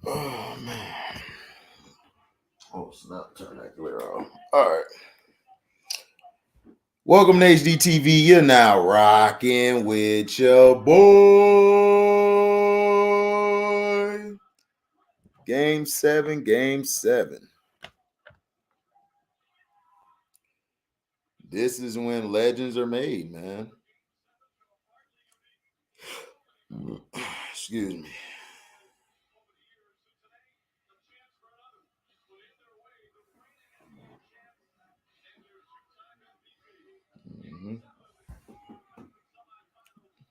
Oh man. Oh snap, turn that glare off. All right. Welcome to HDTV. You're now rocking with your boy. Game 7. This is when legends are made, man. Excuse me.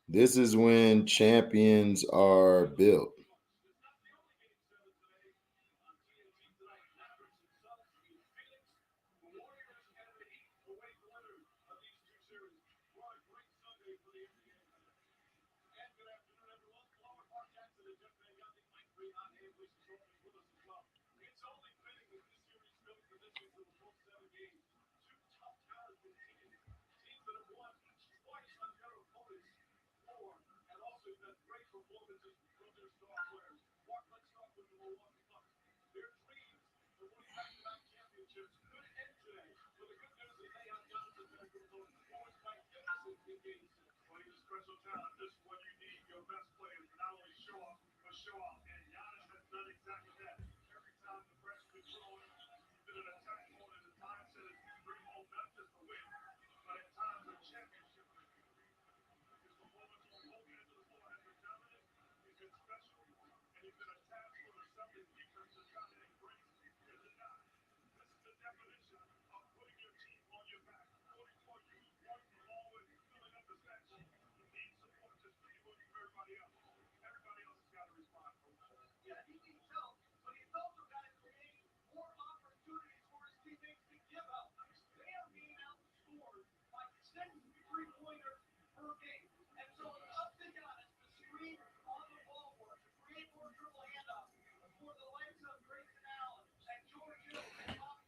This is when champions are built.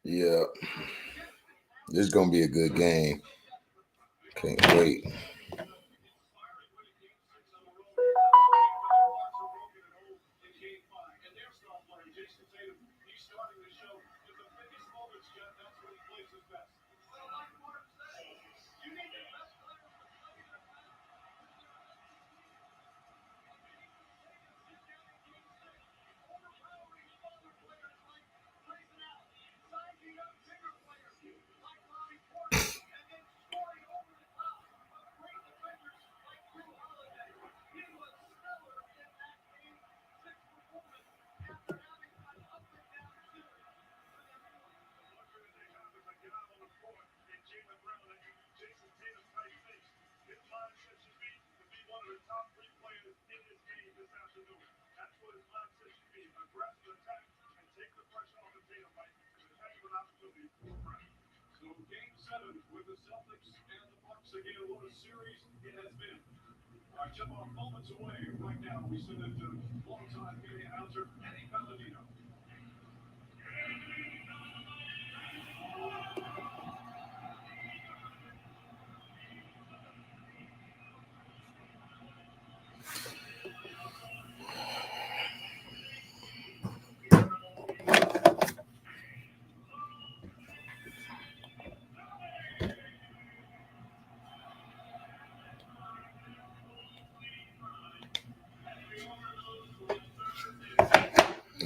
Yeah. This is going to be a good game. Can't wait.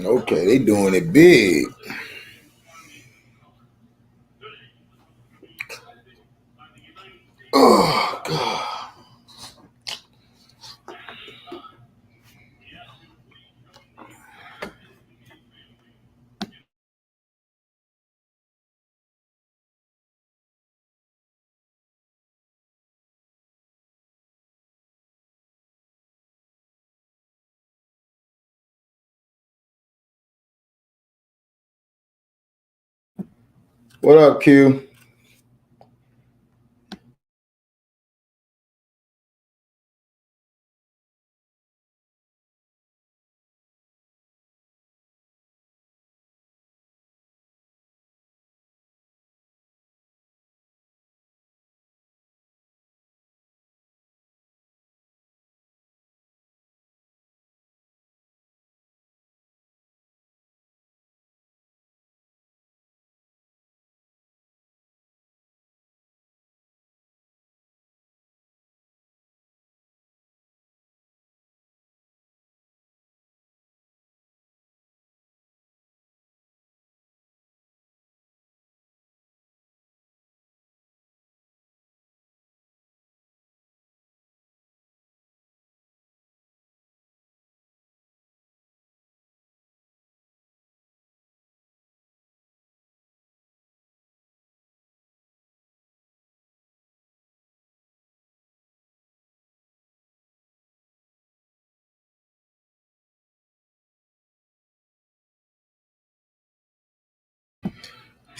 Okay, they doing it big. Oh God. What up, Q?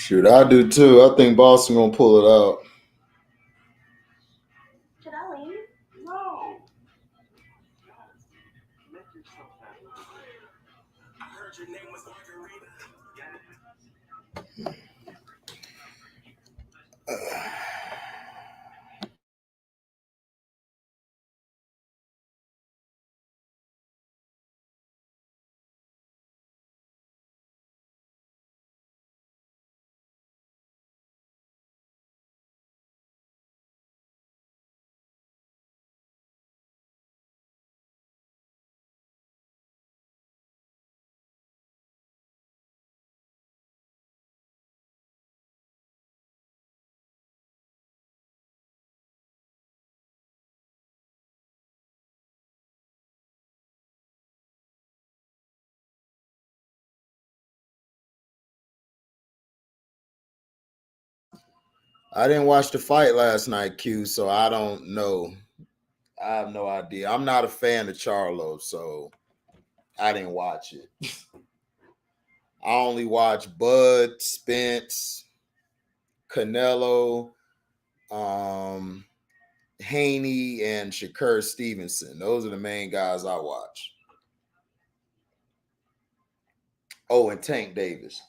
Shoot, I do too. I think Boston gonna pull it out. I didn't watch the fight last night, Q, so I don't know. I have no idea. I'm not a fan of Charlo, so I didn't watch it. I only watch Bud, Spence, Canelo, Haney, and Shakur Stevenson. Those are the main guys I watch. Oh, and Tank Davis.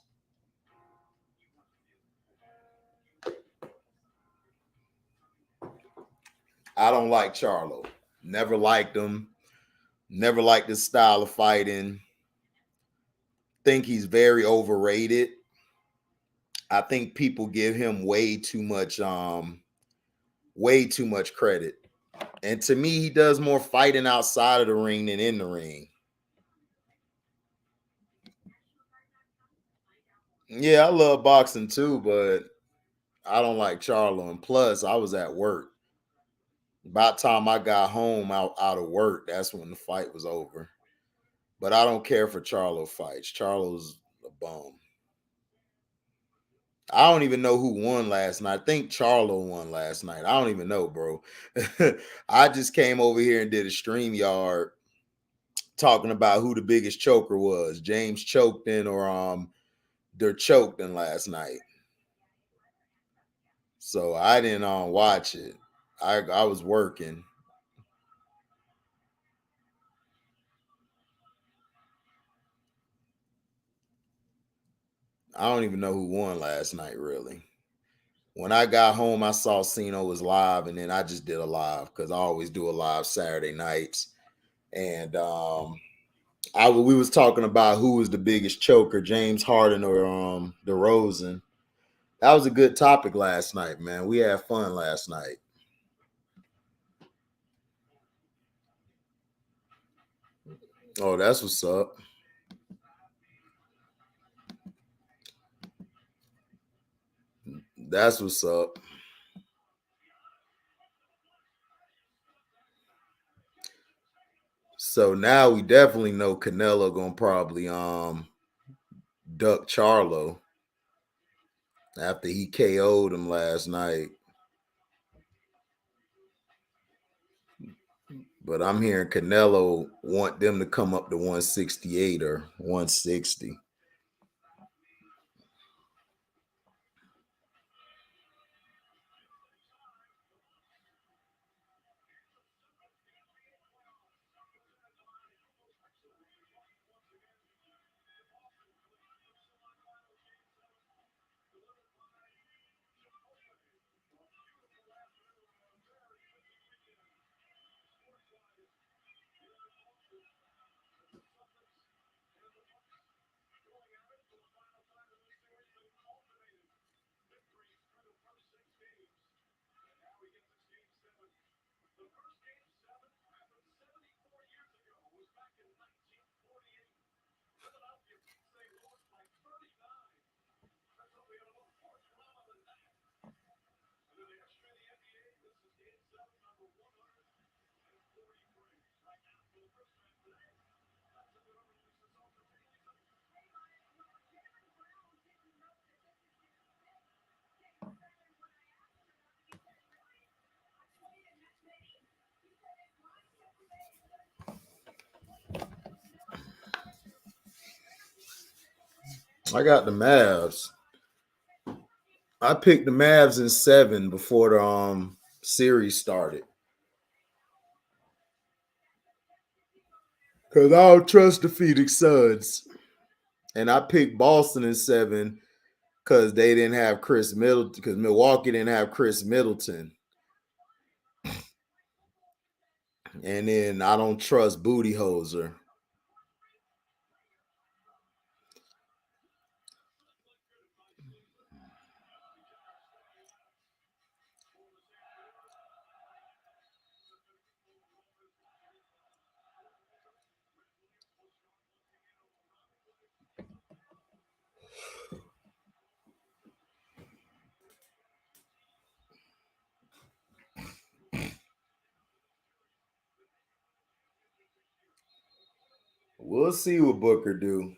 I don't like Charlo. Never liked him. Never liked his style of fighting. Think he's very overrated. I think people give him way too much credit. And to me, he does more fighting outside of the ring than in the ring. Yeah, I love boxing too, but I don't like Charlo. And plus, I was at work. By the time I got home out of work, that's when the fight was over. But I don't care for Charlo fights. Charlo's a bum. I don't even know who won last night. I think Charlo won last night. I don't even know, bro. I just came over here and did a StreamYard talking about who the biggest choker was. James choked in or they're choked in last night. So I didn't watch it. I was working. I don't even know who won last night, really. When I got home, I saw Cena was live, and then I just did a live because I always do a live Saturday nights. And we was talking about who was the biggest choker, James Harden or DeRozan. That was a good topic last night, man. We had fun last night. Oh, that's what's up. That's what's up. So now we definitely know Canelo gonna probably duck Charlo after he KO'd him last night. But I'm hearing Canelo want them to come up to 168 or 160. I got the Mavs. I picked the Mavs in 7 before the series started. Because I don't trust the Phoenix Suns. And I picked Boston in 7 because they didn't have Chris Middleton, because Milwaukee didn't have Chris Middleton. And then I don't trust Booty Hoser. We'll see what Booker do.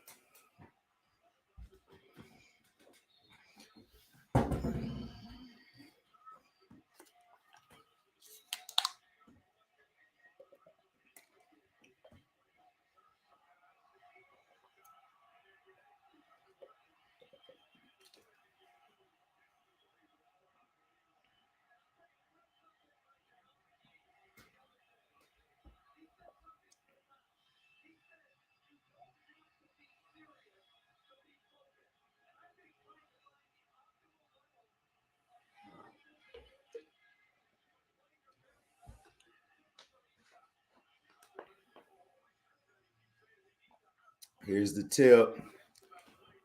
Here's the tip.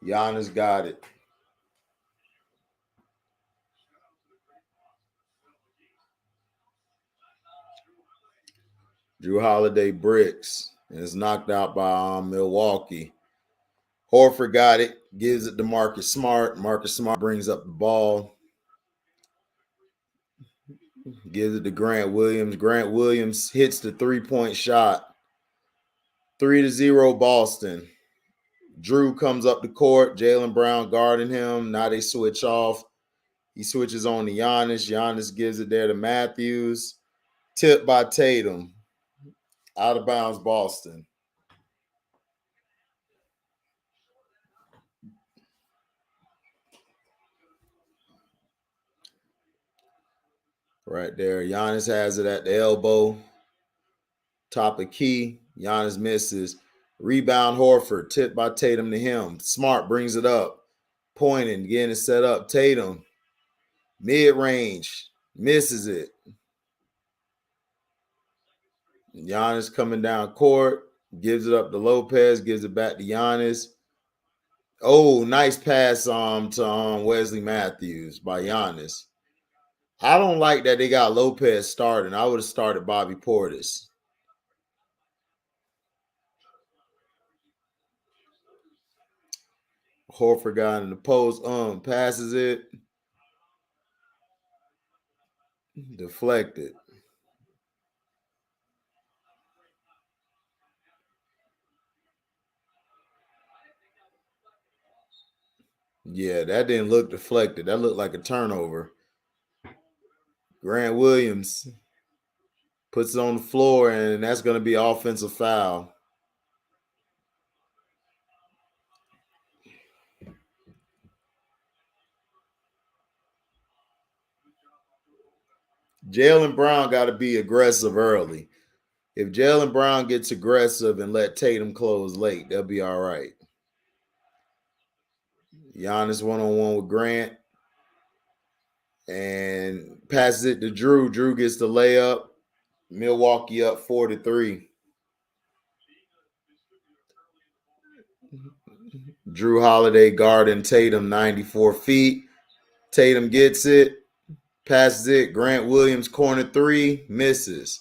Giannis got it. Drew Holiday bricks and is knocked out by Milwaukee. Horford got it, gives it to Marcus Smart. Marcus Smart brings up the ball, gives it to Grant Williams. Grant Williams hits the 3-point shot. 3-0 Boston. Drew comes up the court. Jaylen Brown guarding him. Now they switch off. He switches on to Giannis. Giannis gives it there to Matthews. Tipped by Tatum. Out of bounds, Boston. Right there. Giannis has it at the elbow. Top of key. Giannis misses. Rebound Horford. Tipped by Tatum to him. Smart brings it up. Pointing. Getting it set up. Tatum. Mid-range. Misses it. Giannis coming down court. Gives it up to Lopez. Gives it back to Giannis. Oh, nice pass to Wesley Matthews by Giannis. I don't like that they got Lopez starting. I would have started Bobby Portis. Horford got in the post, passes it, deflected. Yeah, that didn't look deflected. That looked like a turnover. Grant Williams puts it on the floor, and that's going to be offensive foul. Jaylen Brown got to be aggressive early. If Jaylen Brown gets aggressive and let Tatum close late, they'll be all right. Giannis one-on-one with Grant and passes it to Drew. Drew gets the layup. Milwaukee up 4-3. Drew Holiday guarding Tatum 94 feet. Tatum gets it, passes it. Grant Williams corner 3, misses.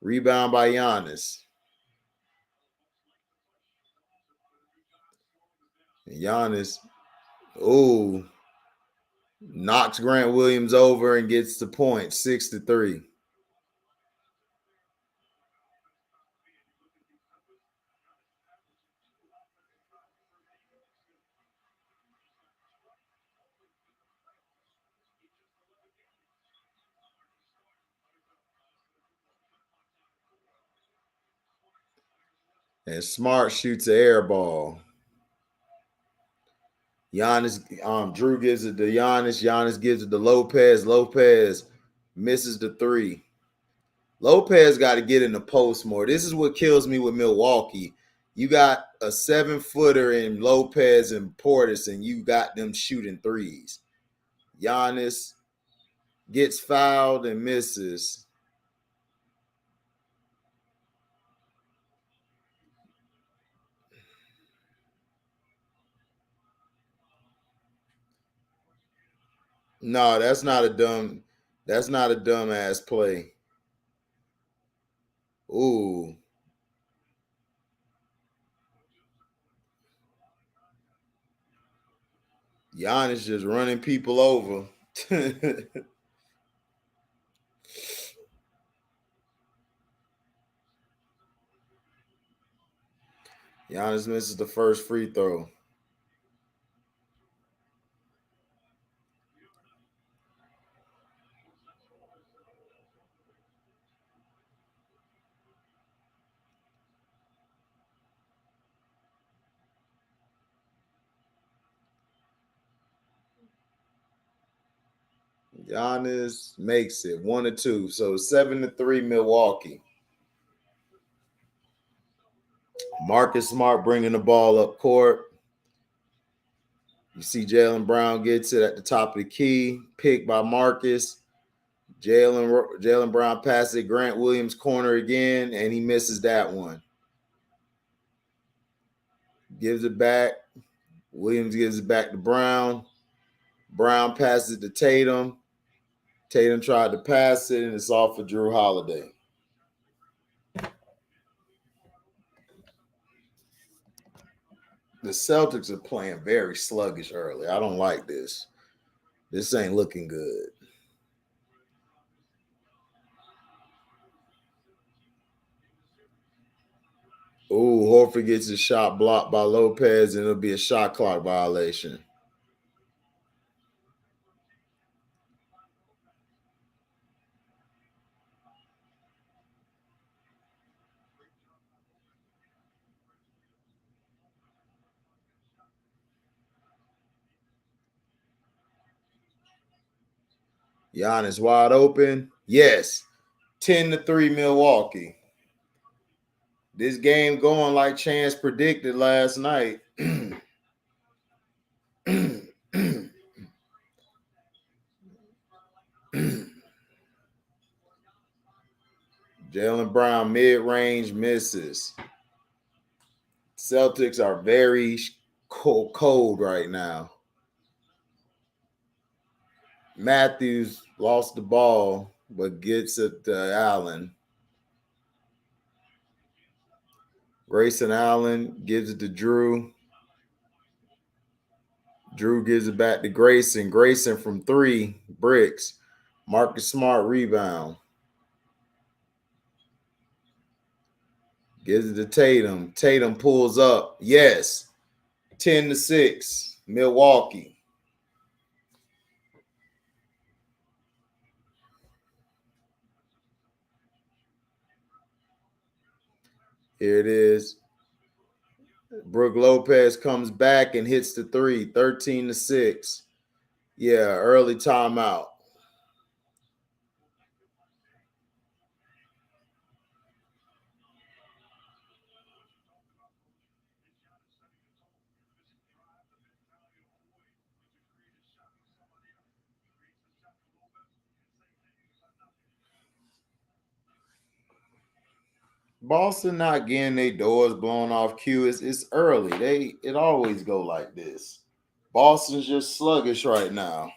Rebound by Giannis. And Giannis, knocks Grant Williams over and gets the point, 6-3. And Smart shoots an air ball. Drew gives it to Giannis. Giannis gives it to Lopez. Lopez misses the three. Lopez got to get in the post more. This is what kills me with Milwaukee. You got a 7-footer in Lopez and Portis, and you got them shooting threes. Giannis gets fouled and misses. No, that's not a dumbass play. Ooh. Giannis just running people over. Giannis misses the first free throw. Giannis makes it 1-2. So 7-3 Milwaukee. Marcus Smart bringing the ball up court. You see Jaylen Brown gets it at the top of the key. Picked by Marcus. Jaylen Brown passes it Grant Williams corner again, and he misses that one. Gives it back. Williams gives it back to Brown. Brown passes it to Tatum. Tatum tried to pass it, and it's off for Drew Holiday. The Celtics are playing very sluggish early. I don't like this. This ain't looking good. Ooh, Horford gets his shot blocked by Lopez, and it'll be a shot clock violation. Giannis wide open. Yes. 10-3 Milwaukee. This game going like Chance predicted last night. Jaylen Brown mid-range misses. Celtics are very cold right now. Matthews lost the ball, but gets it to Allen. Grayson Allen gives it to Drew. Drew gives it back to Grayson. Grayson from 3 bricks. Marcus Smart rebound. Gives it to Tatum. Tatum pulls up. Yes. 10-6. Milwaukee. Here it is. Brook Lopez comes back and hits the 3. 13-6. Yeah, early timeout. Boston not getting their doors blown off cue. It's early. It always go like this. Boston's just sluggish right now.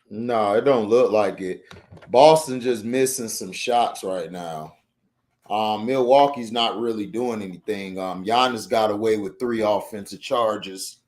No, it don't look like it. Boston just missing some shots right now. Milwaukee's not really doing anything. Giannis got away with 3 offensive charges.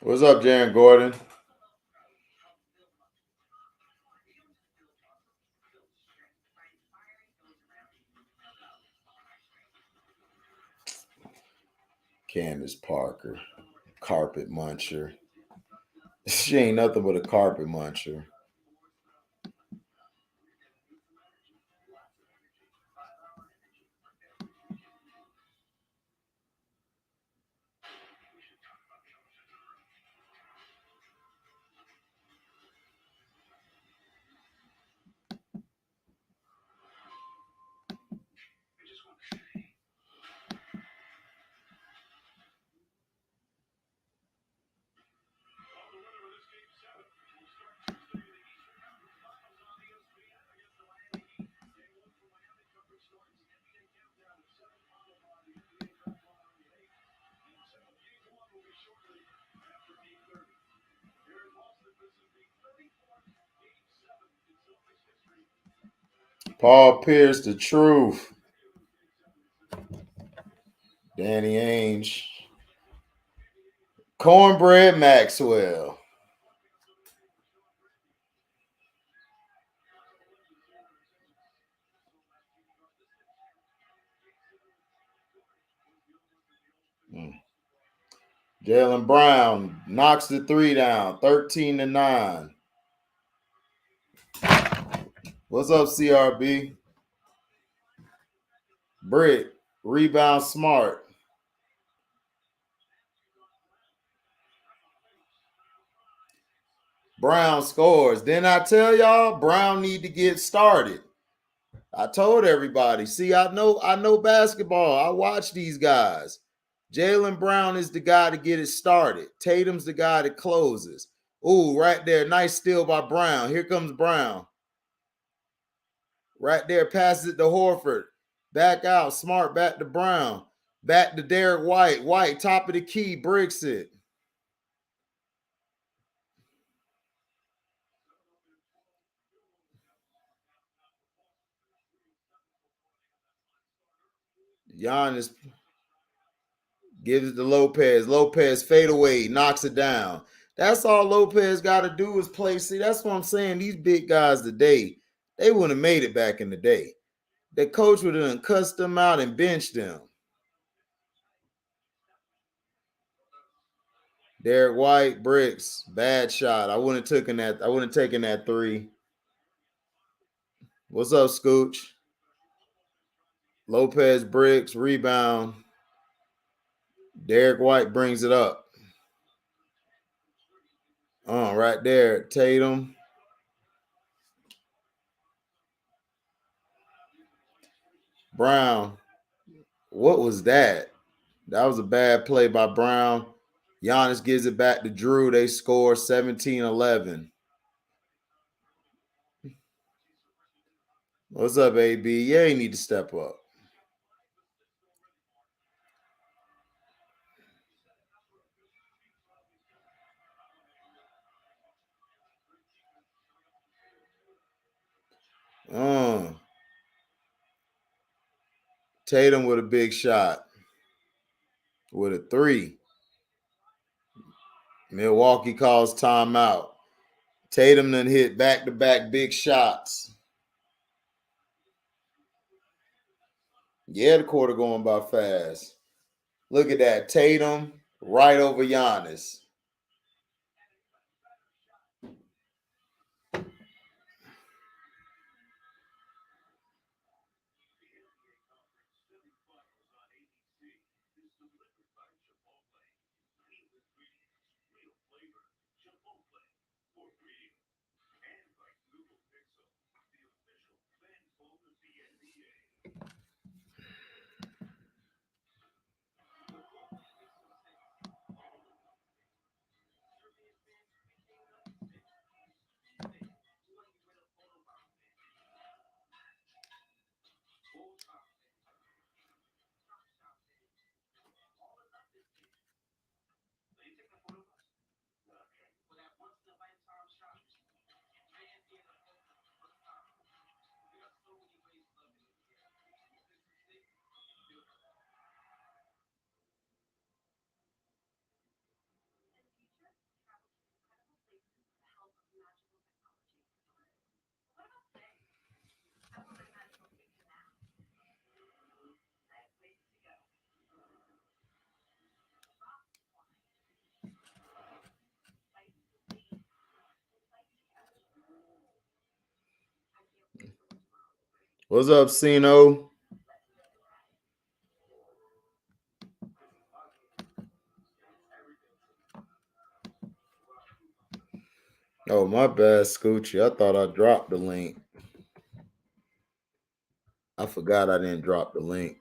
What's up, Jaron Gordon? Candace Parker, carpet muncher. She ain't nothing but a carpet muncher. Paul Pierce, the truth. Danny Ainge. Cornbread Maxwell. Jalen Brown knocks the 3 down, 13-9. What's up, CRB? Brick, rebound smart. Brown scores. Didn't I tell y'all Brown need to get started? I told everybody. See, I know basketball. I watch these guys. Jalen Brown is the guy to get it started. Tatum's the guy that closes. Ooh, right there. Nice steal by Brown. Here comes Brown. Right there, passes it to Horford. Back out. Smart back to Brown. Back to Derek White. White, top of the key, bricks it. Giannis gives it to Lopez. Lopez fade away, knocks it down. That's all Lopez got to do is play. See, that's what I'm saying. These big guys today, they wouldn't have made it back in the day. The coach would have cussed them out and benched them. Derek White, bricks, bad shot. I wouldn't have taken that. I wouldn't have taken that 3. What's up, Scooch? Lopez bricks, rebound. Derek White brings it up. Right there. Tatum. Brown. What was that? That was a bad play by Brown. Giannis gives it back to Drew. They score 17-11. What's up, AB? Yeah, you need to step up. Tatum with a big shot. With a 3. Milwaukee calls timeout. Tatum then hit back-to-back big shots. Yeah, the quarter going by fast. Look at that. Tatum right over Giannis. What's up, Sino? Oh, my bad, Scoochie. I thought I dropped the link. I forgot I didn't drop the link.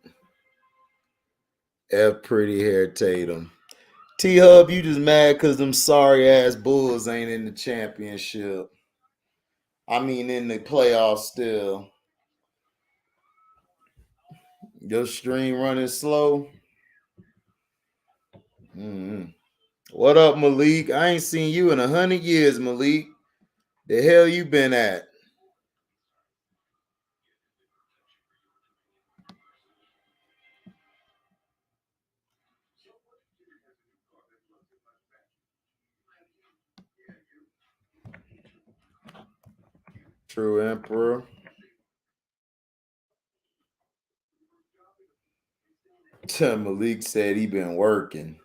F Pretty Hair Tatum. T Hub, you just mad because them sorry ass Bulls ain't in the championship. I mean, in the playoffs still. Your stream running slow. Mm-hmm. What up, Malik? I ain't seen you in 100 years, Malik. The hell you been at? True Emperor. Malik said he been working.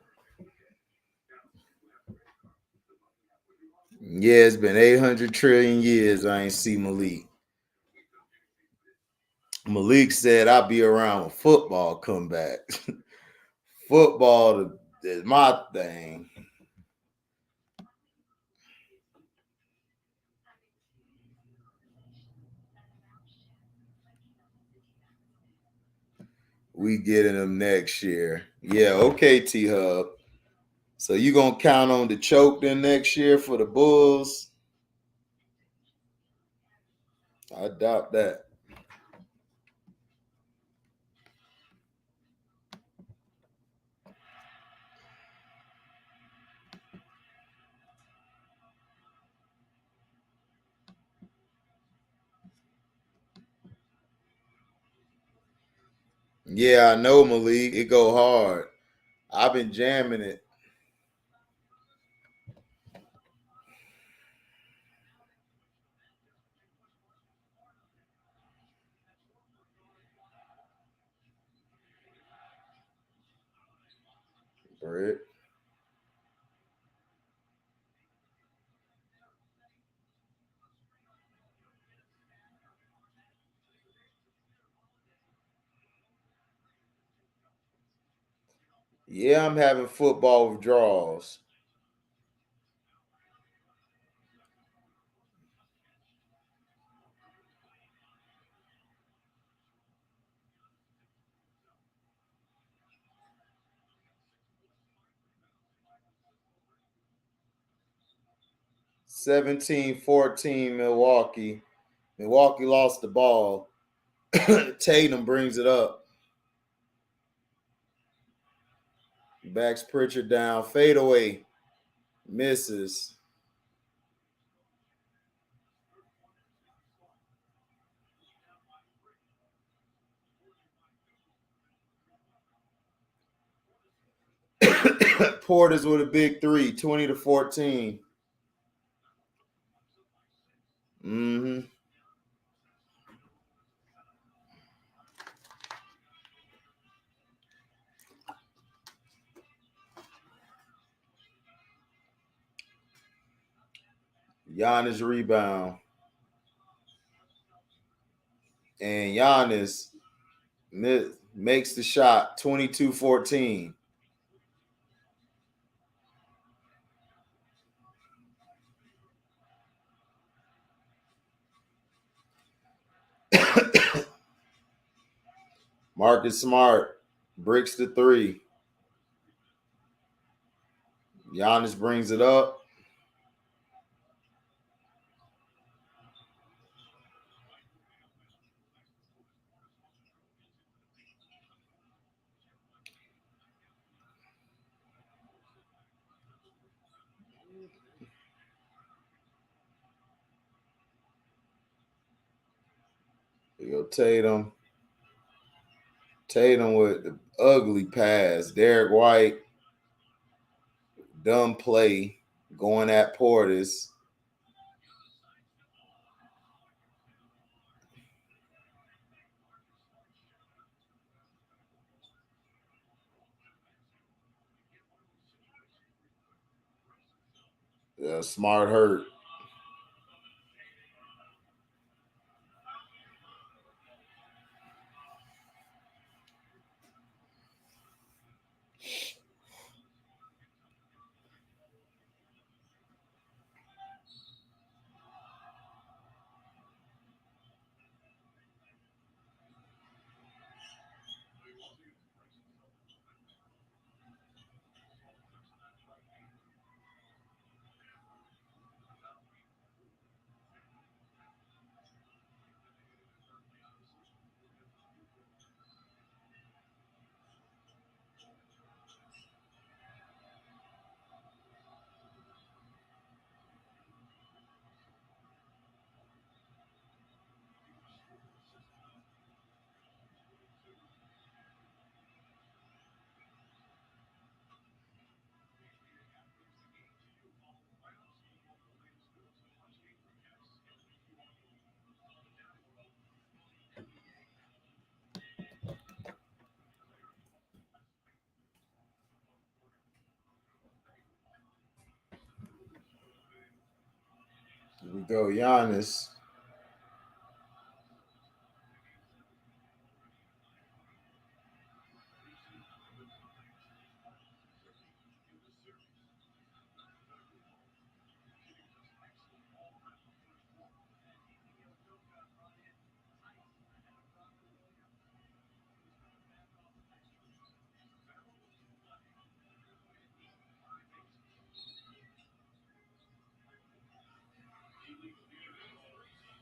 Yeah, it's been 800 trillion years I ain't see Malik. Malik said I'll be around when football come back. Football is my thing. We getting them next year. Yeah, okay, T Hub. So you gonna count on the choke then next year for the Bulls? I doubt that. Yeah, I know, Malik. It go hard. I've been jamming it. Brett. Yeah, I'm having football withdrawals. 17-14 Milwaukee. Milwaukee lost the ball. Tatum brings it up. Backs Pritchard down. Fadeaway. Misses. Porter's with a big three. 20-14. Mm-hmm. Giannis rebound. And Giannis makes the shot. 22-14. Marcus Smart bricks the three. Giannis brings it up. Here go Tatum. Tatum with the ugly pass. Derek White, dumb play, going at Portis. Smart hurt. Here we go, Giannis.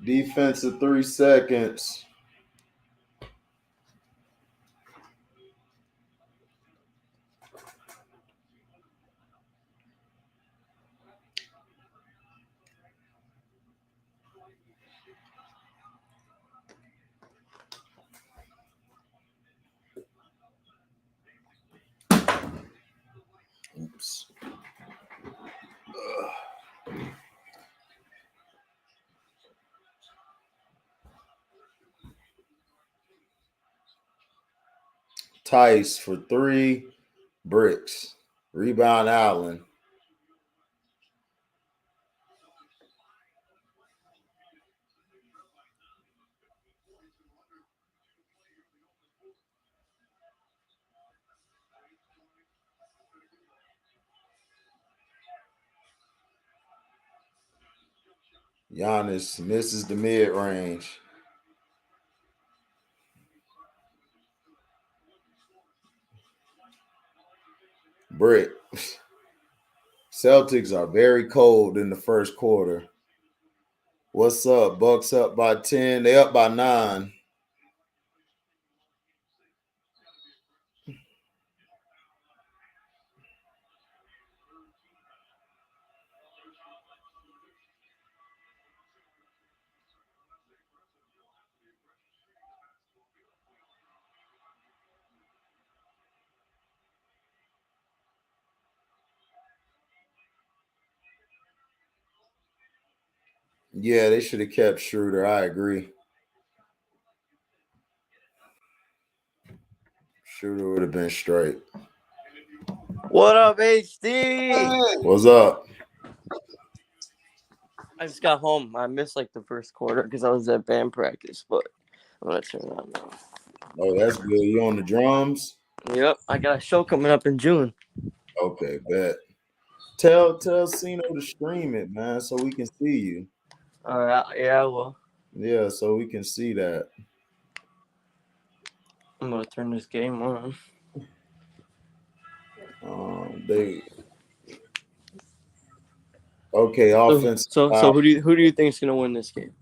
Defensive 3 seconds. Oops. Tice for 3 bricks. Rebound Allen. Giannis misses the mid-range. Brick. Celtics are very cold in the first quarter. What's up? Bucks up by 10. They up by 9. Yeah, they should have kept Schroeder. I agree. Schroeder would have been straight. What up, HD? What's up? I just got home. I missed like the first quarter because I was at band practice, but I'm gonna turn it on now. Oh, that's good. You on the drums? Yep, I got a show coming up in June. Okay, bet. Tell Cino to stream it, man, so we can see you. All right, yeah, well, Yeah, so we can see that. I'm gonna turn this game on. They okay. So, Offensive so, foul. so who do you think is gonna win this game?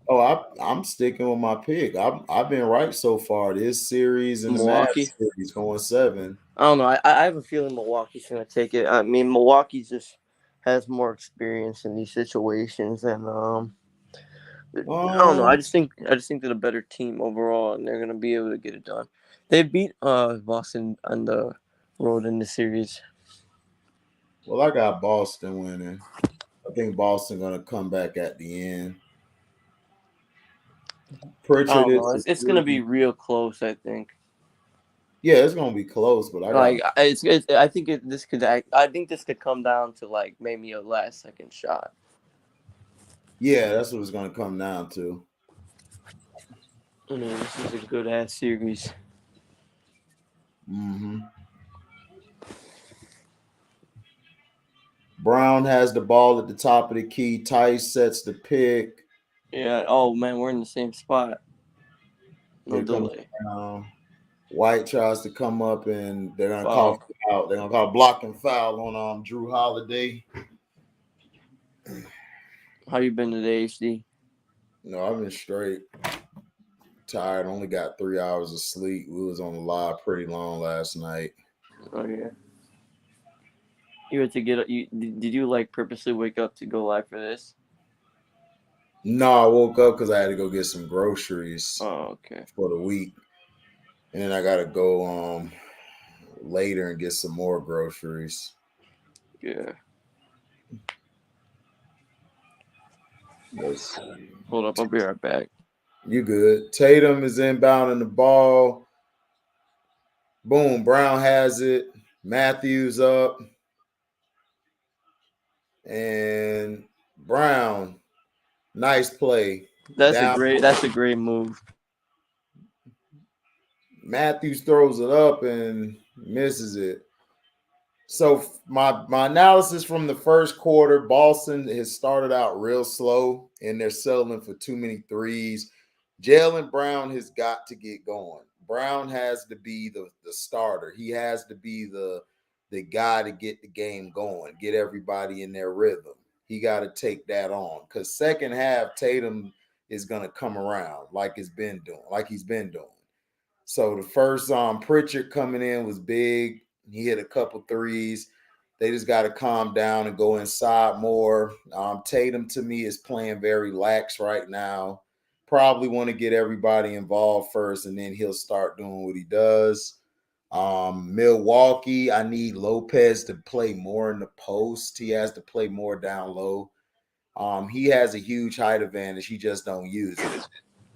Oh, I'm sticking with my pick. I've been right so far. This series and the Mavs Milwaukee. series going 7. I don't know. I have a feeling Milwaukee's gonna take it. I mean, Milwaukee just has more experience in these situations, and I don't know. Um, I just think they're a better team overall, and they're gonna be able to get it done. They beat Boston on the road in the series. well, I got Boston winning. I think Boston gonna come back at the end. I Pritchard don't know. is It's gonna be real close. I think. yeah, it's gonna be close, but I Like got it's I think I think this could come down to like maybe a last second shot. yeah, that's what it's gonna come down to. I mean, this is a good ass series. Hmm. Brown has the ball at the top of the key. Tice sets the pick. Yeah. Oh man, we're in the same spot. No Here comes delay. Brown. White tries to come up and they're gonna call Foul. foul. They're gonna call blocking foul on Drew Holiday. How you been today, HD? No, I've been straight. Tired. Only got 3 hours of sleep. We was on the live pretty long last night. Oh yeah. You had to get up. Did you like purposely wake up to go live for this? No, I woke up because I had to go get some groceries Oh okay. for the week, and then I gotta go later and get some more groceries. Yeah. Let's see. Hold up. I'll be right back. You good? Tatum is inbounding the ball. Boom. Brown has it. Matthews up, and Brown. Nice play. Down. That's a great move. Matthews throws it up and misses it. So my analysis from the first quarter, Boston has started out real slow and they're settling for too many threes. Jaylen Brown has got to get going. Brown has to be the starter. He has to be the guy to get the game going, get everybody in their rhythm. He got to take that on because second half Tatum is gonna come around like he's been doing. So the first Pritchard coming in was big. He hit a couple threes. They just got to calm down and go inside more. Tatum to me is playing very lax right now. Probably want to get everybody involved first, and then he'll start doing what he does. Milwaukee, I need Lopez to play more in the post. He has to play more down low. He has a huge height advantage. He just don't use it.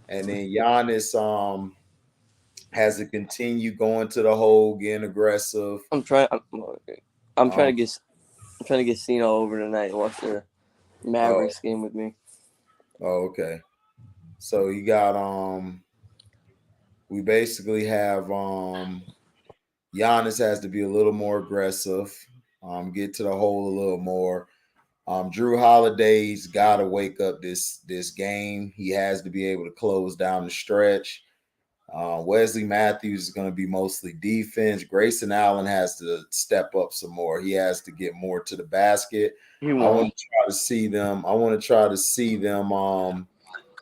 And then Giannis, has to continue going to the hole, getting aggressive. I'm trying. I'm trying to Um, get. I'm trying to get Cena over tonight and watch the oh, Mavericks game with me. okay. So you got we basically have Giannis has to be a little more aggressive, get to the hole a little more. Drew Holiday's got to wake up this game. He has to be able to close down the stretch. Wesley Matthews is going to be mostly defense. Grayson Allen has to step up some more. He has to get more to the basket. He I want won't. to try to see them.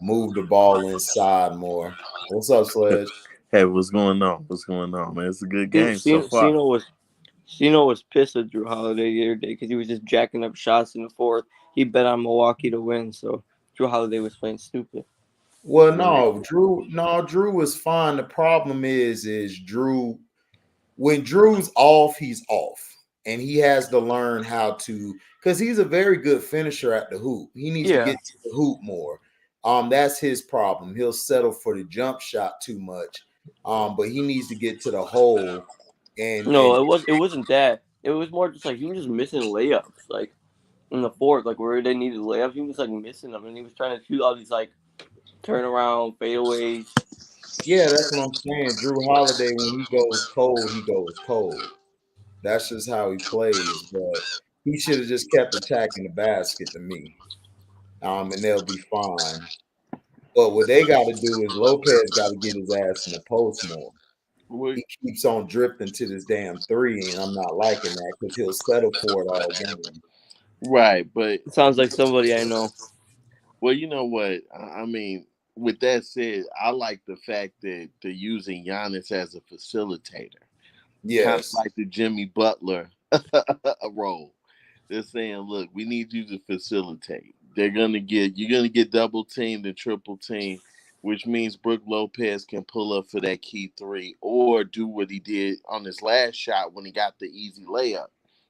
Move the ball inside more. What's up, Sledge? Hey, what's going on? What's going on, man? It's a good Cena, game so Cena, far. Cena was Cena was pissed at Drew Holiday the other day because he was just jacking up shots in the fourth. He bet on Milwaukee to win, so Drew Holiday was playing stupid. Well, no, Drew. No, Drew was fine. The problem is Drew. When Drew's off, he's off, and he has to learn how to. Because he's a very good finisher at the hoop. He needs to Yeah. get to the hoop more. That's his problem. He'll settle for the jump shot too much. But he needs to get to the hole and No, it wasn't that. It was more just like he was just missing layups, like in the fourth, like where they needed layups. He was like missing them, and he was trying to shoot all these like turnaround fadeaways. yeah, that's what I'm saying. Drew Holiday, when he goes cold, he goes cold. That's just how he plays. But he should have just kept attacking the basket to me. And they'll be fine. But what they got to do is Lopez got to get his ass in the post more. Well, He keeps on drifting to this damn three, and I'm not liking that because he'll settle for it all game. right, but Sounds like somebody I know. well, you know what? I mean, with that said, I like the fact that they're using Giannis as a facilitator, kind of Yes, like the Jimmy Butler role. They're saying, "Look, we need you to facilitate." You're gonna get double teamed and triple teamed, which means Brook Lopez can pull up for that key three or do what he did on his last shot when he got the easy layup,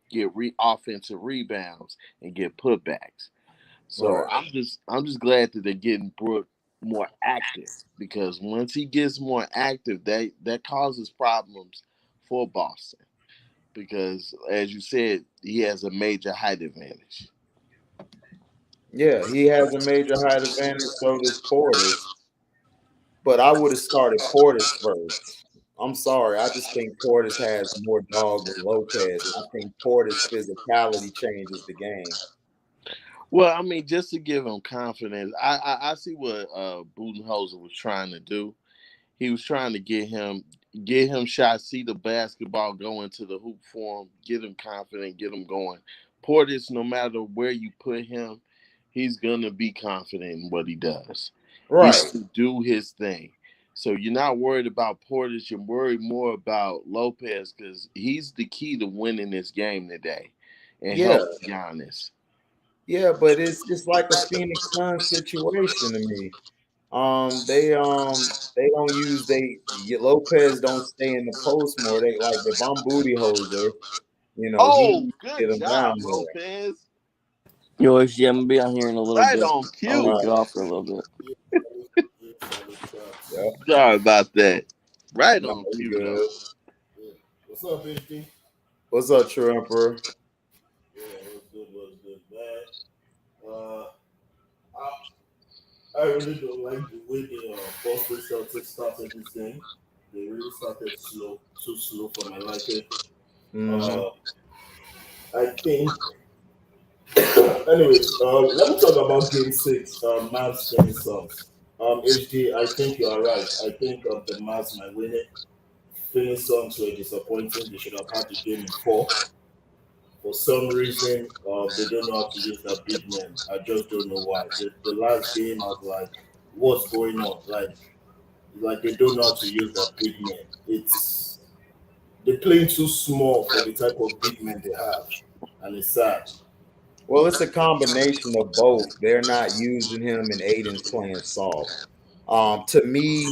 get offensive rebounds and get putbacks. So right. I'm just glad that they're getting Brook more active because once he gets more active, that causes problems for Boston because, as you said, he has a major height advantage. Yeah, he has a major height advantage. So does Portis. But I would have started Portis first. I'm sorry. I just think Portis has more dog than Lopez. I think Portis' physicality changes the game. Well, I mean, just to give him confidence, I see what Budenholzer was trying to do. He was trying to get him shots, see the basketball go into the hoop for him, get him confident, get him going. Portis, no matter where you put him, he's gonna be confident in what he does. He's Right. gonna do his thing. So you're not worried about Portis. You're worried more about Lopez because he's the key to winning this game today and Yeah. help Giannis. Yeah, but it's like a Phoenix Suns situation to me. They don't use Lopez don't stay in the post more. They like if I'm booty hoser, he Oh, needs to good get him down job, there. Lopez. Yo, yeah, I'm gonna be on here in a little Right bit. on I'm gonna cue. get off for a little bit. Yep. Sorry about that. Right No, on we cue, though. good. Yeah. What's up, HD? What's up, Trumper? Yeah, what's good, man? Uh, I really don't like the way the Boston Celtics started this game. They really started slow, too slow for my liking. Mm-hmm. Uh, I think, anyways, let me talk about Game 6, Mavs Phoenix Suns. HD, I think you are right. I think the Mavs might win it. Phoenix Suns were disappointing. They should have had the game in 4. For some reason, they don't know how to use their big men. I just don't know why. The last game, I was like, "What's going on?" Like they don't know how to use their big men. They're playing too small for the type of big men they have, and it's sad. Well, it's a combination of both. They're not using him, and Aiden's playing soft. To me,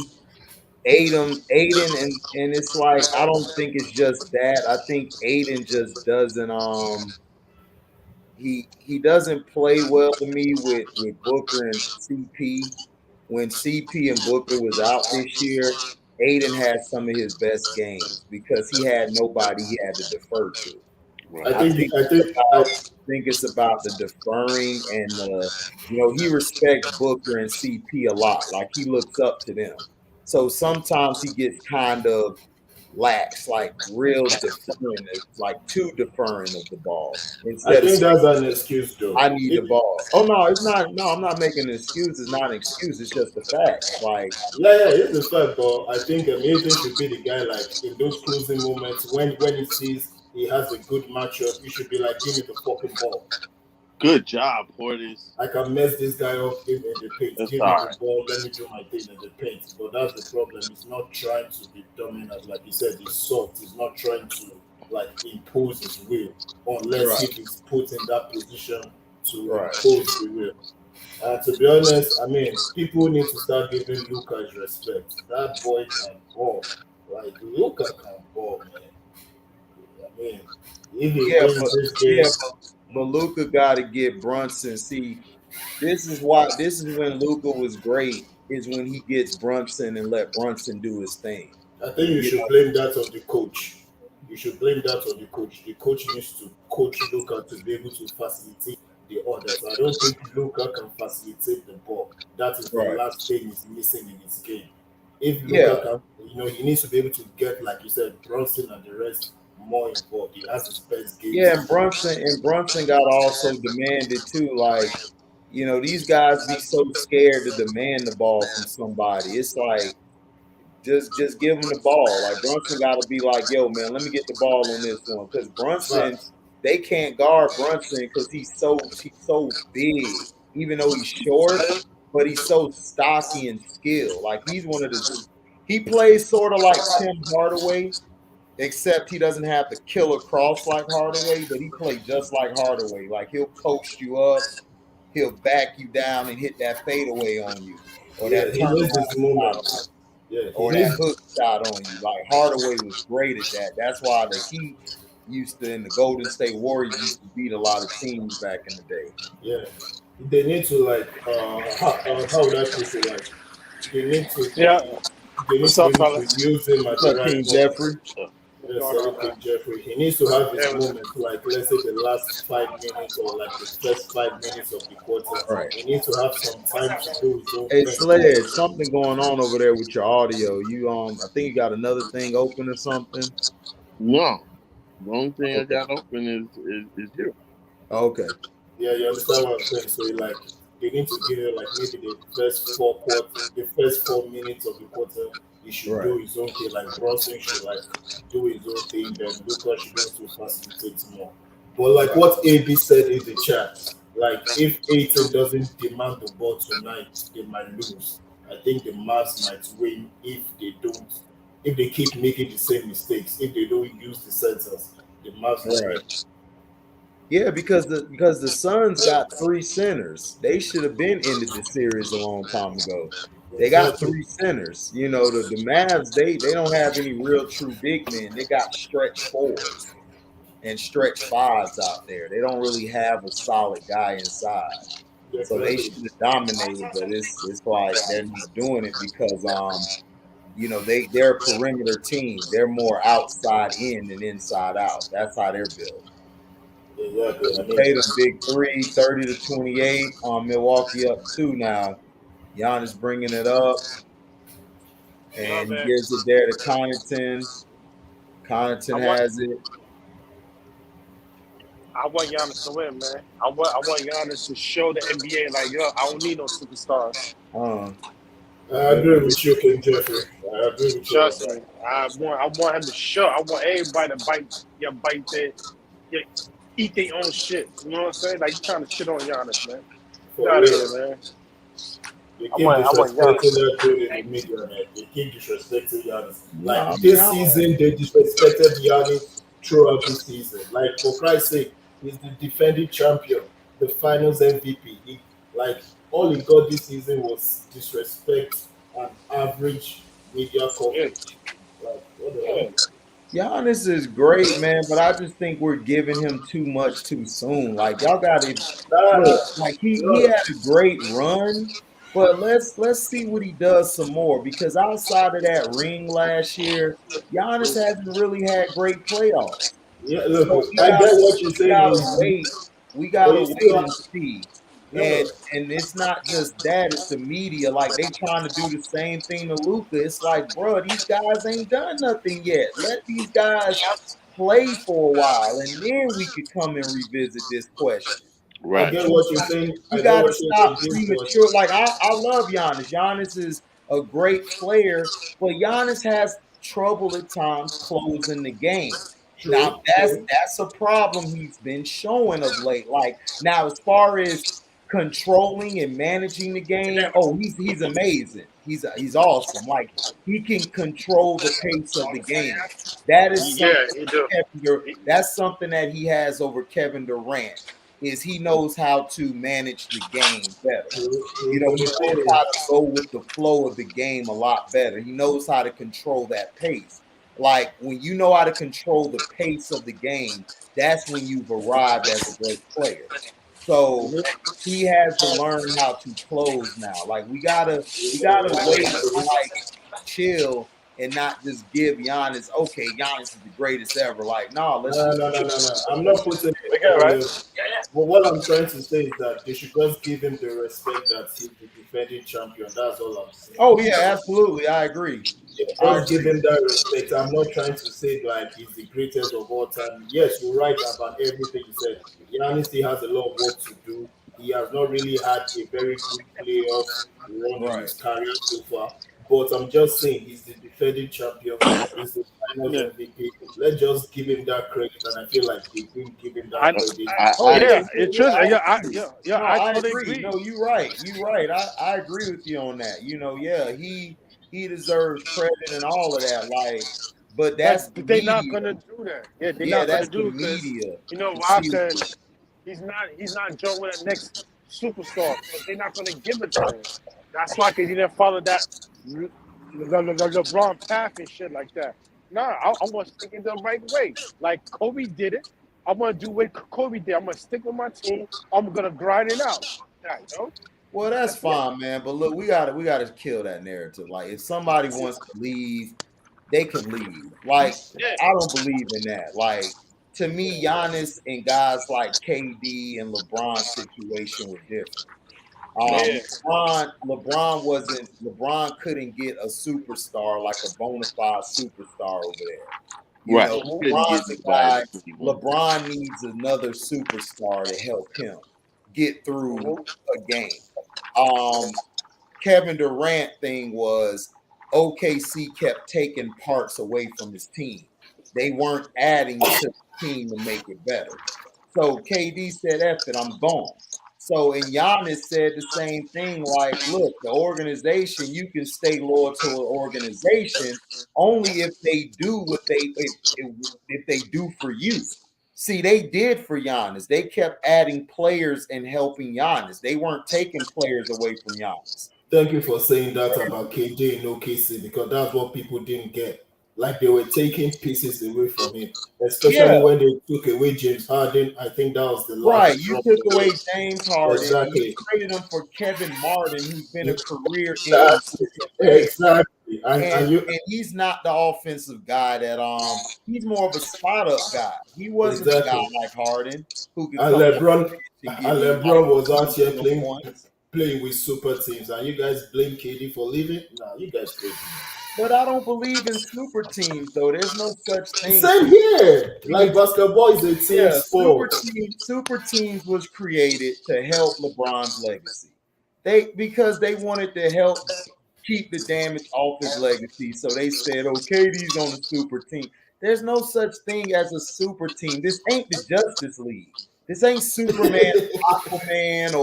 Aiden, and it's like I don't think it's just that. I think Aiden just doesn't he doesn't play well to me with Booker and CP. When CP and Booker was out this year, Aiden had some of his best games because he had nobody he had to defer to. I Right. I think think I it's think I about the deferring and he respects Booker and CP a lot. Like he looks up to them. So sometimes he gets kind of lax, like real deferring, like too deferring of the ball I instead of think saying, that's an excuse though. I need the ball. Oh no, it's not. No, I'm not making an excuse. It's not an excuse. It's just the facts. Like Yeah, it's a fact, but I think Milton should be the guy. Like in those closing moments, when he sees he has a good matchup, he should be like, "Give me the fucking ball." Good job, Portis. I can mess this guy up in the paint. That's Give me all the right. ball. Let me do my thing in the paint. But that's the problem. He's not trying to be dominant. Like you said, he's soft. He's not trying to like impose his will unless right, if he's put in that position to right. impose the will. And to be honest, I mean, people need to start giving Lucas respect. That boy can ball. Like Luca can ball, man. I mean, if he Yeah, wins but this yeah, game, but Luca got to get Brunson. See, this is why. This is when Luca was great. Is when he gets Brunson and let Brunson do his thing. I think you You should know, blame that on the coach. You should blame that on the coach. The coach needs to coach Luca to be able to facilitate the others. I don't think Luca can facilitate the ball. That is the right? last thing he's missing in his game. If Yeah, Luca can, he needs to be able to get, like you said, Bronson and the rest more involved. He has his best games yeah. in And Brunson got also demanded too. Like these guys be so scared to demand the ball from somebody. It's like just give him the ball. Like Brunson got to be like, yo, man, let me get the ball on this one because Brunson, Facts. they can't guard Brunson because he's so big, even though he's short, but he's so stocky and skilled. Like he's one of the he plays sort of like Tim Hardaway, except he doesn't have the killer cross like Hardaway, but he plays just like Hardaway. Like he'll post you up, he'll back you down and hit that fadeaway on you, or Yeah, that he needs turnaround his shot moment. on you, Yeah, he or that needs. hook shot on you. Like Hardaway was great at that. That's why the Heat used to, and the Golden State Warriors used to beat a lot of teams back in the day. Yeah, they need to like how would I put it, like they need to Yeah. they need What's to be up, able to fellas? use him at What's the up, right King moment. Jeffrey? What's Yes, going on, everything man? Jeffrey. He needs to have his Yeah, moments, like let's say the last 5 minutes or like the first 5 minutes of the quarter. Right. He needs to have some time to do his own Hey thing. Sled, something going on over there with your audio. You I think you got another thing open or something. No, the only thing I Okay. got open is you. Okay. Yeah, you understand what I'm saying? So like they need to give it like maybe the first 4 minutes of the quarter, he should Right. do his own thing. Like Bronson should like do his own thing, then Lucas should be able to facilitate more. But like Right. what AB said in the chat, like if 18 doesn't demand the ball tonight, they might lose. I think the Mavs might win if they keep making the same mistakes, if they don't use the centers, the Mavs will win. Right. Yeah, because the Suns got three centers. They should have been ended the series a long time ago. They got Exactly. three centers. The Mavs, they don't have any real true big men. They got stretch fours and stretch fives out there. They don't really have a solid guy inside. So they Exactly. should have dominated, but it's like they're not doing it because they're a perimeter team. They're more outside in than inside out. That's how they're built. Exactly. I mean, Tatum big three, 30-28 on Milwaukee up two now. Giannis bringing it up love and he it. gives it there to Connaughton. I Connaughton want has it. I want Giannis to win, man. I want Giannis to show the NBA like, yo, I don't need no superstars. Uh, I agree with you, King Jeffrey. I agree with you on Trust that. me. I want him to show. I want everybody to bite their, eat their own shit. You know what I'm saying? Like you trying to shit on Giannis, man. Get For out of real. here, man. They I keep want disrespecting Giannis. that dude in the media, man. They keep disrespecting Giannis. no, Like I mean, this season, they disrespected Giannis throughout this season. Like for Christ's sake, he's the defending champion, the Finals MVP. Like all he got this season was disrespect and average media Yeah, coverage. Like what the hell? yeah. Giannis is great, man, but I just think we're giving him too much too soon. Like y'all got to look, Nah, like he no, had a great run, but let's see what he does some more because outside of that ring last year, Giannis hasn't really had great playoffs. yeah. So Look, I get what you're we saying. gotta Is wait. We but gotta you wait still and have see. And no. and it's not just that, it's the media. Like they trying to do the same thing to Luca. It's like, bro, these guys ain't done nothing yet. Let these guys play for a while, and then we could come and revisit this question. I Right. get what you're saying. I You get got to what you're saying stop in this, but premature. Like I love Giannis. Giannis is a great player, but Giannis has trouble at times closing the game. Now true, that's true. that's a problem he's been showing of late. Like now, as far as controlling and managing the game, oh, he's amazing. He's awesome. Like he can control the pace of the game. That is Yeah, something he do. that's something that he has over Kevin Durant is he knows how to manage the game better. True, true. But He the knows thing how is, to go with the flow of the game a lot better. He knows how to control that pace. Like when you know how to control the pace of the game, that's when you've arrived as a great player. So he has to learn how to close now. Like we gotta wait and like chill and not just give Giannis, okay, Giannis is the greatest ever. Like, no, let's no, just no, no, no, no. I'm not putting it We good, all right? level. But what I'm trying to say is that they should just give him the respect that he's the defending champion. That's all I'm saying. oh yeah, absolutely. I agree. Yeah, I just give agree. him that respect. I'm not trying to say like he's the greatest of all time. Yes, you're right about everything you said. Giannis still has a lot of work to do. he has not really had a very good playoff run in Right. his career so far. But I'm just saying he's the defending champion. He's the finals Yeah. MVP. Let's just give him that credit, and I feel like they didn't give him that credit. Oh I yeah, Yeah, agree. yeah, it yeah, should. I Yeah, agree. No, I I totally agree. agree. No, you're right. You're right. I agree with you on that. Yeah, he deserves credit and all of that. Like, but that's But the they're not media. gonna do that. Yeah, they're Yeah, not gonna that's the do it because media. you know why? See, Because he's not joining the next superstar. So they're not gonna give it to him. That's why they didn't follow that LeBron path and shit like that. Nah, I want to stick in the right way. Like Kobe did it. I'm gonna do what Kobe did. I'm gonna stick with my team. I'm gonna grind it out. That, well, that's That's it. fine, man. But look, we gotta kill that narrative. Like, if somebody wants to leave, they can leave. Like, Yeah. I don't believe in that. Like, to me, Giannis and guys like KD and LeBron's situation were different. Yeah. LeBron couldn't get a superstar like a bona fide superstar over there. Right. He couldn't get LeBron's a nobody guy. to what he wanted. LeBron needs another superstar to help him get through a game. Um, Kevin Durant thing was OKC kept taking parts away from his team. They weren't adding to the team to make it better. So KD said, F it, I'm gone. So, and Giannis said the same thing, like, look, the organization, you can stay loyal to an organization only if they do what if they do for you. See, they did for Giannis. They kept adding players and helping Giannis. They weren't taking players away from Giannis. Thank you for saying that about KJ and OKC because that's what people didn't get. Like they were taking pieces away from him, especially Yeah, when they took away James Harden. I think that was the right. last You drop. took away James Harden. You Exactly. traded him for Kevin Martin, who's been a career Exactly. inconsistent player. Exactly. And And you and he's not the offensive guy that he's more of a spot up guy. He wasn't a guy exactly. like Harden who could And come off LeBron the bench and and give you like LeBron was out here 20 points. playing with super teams. And you guys blame KD for leaving? Nah, you guys crazy. But I don't believe in super teams though. There's no such thing. Same here. Like basketball is a team Yeah, sport. super teams was created to help LeBron's legacy. Because they wanted to help keep the damage off his legacy. So they said, okay, he's on the super team. There's no such thing as a super team. This ain't the Justice League. This ain't Superman, Aquaman,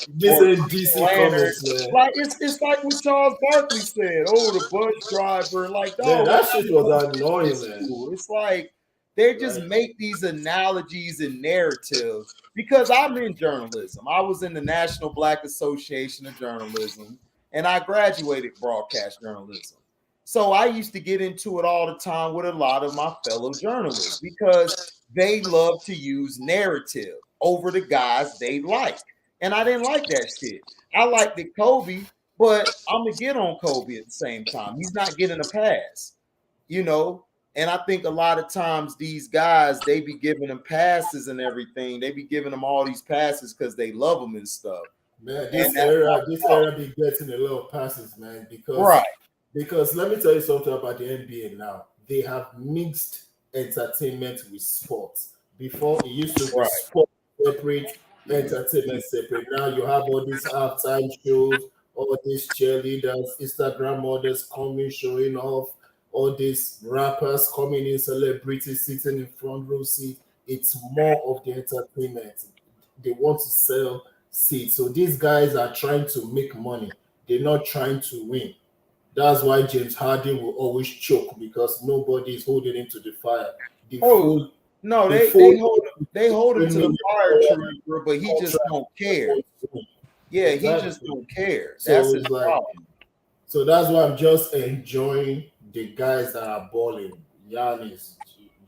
This or ain't Green DC Lantern. Comics, man. Like it's like what Charles Barkley said. Oh, the bus driver. Like, Man, dog, that what shit kind of was bullshit annoying, is man. school? It's like they just Like, make these analogies and narratives because I'm in journalism. I was in the National Black Association of Journalism and I graduated broadcast journalism. So I used to get into it all the time with a lot of my fellow journalists because they love to use narrative over the guys they like. And I didn't like that shit. I liked it Kobe, but I'm gonna get on Kobe at the same time. He's not getting a pass, you know. And I think a lot of times these guys, they be giving them passes and everything. They be giving them all these passes because they love them and stuff. man, And that's this era be getting a lot of passes, man, right. because let me tell you something about the NBA now. They have mixed entertainment with sports. Before it used to be Right. sport separate, entertainment separate. Now you have all these halftime shows, all these cheerleaders, Instagram models coming, showing off, all these rappers coming in, celebrities sitting in front row seat. It's more of the entertainment. They want to sell seats. So these guys are trying to make money. They're not trying to win. That's why James Harden will always choke because nobody is holding him to the fire. The full, No, the they full hold him to the fire $3 trooper, but he just contract don't care. Yeah, he just don't care. So That's his it's like, problem. so that's why I'm just enjoying the guys that are balling, Giannis,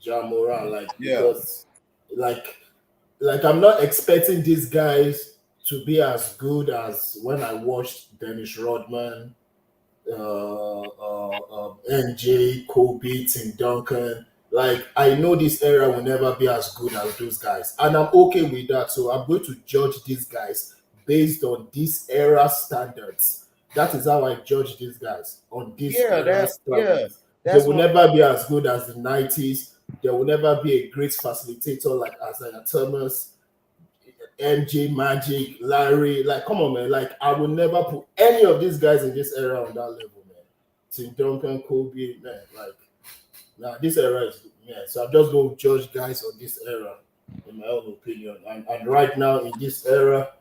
Jamora, like Yeah. because like I'm not expecting these guys to be as good as when I watched Dennis Rodman, NJ, Kobe, Tim Duncan. Like I know this era will never be as good as those guys, and I'm okay with that. So I'm going to judge these guys based on this era standards. That is how I judge these guys on this era standards. They That's will what never be as good as the 90s. There will never be a great facilitator like Isaiah Thomas. MJ, Magic, Larry. Like, come on, man. Like, I would never put any of these guys in this era on that level, man. Tim Duncan, Kobe, man. Like, now this era is, yeah. So I'm just going to judge guys on this era, in my own opinion. And right now in this era,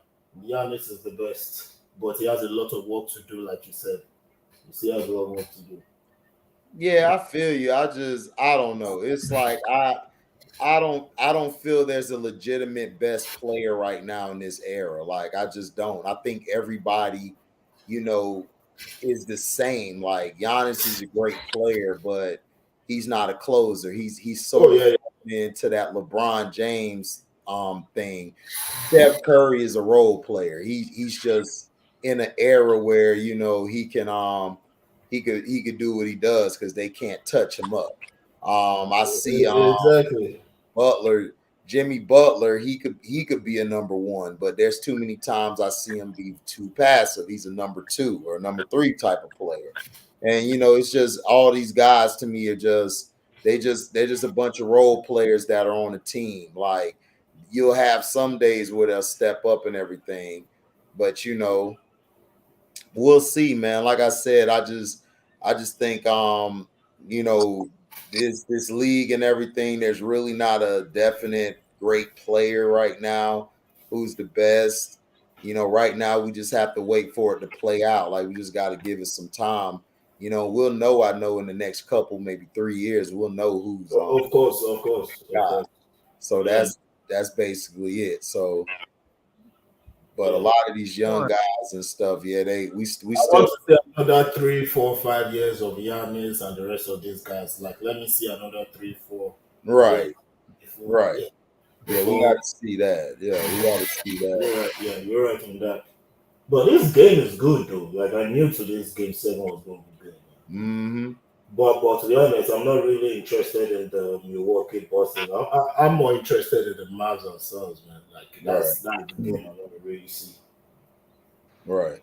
Giannis is the best, but he has a lot of work to do, like you said. You see, has a lot of work to do. Yeah, I feel you. I don't know. It's like I don't feel there's a legitimate best player right now in this era. Like I just don't. I think everybody, you know, is the same. Like Giannis is a great player, but he's not a closer. He's Oh sort of yeah, into that LeBron James thing. Steph Curry is a role player. He's just in an era where he could do what he does because they can't touch him up. I see exactly. Butler, Jimmy Butler, he could be a number one, but there's too many times I see him be too passive. He's a number two or a number three type of player. And it's just all these guys to me are they're just a bunch of role players that are on a team. Like you'll have some days where they'll step up and everything, but we'll see, man. Like I said, I just think you know, this league and everything, there's really not a definite great player right now who's the best. Right now we just have to wait for it to play out. Like we just got to give it some time. We'll know. I know in the next couple, maybe 3 years, we'll know who's Of course, of course, of guy. course. So Yeah. that's basically it. So, but a Yeah. lot of these young guys and stuff, yeah, we I still want to see another 3, 4, 5 years of Giannis and the rest of these guys. Like, let me see another 3, 4 years right, before, right. yeah, Yeah, we before, got to see that. Yeah, we got to see that. you're right, yeah, you're right on that. But this game is good though. Like, I knew today's game 7 was going to be good. Mm-hmm. But to be honest, I'm not really interested in the Milwaukee Boston. I'm more interested in the Mavs themselves, man. Like that's the game I want to really see. Right.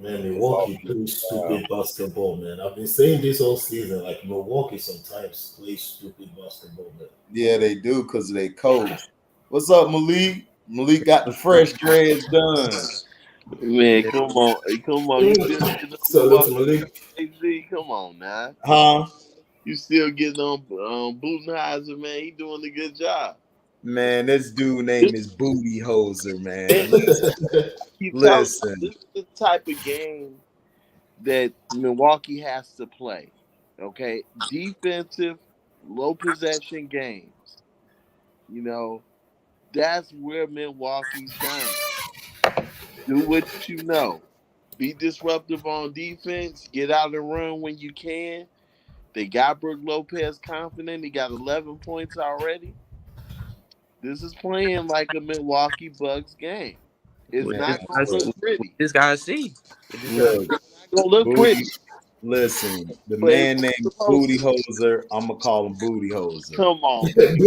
Man, It's all Milwaukee plays stupid basketball, man. I've been saying this all season. Like Milwaukee sometimes plays stupid basketball, man. Yeah, they do because of their coach. What's up, Malik? Malik got the fresh dreads done. Man, Yeah. come on. Hey, come on. You still getting on Salute to Milwaukee Malik. AZ? Come on now. Huh? You still getting on Budenheiser, man. He doing a good job. Man, this dude name is Booty Hoser, man. Keep telling Listen. you, this is the type of game that Milwaukee has to play. Okay? Defensive, low possession games. That's where Milwaukee shines. Do what you know. Be disruptive on defense. Get out and run when you can. They got Brook Lopez confident. He got 11 points already. This is playing like a Milwaukee Bucks game. It's What not this going guy to see? look What pretty. this guy see? What this guy Look, It's not going to look Booty. pretty. Listen, the But man it's named supposed Booty to. Hoser. I'm gonna call him Booty Hoser. Come on, man.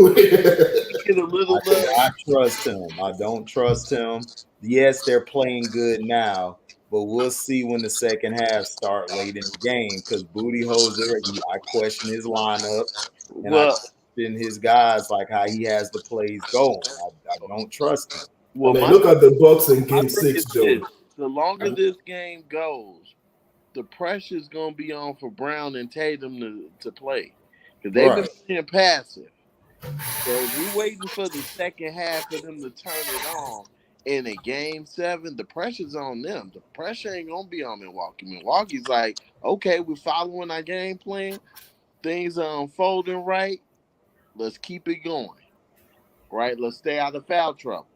Get a little I do love. not trust him. I don't trust him. Yes, they're playing good now, but we'll see when the second half start late in the game. Because Booty Hoser, I question his lineup and I Well, question his guys, like how he has the plays going. I don't trust him. I well, mean, my look at the Bucks in my Game thing is 6, this: though. the longer this game goes, the pressure's gonna be on for Brown and Tatum to play because they've been Right. playing passive. So we're waiting for the second half for them to turn it on. In a game 7, the pressure's on them. The pressure ain't gonna be on Milwaukee. Milwaukee's like, okay, we're following our game plan. Things are unfolding right. Let's keep it going. Right? Let's stay out of foul trouble.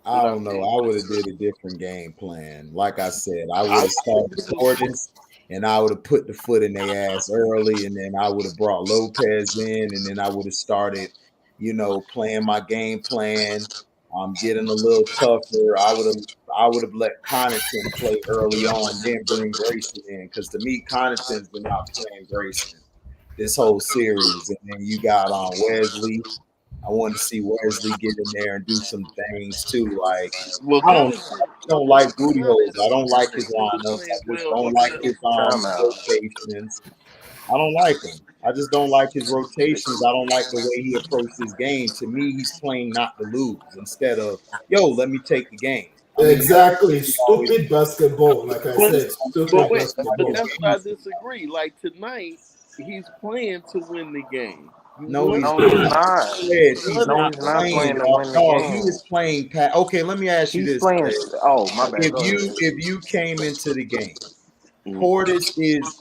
I With our don't know. I would have did a different game plan. Like I said, I would I have started Portis and I would have put the foot in their ass early, and then I would have brought Lopez in, and then I would have started, playing my game plan. Getting a little tougher. I would have let Connaughton play early on, then bring Grayson in. Because to me, Connaughton's been out playing Grayson this whole series. And then you got on Wesley. I wanted to see Wesley get in there and do some things too. Like well, I don't, Connaughton, I don't like booty holes. I don't like his Connaughton been lineups. I playing just well don't with like them. his Time out. rotations. I don't like him. I just don't like his rotations. I don't like the way he approached his game. To me, he's playing not to lose instead of, yo, let me take the game. I mean, Exactly. he always Stupid basketball. Like I But said, but stupid wait, but basketball. that's why I disagree. Like tonight, he's playing to win the game. He no, won. he's No, he's not. not. Sledge, He he's won No, it. not he's not playing, playing to dog. win the Dog, he game. is playing. Okay, let me ask you He's this, playing. Sledge. Oh, my bad. If Go ahead. you came into the game, Mhm. Portis is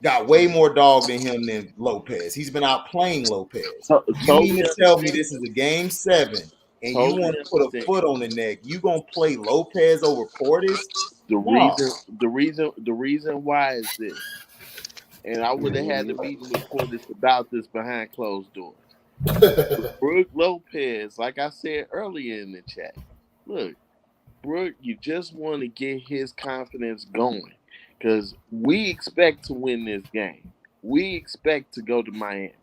got way more dog than him than Lopez. He's been out playing Lopez. You mean Totally to tell me understand. this is a game 7 and you Totally want to put a understand. foot on the neck? You gonna play Lopez over Portis? The No. reason why is this, and I would have had a meeting with Portis about this behind closed doors. Brooke Lopez, like I said earlier in the chat, look, Brooke, you just want to get his confidence going because we expect to win this game. We expect to go to Miami.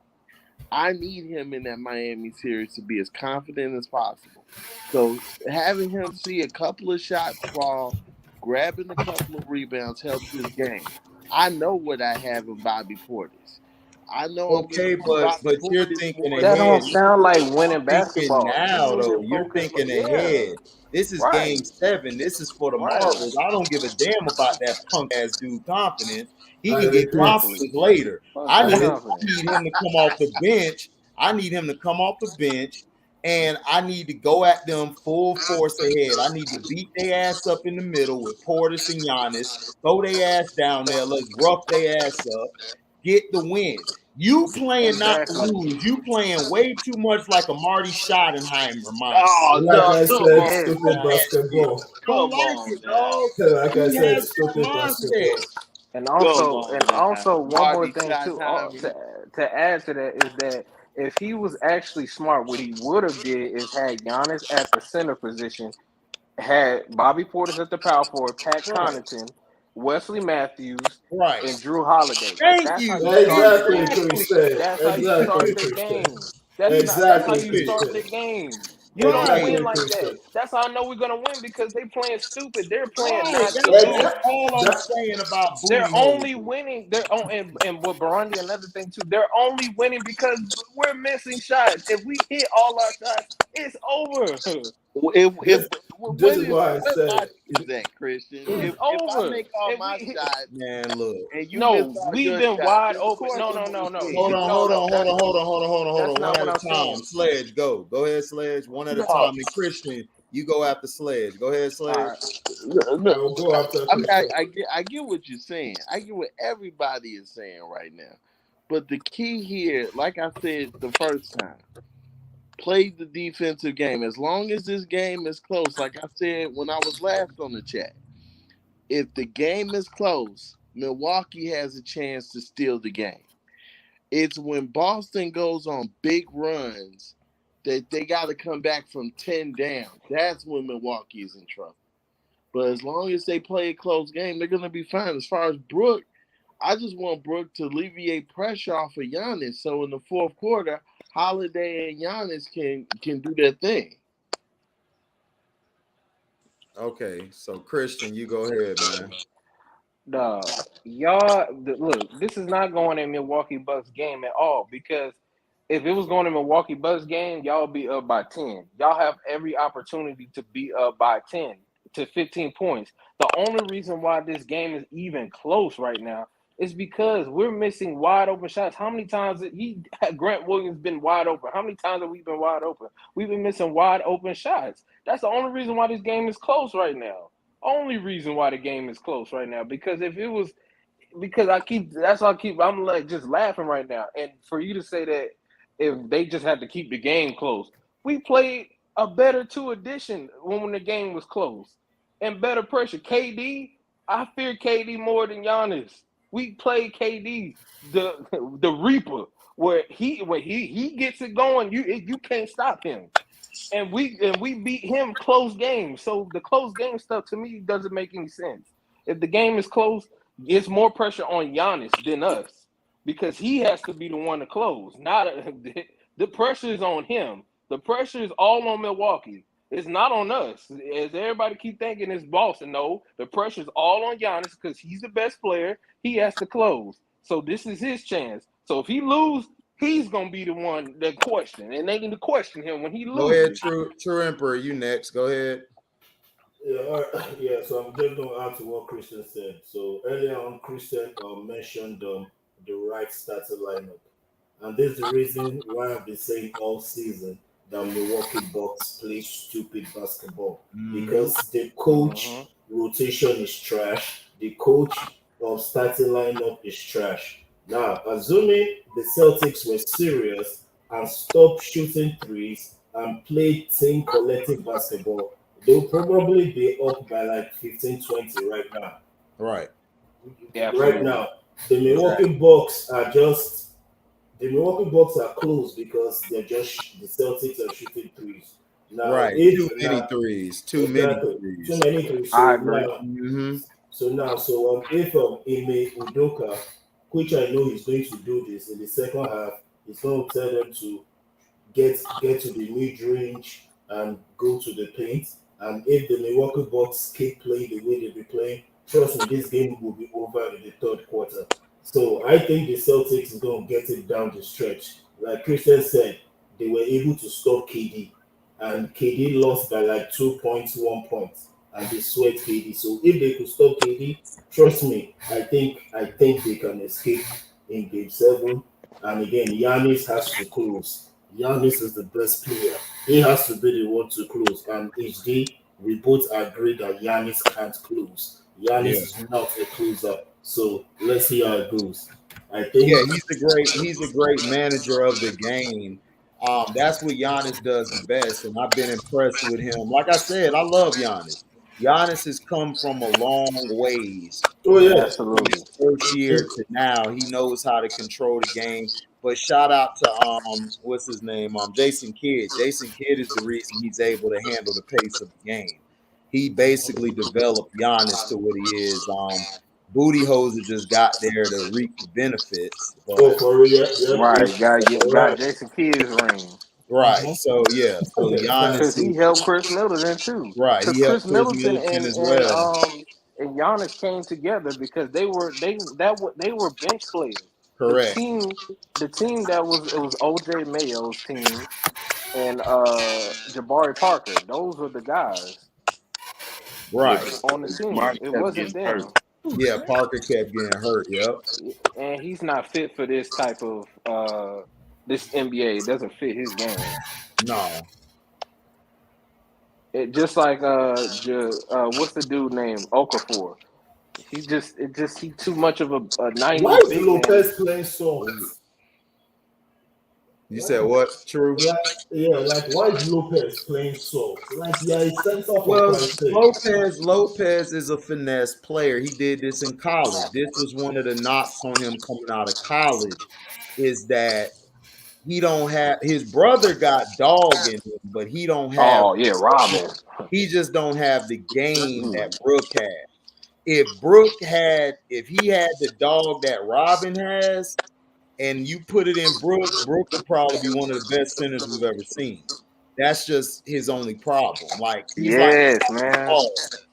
I need him in that Miami series to be as confident as possible. So having him see a couple of shots fall, grabbing a couple of rebounds helps his game. I know what I have in Bobby Portis. I know I'm going to Okay, use Bobby but you're Portis thinking more That than ahead. don't sound like You're winning thinking basketball. You now need to though. You're focus. thinking Yeah, ahead. This is right, game 7. This is for the right, marbles. I don't give a damn about that punk ass dude confidence. He I can get repeat. exactly. confidence later. Fuck I that need I, confidence. him to come off the bench. I need him to come off the bench and I need to go at them full force ahead. I need to beat their ass up in the middle with Portis and Giannis, throw their ass down there, let's rough their ass up, get the win. You playing not to Exactly. lose. You playing way too much like a Marty Schottenheimer mindset. Oh like no! I Come said, on, Yes. stupid now. That shit. basketball. Don't Come like on it, now. dog. Like I He said, has that stupid mindset. basketball. And Come also, on now. one more Marty thing too. Schottenheimer. To add to that is that if he was actually smart, what he would have did is had Giannis at the center position, had Bobby Portis at the power forward, Pat Right. Connaughton, Wesley Matthews, Right. and Drew Holiday. Thank That's how you. you start the Exactly, game. Exactly. Christian. That's how you Exactly, start the Christian. game. That's not. That's how Exactly, you Stupid. start Christian. the game. You don't Right. win Exactly, like that. Christian. That's how I know we're gonna win because they playing stupid. They're playing Right. not to Ex- That's lose. all I'm that, saying about They're booty only holes. winning. They're on and with Burundi, another thing too. They're only winning because we're missing shots. If we hit all our shots, it's over. If this, this is what why I what said. logic is that, Christian? It's If I over. make all If my we hit, shots Man, look. and you miss no, all we've your been shots, wide then of open. course No, I'm no, gonna no, no. win. Hold You on, no, hold no. on, hold on, hold on, hold on, hold on, hold That's on. One not at what a I'm time. saying. Sledge, go. Go ahead, Sledge. One at a No. time. And Christian, you go after Sledge. Go ahead, All Sledge. right. No, I will go after I mean, Christian. I get what you're saying. I get what everybody is saying right now. But the key here, like I said the first time, play the defensive game. As long as this game is close, like I said when I was last on the chat, if the game is close, Milwaukee has a chance to steal the game. It's when Boston goes on big runs that they got to come back from 10 down. That's when Milwaukee is in trouble. But as long as they play a close game, they're going to be fine. As far as Brook, I just want Brook to alleviate pressure off of Giannis. So in the fourth quarter, Holiday and Giannis can do their thing. Okay, so Christian, you go ahead, man. Look, this is not going in Milwaukee Bucks game at all because if it was going to Milwaukee Bucks game, y'all be up by 10. Y'all have every opportunity to be up by 10 to 15 points. The only reason why this game is even close right now is because we're missing wide open shots. How many times Grant Williams been wide open? How many times have we been wide open? We've been missing wide open shots. That's the only reason why this game is close right now. Only reason why the game is close right now because if it was because I'm like just laughing right now. And for you to say that if they just had to keep the game close, we played a better two edition when the game was close and better pressure. I fear KD more than Giannis. We played KD the Reaper where he gets it going, you can't stop him. And we beat him close games. So the close game stuff to me doesn't make any sense. If the game is close, it's more pressure on Giannis than us because he has to be the one to close. Not the pressure is on him. The pressure is all on Milwaukee. It's not on us. As everybody keep thinking it's Boston. No, the pressure is all on Giannis because he's the best player. He has to close. So this is his chance. So if he lose, he's gonna be the one that question, and they need to question him when he Go ahead, loses. True Emperor. You next. Go ahead. Yeah, all right. Yeah, so I'm just going to add to what Christian said. So earlier on, Christian mentioned the right starting lineup. And this is the reason why I've been saying all season that Milwaukee Bucks play stupid basketball. Mm-hmm. Because the Mm-hmm. coach rotation is trash. The coach of starting lineup is trash. Now, assuming the Celtics were serious and stopped shooting threes and played team collective basketball, they'll probably be up by like 15-20 right now. Right. Yeah, Right absolutely. now, the Exactly. Milwaukee Bucks are just the Milwaukee Bucks are close because they're just the Celtics are shooting threes. Now, Right. if Too many threes. Too many exactly too threes. many threes, I so agree. now, Mm-hmm. if Ime Udoka, which I know he's going to do this in the second half, he's going to tell them to get to the mid range and go to the paint. And if the Milwaukee Bucks keep playing the way they've been playing, trust me, this game will be over in the third quarter. So I think the Celtics is going to get it down the stretch. Like Christian said, they were able to stop KD, and KD lost by like 2 points, 1 point, and they sweat KD. So if they could stop KD, trust me, I think they can escape in Game 7. And again, Giannis has to close. Giannis is the best player. He has to be the one to close. And HD, we both agree that Giannis can't close. Yeah. Giannis is not a closer. So let's see how it goes. I Yeah, think he's a great manager of the game. That's what Giannis does the best, and I've been impressed with him. Like I said, I love Giannis. Giannis has come from a long ways oh from yeah. Absolutely. his first year to now. He knows how to control the game. But shout out to what's his name? Jason Kidd. Jason Kidd is the reason he's able to handle the pace of the game. He basically developed Giannis to what he is. Booty Hoser just got there to reap the benefits, Oh but for real, yeah, yeah, Right. Got yeah. got Right. Jason Kidd's ring right. So yeah, so Giannis because he is helped Chris Middleton too. right. Because He helped Chris Chris Middleton Middleton as well. and Giannis came together because they were bench players. The Correct. team the team that was it was OJ Mayo's team and Jabari Parker. Those were the guys Yeah, Right. on the Mark team. It kept wasn't getting hurt. them. Yeah, Parker kept getting hurt. Yep. And he's not fit for this type of this NBA. It doesn't fit his game. No. It just like what's the dude named Okafor? He too much of a Why '90s is big man. Lopez playing soft? You said what? True. Like, yeah, like why is Lopez playing soft? Like, yeah, it's center for Well, Christ's sake. Lopez is a finesse player. He did this in college. This was one of the knocks on him coming out of college, is that he don't have his brother got dog in him, but he don't have Oh yeah, Robin. he just don't have the game Mm. that Brook had. If he had the dog that Robin has, and you put it in Brook would probably be one of the best centers we've ever seen. That's just his only problem. Like he's like Yes, Pau man. Gasol.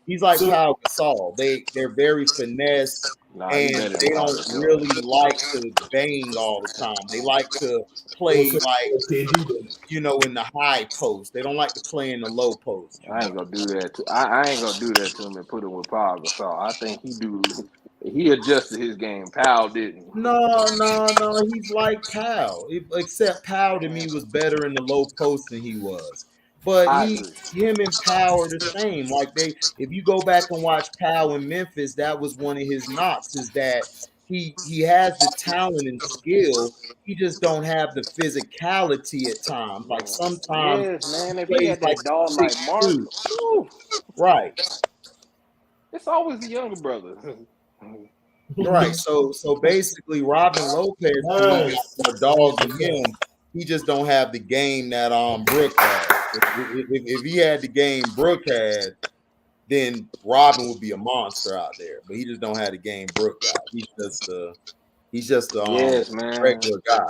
He's like So, Pau Gasol. They're very finesse, Nah, he and better than they Paul don't Gasol. really like to bang all the time. They like to oh, play so like KD then. in the high post. They don't like to play in the low post. I ain't gonna do that. I ain't gonna do that to him and put him with Paul Gasol. I think he adjusted his game. Powell didn't. No. He's like Powell. Except Powell to me was better in the low post than he was. But I agree. him and Powell are the same. Like if you go back and watch Powell in Memphis, that was one of his knocks, is that he has the talent and skill. He just don't have the physicality at times. Like sometimes Yes, man. he If he plays had like that dog six like Mark, two. whew, Right. it's always the younger brother. Right. So basically, Robin Lopez to me got Nice. more dog than him. He just don't have the game that Brook had. If he had the game Brook had, then Robin would be a monster out there. But he just don't have the game Brook got. He's just a Yes, man. regular guy.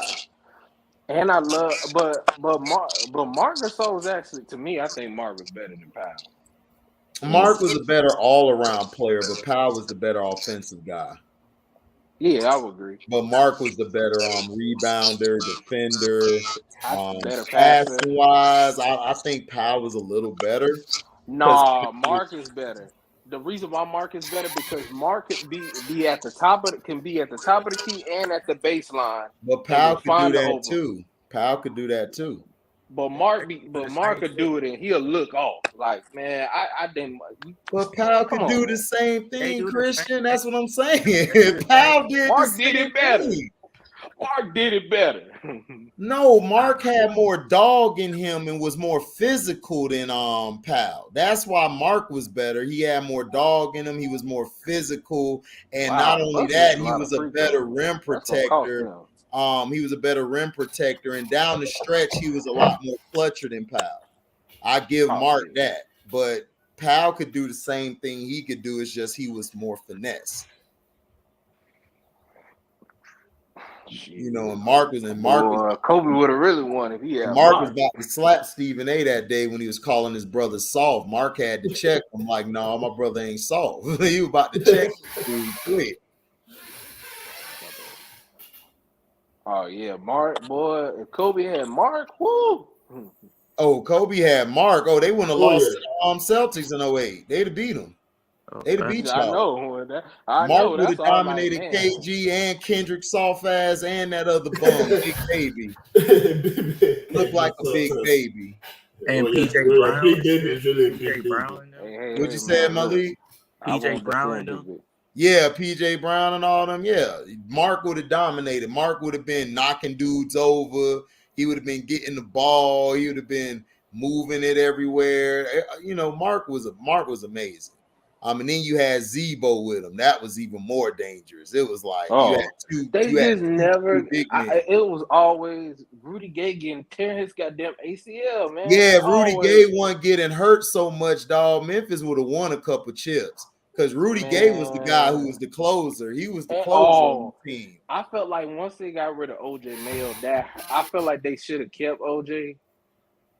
And I love, but Mark Gasol is actually, to me, I think Mark was better than Powell. Mark was a better all around player, but Powell was the better offensive guy. Yeah, I would agree. But Mark was the better rebounder, defender, Better passer. passing wise. I think Powell was a little better. Nah, Mark is better. The reason why Mark is better because Mark can be at the top of the key and at the baseline. But And Powell will could do find the that open. too. Powell could do that too. But Mark could do it and he'll look off. Like, man, I didn't. But Powell could do the same thing, Christian. That's what I'm saying. Powell did Mark the did same it better. thing. Mark did it better. No, Mark had more dog in him and was more physical than Powell. That's why Mark was better. He had more dog in him. He was more physical, and not only that, he was a better rim protector. He was a better rim protector, and down the stretch, he was a lot more clutcher than Powell. I give Mark that, but Powell could do the same thing he could do. It's just he was more finesse. You know, and Mark was Kobe would have really won if he had Mark was about to slap Stephen A that day when he was calling his brother soft. Mark had to check him like, no, my brother ain't soft. He was about to check him quick. Oh yeah, Mark, boy, if Kobe had Mark, whoo. Oh, Kobe had Mark. Oh, they wouldn't have lost Celtics in 08. They'd have beat them. They'd have beat y'all. Mark would have dominated KG and Kendrick soft ass and that other bum, Big Baby. Looked like a big baby. And PJ Brown. Big Baby is really a big Brown. What you said, Malik? PJ Brown. Yeah, PJ Brown and all them. Yeah, Mark would have dominated. Mark would have been knocking dudes over. He would have been getting the ball. He would have been moving it everywhere. You know, Mark was amazing. And then you had Zebo with him. That was even more dangerous. It was like you had two. It was always Rudy Gay tearing his goddamn ACL, man. Yeah, Rudy Gay wasn't getting hurt so much, dog. Memphis would have won a couple chips because Rudy Gay was the guy who was the closer. He was the closer on the team. I felt like once they got rid of OJ Mayo, I felt like they should have kept OJ.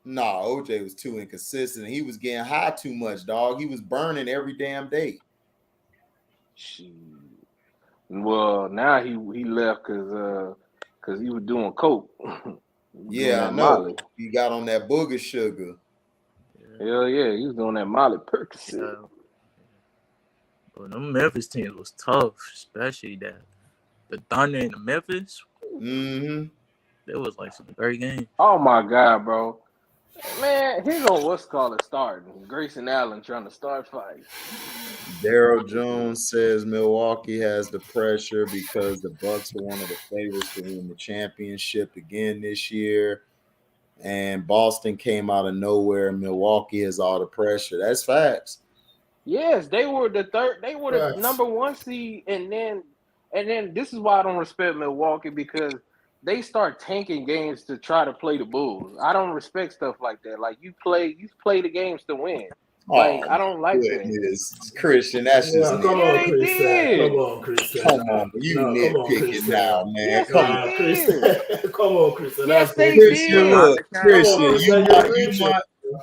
Nah, OJ was too inconsistent. He was getting high too much, dog. He was burning every damn day. Well, now he left because he was doing coke. Yeah, I know. He got on that booger sugar. Hell yeah, he was doing that Molly Percocet. Yeah. But them Memphis teams was tough, especially the Thunder and the Memphis. Mm-hmm. It was like some great games. Oh my God, bro. Man, here go what's called it starting. Grayson Allen trying to start fighting. Daryl Jones says Milwaukee has the pressure because the Bucks are one of the favorites to win the championship again this year. And Boston came out of nowhere. Milwaukee has all the pressure. That's facts. Yes, they were the third. They were the number one seed, and then this is why I don't respect Milwaukee because they start tanking games to try to play the Bulls. I don't respect stuff like that. Like you play the games to win. Like I don't like that. Christian, that's just come on, Christian. Come on, Christian. Come on, you nitpicking now, man. Come on, Christian. Come on, Christian. Yes, they Christian, did. look, Christian,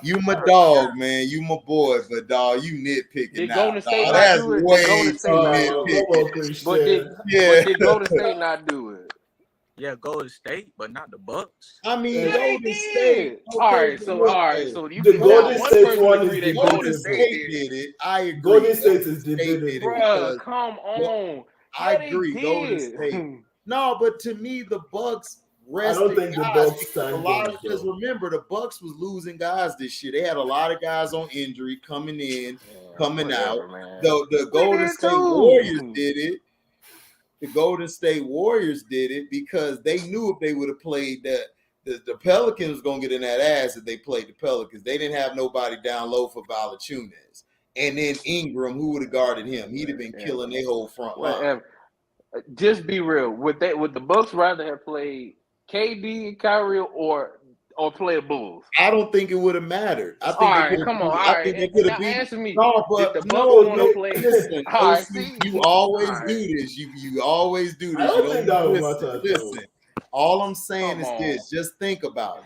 you my dog, man. You my boy, but dog, you nitpicking now. That's way too nitpicking. But did Golden State not do it? Yeah, Golden State, but not the Bucks. I mean, Golden State. All right, so you the Golden State one is that Golden State did it. I agree. Golden State is debated. Bro, come on. I agree. Golden State. No, but to me, the Bucks rested. I don't think the Bucks a lot because remember the Bucks was losing guys this year. They had a lot of guys on injury coming in, coming out. Man. The Golden State Warriors did it. The Golden State Warriors did it because they knew if they would have played that, the Pelicans was going to get in that ass if they played the Pelicans. They didn't have nobody down low for Valanciunas. And then Ingram, who would have guarded him? He'd have been killing their whole front line. Just be real. Would the Bucks rather have played KD and Kyrie or play the Bulls? I don't think it would have mattered. I think all right, come on. I think they could have been. Answer me. No, but the Bucks want to play. Listen, you always do this. You always do this. You don't listen. All I'm saying is this. Just think about it.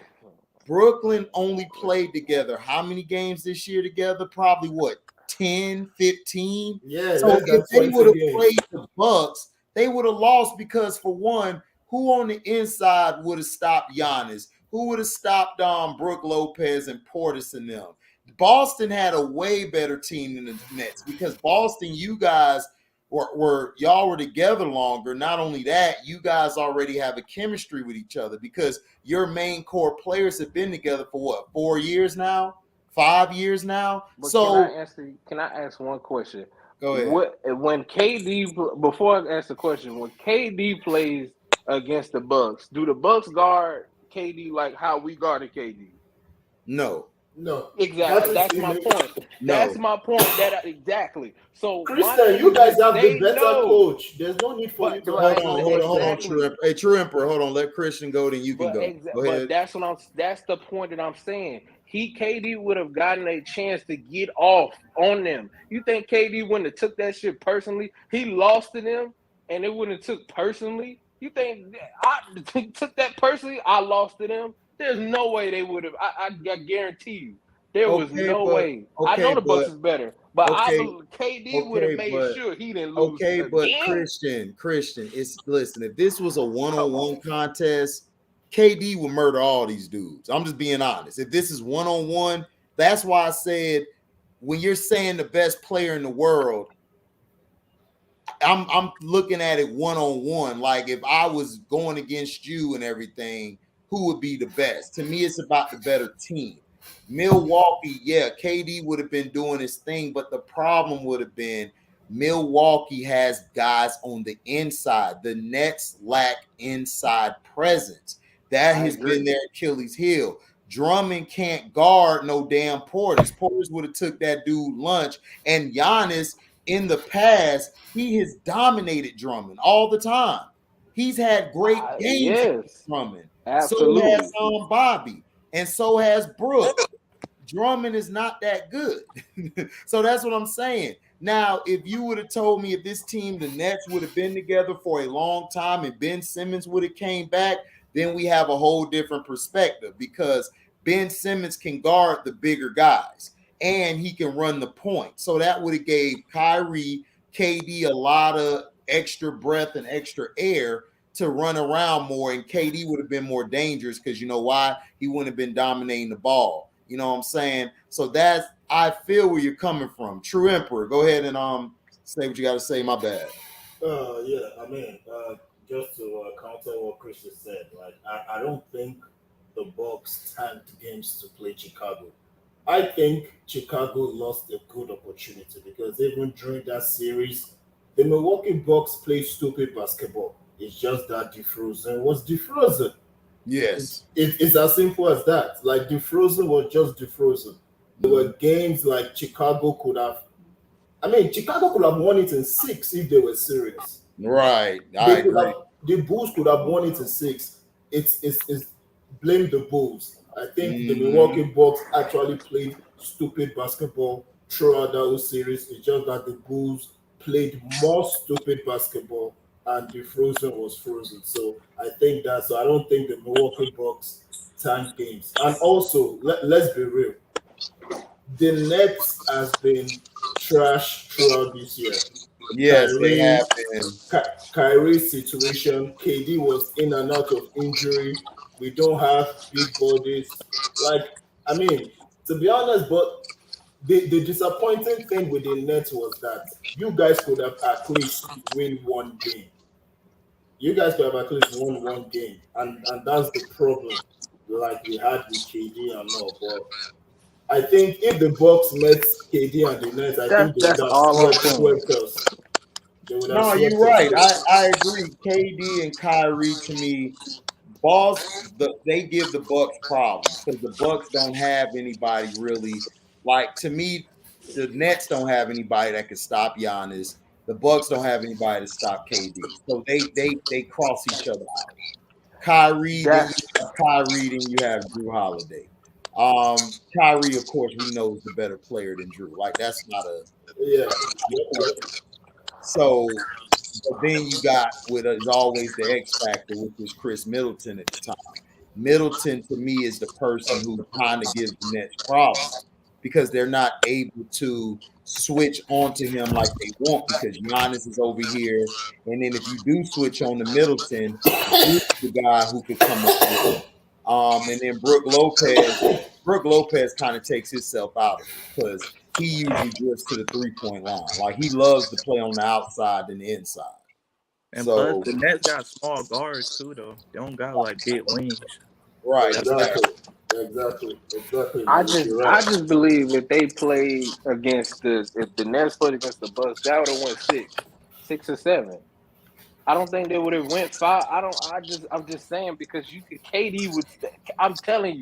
Brooklyn only played together how many games this year together? Probably what, 10, 15? Yeah. So if they would have played the Bucks, They would have lost because, for one, who on the inside would have stopped Giannis? Who would have stopped Brook Lopez and Portis and them? Boston had a way better team than the Nets because Boston, you guys y'all were together longer. Not only that, you guys already have a chemistry with each other because your main core players have been together for what, 4 years now? 5 years now? But So can I ask one question? go ahead. What when KD before I ask the question, when KD plays against the Bucks, do the Bucks guard KD like how we guarded KD? No. No, that Exactly. is That's my point. That's No. my point. Exactly. So my Christian, thing you is guys this: have the they better know, coach. There's no need for you to Hold have on, the hold on, hold on, exactly. True Emperor. Hey, True Emperor, hold on. Let Christian go, then you can go. Go But ahead. that's the point that I'm saying. KD would have gotten a chance to get off on them. You think KD wouldn't have took that shit personally? He lost to them, and it wouldn't have took personally. You think I took that personally? I lost to them. There's no way they would have. I guarantee you, there was no way. I know the Bucks is better, but I okay, believe KD would have made sure he didn't lose but again. Christian, listen, if this was a one-on-one contest, KD would murder all these dudes. I'm just being honest. If this is one-on-one, that's why I said when you're saying the best player in the world, I'm looking at it one-on-one. Like if I was going against you and everything, who would be the best? To me, it's about the better team. Milwaukee, yeah, KD would have been doing his thing, but the problem would have been Milwaukee has guys on the inside. The Nets lack inside presence. That I has been agree. their Achilles heel. Drummond can't guard no damn Portis. Portis would have took that dude lunch. And Giannis, in the past, he has dominated Drummond all the time. He's had great games against Yes, Drummond. So has absolutely. Bobby, and so has Brooke. Drummond is not that good. So that's what I'm saying. Now, if you would have told me if this team, the Nets, would have been together for a long time and Ben Simmons would have came back, then we have a whole different perspective because Ben Simmons can guard the bigger guys and he can run the point. So that would have gave Kyrie, KD a lot of extra breath and extra air to run around more, and KD would have been more dangerous because you know why? He wouldn't have been dominating the ball. You know what I'm saying? So that's, I feel where you're coming from. True Emperor, go ahead and say what you got to say. My bad. Yeah, I mean, just to counter what Chris has said, like I don't think the Bucks tanked games to play Chicago. I think Chicago lost a good opportunity because even during that series, the Milwaukee Bucks played stupid basketball. It's just that DeFrozen was DeFrozen. Yes. It's as simple as that. Like DeFrozen was just DeFrozen. There were games like Chicago could have. I mean, Chicago could have won it in six if they were serious. Right. I They could agree. have. The Bulls could have won it in six. It's blame the Bulls. I think the Milwaukee Bucks actually played stupid basketball throughout that whole series. It's just that the Bulls played more stupid basketball and the Frozen was frozen. So I think that. So I don't think the Milwaukee Bucks tank games. And also, let's be real. The Nets has been trash throughout this year. Yes, they have Kyrie, been. Kyrie's situation, KD was in and out of injury. We don't have big bodies. Like, I mean, to be honest, but the disappointing thing with the Nets was that you guys could have at least win one game. You guys could have at least won one game, and that's the problem. Like we had with KD and all, but I think if the Bucks met KD and the Nets, I think they would That's have all I'm saying. swept us. They would have No, you're swept us. right. So I agree. KD and Kyrie, to me, they give the Bucks problems because the Bucks don't have anybody really. Like, to me, the Nets don't have anybody that can stop Giannis. The Bucks don't have anybody to stop KD. So they cross each other out. Kyrie, then you That's have Kyrie, then you have Drew Holiday. Kyrie, of course, we know is the better player than Drew. Like, that's not a yeah, yep, yep. so. But then you got what is always the X factor, which was Chris Middleton at the time. Middleton, to me, is the person who kind of gives the Nets problems because they're not able to switch onto him like they want because Giannis is over here. And then if you do switch on to Middleton, he's the guy who could come up with it. And then Brook Lopez kind of takes himself out of it because he usually drifts to the 3-point line. Like he loves to play on the outside than the inside. And So plus, the Nets got small guards too, though. They don't got like big wings. right, Exactly. You're I right. just believe if they played against if the Nets played against the Bucks, that would have went 6 or 7. I don't think they would have went 5. I'm just saying because KD would. I'm telling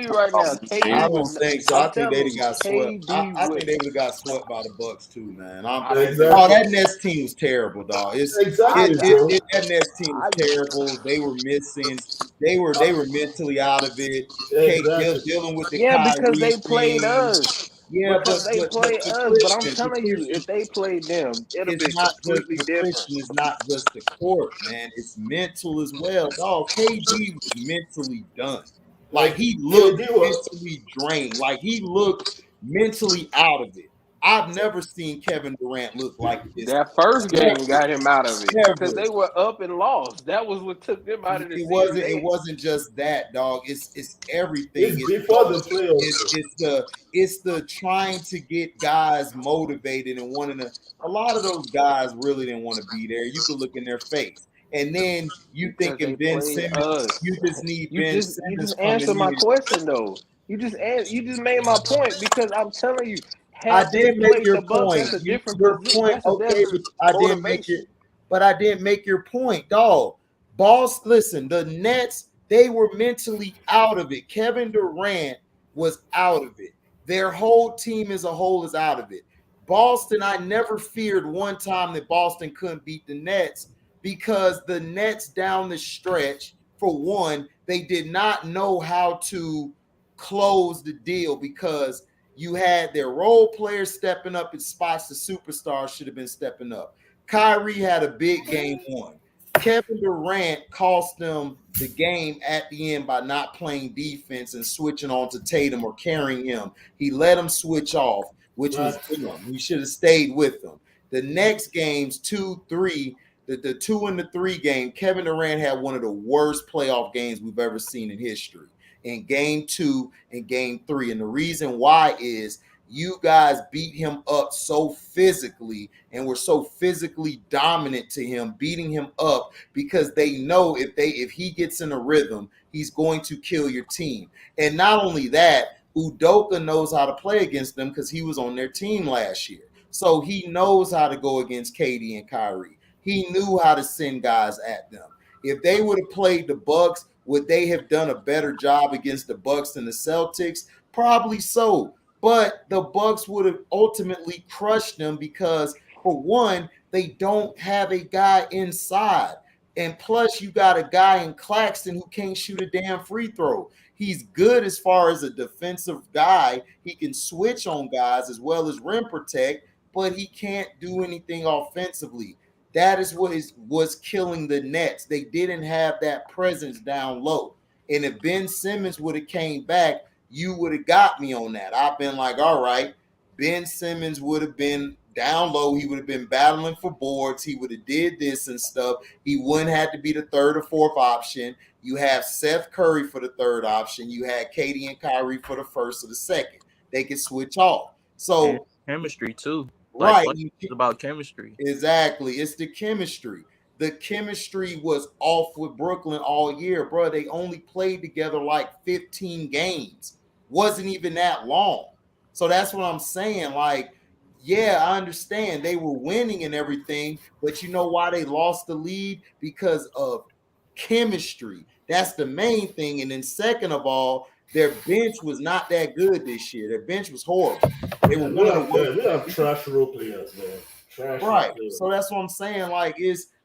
you right now, I KD would. don't think so. I'm I think telling they'd you, have got swept. KD I would. think they would have got swept by the Bucks too, man. I don't think Exactly. That Nets team was terrible, dog. Exactly, bro. That Nets team was terrible. They were missing. They were mentally out of it. Exactly. Dealing with the Yeah, because Kyrie they played thing. us. Yeah, Because they played us. But I'm telling you, if they played them, it'd have it's been not just completely the different. Christian is not just the court, man. It's mental as well. Dog, KD was mentally done. Like he looked KD was mentally drained. Like he looked mentally out of it. I've never seen Kevin Durant look like this. That first game got him out of it because Never. they were up and lost. That was what took them out of the season. It wasn't just that, dog. It's everything. it's before the playoffs. It's the trying to get guys motivated and wanting to. A lot of those guys really didn't want to be there. You could look in their face, and then you Because they thinking Ben played Simmons. us. You just need You Ben just Simmons coming answered my in. question though. You just made my point because I'm telling you, I had they did make played your the Bucks, point. that's a different Your position. point, That's a okay, different motivation. but I didn't make your point, dog. Boss, listen, the Nets, they were mentally out of it. Kevin Durant was out of it. Their whole team as a whole is out of it. Boston, I never feared one time that Boston couldn't beat the Nets because the Nets down the stretch, for one, they did not know how to close the deal because you had their role players stepping up in spots the superstars should have been stepping up. Kyrie had a big game one. Kevin Durant cost them the game at the end by not playing defense and switching on to Tatum or carrying him. He let him switch off, which was dumb. He should have stayed with them. The next games, 2, 3, the 2 and the 3 game, Kevin Durant had one of the worst playoff games we've ever seen in history. In game 2 and game 3. And the reason why is you guys beat him up so physically and were so physically dominant to him, beating him up because they know if he gets in a rhythm, he's going to kill your team. And not only that, Udoka knows how to play against them because he was on their team last year. So he knows how to go against KD and Kyrie. He knew how to send guys at them. If they would have played the Bucks, would they have done a better job against the Bucks than the Celtics? Probably so. But the Bucks would have ultimately crushed them because, for one, they don't have a guy inside. And plus, you got a guy in Claxton who can't shoot a damn free throw. He's good as far as a defensive guy. He can switch on guys as well as rim protect, but he can't do anything offensively. That is what was killing the Nets. They didn't have that presence down low. And if Ben Simmons would have came back, you would have got me on that. I've been like, all right, Ben Simmons would have been down low. He would have been battling for boards. He would have did this and stuff. He wouldn't have to be the third or fourth option. You have Seth Curry for the third option. You had KD and Kyrie for the first or the second. They could switch off. So and chemistry too. Right. It's about chemistry. Exactly. It's the chemistry. The chemistry was off with Brooklyn all year, bro. They only played together like 15 games. Wasn't even that long. So that's what I'm saying. Like, yeah, I understand they were winning and everything, but you know why they lost the lead? Because of chemistry. That's the main thing. And then second of all, their bench was not that good this year. Their bench was horrible. They were one of the worst. We have trash role players, man. Trash right. Players. So that's what I'm saying. Like,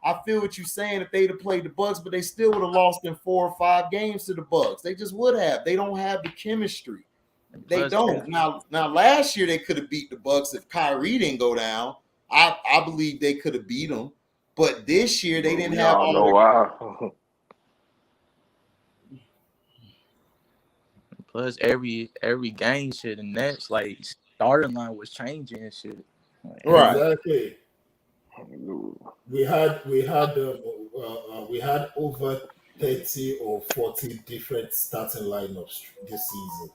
I feel what you're saying if they'd have played the Bucks, but they still would have lost in 4 or 5 games to the Bucks. They just would have. They don't have the chemistry. They don't. Now last year they could have beat the Bucks if Kyrie didn't go down. I believe they could have beat them. But this year they didn't have all wow. Plus every game shit, and that's like starting line was changing and shit. Like, Right. Exactly. We had over 30 or 40 different starting lineups this season.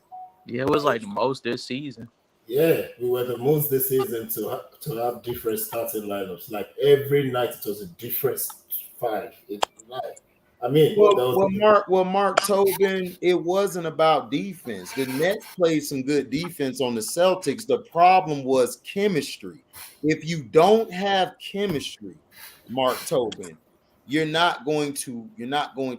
yeah, it was like the most this season. Yeah, we were the most this season to have different starting lineups. Like every night, it was a different five. I mean, there was Mark Tobin, it wasn't about defense. The Nets played some good defense on the Celtics. The problem was chemistry. If you don't have chemistry, Mark Tobin, you're not going to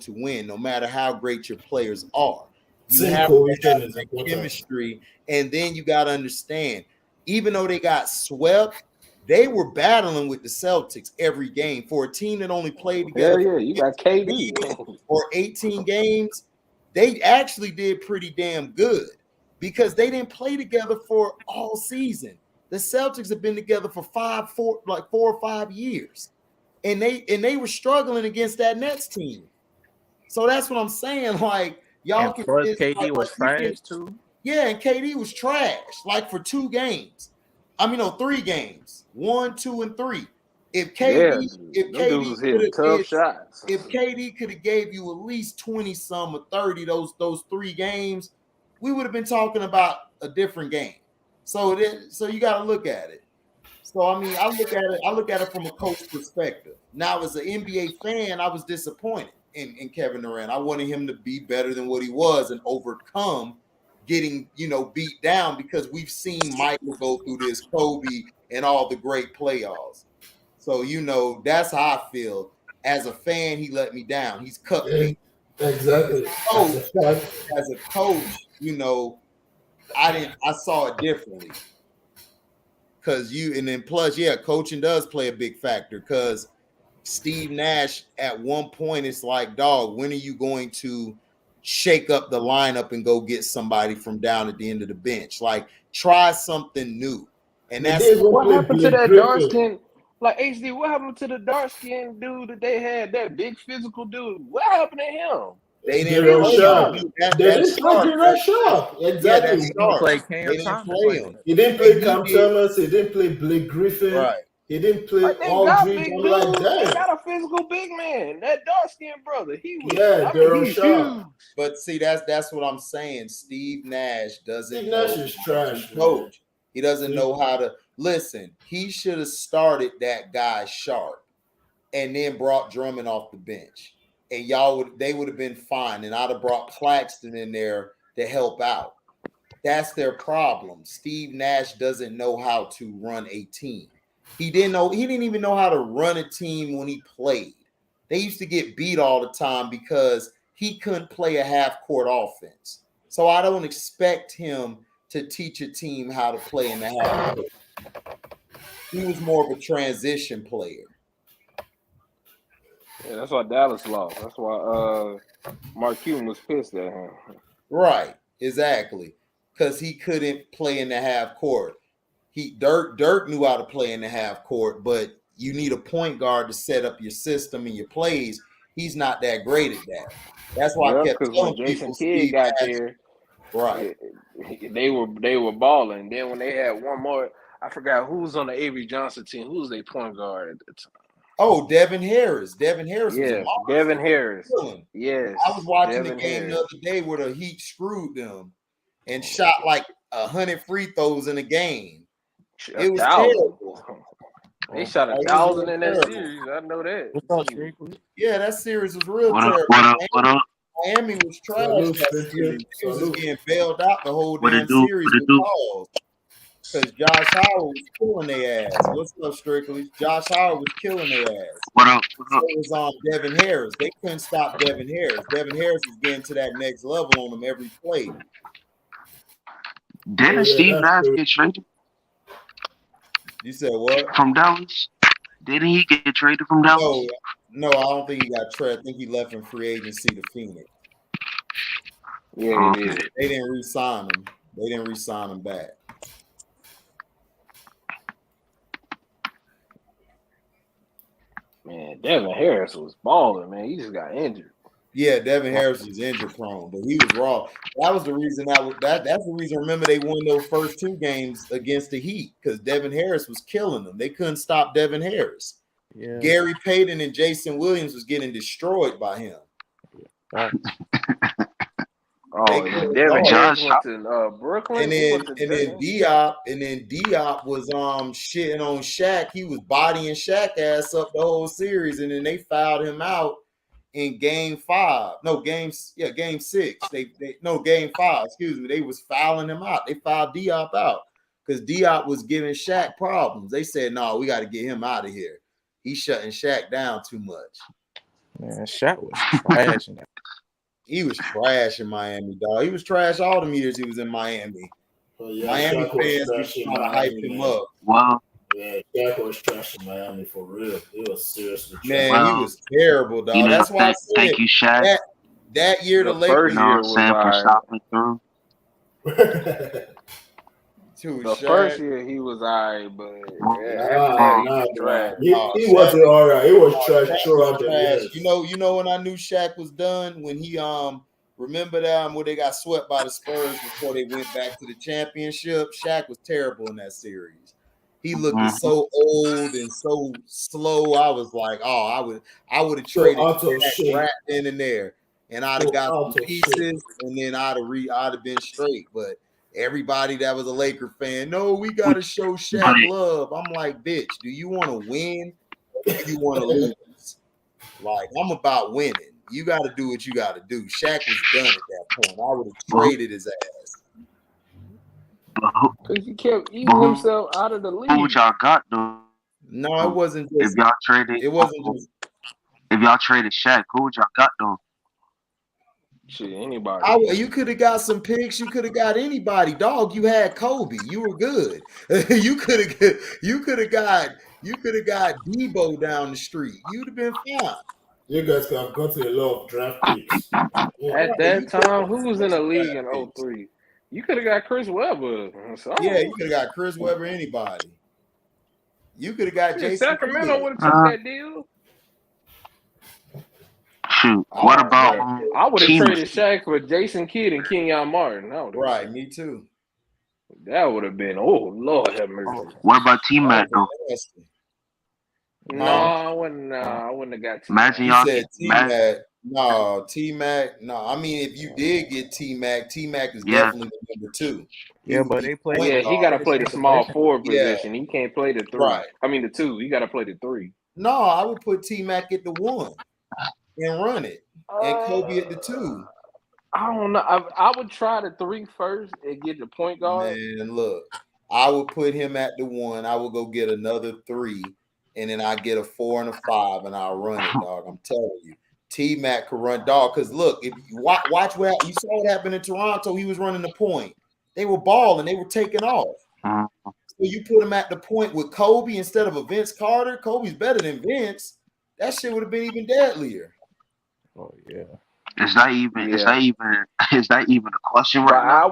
win, no matter how great your players are. You team have to have cohesion is that important. chemistry, and then you got to understand, even though they got swept, they were battling with the Celtics every game. For a team that only played together Yeah, you got KD or 18 games, they actually did pretty damn good because they didn't play together for all season. The Celtics have been together for 4 or 5 years, and they were struggling against that Nets team. So that's what I'm saying. Like y'all And plus, KD like, was trash too. yeah, and KD was trash like for 2 games. I mean, no, 3 games, 1, 2, and 3. If KD was hitting tough shots. If KD could have gave you at least 20 some or 30 those 3 games, we would have been talking about a different game. So you got to look at it. So I mean, I look at it from a coach perspective. Now, as an NBA fan, I was disappointed in Kevin Durant. I wanted him to be better than what he was and overcome getting, beat down, because we've seen Michael go through this, Kobe, and all the great playoffs. So, that's how I feel. As a fan, he let me down. He's cupcake. Exactly. As a coach, I saw it differently. Plus, coaching does play a big factor, because Steve Nash at one point, it's like, dog, when are you going to shake up the lineup and go get somebody from down at the end of the bench? Like, try something new. And that's what happened to that dark skin. Like HD, what happened to the dark skinned dude that they had? That big physical dude. What happened to him? They didn't play him. That's Sharp. Exactly. He didn't play Cam They didn't Thomas. play him. He didn't play Cam Thomas. He didn't play Blake Griffin. Right. He didn't play They Aldridge. big I'm dudes. like, damn. They got a physical big man. That dark skinned brother. He was. Daryl Sharp. Huge. But see, that's what I'm saying. Steve Nash doesn't. Steve Nash is trash, coach. He doesn't know how to listen. He should have started that guy Sharp, and then brought Drummond off the bench, and they would have been fine. And I'd have brought Claxton in there to help out. That's their problem. Steve Nash doesn't know how to run a team. He didn't even know how to run a team when he played. They used to get beat all the time because he couldn't play a half-court offense. So I don't expect him to teach a team how to play in the half court. He was more of a transition player. Yeah, that's why Dallas lost. That's why Mark Cuban was pissed at him. Right, exactly. Because he couldn't play in the half court. Dirk knew how to play in the half court, but you need a point guard to set up your system and your plays. He's not that great at that. That's why I kept telling when Jason people Kidd got there, right? They were balling. Then when they had one more, I forgot who was on the Avery Johnson team. Who was their point guard at the time? Oh, Devin Harris. Devin Harris was a monster. Devin Harris. Yes. I was watching the game the other day where the Heat screwed them and shot like 100 free throws in a game. It was terrible. They shot 1,000 in that series. I know that. What's up, Strickland? Yeah, that series was real terrible. What up? Miami was trash that series. It was just getting bailed out the whole damn series because Josh Howard was killing their ass. What's up, Strictly? Josh Howard was killing their ass. What up? So it was on Devin Harris. They couldn't stop Devin Harris. Devin Harris was getting to that next level on them every play. Didn't Steve Nash get traded? You said what? From Dallas? Didn't he get traded from Dallas? No, I don't think he got traded. I think he left in free agency to Phoenix. Yeah, They didn't re-sign him. They didn't re-sign him back. Man, Devin Harris was balling, man. He just got injured. Yeah, Devin Harris was injury prone, but he was raw. That was the reason that's the reason. Remember, they won those first 2 games against the Heat because Devin Harris was killing them. They couldn't stop Devin Harris. Yeah. Gary Payton and Jason Williams was getting destroyed by him. Right. Oh, and Devin Harris went to Brooklyn, and then Diop was shitting on Shaq. He was bodying Shaq ass up the whole series, and then they fouled him out in game 5. No, game 6. Game 5, excuse me. They was fouling him out. They fouled Diop out because Diop was giving Shaq problems. They said, no, we got to get him out of here. He's shutting Shaq down too much. Man, Shaq was trash in that. He was trash in Miami, dog. He was trash all them years he was in Miami. Miami fans was trying to hype him up. Wow. Yeah, Shaq was trash in Miami for real. It was seriously trash. Man, he was terrible, dog. That's why I said thank you, Shaq. That year the Lakers for stopping through. The first year he was alright, but he wasn't alright. He was trash throughout the years. You know when I knew Shaq was done when he remember that where they got swept by the Spurs before they went back to the championship. Shaq was terrible in that series. He looked so old and so slow. I was like, oh, I would have traded Shaq right then and there, and I'd have got some pieces, and then I'd have been straight. But everybody that was a Laker fan, no, we got to show Shaq love. I'm like, bitch, do you want to win or do you want to lose? Like, I'm about winning. You got to do what you got to do. Shaq was done at that point. I would have traded his ass. Because he kept eating himself out of the league. Who y'all got, though? No, it wasn't just. If y'all traded, it wasn't just. If y'all traded Shaq, who y'all got, though? Shit, anybody. You could have got some picks. You could have got anybody. Dog, you had Kobe. You were good. You could have got Debo down the street. You'd have been fine. You guys have gotten a lot of draft picks. At that time, who was in the league in 03? You could have got Chris Webber. Yeah, you could have got Chris Webber, anybody. You could have got Jason. Sacramento would have took that deal. Shoot. What about I would have traded Shaq for Jason Kidd and Kenyon Martin. Right, me too. That would have been, oh Lord have mercy. What about T-Mac though? No, I wouldn't have got T-Mac. Imagine y'all said T-Mac. No, T-Mac. No, I mean if you did get T-Mac, T-Mac is definitely the number 2. Yeah, but they play. Yeah, he got to play the small forward position. He can't play the 3. Right. I mean the 2. He got to play the 3. No, I would put T-Mac at the 1 and run it, and Kobe at the 2. I don't know. I would try the 3 first and get the point guard. Man, look, I would put him at the 1. I would go get another 3, and then I get a 4 and a 5, and I'll run it, dog. I'm telling you. T-Mac could run, dog, because look, if you watch what you saw what happened in Toronto, he was running the point. They were balling, they were taking off. So you put him at the point with Kobe instead of a Vince Carter. Kobe's better than Vince. That shit would have been even deadlier. Oh yeah. Is that even a question right now? I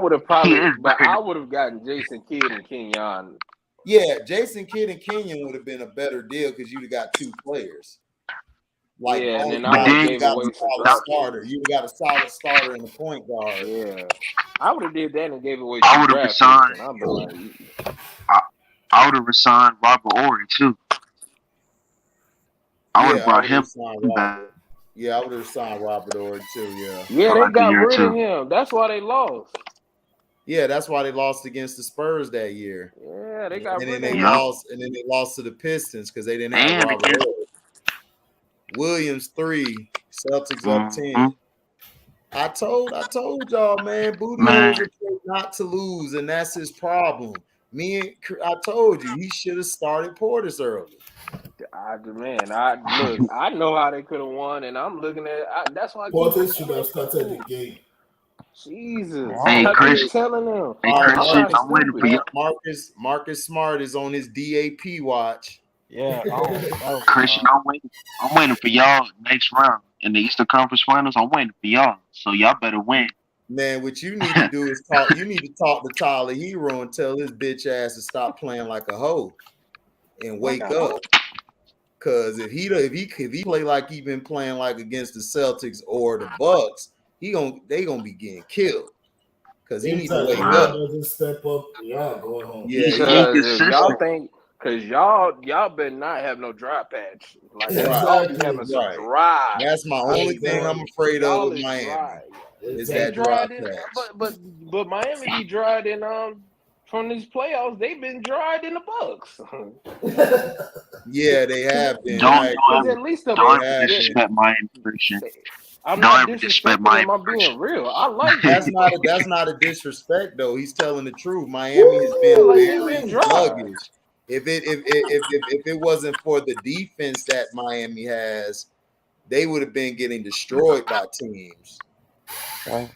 would have gotten Jason Kidd and Kenyon. Yeah, Jason Kidd and Kenyon would have been a better deal because you'd have got 2 players. Like, yeah, and then I gave got away a solid starter. You got a solid starter and a point guard. Yeah, I would have did that and gave away. I would have resigned. I would have resigned Robert Ory too. I would have brought him back. Yeah, I would have signed Robert Ory too. Yeah. Yeah, they got rid of him. That's why they lost. Yeah, that's why they lost against the Spurs that year. Yeah, they got rid of him. And then they lost to the Pistons because they didn't have Robert Ory. Williams 3, Celtics up 10. I told y'all, man, Budenholzer is not to lose, and that's his problem. I told you he should have started Portis early. I know how they could have won, and I'm looking at that's why Portis should have started the game. Jesus, hey Chris, telling them. Hey Chris, I'm waiting for you. Marcus Smart is on his DAP watch. Yeah, Christian, I'm waiting for y'all next round in the Eastern Conference Finals. I'm waiting for y'all, so y'all better win. Man, what you need to do is talk. You need to talk to Tyler Hero and tell his bitch ass to stop playing like a hoe and wake up. Because if he play like he been playing like against the Celtics or the Bucks, they gonna be getting killed. Because he need to Anytime wake LeBron up. doesn't step up, y'all going home. Yeah, He's Because if y'all inconsistent. think, because y'all better not have no dry patch. Like Right. y'all be having some Right. dry. That's my only thing I'm afraid of Y'all with is Miami. dry. Is They that dry dried in, patch. but Miami be dried in from these playoffs. They've been dried in the Bucks. Yeah, they have been. Because at least the Don't have ever been. disrespect Miami, Christian. I'm Don't not ever disrespect disrespecting him. Miami, I'm being Christian. real. I like That's him. not a disrespect though. He's telling the truth. Miami has been Like they've very been dry. sluggish. If it wasn't for the defense that Miami has, they would have been getting destroyed by teams. Mhm.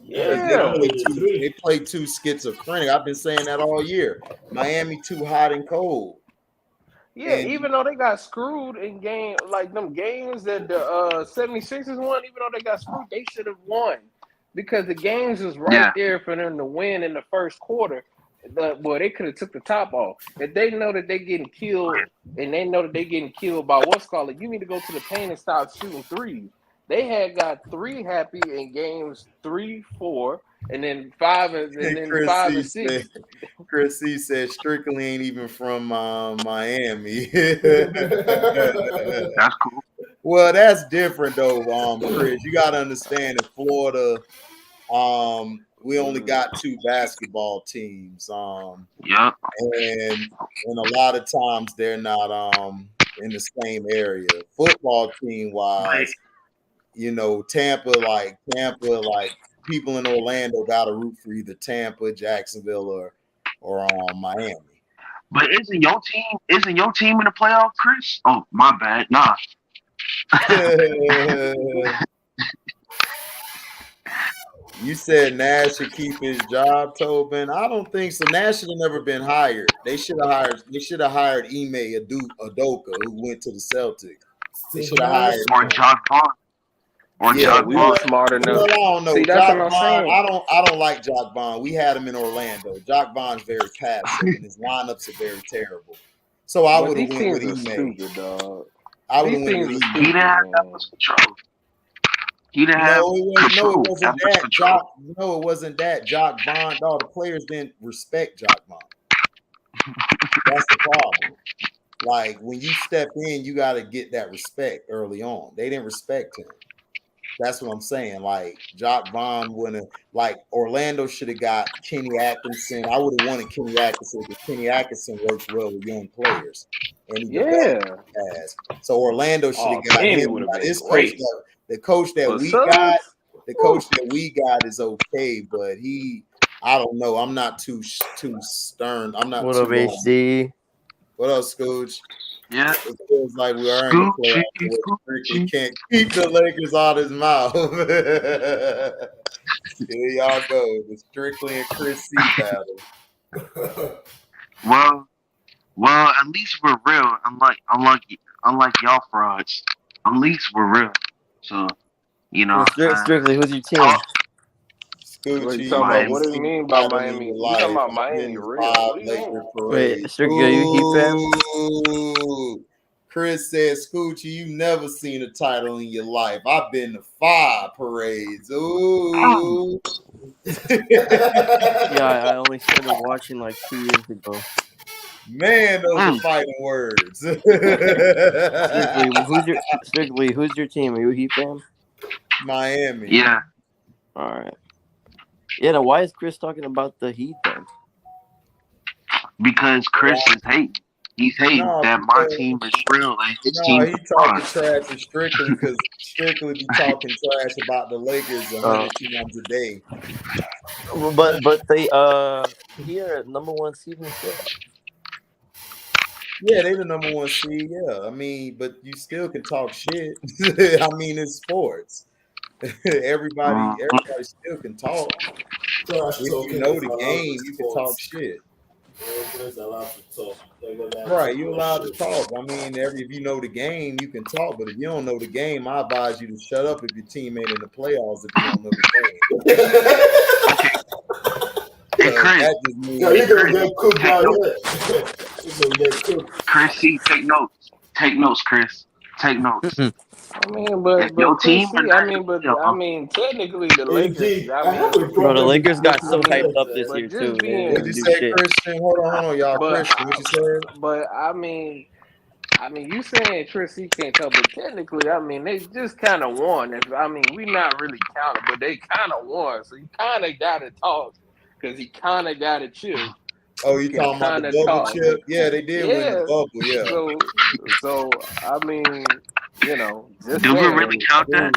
Yeah. They play too schizophrenic. I've been saying that all year. Miami too hot and cold. Yeah, And even though they got screwed in like them games that the 76ers won, even though they got screwed, they should have won. Because the games was right there for them to win in the first quarter. Boy, they could have took the top off. If they know that they getting killed and they know that they getting killed by what's called it, you need to go to the paint and stop shooting threes. They had got 3 happy in games 3, 4, and then 5 and 5 and 6. Chris C said Strictly ain't even from Miami. That's cool. Well, that's different though, Chris. You got to understand in Florida, we only got 2 basketball teams. Yep. And a lot of times they're not in the same area. Football team wise, Tampa, like people in Orlando got to root for either Tampa, Jacksonville, or Miami. But isn't your team in the playoff, Chris? Oh, my bad. Nah. You said Nash should keep his job, Tobin. I don't think so. Nash should have never been hired. They should have hired Ime Udoka, who went to the Celtics. They should have hired or him. Jock Vaughn. Or Jock We Vaughn. were smart enough. Well, I don't know. See, that's Jock what I'm Vaughn, saying. I don't like Jock Vaughn. We had him in Orlando. Jock Vaughn's very passive, and his lineups are very terrible. So I would have went with Ime. Stupid, dog. I would have went with Ime. He didn't have that much control. He didn't have control. It wasn't that. Jock Vaughn, all the players didn't respect Jock Vaughn. That's the problem. Like, when you step in, you got to get that respect early on. They didn't respect him. That's what I'm saying. Like, Jock Vaughn wouldn't have, like, Orlando should have got Kenny Atkinson. I would have wanted Kenny Atkinson because Kenny Atkinson works well with young players. And he developed fast. So Orlando should have got him. This coach that we got is okay, but I don't know. I'm not too stern. I'm not what too up, HD? What else, Scooch? Yeah. It feels like we are in the playoffs. Strictly can't keep the Lakers out his mouth. Here y'all go. The Strictly and Chris C battle. Well, at least we're real. Unlike y'all frauds. At least we're real. So, Strictly, who's your team? What you talking about? What do you mean by Miami? You talking about Miami real? What do you mean? Wait, Strictly, are you Heat fan? Chris said, Scoochie, you never seen a title in your life. I've been to 5 parades. Ooh. Yeah, I only started watching like 2 years ago. Man, those are fighting words. Strictly, who's your team? Are you a Heat fan? Miami. Yeah. All right. Yeah, now why is Chris talking about the Heat then? Because Chris is hating. He's hating that my team is real and his team is he talking trash to Strictly because Strictly be talking trash about the Lakers 100 times a day. But they here number 1 seed in the playoffs. Yeah, they the number 1 seed. Yeah, I mean, but you still can talk shit. I mean, it's sports. Everybody still can talk. If you know the game, you can talk shit. Right, you're allowed to talk. I mean, if you know the game, you can talk. But if you don't know the game, I advise you to shut up if your team ain't in the playoffs if you don't know the game. Hey, Chris. That just means you're gonna get cooked out here. Chris C, take notes. Take notes, Chris. Take notes. I mean, If but your Chris team are C, not in the playoffs, technically the Lakers. AG, I I have a mean, Bro, the problem with Lakers got what so you hyped said, up this man. year but just too. They What'd being, you didn't do say, shit. Christian? Hold on, y'all. but Christian, what you said? I mean, you saying Chris C can't tell, but technically, I mean, they just kind of won. I mean, we not really counting, but they kind of won. So you kind of got to talk because he kind of got a chip. Oh, You you can talking about the kind of bubble talk. chip? Yeah, they did win the Yeah. bubble. Yeah. So I mean, just do we saying. really count that?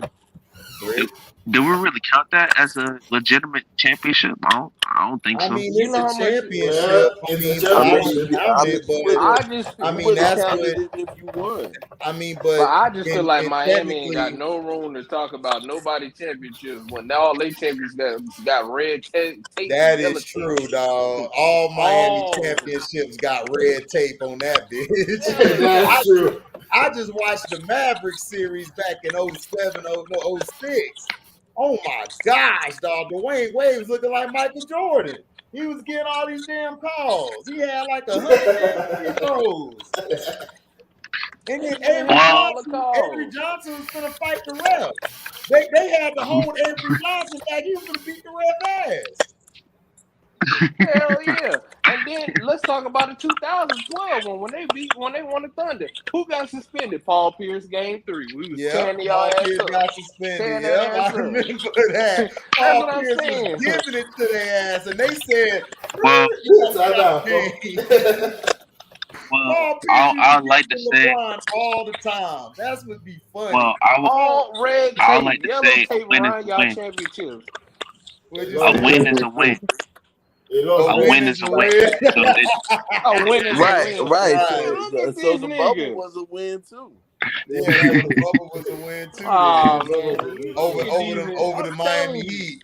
Great. Do we really count that as a legitimate championship? I don't think I so. mean, You it's know a how much? championship. Well, it's a But I don't championship. count it. You But I just, I would mean, have that's counted what it if you won. I mean. but But I just feel like and Miami ain't got technically, no room to talk about nobody championships when all they champions got red tape and that yellow is tape. true, dog. All Miami Oh, championships got red tape on that bitch. That's true. I just watched the Mavericks series back in 07, no, 06. Oh my gosh, dog. Dwayne Wade was looking like Michael Jordan. He was getting all these damn calls. He had like 100 damn free throws. And then he didn't have all the Avery calls. Johnson was gonna fight the ref. They had to hold Avery Johnson back. He was gonna beat the ref ass. Hell yeah! And then let's talk about the 2012 one when they won the Thunder. Who got suspended? Paul Pierce, Game 3. We was Yep, tearing y'all Paul ass Pierce up. got suspended. Tearing that Yep, ass I up. remember that. That's Paul what I'm Pierce saying. was giving it to their ass, and they said, Well, "You Time got out. game." well, Paul Pierce used to I'd like to give say, LeBron all the time. That's would be funny. well, All red I tape, like to yellow say, a tape win is around a y'all win. championships. What'd you A say? win is a win. It was A A win win is is a a win. win. So A win is a Right. win. Right. Man, So, look at so this the bubble nigga. was a win too. Yeah, the bubble was a win too. Oh Then. man, look Over at the I'm Miami telling you. Heat.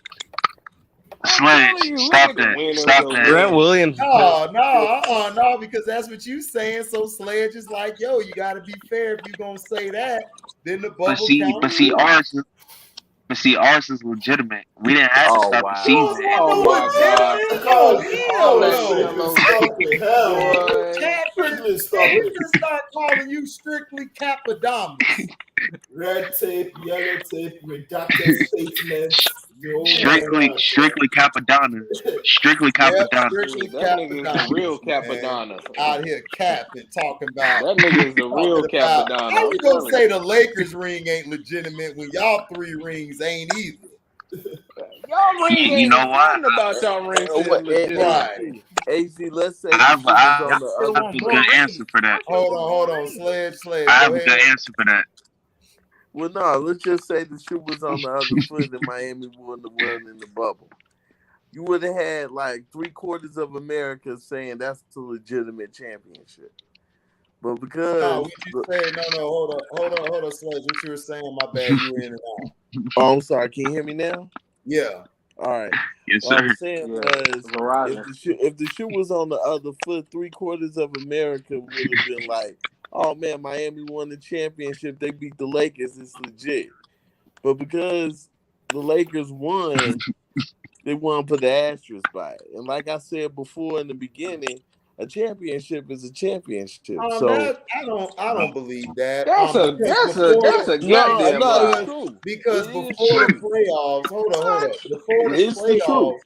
I'm telling Sledge, you, look stop at the that. win is Stop a that. Grant win. Williams. No, because that's what you saying. So Sledge is like, yo, you got to be fair. If you're gonna say that, then the But bubble see, counts too. ours is legitimate. We didn't have to Oh start the wow. season. Oh my God. No, All hell that no. yellow Stop it. Hell, boy. Catford, stop we it. can start calling you strictly Capadamus. Red tape, yellow tape, redacted statements. Strictly Capadonna. Strictly Yep, Capadonna. strictly That nigga is the real Capadamus, man. Capadonna. Out here capping, talking about. That nigga is the real Talking about Capadonna. how you I'm gonna telling say you. the Lakers ring ain't legitimate when y'all 3 rings ain't either? Y'all rings You ain't know why? nothing about y'all rings is legitimate. Right. AC, let's say I the have, shit was I on the Still have other want a more foot. good answer rings. for that. Hold on. Sledge. I have Go a ahead. good answer for that. Well, no, let's just say the shoe was on the other foot and Miami wouldn't have won in the bubble. You would have had like 3/4 of America saying that's a legitimate championship. But No, because what you said, no, hold on, Sledge. What you were saying, my bad, you were in and out. oh, I'm sorry, can you hear me now? Yeah. All right. Yes, What I sir. was saying Yeah, was Verizon. if the shoe was on the other foot, 3/4 of America would have been like, oh man, Miami won the championship. They beat the Lakers. It's legit. But because the Lakers won, they want to put the asterisk by it. And like I said before in the beginning, a championship is a championship. So I don't believe that. That's a goddamn it's lie. true. Because It is before the true. playoffs, hold on. Before the It's the truth. playoffs,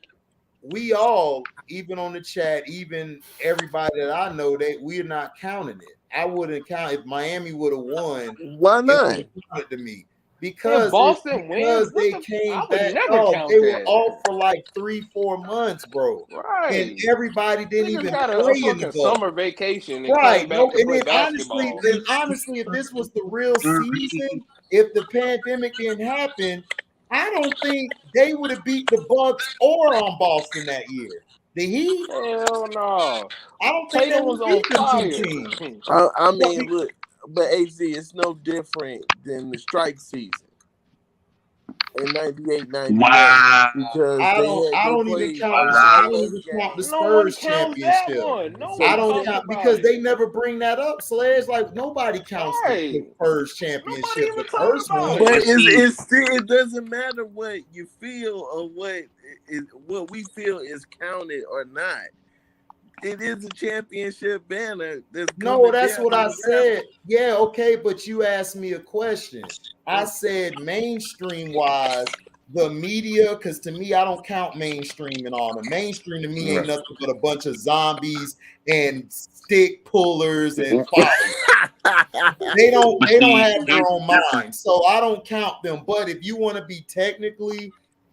we all, even on the chat, even everybody that I know, we're not counting it. I wouldn't count if Miami would have won. Why It not? wouldn't count it to me. If Because Boston wins, they I came would back. never Oh, count they were that. off for like 3-4 months, bro. Right. And everybody didn't Niggas even got play a in the fucking bubble. summer vacation and Right. came back No, to and play then basketball. honestly, if this was the real season, if the pandemic didn't happen, I don't think they would have beat the Bucks or on Boston that year. The Heat? Hell no. I don't think they Tatum would was on beat them 2 fire. teams. I mean, look, but AZ, it's no different than the strike season in 98, 99. Wow. Because I they don't even played count a lot I of don't those even count the games. No one Spurs counts that championship. one. No So I one don't talks count about because it. they never bring that up, Sledge. Like nobody counts the Right. Spurs Nobody championship, even the talk first about one. it. But But see, it doesn't matter what you feel or what we feel is counted or not. It is a championship banner. No, that's what I said. Yeah, okay, but you asked me a question. I said mainstream wise, the media, because to me, I don't count mainstream and all. The mainstream to me ain't nothing but a bunch of zombies and stick pullers and followers. They don't have their own mind, so I don't count them. But if you want to be technically,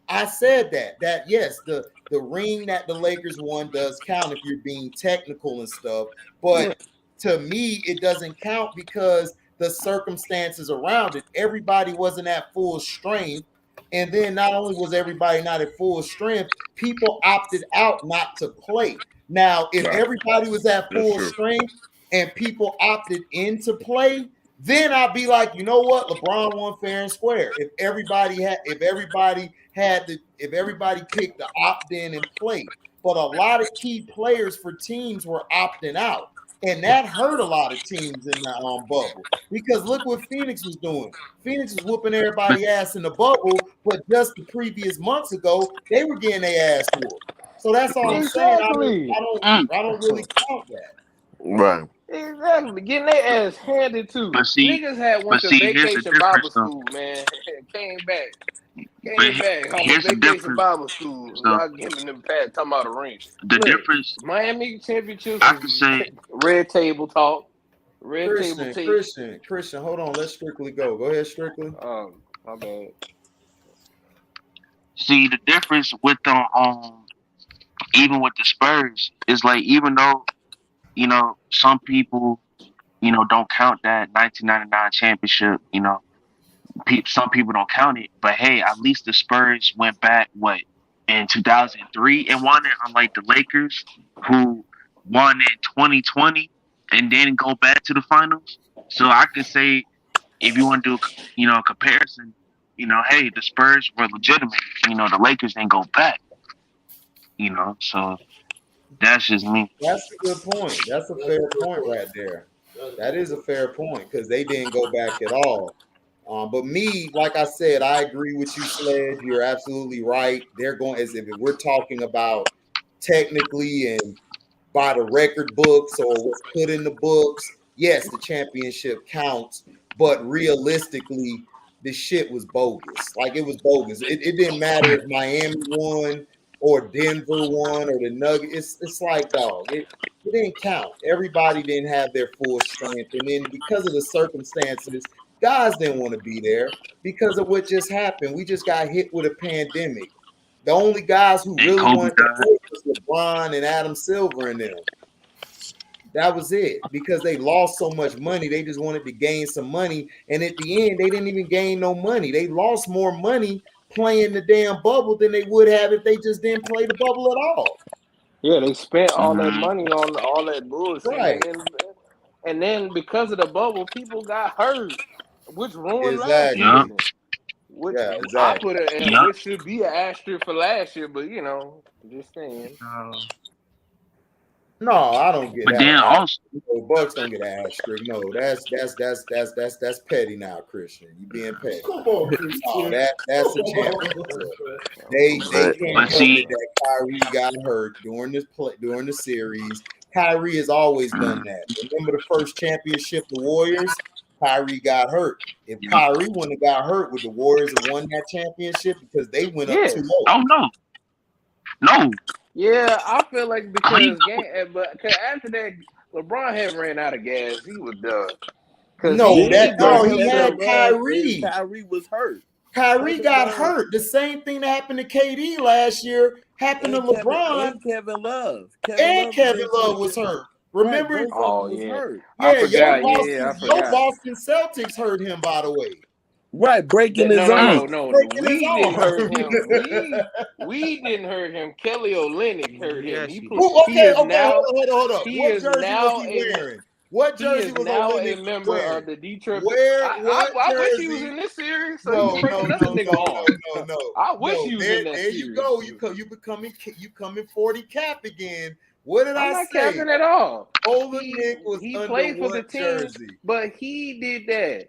I said that yes, the ring that the Lakers won does count if you're being technical and stuff. But to me, it doesn't count because the circumstances around it. Everybody wasn't at full strength, and then not only was everybody not at full strength, people opted out not to play. Now, if everybody was at full strength and people opted in to play, then I'd be like, you know what, LeBron won fair and square. If everybody picked the opt in and play, but a lot of key players for teams were opting out, and that hurt a lot of teams in the bubble. Because look what Phoenix was doing. Phoenix was whooping everybody ass in the bubble, but just the previous months ago, they were getting their ass whooped. So that's all I'm saying. I don't really count that. Right. Exactly. Getting their ass handed to. Niggas had went to vacation Bible school, man. Came back. On vacation Bible school. Y'all giving them pad talking about a ring. The difference. Miami championships. I could say red table talk. Christian, hold on. Let's Strictly go. Go ahead, Strictly. My bad. See, the difference with the even with the Spurs is like, even though, you know, some people, you know, don't count that 1999 championship, you know, some people don't count it, but hey, at least the Spurs went back in 2003 and won it, unlike the Lakers, who won in 2020 and then go back to the finals. So I could say, if you want to do, you know, a comparison, you know, hey, the Spurs were legitimate. You know, the Lakers didn't go back. You know, so that's just me. That's a good point. That's a fair point right there. That is a fair point because they didn't go back at all. But me, like I said, I agree with you, Sledge. You're absolutely right. They're going, as if we're talking about technically and by the record books or what's put in the books, yes, the championship counts, but realistically, the shit was bogus. Like, it was bogus. It didn't matter if Miami won or Denver won or the Nuggets. It's like, dog, it didn't count. Everybody didn't have their full strength. And then because of the circumstances, guys didn't want to be there because of what just happened. We just got hit with a pandemic. The only guys who really wanted to play was LeBron and Adam Silver and them. That was it, because they lost so much money. They just wanted to gain some money. And at the end, they didn't even gain no money. They lost more money playing the damn bubble than they would have if they just didn't play the bubble at all. Yeah, they spent all that money on all that bullshit. Right. And then because of the bubble, people got hurt, which ruined last year. Exactly. I put it which should be an asterisk for last year, but you know, just saying. No, I don't get that. But then also, Bucks don't get an asterisk. No, that's petty now, Christian. You being petty. Come on, Christian. No, that's a championship. They can't see that Kyrie got hurt during the series. Kyrie has always done that. Remember the first championship, the Warriors? Kyrie got hurt. If Kyrie wouldn't have got hurt, would the Warriors have won that championship? Because they went up 2-0. Oh no. Yeah, I feel like because after that, LeBron had ran out of gas. He was done. He had Kyrie. Kyrie was hurt. Kyrie got hurt. The same thing that happened to KD last year happened to LeBron. And Kevin Love. Kevin Love was hurt. Remember? Was hurt. Your Boston Celtics hurt him, by the way. Right, breaking his arm. No. We didn't hurt him. We didn't hurt him. Kelly Olynyk hurt him. Hold up. What jersey was he wearing? What jersey was now Olynyk a member wearing? of the Detroit? I wish he was in this series. So no. I wish he was in that series. There you go. You becoming 40 cap again. What did I say? I'm not capping at all. Olynyk was he under played for the team, jersey? But he did that.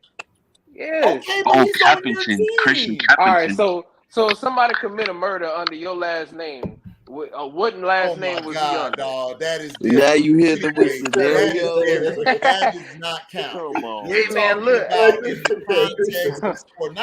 Yes. Okay, but he's on your team. Christian Cappington. All right, so if somebody commit a murder under your last name, What last name was he under? dog, that is Now different. you hit them with That scenarios. does not count. Come on. We're Hey, man, talking look. about in the context of sport.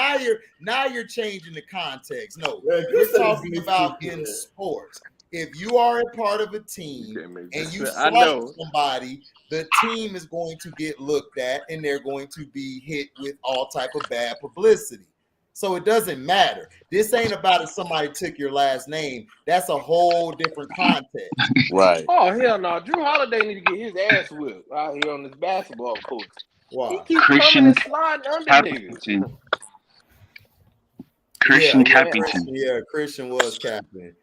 Now you're changing the context. No, we're talking about in sports. If you are a part of a team and you I slight know. somebody, the team is going to get looked at and they're going to be hit with all type of bad publicity. So it doesn't matter. This ain't about if somebody took your last name. That's a whole different context. Right. Oh, hell no. Drew Holiday need to get his ass whipped out here on this basketball court. Why? He keep Christian coming and sliding under niggas. Captain. Christian Captain. Yeah, Christian was captain.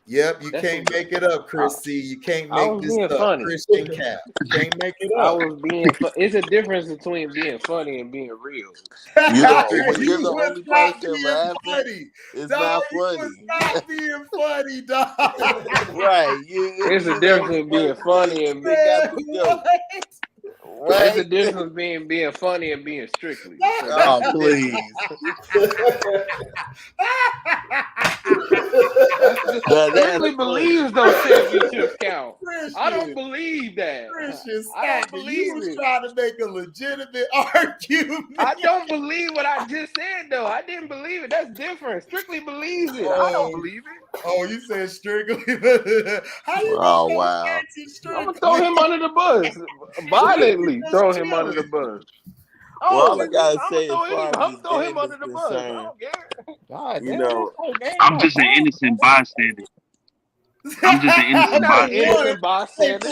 Yep, you That's can't what- make it up, Chris C. You can't I make was this being up. funny. Christian Cap. You can't make it I up. was being it's a difference between being funny and being real. You know, when He you're the was only not person being laughing, funny. it's Dog, not he was funny. not being funny, dog. Right. There's a difference in being funny and being got the joke. There's a Right. difference between being funny and being strictly. Oh, please. Strictly believes those championships count. I don't Christian, believe that. Christian, I don't stop it. You believe was it. trying to make a legitimate argument. I don't believe what I just said though. I didn't believe it. That's different. Strictly believes it. I don't believe it. Oh, you said strictly. How you Oh, know wow. Strictly? I'm gonna throw him under the bus. Violently throw him under the bus. Well, all I gotta I'm say, gonna as far as throw this him game under is the bus. I concerned, don't care. God, you damn, know, this whole game I'm just an innocent bystander. I'm just an innocent I'm not an bystander. innocent bystander.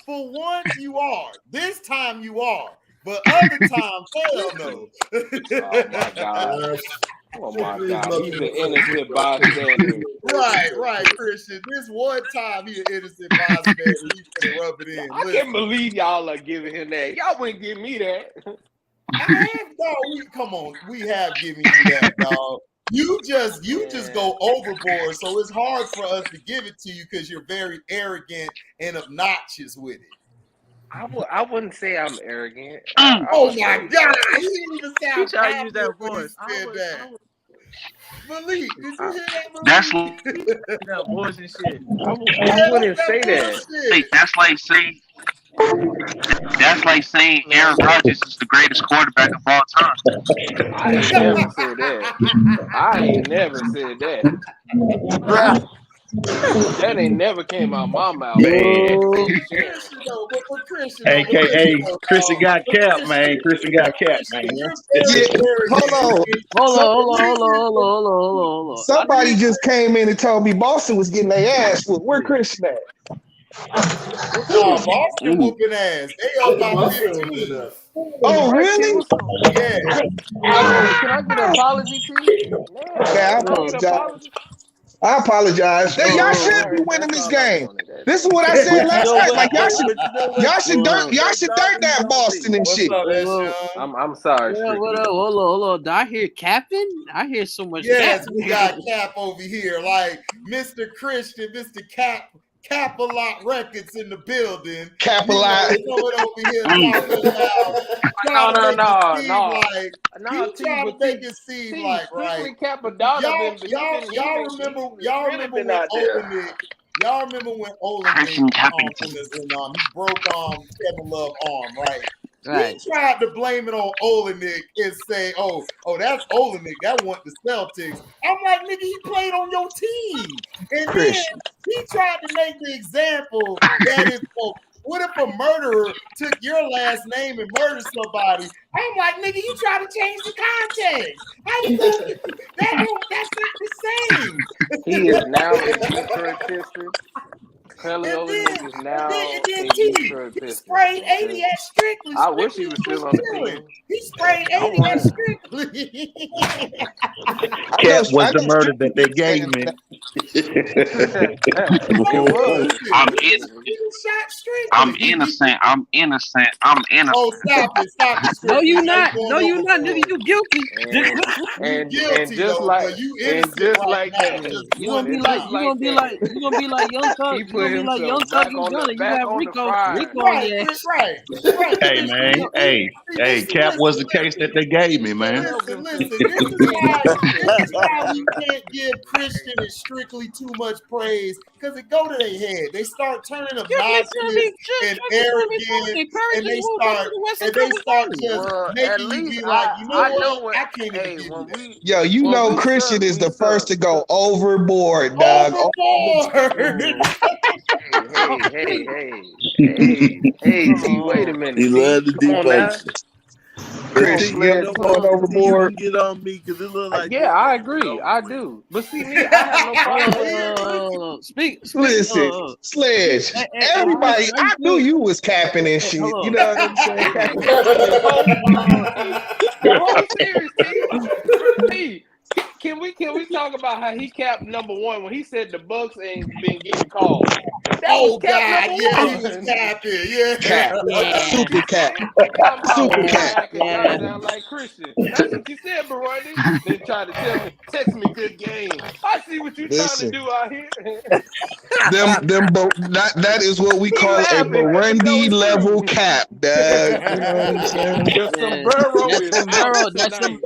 For once, you are. This time, you are. But other times, hell no. Oh my God. Oh my God. He's an innocent bystander. Right, Christian. This one time, he an innocent bystander. He can rub it in. I can't believe y'all are giving him that. Y'all wouldn't give me that. Come on. We have given you that, dog. You just go overboard, so it's hard for us to give it to you because you're very arrogant and obnoxious with it. I wouldn't say I'm arrogant. Oh my God! He didn't even sound try to use that confident when he voice. said that. Malik, did you hear that? Malik? That's That voice and shit. I wouldn't say that. That's like saying Aaron Rodgers is the greatest quarterback of all time. I ain't never said that. I ain't never said that. That ain't never came out my mouth. AKA Christian got capped, man. Christian got capped, man. Hold on. Somebody just came in and told me Boston was getting their ass whooped. Where Christian at? No, Boston whooping ass. They up by 15. Oh, really? Yeah. Can I get an apology, T? I apologize. Y'all should be winning this game. This is what I said last night. Like y'all should dirt that Boston and shit. I'm sorry. Hold on. Did I hear Captain? I hear so much. Yes, we got Cap over here. Like Mr. Christian, Mr. Cap a lot records in the building. Cap a lot. Over here you trying to make it seem like right. Y'all remember when Olenek he broke Kevin Love's arm, right? He tried to blame it on Olenek and say, "Oh, that's Olenek. That wasn't the Celtics." I'm like, nigga, he played on your team, and then he tried to make the example that is, what if a murderer took your last name and murdered somebody? I'm like, nigga, you try to change the context. How you gonna, that's not the same. He is now in Detroit history. Kelly Olynyk is now in Detroit history. He sprayed 80 at Strictly. I wish he was still on the team. He sprayed 80 at Strictly. Cat was the murder that they gave me. shot strictly. I'm innocent. I'm innocent. I'm innocent. Oh, stop it, No, strictly. you Now not. going No, you not, nigga. overboard. You guilty. And Guilty just though, like but you and innocent just right like now. that, Just You gonna be and like, just you like gonna be that, like, you gonna be like Young Thug. he You put gonna be like Young himself Thug back and on Gunna. You back got on the Rico fire. on right, your ass. right. Hey man, hey, Cap was the case that they gave me, man. Listen. This is why we can't give Christian and Strictly too much praise because it go to their head. They start turning obnoxious and arrogant, and they start just Well, at making you least be like, you know I know what? what. I can't even Hey, give you when that. we Yo, you when know we Christian suck, is we the first suck. to go overboard, dog. Overboard. Hey, T, wait a minute, He T. love the Come on now. devotion. But Come on, see, Christian, you you Sledge. know ever Come what? going on. See, you overboard? can get on me because it look like Yeah, this I game is agree. over I with. do. But see, me, I have no problem with Speak. Listen, Sledge, everybody, I knew you was capping and shit. You know what I'm saying? the whole series, T. Can we talk about how he capped number one when he said the Bucks ain't been getting called? That was cap God, number yeah, one. he was capping. Yeah. Cap. Super cap. Talking about Super yeah, cap. I can y'all sound like Christian. That's what you said, Burundi. Then try to tell me, text me good game. I see what you trying to Listen, do out here. that is what we He call a laughing because he know Burundi it's level true. cap, dog. You know what I'm saying? The sombrero is out tonight.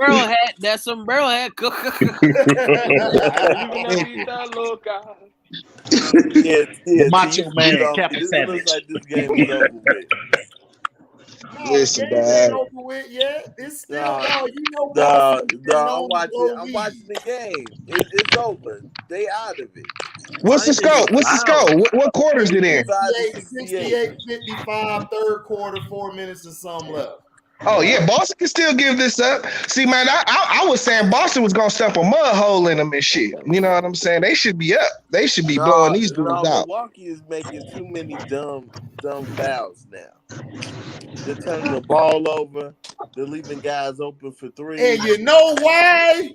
That sombrero hat. Living loca. Yeah, The T, Macho you can Man, get on Cap me. is This looks Savage. like this game is over with. No, Listen, the game ain't dog. over with yet. It's still, Nah, you know, Boston has been I'm known to blow I'm leads. watching the game. It's over. They out of it. What's the Minus scope? What's the scope? What quarter is it in? 65 to 68, 68. 55, third quarter, 4 minutes and some left. Oh yeah, Boston can still give this up. See, man, I was saying Boston was gonna step a mud hole in them and shit. You know what I'm saying? They should be up. They should be blowing these dudes out. Milwaukee is making too many dumb fouls now. They're turning the ball over. They're leaving guys open for threes. And you know why?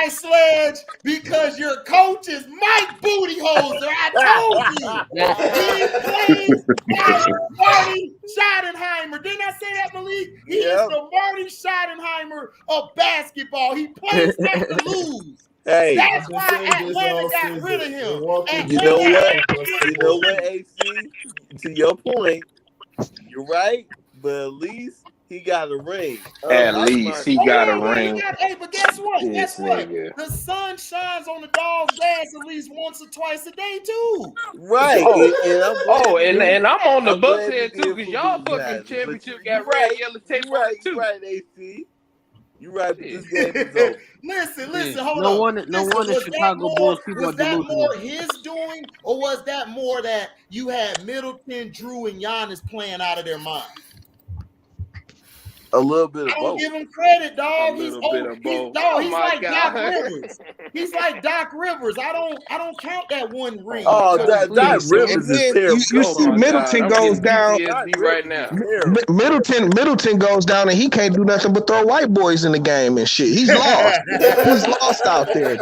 Sledge? Because your coach is Mike Bootyholzer. I told you. He plays like Marty Schottenheimer. Didn't I say that, Malik? He is the Marty Schottenheimer of basketball. He plays not to lose. Hey, that's why Atlanta got rid of him. You know what, AC? To your point, you're right, but at least he got a ring. At least he got a ring. Hey, but guess what? Yes, nigga. The sun shines on the dog's ass at least once or twice a day, too. Right. And I'm on the I'm Bucks glad head, he too, did because for y'all me, fucking guys. championship But got red yellow tape on it, too. You're right, AC. You're right, but this game is over. Listen, hold no on. No wonder Chicago Bulls people was are that delusional. more his doing, or was that more that you had Middleton, Drew, and Giannis playing out of their mind? A little bit of I don't both. give him credit, dog. He's my like God. Doc Rivers. He's like Doc Rivers. I don't count that one ring. Oh, Doc Rivers is terrible. You see, Middleton goes down. Right now. Middleton goes down, and he can't do nothing but throw white boys in the game and shit. He's lost. He's lost out there.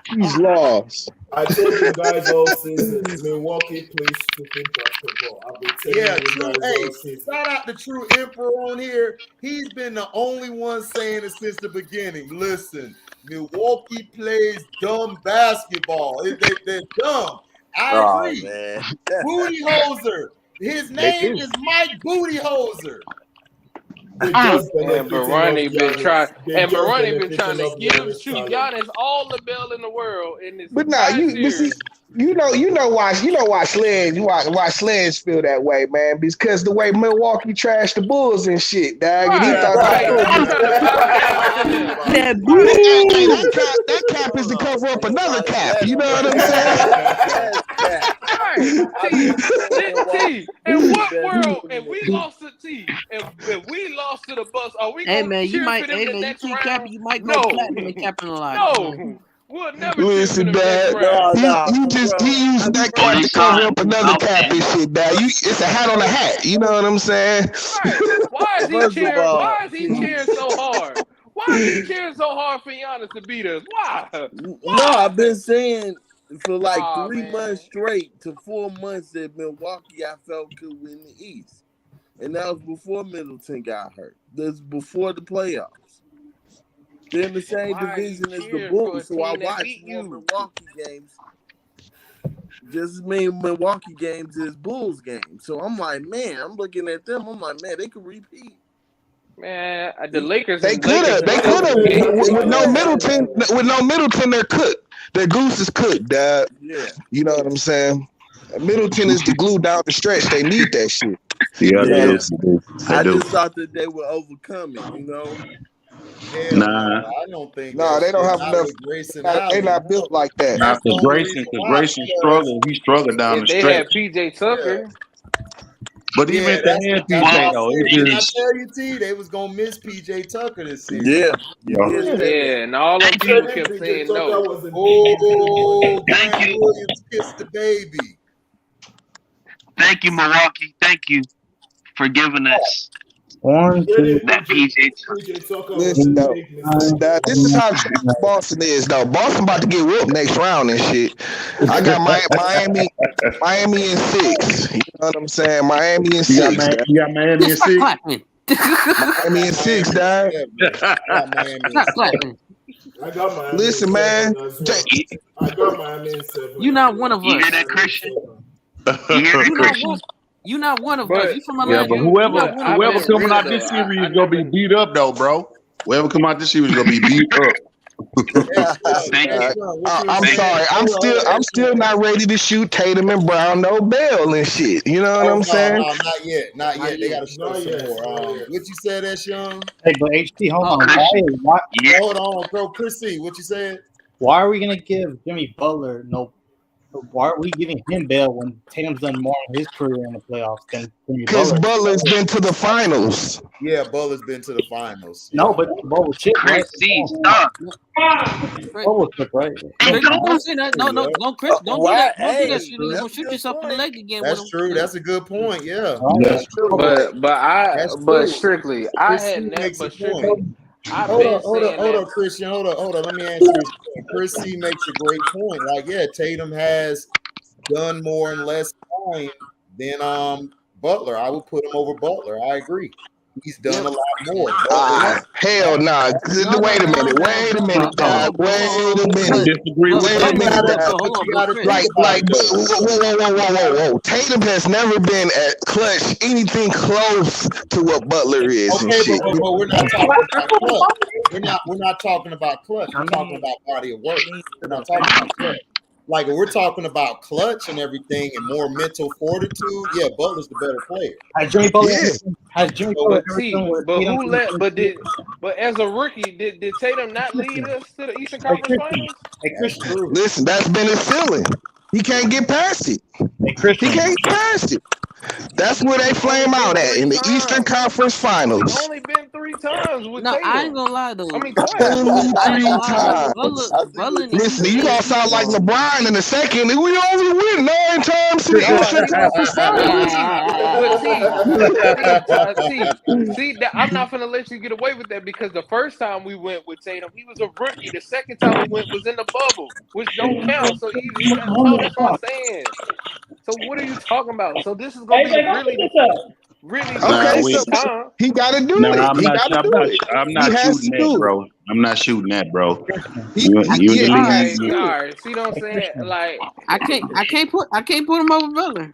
He's lost. I told you guys all season, Milwaukee plays stupid basketball. I've been telling you guys all season. Shout out to True Emperor on here. He's been the only one saying it since the beginning. Listen, Milwaukee plays dumb basketball. They're dumb. I agree. Man. Bootyholzer. His name is Mike Bootyholzer. And Barani been trying to shoot Giannis all the bell in the world in this. But nah, you know why Sledge feel that way, man, because the way Milwaukee trashed the Bulls and shit, dog. And he thought that cap is to cover up another cap. You know what I'm saying? In what world? If we lost to if we lost to the Bucks, are we going to cheer for them the next round? You might go platinum and capping a lot. No. We'll never listen, Dad. He used that cap to cover up another cap and shit, Dad. It's a hat on a hat. You know what I'm saying? Right. Why is he cheering so hard? Why is he cheering so hard for Giannis to beat us? Why? No, I've been saying for like Aw, 3 man. months straight to 4 months that Milwaukee I felt could win the East. And that was before Middleton got hurt. This was before the playoffs. They're in the same Why are you division as the cheering for a Bulls, so I team that watch beat more you? Milwaukee games. Just as many Milwaukee games as Bulls games. So I'm like, man, I'm looking at them. I'm like, man, they could repeat. Man, the Lakers They and could Lakers have. and They Celtics could have. game With no too. Middleton, they're cooked. Their goose is cooked, dog. Yeah. You know what I'm saying? Middleton is the glue down the stretch. They need that shit. Yeah, You they know? do. They I do. just thought that they would overcome it, you know. Hell Nah, no, I don't think No, that they don't shit. have Not enough. with Grayson They Allen. not built like that. nah, That's the because only Grayson, reason why. Because he struggled down If the they stretch. had PJ Tucker, But even yeah, if they had that's PJ what I though, said. it Didn't I just tell you, T? They was gonna miss PJ Tucker this series. Yeah, you Yeah. did say that. yeah, and all them You people said kept PJ saying Tucker no. wasn't Oh, Thank Grant you. Williams kissed the baby. Thank you, Milwaukee. Thank you for giving us One, two, that PJ. PJ Tucker was Listen, a though, big mistake. this is how trash Boston is, though. Boston about to get whooped next round and shit. I got Miami in 6. You know what I'm saying? Miami in 6. Dog. you got Miami in Stop 6. clapping. Miami in 6, dog. Stop clapping. I got Miami Listen, in man. 7 as well. I got Miami in 7. You not one of You us. hear that, Christian? You hear that, You not Christian? one. You not one of us. But You from Yeah, Atlanta. but You whoever not one of I've us. whoever been coming real out though. this series I is gonna be never. beat up though, bro. Whoever come out this series is gonna be beat up. Thank you. What you I'm was saying? sorry. I'm still not ready to shoot Tatum and Brown no bail and shit. You know what Oh I'm saying? no, not yet, not yet. They yet. got to show Not some yet, more. not yet. What you said, that Young? Hey, but HT, hold Oh, on. Christian. Why You hear? Hold on, bro. Chris C, what you said? are we gonna give Jimmy Butler no? Why are we giving him bail when Tatum's done more in his career in the playoffs than Jimmy Because Butler? Butler's been to the finals. Yeah, Butler's been to the finals. No, Yeah. but Butler chip, right? Chris C, stop. Butler chip, right? Chris, don't say that. No, Yeah. don't, Chris. Don't do Why? that. Don't do Hey, that shit. You're that's gonna a shoot good yourself in the point. leg again. That's true. That's a good point. Yeah, Right. that's true. That's But true. strictly, I Chris had C never. makes a But point. strictly, I've Hold been on, hold on, saying hold that. on, Christian. Hold on. Let me answer his point. Chris C makes a great point. Like, yeah, Tatum has done more in less time than Butler. I would put him over Butler. I agree. He's done a lot more. Hell nah. No, Wait a minute. Dog. Wait a minute. Disagree with Wait a minute, but dog. hold on, you got to Chris. think about it, though. Whoa. Tatum has never been at clutch anything close to what Butler is and Okay, shit. but we're not talking about clutch. We're not talking about clutch. We're talking about body of work. We're not talking about clutch. Like if we're talking about clutch and everything and more mental fortitude, yeah, Butler's the better player. Has Jimmy Butler But ever T, done what but Tatum who did let? in But the but as a rookie, did Tatum not lead us to the Eastern Hey, Conference Christian. Finals? Hey, Christian. True. Listen, that's been his ceiling. He can't get past it. Hey, He Christian. can't get past it. That's where they flame out at in the Eastern Conference Finals. Only been 3 times with No, Tatum. I ain't gonna lie though. I mean, twice. Only I ain't 3 gonna lie. times. Butler in the Listen, East you gonna is sound like LeBron in a second. We only win 9 times to the Eastern Conference Finals. See, that I'm not gonna let you get away with that because the first time we went with Tatum, he was a rookie. The second time we went was in the bubble, which don't count. So he got toe. That's what I'm saying. So what are you talking about? So this is gonna be really the Okay, second so time. he got to do No, it. I'm He not. got to I'm do not. it. I'm He not has shooting to that, do it. bro. I'm not shooting that, bro. He You in the has Alright, to league. do it. alright. See what I'm saying? Like I can't put him over Butler.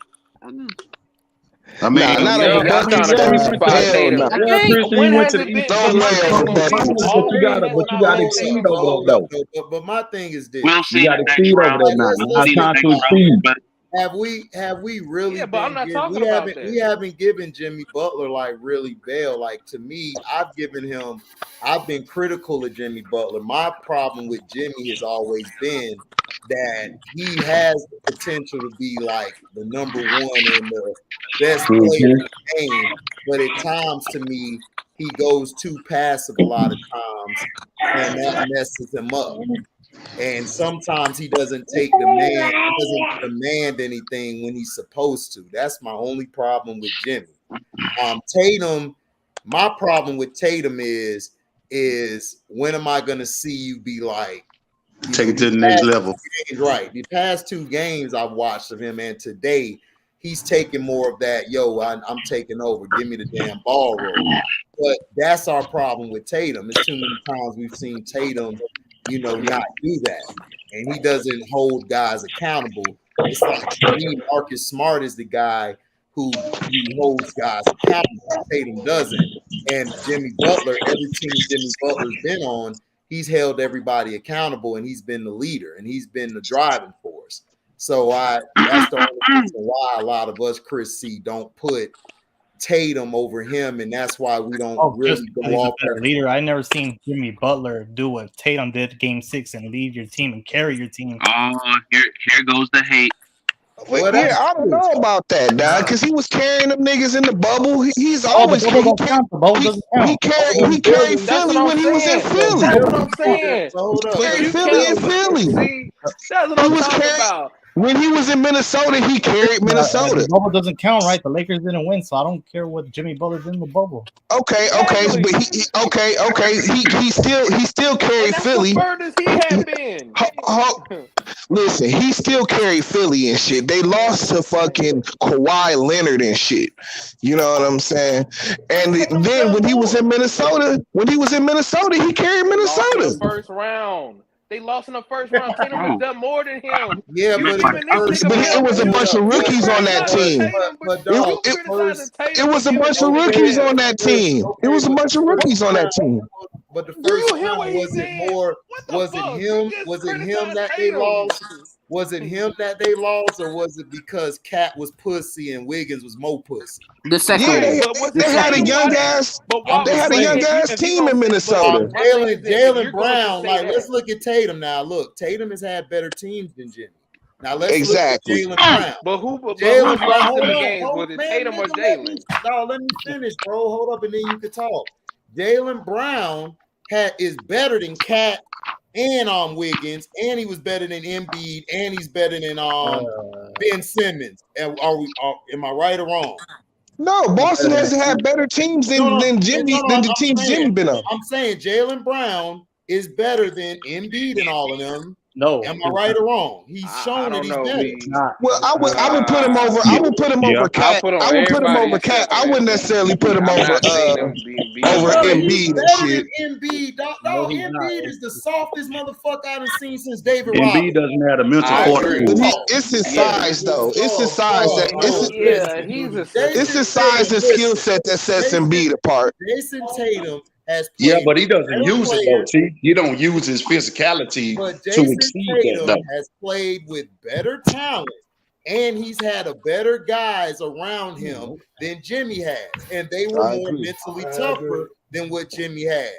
I mean, Nah, not over y'all Butler. trying to crucify Hell Tatum. no. I yeah, can't. Christian, he When went has to the it been? Eastern No But my way thing over is this: Butler. Finals, but always has you not got to let exceed Tatum. over Hold there, up, though. though. But my thing is this: We'll You see got in to the next exceed over round. there now. let's Now it's See in the time next to round. exceed. But have we really Yeah, but I'm not been talking we about that. haven't given Jimmy Butler like really bail. Like to me, I've been critical of Jimmy Butler. My problem with Jimmy has always been that he has the potential to be like the number one and the best player in the game, but at times to me he goes too passive a lot of times, and that messes him up. And sometimes he doesn't demand anything when he's supposed to. That's my only problem with Jimmy. Tatum, my problem with Tatum is when am I gonna see you be like Take it to the next level. Right. The past 2 games I've watched of him, and today he's taking more of that. Yo, I'm taking over. Give me the damn ball roll. But that's our problem with Tatum. It's too many times we've seen Tatum, not do that, and he doesn't hold guys accountable. It's like to me, Marcus Smart is the guy who holds guys accountable. Tatum doesn't, and Jimmy Butler. Every team Jimmy Butler's been on, he's held everybody accountable, and he's been the leader, and he's been the driving force. So that's the only reason why a lot of us, Chris C, don't put Tatum over him, and that's why we don't really go off a leader. I never seen Jimmy Butler do what Tatum did Game 6 and lead your team and carry your team. Oh, here goes the hate. I don't know about that, dog, because he was carrying them niggas in the bubble. He's always he carried Philly when he was in Philly. That's what I'm saying. Carried Philly in Philly. See, that's what I'm talking about. When he was in Minnesota, he carried Minnesota. The bubble doesn't count, right? The Lakers didn't win, so I don't care what Jimmy Butler did in the bubble. Okay, but he still carried Philly. He had been. Listen, he still carried Philly and shit. They lost to fucking Kawhi Leonard and shit. You know what I'm saying? And then when he was in Minnesota, he carried Minnesota. First round. They lost in the first round. Tatum has done more than him. Yeah, but it was a bunch of rookies on that team. It was a bunch of rookies on that team. It was a bunch of rookies on that team. But the first round, was it more? Was it him? Was it him that they lost? Was it him that they lost, or was it because Cat was pussy and Wiggins was more pussy? The second they had a young ass. They had a young ass team in Minnesota. Jaylen Brown. Like, let's look at Tatum now. Look, Tatum has had better teams than Jimmy. Now let's look at Jaylen Brown. But who lost in the games? Was it Tatum or Jaylen? No, let me finish, bro. Hold up, and then you can talk. Jaylen Brown is better than Cat and Wiggins, and he was better than Embiid, and he's better than Ben Simmons. And am I right or wrong? No, Boston hasn't had better teams than the teams Jimmy been on. I'm saying Jaylen Brown is better than Embiid and all of them. No, am I right or wrong? He's shown that he's better. Well, I would put him over. I would put him over Cat. I would put him over Cat. I wouldn't necessarily put him over Embiid and shit. Embiid, dog, Embiid is the softest motherfucker I've seen since David Embiid Robinson. doesn't have a mental fortitude. It's his size, though. It's his size it's his size and skill set that sets Embiid apart. Jason Tatum has played, but he doesn't use it though. See, you don't use his physicality to exceed Tatum that. Has played with better talent, and he's had a better guys around him than Jimmy has, and they were more mentally tougher than what Jimmy had.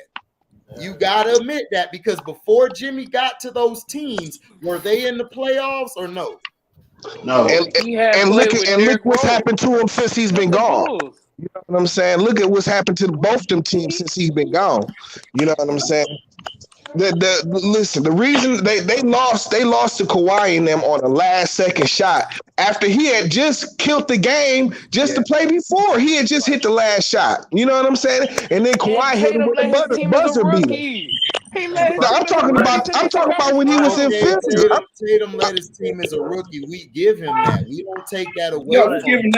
You gotta admit that, because before Jimmy got to those teams, were they in the playoffs or no? No. And look what's happened to him since he's been gone. You know what I'm saying? Look at what's happened to both them teams since he's been gone. You know what I'm saying? Listen, the reason they lost to Kawhi and them on a last second shot after he had just killed the game to play before. He had just hit the last shot. You know what I'm saying? And then Kawhi hit him with the buzzer beater. I'm talking about when he was in Philly. Tatum led his team as a rookie. We give him that. We don't take that away from him.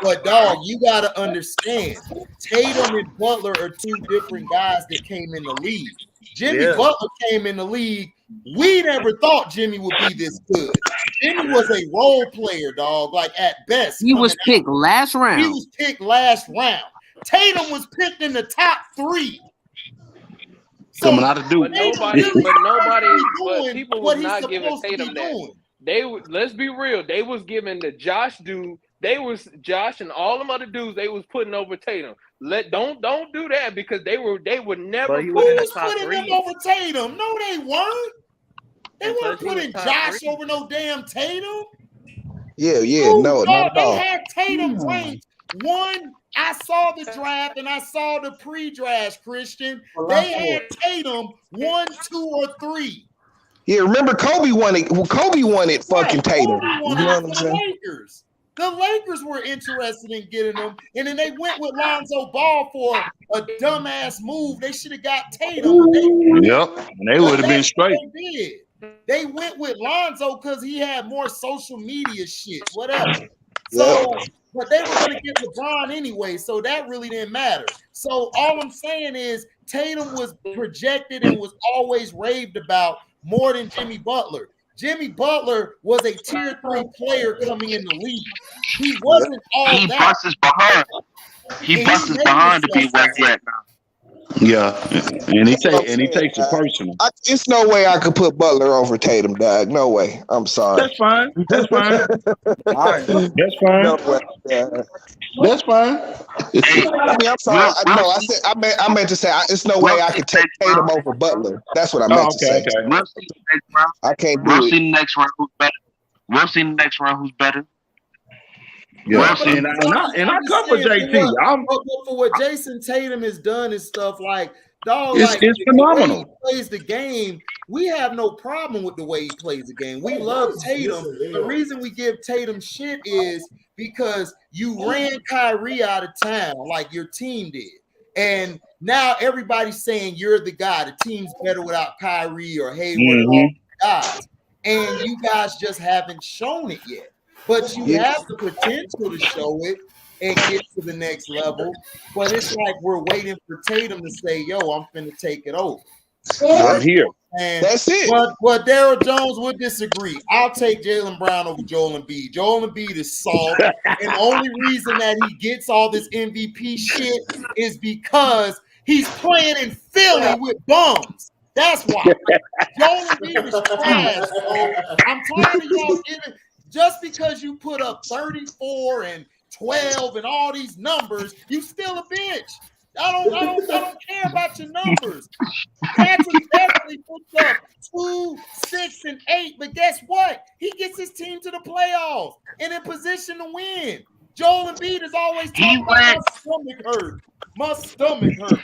But dog, you gotta understand, Tatum and Butler are two different guys that came in the league. Jimmy Butler came in the league. We never thought Jimmy would be this good. Jimmy was a role player, dog. Like, at best, he was picked last round. He was picked last round. Tatum was picked in the top 3. So, coming out of Duke. But people was not giving Tatum that. Let's be real. They was giving the Josh dude. They was Josh and all them other dudes. They was putting over Tatum. Don't do that, because they would never. Who was putting them over Tatum? No, they weren't. They weren't putting Josh over no damn Tatum. Yeah, no, not at all. They had Tatum ranked 1. I saw the draft and I saw the pre-draft, Christian. They had Tatum 1, 2, or 3. Yeah, remember Kobe won it. Kobe won it. Fucking Tatum. You know what I'm saying? The Lakers were interested in getting him, and then they went with Lonzo Ball for a dumbass move. They should have got Tatum. Yep, and they would have been straight. They went with Lonzo because he had more social media shit, whatever. So, but they were going to get LeBron anyway, so that really didn't matter. So all I'm saying is Tatum was projected and was always raved about more than Jimmy Butler. Jimmy Butler was a tier 3 player coming in the league. He wasn't all He that. busts his behind. He busts his behind to be where he at now. Yeah, and he takes it personal. It's no way I could put Butler over Tatum, dog. No way. I'm sorry. That's fine. That's fine. All right. That's fine. No way, dog. That's fine. I mean, I'm sorry. I meant to say it's no way I could take Tatum over Butler. That's what I meant to say. Okay. We'll see the next round. I can't do We'll it. see the next round who's better. We'll see the next round who's better. Yeah, and I cover JT. But for what Jason Tatum has done and stuff, like, dog, It's phenomenal. The way he plays the game, we have no problem with the way he plays the game. We love Tatum. The reason we give Tatum shit is because you ran Kyrie out of town like your team did. And now everybody's saying you're the guy. The team's better without Kyrie or Hayward and all the guys. And you guys just haven't shown it yet. But you have the potential to show it and get to the next level. But it's like we're waiting for Tatum to say, yo, I'm finna take it over. I'm here. And that's it. But Daryl Jones would disagree. I'll take Jaylen Brown over Joel Embiid. Joel Embiid is soft. And the only reason that he gets all this MVP shit is because he's playing in Philly with bums. That's why. Joel Embiid is trash, bro. I'm tired of y'all giving. Just because you put up 34 and 12 and all these numbers, you still a bitch. I don't care about your numbers. Patrick Beverly puts up 2, 6, and 8, but guess what? He gets his team to the playoffs and in position to win. Joel Embiid is always talking about my stomach hurt. My stomach hurt.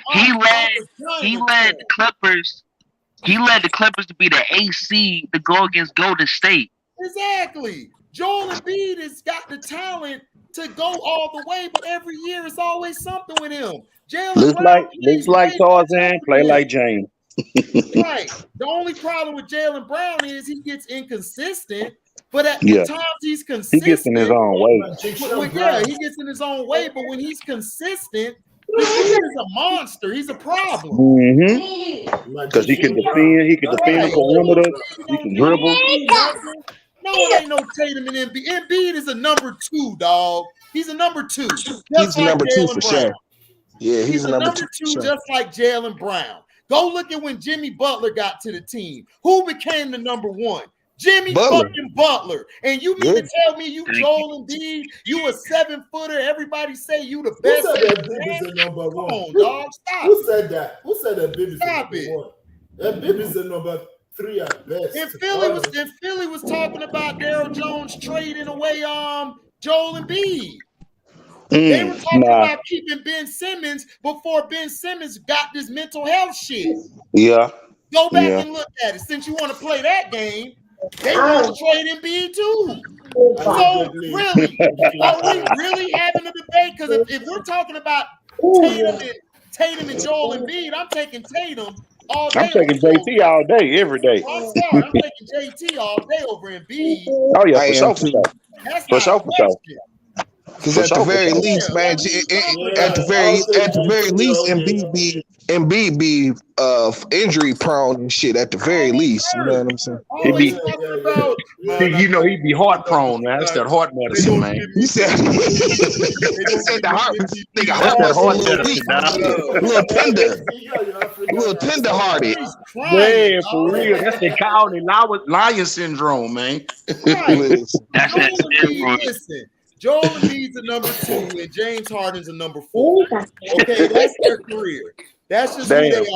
He led the Clippers. He led the Clippers to be the AC to go against Golden State. Exactly. Joel Embiid has got the talent to go all the way, but every year it's always something with him. Looks like Tarzan, play like James. Right. The only problem with Jaylen Brown is he gets inconsistent, but at the times he's consistent. He gets in his own way. He gets in his own way, but when he's consistent, the dude is a monster. He's a problem. Because he can defend. He can defend the perimeter. He can dribble. No, it ain't no Tatum and Embiid. Embiid is a number 2, dog. He's a number 2. He's a number 2 for sure. Yeah, he's a number 2, just like Jaylen Brown. Go look at when Jimmy Butler got to the team. Who became the number 1? Jimmy fucking Butler. And you mean to tell me you Joel Embiid, you a 7-footer, everybody say you the best. Who said that Bib is a number 1? Come on, dog. Stop. Who said that? Who said that Bib is a number 1? That Bib is a number 3 at best. If Philly was talking about Daryl Jones trading away Joel Embiid. They were talking about keeping Ben Simmons before Ben Simmons got this mental health shit. Yeah. Go back and look at it. Since you want to play that game, they want to trade Embiid too. So really, are we really having a debate? Because if we're talking about Tatum and Joel Embiid, I'm taking Tatum all day. I'm taking JT all day, every day. I'm sorry, I'm taking JT all day over Embiid. Oh yeah, for sure. That's for sure. Because at the very least, man, at the very least, Embiid be injury prone and shit. At the very least, you know what I'm saying? He'd be heart prone, man. That's that heart medicine, man. He said the heart, little tender hearted. Man, for real, that's the County Lion syndrome, man. That's Listen. Joel Embiid's a number 2 and James Harden's a number 4. Okay, that's their career. That's just who they are.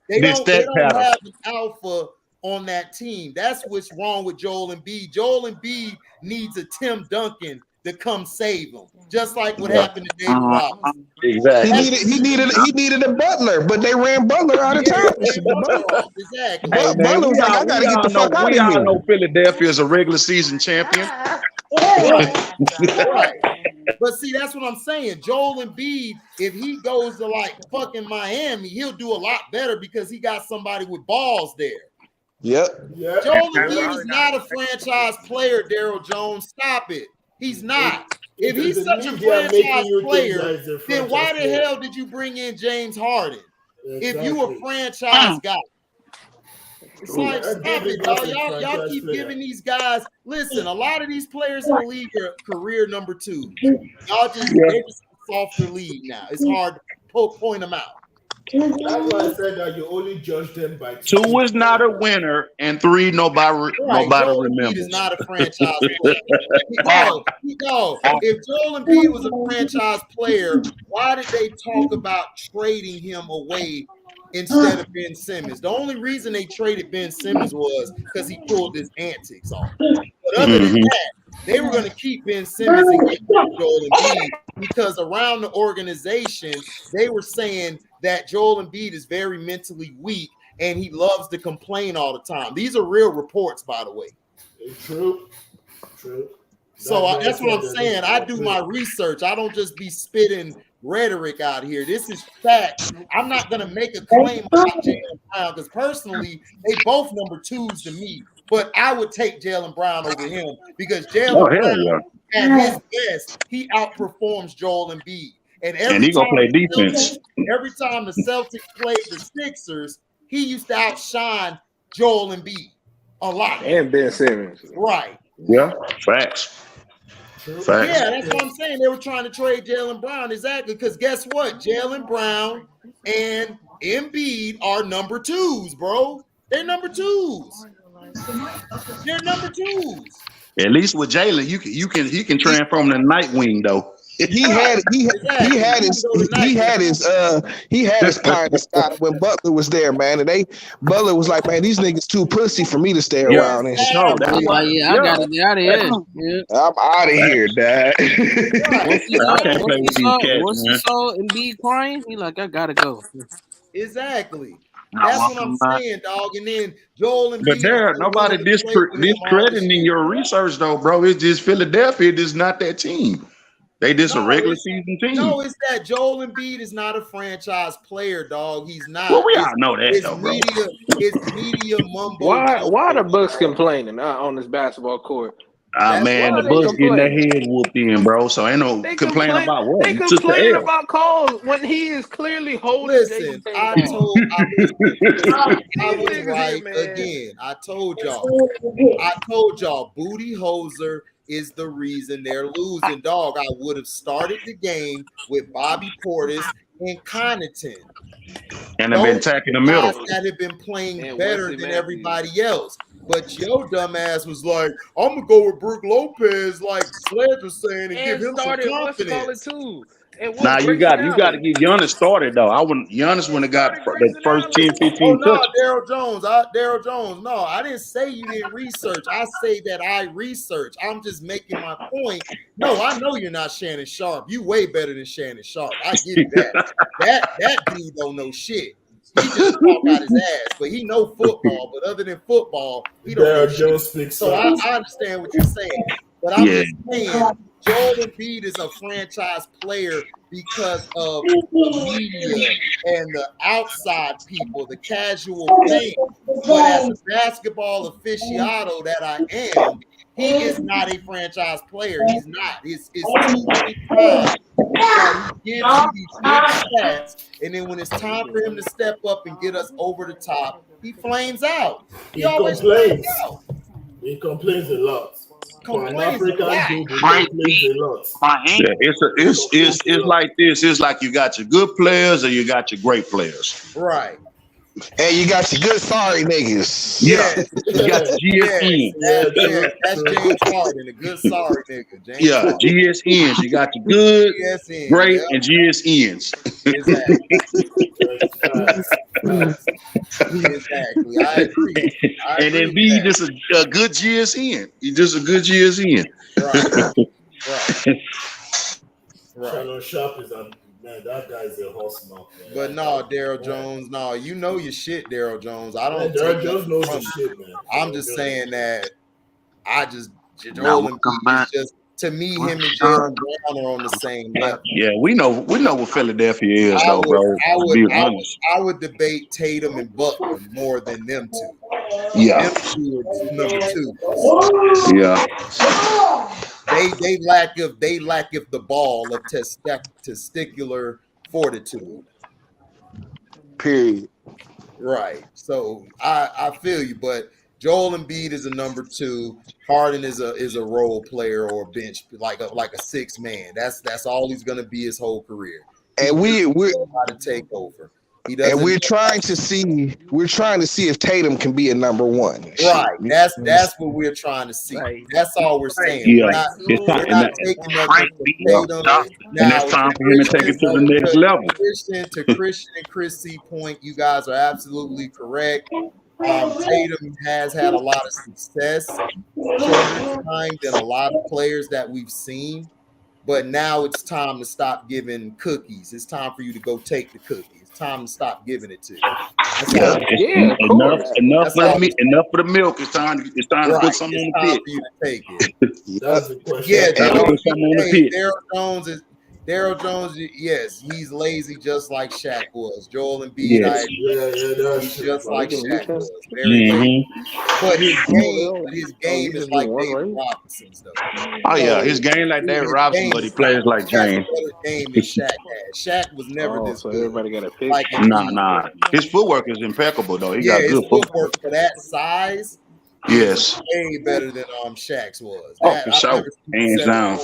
They don't have an alpha on that team. That's what's wrong with Joel Embiid. Joel Embiid needs a Tim Duncan to come save him, just like what happened to David Robinson. Exactly. He needed a Butler, but they ran Butler out of town. Exactly. Butler was like, I gotta get the fuck out of here. We all know Philadelphia is a regular season champion. Right. But see, that's what I'm saying. Joel Embiid, if he goes to like fucking Miami, he'll do a lot better because he got somebody with balls there. Yep. Joel Embiid is not a franchise player, Daryl Jones. Stop it. He's not. If he's such a franchise player, then why the hell did you bring in James Harden? If you a franchise guy. It's like, stop it, dog. Y'all keep giving these guys. Listen, a lot of these players in the league are career number 2. Y'all they're just softer league now. It's hard to point them out. That's why I said that you only judge them by 2 is not a winner, and 3 nobody Joel remembers. Embiid is not a franchise player. No, if Joel Embiid was a franchise player, why did they talk about trading him away instead of Ben Simmons? The only reason they traded Ben Simmons was because he pulled his antics off. But other than that, they were going to keep Ben Simmons and get Joel Embiid because around the organization, they were saying that Joel Embiid is very mentally weak and he loves to complain all the time. These are real reports, by the way. It's true. So that's what I'm saying. I do my research. I don't just be spitting rhetoric out here. This is fact. I'm not going to make a claim about Jaylen Brown because personally, they both number 2s to me. But I would take Jaylen Brown over him because Jaylen Brown, at his best, he outperforms Joel Embiid. And he gonna play defense. Every time the Celtics played the Sixers, he used to outshine Joel Embiid a lot. And Ben Simmons. Right. Yeah, facts. Yeah, that's what I'm saying. They were trying to trade Jaylen Brown exactly because guess what? Jaylen Brown and Embiid are number 2s, bro. They're number 2s. They're number 2s. At least with Jaylen, he can transform the Nightwing though. He had his pie in the sky when Butler was there, man. And Butler was like, man, these niggas too pussy for me to stay around and shit. I gotta get out of here. Yeah. I'm out of here, dad. Once he saw Embiid crying, he like, I gotta go. Exactly. That's what I'm saying, dog. And then Joel Embiid. But there, nobody discrediting your research, though, bro. It's just Philadelphia. It's not that team. They just a regular season team. No, it's that Joel Embiid is not a franchise player, dog. He's not. Well, we all know that, though, bro. It's media mumbo. Why the Bucks complaining on this basketball court? Man, the Bucks getting their head whooped in, bro. So ain't no complaining about what. They complaining about Cole when he is clearly holding. Listen, I was right again. I told y'all, Booty Hoser is the reason they're losing, dog. I would have started the game with Bobby Portis and Connaughton. And they've been attacking the middle. That have been playing better than everybody else. But your dumbass was like, I'm gonna go with Brook Lopez, like Sledge was saying, and give him some confidence. Now you got to get Giannis started though. Giannis wouldn't have got the first 10, 15 touches. Daryl Jones. No, I didn't say you didn't research. I say that I research. I'm just making my point. No, I know you're not Shannon Sharp. You way better than Shannon Sharp. I get that. that dude don't know shit. He just talk out his ass, but he know football. But other than football, he don't know shit. So I understand what you're saying. But I'm just saying, Joel Embiid is a franchise player because of the media and the outside people, the casual fan. But as a basketball aficionado that I am, he is not a franchise player. He's not. It's too many times. He gives you these big stats, and then when it's time for him to step up and get us over the top, he flames out. He always flames out. He complains a lot. It's like this. It's like you got your good players or you got your great players. Right. And you got your good sorry niggas. Yeah. You got the GSN. Yeah. That's James Harden, a good sorry nigga. GSNs. You got your good, great, and GSNs. Exactly. I agree. And then B just a good GSN. He's just a good GSN. Right. Shannon Sharp is man, that guy is a horse mouth. But no, Daryl Jones, no, you know your shit, Daryl Jones. I don't. Daryl Jones knows his shit, man. I'm just saying that Joel Embiid is just to me, him and Jalen Brown are on the same level. Yeah, we know what Philadelphia is, though, bro. To be honest. I would debate Tatum and Butler more than them two. Yeah. Them two are number two. Yeah. They lack the ball of testicular fortitude. Period. Right. So I feel you, but Joel Embiid is a number two. Harden is a role player or a bench like a six man. That's all he's gonna be his whole career. And we're how to take over. And we're trying to see if Tatum can be a number one. Right. That's what we're trying to see. Right. That's all we're saying. Yeah. We're not taking nothing from Tatum. And it's time for him to take it to the next level. Christian and Chris C. point, you guys are absolutely correct. Tatum has had a lot of success shorter time than a lot of players that we've seen. But now it's time to stop giving cookies. It's time for you to go take the cookies. It's time to stop giving it to you. Enough for the milk. It's time to put something on the pit. For you to take it. That's the question. Yeah, put something on the pit. Daryl Jones, yes, he's lazy just like Shaq was. Joel Embiid, he's just like Shaq was. Very lazy. But his game is like David Robinson's though. Oh yeah, his game like David Robinson, but he plays like James. Game than Shaq had. Shaq was never this good. Everybody got a pick. Like Nah. His footwork is impeccable though. He got good footwork for that size. Yes, way better than Shaq's was. For sure, hands down.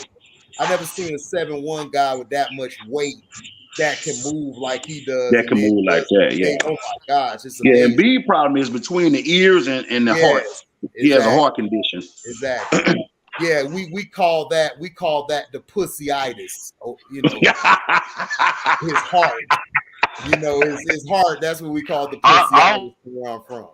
I've never seen a 7'1" guy with that much weight that can move like he does. That can move like that, yeah. Oh my gosh, it's amazing. amazing. And B problem is between the ears and the heart. He has a heart condition. Exactly. Yeah, we call that the pussyitis. Oh, you know, his heart. You know, his heart. That's what we call the pussyitis where I'm from.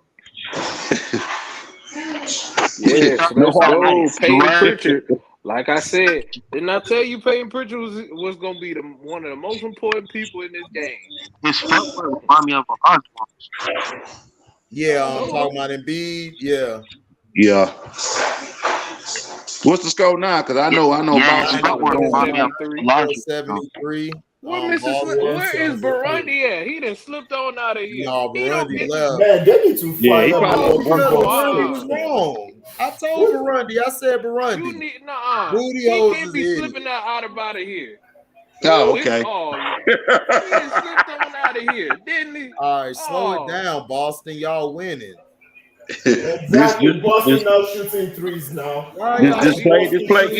Yes, let's go, Peyton Pritchard. Like I said, didn't I tell you Peyton Pritchard was going to be one of the most important people in this game? His footwork remind me of a hard one. Yeah, I'm talking about Embiid. Yeah. Yeah. What's the score now? Because I know. Yeah, his footwork remind me of 73. Where is Burundi at? He done slipped on out of here. No, Burundi left. Man, they need to find Burundi was wrong. I told Burundi. I said Burundi. He can't be slipping out of here. Oh, okay. He slipped on out of here, didn't he? All right, slow it down, Boston. Y'all winning. Exactly. Boston now shooting threes now. Just play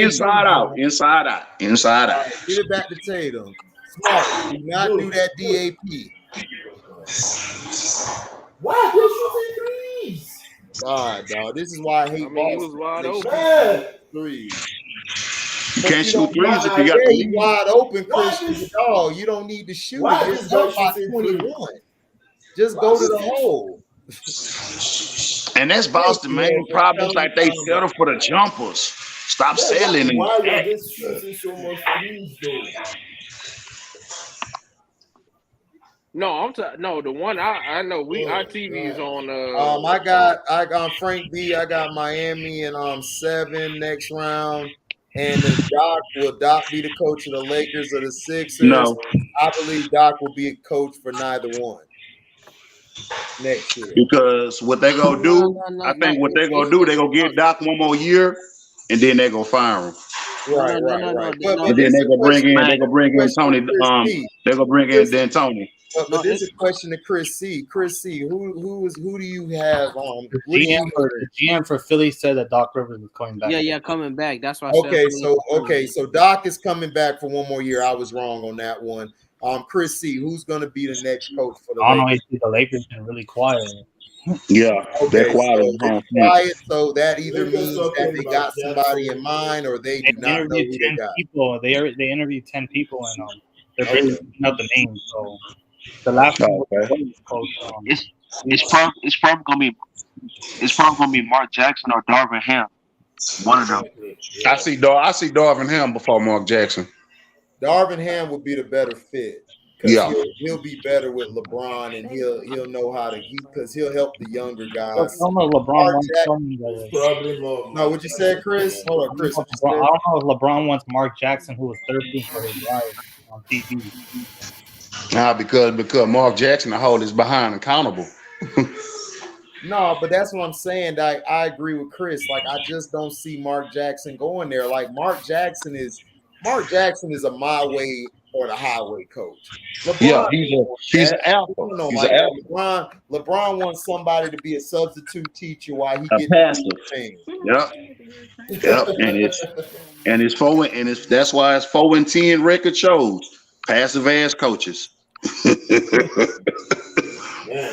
inside out. Get it back to Tatum. Smart. Do not do that DAP. Why are you shooting threes? God, dog. This is why I hate Boston. He was wide open. Threes. You can't shoot threes if you got the lead. Wide open, Christian. Dog, you don't need to shoot it. It's up by 21. Just go to the hole. And that's Boston main problem. It's like they settle for the jumpers. Stop selling. Why are they shooting so much threes though? No, the one I know. Our TV is on. I got Frank B. I got Miami and 7 next round. And will Doc be the coach of the Lakers or the Sixers? No, I believe Doc will be a coach for neither one next year. Because what they gonna do, I think what they gonna do, they gonna give Doc one more year, and then they gonna fire him. Right. And then they gonna bring in Tony. They gonna bring in D'Antoni. But this is a question to Chris C. Chris C. Who do you have? The GM for Philly said that Doc Rivers is coming back. Yeah, coming back. That's why. So Doc is coming back for one more year. I was wrong on that one. Chris C. Who's going to be the next coach for the Lakers? I don't know. The Lakers been really quiet. Yeah, they're quiet. So that either means that they got somebody in mind, or they do not know who they got. People. They interviewed 10 people, and they're really looking up the names. So. The last one it's probably gonna be Mark Jackson or Darvin Ham. One of them. I see Darvin Ham before Mark Jackson. Darvin Ham would be the better fit because Yeah. he'll be better with LeBron, and he'll know how to because he'll help the younger I guys. don't know if LeBron Mark wants Jack- something Probably more. no, what you said, Chris? Hold on, Chris. I What you said? don't know if LeBron wants Mark Jackson, who was 13 for his life on TV. Because Mark Jackson, the hold his behind accountable. No, but that's what I'm saying. I agree with Chris. Like, I just don't see Mark Jackson going there. Like, Mark Jackson is a my way or the highway coach. LeBron, Yeah, he's an alpha. no, He's like an alpha. LeBron wants somebody to be a substitute teacher while he A gets passive. things. Yep. Yep. And that's why it's 4-10 record shows. Passive ass coaches. Yeah,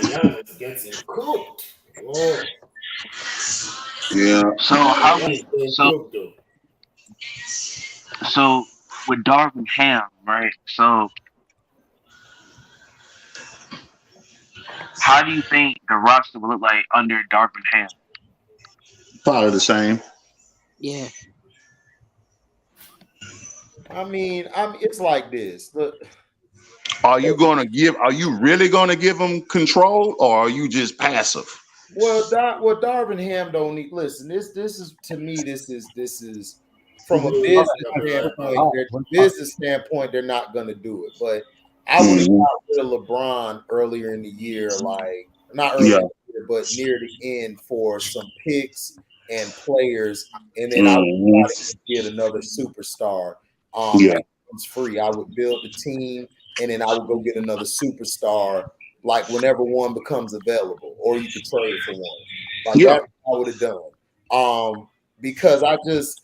Giannis getting cooked. Whoa. Yeah. So how Giannis getting so cooked, though. so with Darvin Ham, right? So how do you think the roster will look like under Darvin Ham? Probably the same. Yeah. I mean, it's like this. Look, Are you really gonna give him control, or are you just passive? well, Darvin Ham don't need. Listen, this is to me. This is from a business standpoint. They're not gonna do it. But I would have got rid of LeBron earlier in the year, like not earlier in the year, but near the end for some picks and players, and then I would try to get another superstar. That comes free. I would build the team, and then I would go get another superstar, like whenever one becomes available, or you could trade for one. Like that's what I would have done. Because I just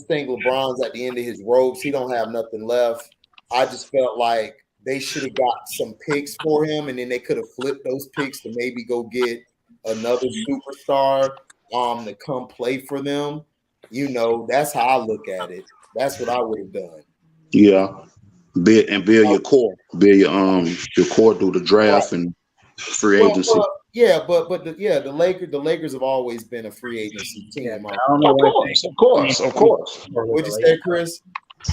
think LeBron's at the end of his ropes. He don't have nothing left. I just felt like they should have got some picks for him, and then they could have flipped those picks to maybe go get another superstar to come play for them. You know, that's how I look at it. That's what I would have done. Yeah. Build your core. Build your core through the draft and free agency. The Lakers have always been a free agency team. Of course. What'd you say, Chris?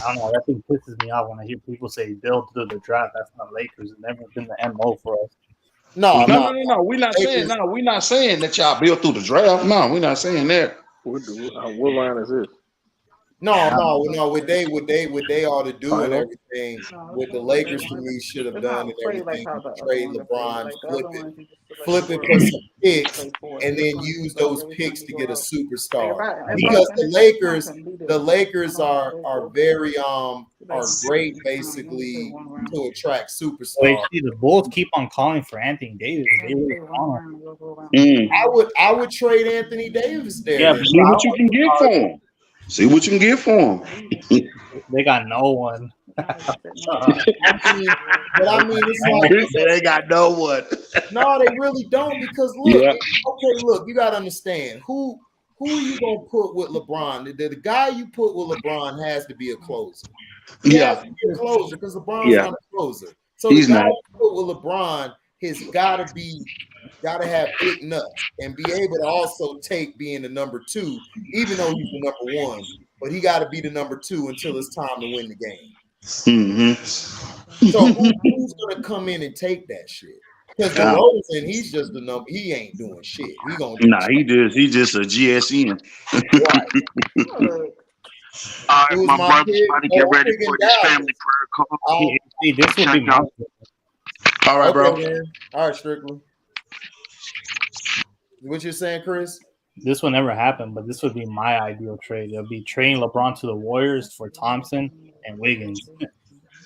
I don't know. That thing pisses me off when I hear people say build through the draft. That's not Lakers. It's never been the MO for us. No. We're not saying We're not saying that y'all built through the draft. No, we're not saying that. What line is this? No. What they ought to do and everything, what the Lakers to me should have done and everything, trade LeBron, flip it for some picks, and then use those picks to get a superstar. Because the Lakers are very are great basically to attract superstars. Wait, see, the Bulls keep on calling for Anthony Davis. They really want him. I would trade Anthony Davis there. Yeah, see what you can get for him. See what you can get for him. They got no one. It's like they got no one. No, they really don't. Because look, you got to understand who are you gonna put with LeBron? The guy you put with LeBron has to be a closer. He has to be a closer because LeBron's not a closer. So the guy you put with LeBron has got to have big nuts and be able to also take being the number 2, even though he's the number 1. But he got to be the number 2 until it's time to win the game. Mm-hmm. So who's gonna come in and take that shit? Because DeRozan, he's just the number. He ain't doing shit. He just a GSN. All right, my brother's about to get ready for this family prayer call. This would be my. All right, bro. Man. All right, Strickland. What you saying, Chris? This will never happen, but this would be my ideal trade. It'll be trading LeBron to the Warriors for Thompson and Wiggins.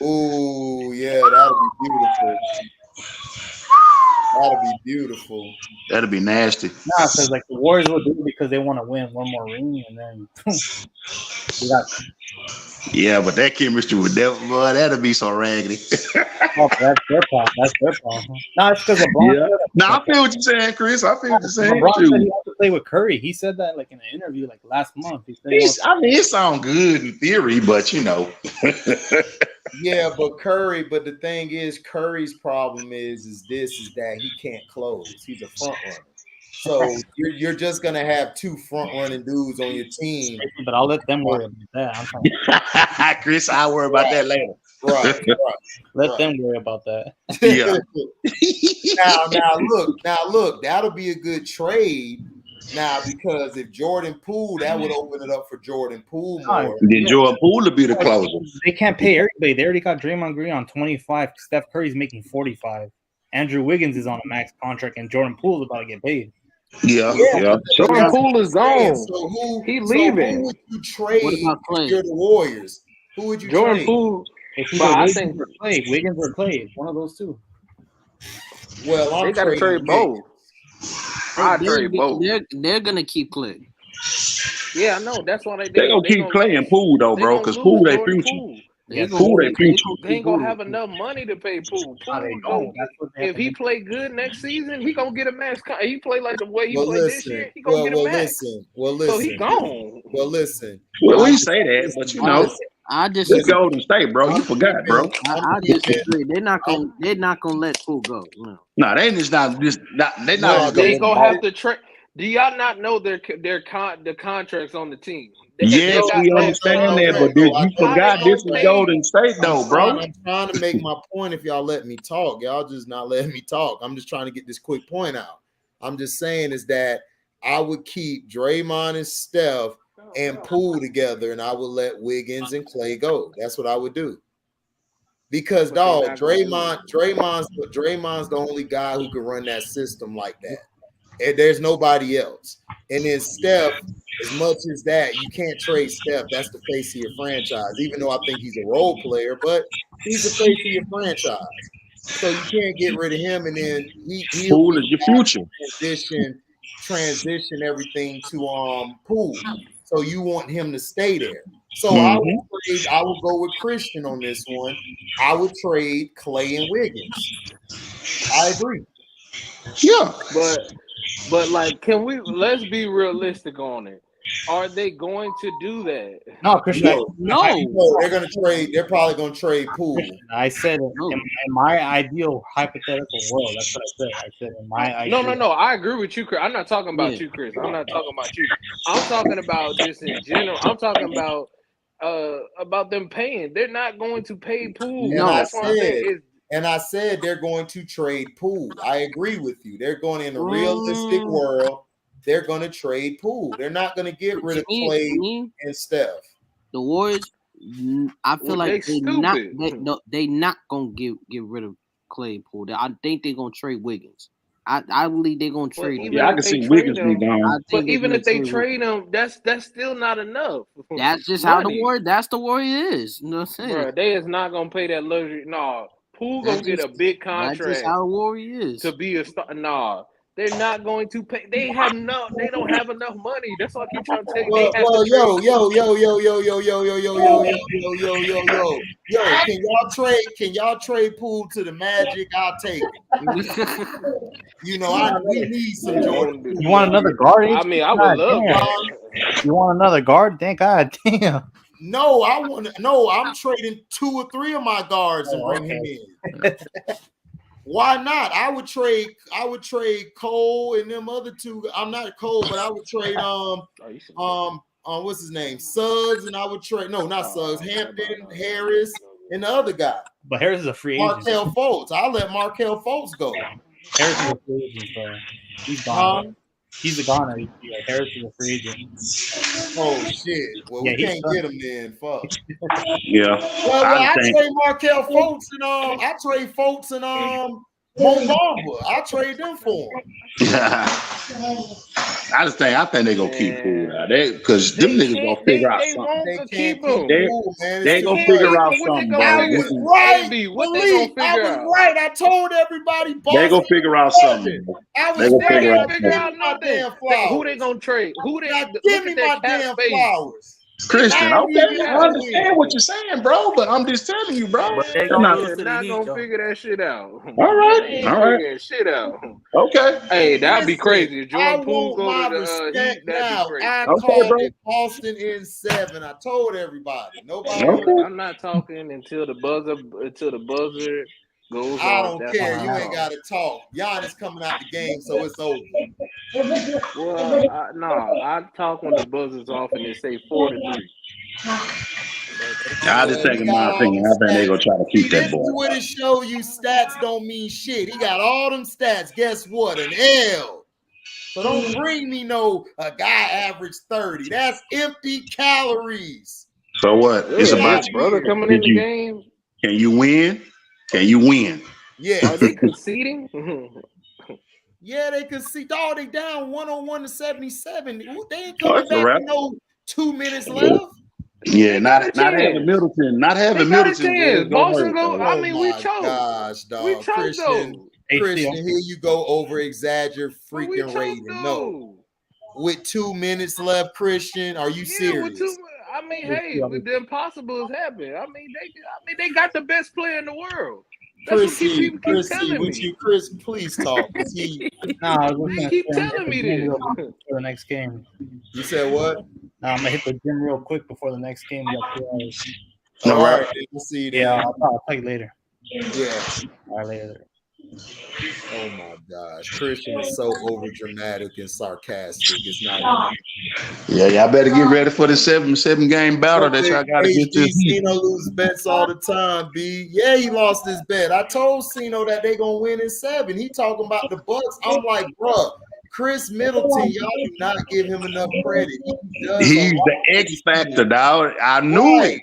Ooh, yeah, that'll be beautiful. That'll be beautiful. That'll be nasty. Nah, because like the Warriors will do it because they want to win one more ring, and then yeah, but that chemistry with that boy, that'll be so raggedy. that's their problem. That's their problem. No, it's because LeBron. Yeah. No, I feel what you're saying, Chris. I feel what you're saying. LeBron said he wants to play with Curry. He said that like in an interview like last month. It sounds good in theory, but you know. Yeah, but the thing is, Curry's problem is that he can't close. He's a front runner. So you're just gonna have 2 front running dudes on your team. But I'll let them worry about that. Chris, I'll worry about that later. Right. Let them worry about that. Yeah. now look, that'll be a good trade. Now, because if Jordan Poole, that would open it up for Jordan Poole more. Then Jordan Poole will be the closer. They can't pay everybody. They already got Draymond Green on 25. Steph Curry's making 45. Andrew Wiggins is on a max contract, and Jordan Poole is about to get paid. Yeah. Jordan Poole is gone. So he leaving. Who would you trade What about Clay? if you're the Warriors? Who would you Jordan trade? Poole. But I think Wiggins or Clay, one of those two. Well, they got to trade both. I trade both. They're gonna keep Clay. Yeah, I know. That's why they gonna keep Clay and Poole though, bro. Because Poole they future. Poole they future. They ain't gonna have enough money to pay Poole. If he play good next season, he gonna get a max. He play like the way he played this year. He gonna get a max. So he gone. Well, listen. Well, we say that, but you know. I just it's Golden State, bro. You forgot, bro. I disagree. They're not gonna let Poole go. No, they just not. They're not. They gonna have to trade. Do y'all not know the contracts on the team? Yes, we understand that, but you forgot this is Golden State, though, bro. I'm trying to make my point. If y'all let me talk, y'all just not letting me talk. I'm just trying to get this quick point out. I'm just saying is that I would keep Draymond and Steph and Poole together, and I would let Wiggins and Clay go. That's what I would do. Because dog, Draymond's the only guy who can run that system like that. And there's nobody else. And then Steph, as much as that, you can't trade Steph. That's the face of your franchise. Even though I think he's a role player, but he's the face of your franchise. So you can't get rid of him. And then Poole is your future. Transition everything to Poole. So you want him to stay there. So I would go with Christian on this one. I would trade Clay and Wiggins. I agree. Yeah. But like, let's be realistic on it. Are they going to do that? No, Christian. No. They're going to trade. They're probably going to trade Poole. I said in my ideal hypothetical world. That's what I said in my ideal. No. I agree with you, Chris. I'm not talking about you, Chris. I'm not talking about you. I'm talking about just in general. I'm talking about them paying. They're not going to pay Poole. No, that's what I'm saying. And I said they're going to trade Poole. I agree with you. They're going in a realistic world. They're going to trade Poole. They're not going to get rid of Clay and Steph. The Warriors, I feel like they not going to get rid of Clay and Poole. I think they're going to trade Wiggins. I believe they're going to trade him. Yeah, I can see Wiggins be gone. But even if they trade him, that's still not enough. That's just how the Warriors is. You know what I'm saying? Bro, they is not going to pay that luxury. No. Poole gonna get a big contract. That's just how Warrior is. To be a star. Nah, they're not going to pay. They don't have enough money. That's all I keep trying to tell you. Can y'all trade Poole to the Magic? I'll take it. We need some Jordan. You want another guard? I mean, I would love. You want another guard? Thank God damn. No, I'm trading 2 or 3 of my guards and bring him in. Why not? I would trade Cole and them other 2. I'm not Cole, but I would trade what's his name? Suggs, and I would trade not Suggs, Hampton, Harris, and the other guy. But Harris is a free agent. Markelle Fultz. I'll let Markelle Fultz go. Harris is a free agent, so he's gone. He's a goner. Harris is a free agent. Oh shit! Well, we can't get him then. Fuck. Yeah. Well, I trade Markelle Fultz and I trade Fultz and Mo Bamba. I trade them for him. I think they're gonna keep Poole out there because them niggas gonna figure out something. They can't keep Poole, man. They gonna figure out something, bro. I was right. I told everybody. They gonna figure out something. They gonna figure out nothing. Who they gonna trade? Give me my damn flowers. Christian, okay, I understand what you're saying, bro, but I'm just telling you, bro. They're not gonna figure that shit out. All right. Figure that shit out. Okay. Hey, that'd be crazy. If Jordan Poole go to the Heat, that'd be crazy. I called it Boston in 7. I told everybody. Nobody. I'm not talking until the buzzer goes I on. don't care. You ain't got to talk. Giannis coming out the game, so it's over. Well, I talk when the buzzer's off and they say 4-3. I just taking my opinion. I think they're gonna try to keep that boy. This is what it show you. Stats don't mean shit. He got all them stats. Guess what? An L. So don't bring me a guy averaged 30. That's empty calories. So what? It's about brother coming in the game. Can you win? Can you win? Yeah. Are they conceding? Yeah, they concede. Dog, they down 101 to 77. They ain't coming back with 2 minutes left. Yeah, not having Middleton. Not having Middleton. Boston go. I mean, we choked. Gosh, dog. We choked though. Christian, here you go over exaggerate freaking rating. No. With 2 minutes left, Christian, are you serious? I mean, hey, the impossible has happened. I mean, they got the best player in the world. Chrissy, Chris, please talk. He keep telling me this for the next game. You said what? I'm gonna hit the gym real quick before the next game. All right, we'll see you then. Yeah, I'll talk you later. Yeah. All right, later. Oh my gosh, Christian is so over dramatic and sarcastic. It's not. Yeah, y'all better get ready for the seven game battle that y'all got to get to. Cino lose bets all the time. B, yeah, he lost his bet. I told Cino that they gonna win in 7. He talking about the Bucks. I'm like, bro, Chris Middleton, y'all do not give him enough credit. He's the X factor, dog. I knew it.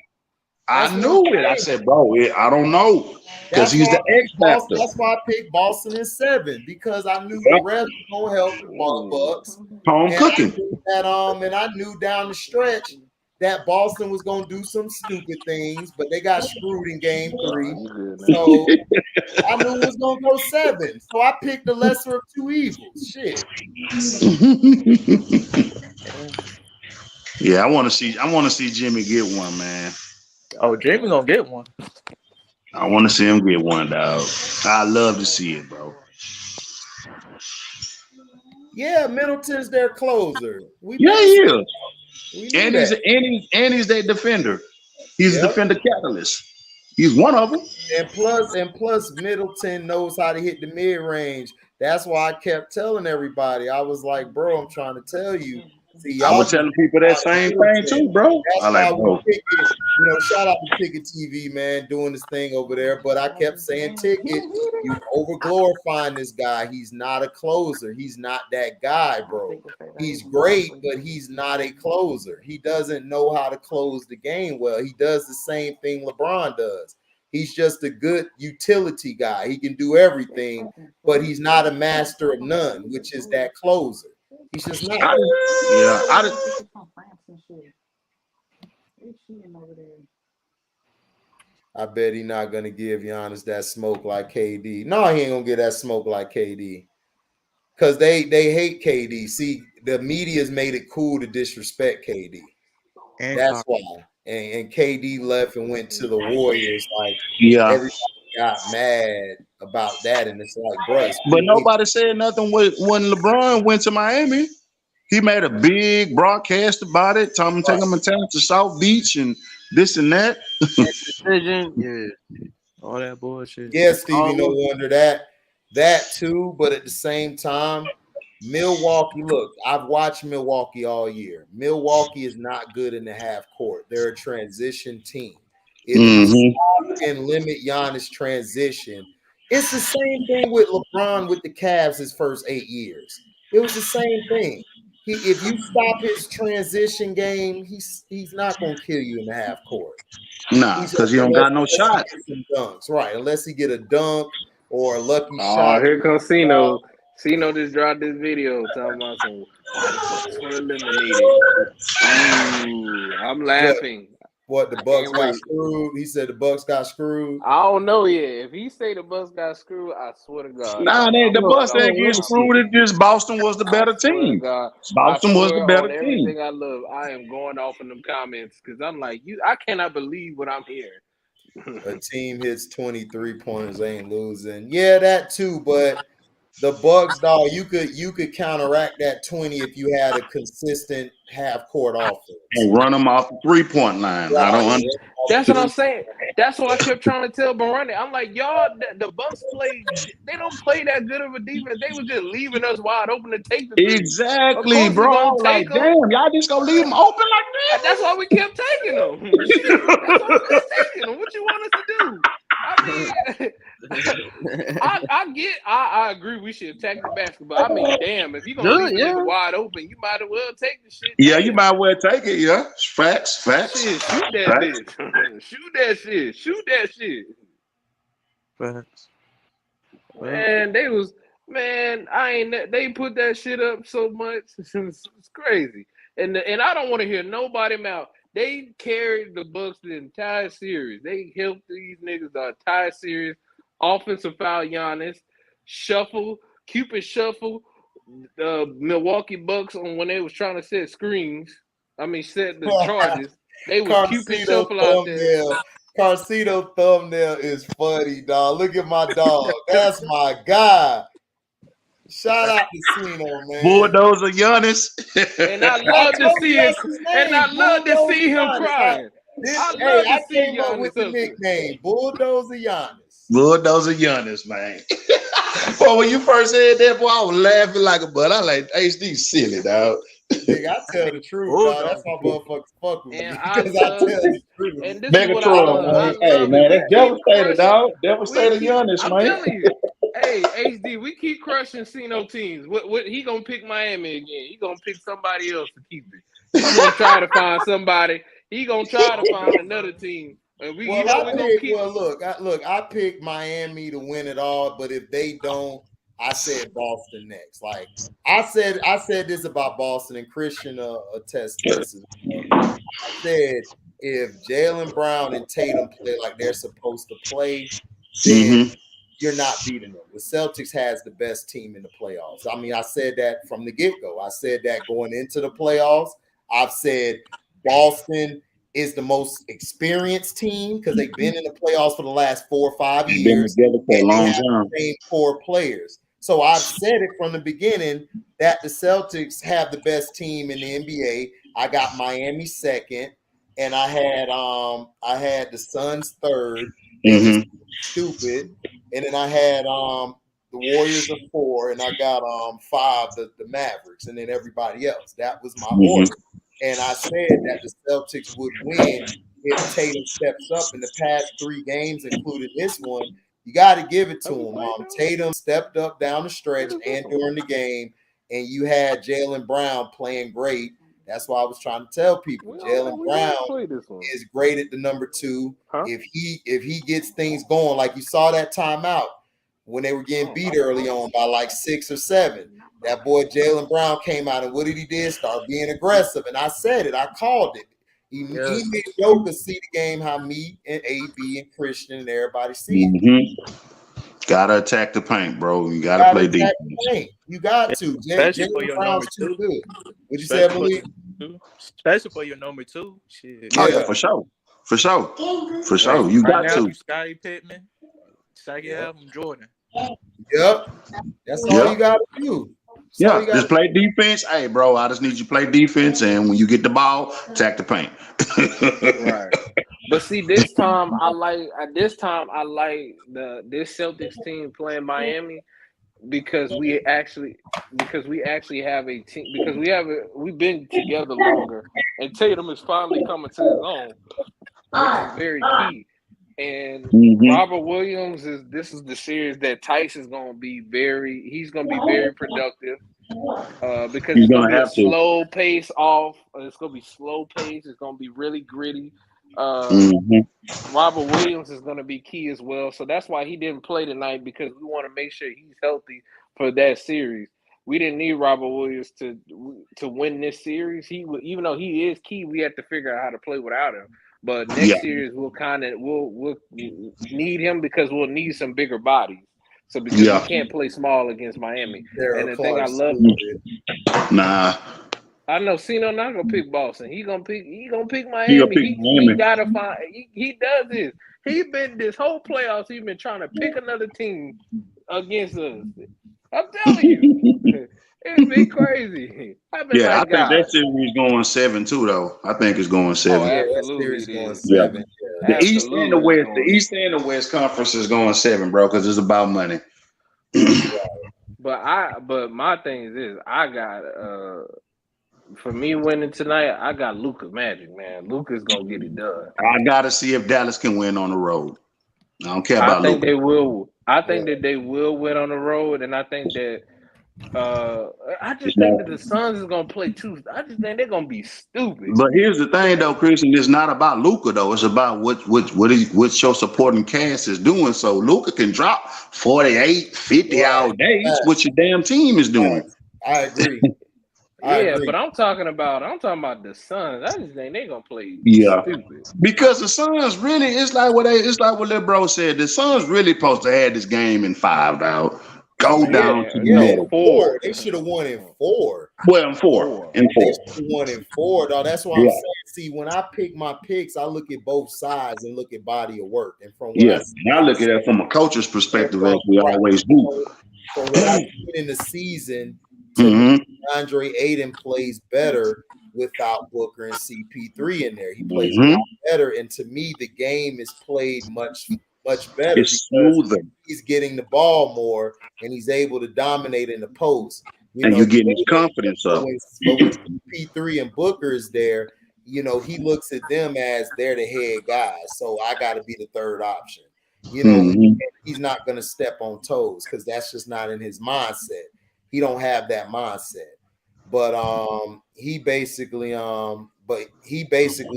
I knew it. I said, bro, I don't know. Because he's the X factor. That's why I picked Boston in 7 because I knew the rest was gonna help the Bucks. Home cooking. And I knew down the stretch that Boston was gonna do some stupid things, but they got screwed in game 3. So I knew it was gonna go 7. So I picked the lesser of 2 evils. Shit. Yeah, I want to see Jimmy get one, man. Oh, Jimmy gonna get one. I want to see him get one, dog. I love to see it, bro. Yeah, Middleton's their closer. He is. And he's their defender. He's a defender catalyst. He's one of them. And plus, Middleton knows how to hit the mid range. That's why I kept telling everybody. I was like, bro, I'm trying to tell you. See, I was telling people that same thing too, bro. That's why shout out to Ticket TV, man, doing this thing over there. But I kept saying, Ticket, you over glorifying this guy. He's not a closer. He's not that guy, bro. He's great, but he's not a closer. He doesn't know how to close the game well. He does the same thing LeBron does. He's just a good utility guy. He can do everything, but he's not a master of none, which is that closer. He's just not. I bet he's not gonna give Giannis that smoke like KD. No, he ain't gonna get that smoke like KD. Because they hate KD. See, the media's made it cool to disrespect KD. That's why. And KD left and went to the Warriors. Like, everybody got mad about that, and it's like, bro. But nobody said nothing when LeBron went to Miami. He made a big broadcast about it, taking him to South Beach and this and that. All that bullshit. Yeah, Stevie, no wonder that too. But at the same time, Milwaukee. Look, I've watched Milwaukee all year. Milwaukee is not good in the half court. They're a transition team. If you can limit Giannis' transition, it's the same thing with LeBron with the Cavs his first 8 years. It was the same thing. If you stop his transition game, he's not going to kill you in the half court. Nah, because he don't got no shot. Dunks, right? Unless he get a dunk or a lucky shot. Oh, here comes Cino. Cino just dropped this video talking about some eliminated. I'm laughing. What, the Bucks got screwed? He said the Bucks got screwed. I don't know yet. If he say the Bucks got screwed, I swear to God. Nah, the Bucks didn't get screwed. It just Boston was the better team. Boston was the better team. Everything I love, I am going off in them comments because I'm like, I cannot believe what I'm hearing. A team hits 23 points, ain't losing. Yeah, that too, but the Bucks, dog, you could counteract that 20 if you had a consistent half-court offense and run them off the 3-point line. I don't understand. That's what I'm saying. That's why I kept trying to tell Barani. I'm like, y'all, the Bucks they don't play that good of a defense. They was just leaving us wide open to take the three. Of Exactly, course bro. we're I gonna was like, take them. damn, y'all just gonna leave them open like That's why we kept taking them. That's why we kept taking them. What you want us to do? I mean, I agree we should attack the basketball. I mean, damn, if you're gonna leave a nigga wide open, you might as well take the shit. Yeah, damn. you might well take it, yeah. Facts. Shit, shoot that bitch. Shoot that shit. Shoot that shit. Facts. Man, they put that shit up so much. It's crazy. And I don't want to hear nobody mouth. They carried the Bucks the entire series. They helped these niggas the entire series. Offensive foul Giannis, Cupid shuffle, the Milwaukee Bucks on when they was trying to set screens. Set the charges. They was Cupid shuffle out there. Carcito thumbnail is funny, dog. Look at my dog. That's my guy. Shout out to Cino, man. Bulldozer Giannis. And I love to see it. And I love to see him crying. I came up with the nickname, Bulldozer Giannis. Bulldozer Giannis, man. Well, when you first said that, boy, I was laughing like a butt. I like HD silly, dog. Nigga, I tell the truth, dog. That's why motherfuckers fuck with me. Because I tell the truth. And this is what I love. Hey, man, that's devastated, dog. Devastated Giannis, man. I'm telling you. Hey, HD, we keep crushing Cino teams. What he gonna pick Miami again? He gonna pick somebody else to keep it. He's gonna try to find somebody. He gonna try to find another team. And I picked Miami to win it all, but if they don't, I said Boston next. Like I said this about Boston, and Christian attest to this. I said if Jaylen Brown and Tatum play like they're supposed to play, then you're not beating them. The Celtics has the best team in the playoffs. I mean, I said that from the get-go. I said that going into the playoffs. I've said Boston is the most experienced team because they've been in the playoffs for the last 4 or 5 years. Been together for a long time. The same 4 players. So I've said it from the beginning that the Celtics have the best team in the NBA. I got Miami second, and I had the Suns third. Stupid. And then I had the Warriors of 4, and I got 5 the Mavericks, and then everybody else. That was my order. And I said that the Celtics would win if Tatum steps up in the past 3 games, including this one. You got to give it to him. Tatum stepped up down the stretch and during the game, and you had Jaylen Brown playing great. That's why I was trying to tell people Jaylen Brown is great at the number 2. If he gets things going, like you saw that timeout when they were getting beat early on by like 6 or 7. That boy Jaylen Brown came out and what did he do? Start being aggressive. And I said it. I called it. He made Joker see the game how me and AB and Christian and everybody see it. Gotta attack the paint, bro. You gotta play defense. You got to. Jaylen Brown's too good. What you say, Malik? Especially for your number 2. Shit. Oh yeah, for sure. For sure. You got to. Scottie Pittman, second album, Jordan. Yep. That's all you gotta do. Just play defense. Hey, bro, I just need you to play defense, and when you get the ball, attack the paint. Right. But see, this time I like this Celtics team playing Miami because we actually have a team we've been together longer, and Tatum is finally coming to his own, which is very key. And Robert Williams this is the series that Tyson's gonna be very productive because it's gonna be a slow pace off. It's gonna be slow pace. It's gonna be really gritty. Robert Williams is gonna be key as well. So that's why he didn't play tonight, because we want to make sure he's healthy for that series. We didn't need Robert Williams to win this series. Even though he is key, we have to figure out how to play without him. But next series we'll need him because we'll need some bigger bodies. So because we can't play small against Miami. And the thing I love, I know Cino not gonna pick Boston. He gonna pick Miami. He gotta find. He does this. He been this whole playoffs. He been trying to pick another team against us. I'm telling you. It's been crazy. I think that series is going 7 too, though. I think it's going 7. Oh, absolutely, it's going 7. The East and the West, the East and the West Conference is going 7, bro, because it's about money. But my thing is this: I got for me winning tonight, I got Luka Magic, man. Luka's gonna get it done. I gotta see if Dallas can win on the road. I don't care about Luka. They will. I think that they will win on the road, and I think that I just think that the Suns is gonna play too. I just think they're gonna be stupid. But here's the thing, though, Christian. It's not about Luka, though. It's about what your supporting cast is doing. So Luka can drop 48, 50 hour days. What your damn team is doing. I agree. But I'm talking about the Suns. I just think they're gonna play stupid. Because the Suns really, it's like what little bro said. The Suns really supposed to have this game in 5, dog. Go down to the middle. 4. They should have won in 4. Well, in 4. They should have won in 4, dog. That's why I'm saying. See, when I pick my picks, I look at both sides and look at body of work. And from what I look at it from a coach's perspective, as we always do. From what I've seen in the season, Andre Ayton plays better without Booker and CP3 in there. He plays a lot better, and to me, the game is played much better. It's smoother. He's getting the ball more, and he's able to dominate in the post. You're getting his confidence up. But when CP3 and Booker is there, he looks at them as they're the head guys. So I got to be the third option. He's not going to step on toes because that's just not in his mindset. He don't have that mindset. But he basically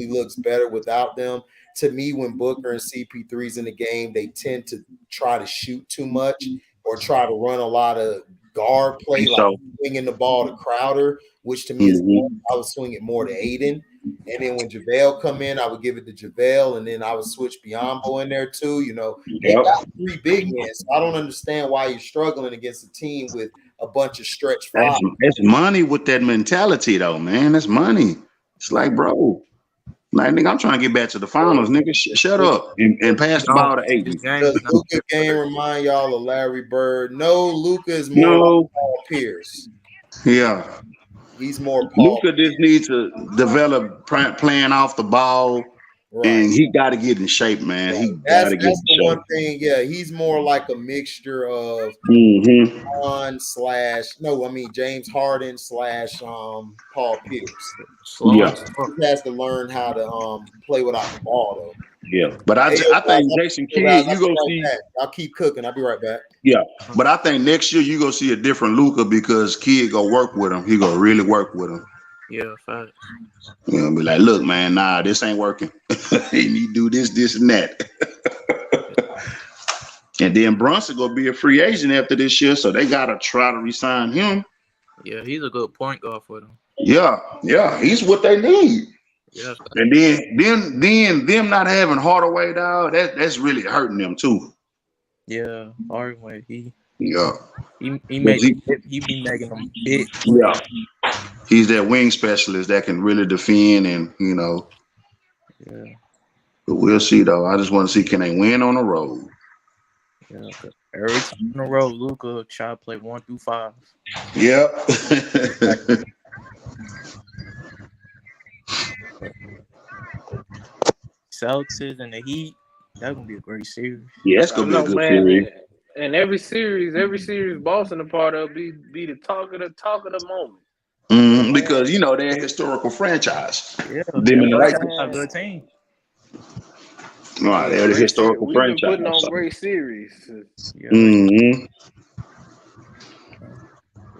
looks better without them. To me, when Booker and CP3's in the game, they tend to try to shoot too much or try to run a lot of guard play, like swinging the ball to Crowder, which to me is I would swing it more to Aiden. And then when JaVale come in, I would give it to JaVale, and then I would switch Biyombo in there too. They got 3 big men. So I don't understand why you're struggling against a team with a bunch of stretch five. That's money with that mentality, though, man. That's money. It's like, bro, nigga, I'm trying to get back to the finals, nigga. Shut up and pass the ball to Aiden. Does Luka game remind y'all of Larry Bird? No, Luka is more like Paul Pierce. Yeah. He's more Paul Luka just needs to develop playing off the ball, and he got to get in shape, man. He got to get in shape. One thing, he's more like a mixture of James Harden / Paul Pierce. He has to learn how to play without the ball, though. Yeah, but I think Jason Kidd, you gonna see. I'll keep cooking. I'll be right back. Yeah, but I think next year you gonna see a different Luka because Kidd gonna work with him. He gonna really work with him. Yeah, fine. You know, be like, look, man, nah, this ain't working. You need to do this, and that. And then Brunson gonna be a free agent after this year, so they gotta try to re-sign him. Yeah, he's a good point guard for them. Yeah, he's what they need. Yeah, and then them not having Hardaway, dog, that's really hurting them too. Yeah, Hardaway, he be making them big. Yeah, he's that wing specialist that can really defend, and Yeah, but we'll see though. I just want to see can they win on the road. Yeah, every time on the road, Luka try to play 1 through 5. Yep. Celtics and the Heat, that's gonna be a great series. Yeah, it's gonna be a good series. And every series, Boston a part of be the talk of the moment. Because they're a historical franchise. Yeah, them and a good team. Right, they're the historical We've franchise. been putting on great series.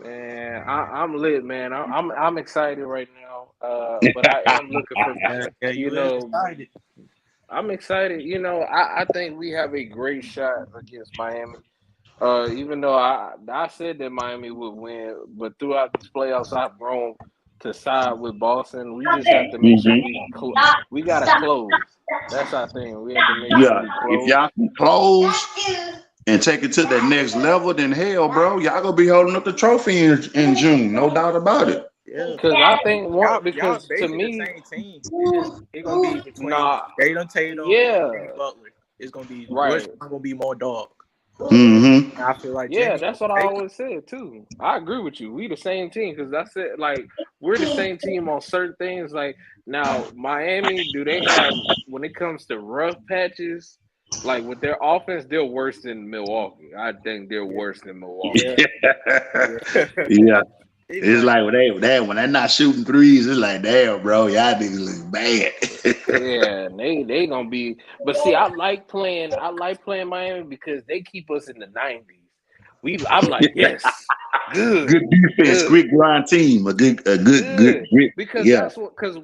Man, I'm lit, man. I'm excited right now. But I am looking for excited. I'm excited. I think we have a great shot against Miami. Even though I said that Miami would win, but throughout these playoffs, I've grown to side with Boston. We just have to make sure we gotta close. That's our thing. We have to make sure we close. If y'all can close and take it to that next level, then hell, bro, y'all gonna be holding up the trophy in June, no doubt about it. Yeah, because I think because to me, the same team. It's gonna be between Jaylen Tatum and Butler. It's gonna be right. It's gonna be more dog. I feel like that's what I always said too. I agree with you. We the same team because that's it. Like we're the same team on certain things. Like now, Miami, do they have when it comes to rough patches, like with their offense, they're worse than Milwaukee. I think they're worse than Milwaukee. Yeah. It's like when they're not shooting threes, it's like, damn, bro, y'all niggas look bad. Yeah, they gonna be. But see, I like playing Miami because they keep us in the 90s. I'm like, yes, good defense, quick grind team, a good because that's what because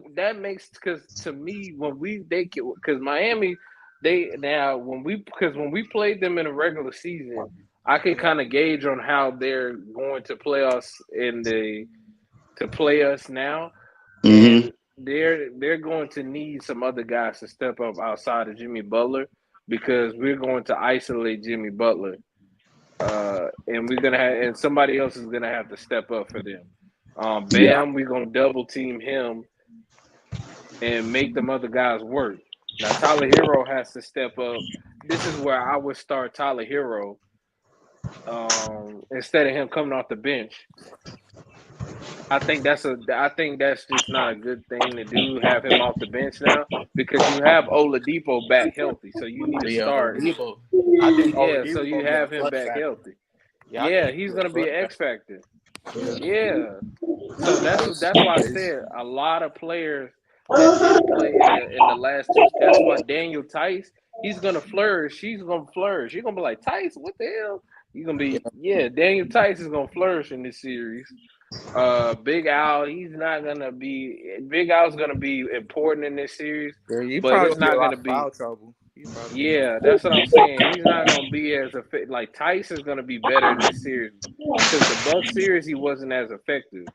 to me because Miami when we played them in a regular season, I can kind of gauge on how they're going to play us now, and they're going to need some other guys to step up outside of Jimmy Butler because we're going to isolate Jimmy Butler, and we're gonna have and somebody else is gonna have to step up for them. Bam, we're gonna double team him and make them other guys work. Now Tyler Hero has to step up. This is where I would start Tyler Hero instead of him coming off the bench. I think that's just not a good thing to do. Have him off the bench now because you have Oladipo back healthy, so you need to start. Oladipo. So you have him back healthy. Yeah, he's gonna be an X factor. Yeah, so that's why I said a lot of players that didn't play in the last two. That's why Daniel Tice, he's gonna flourish. She's gonna flourish. You're gonna be like, Tice, what the hell? You're gonna be Daniel Tice is gonna flourish in this series. Big Al, Big Al's gonna be important in this series, but it's not gonna be foul trouble. Yeah, that's what I'm saying. He's not gonna be as effective. Like Tyson's gonna be better in this series because the Bucks series he wasn't as effective.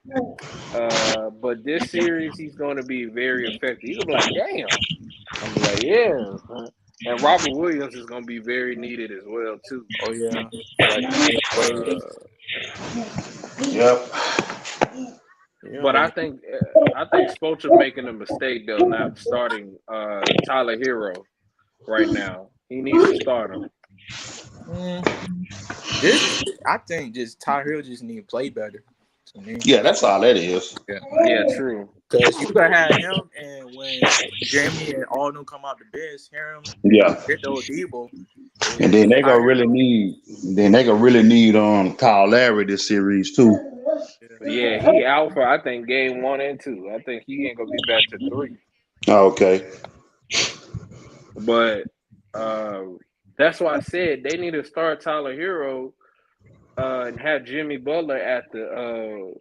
But this series he's gonna be very effective. He's gonna be like, damn. I'm like, yeah. And Robert Williams is gonna be very needed as well too. Oh yeah. But I think Spoelstra making a mistake though, not starting Tyler Hero right now. He needs to start him. I think just Tyler Hero just need to play better. To me. Yeah, that's all that is. Yeah, true. Because you gonna have him, and when Jeremy and all them come out the bench, hear him. Get the Oladipo. And then they gonna really need Kyle Lowry this series too. Yeah, he out for I think game 1 and 2. I think he ain't gonna be back to 3. Okay. But that's why I said they need to start Tyler Hero and have Jimmy Butler at the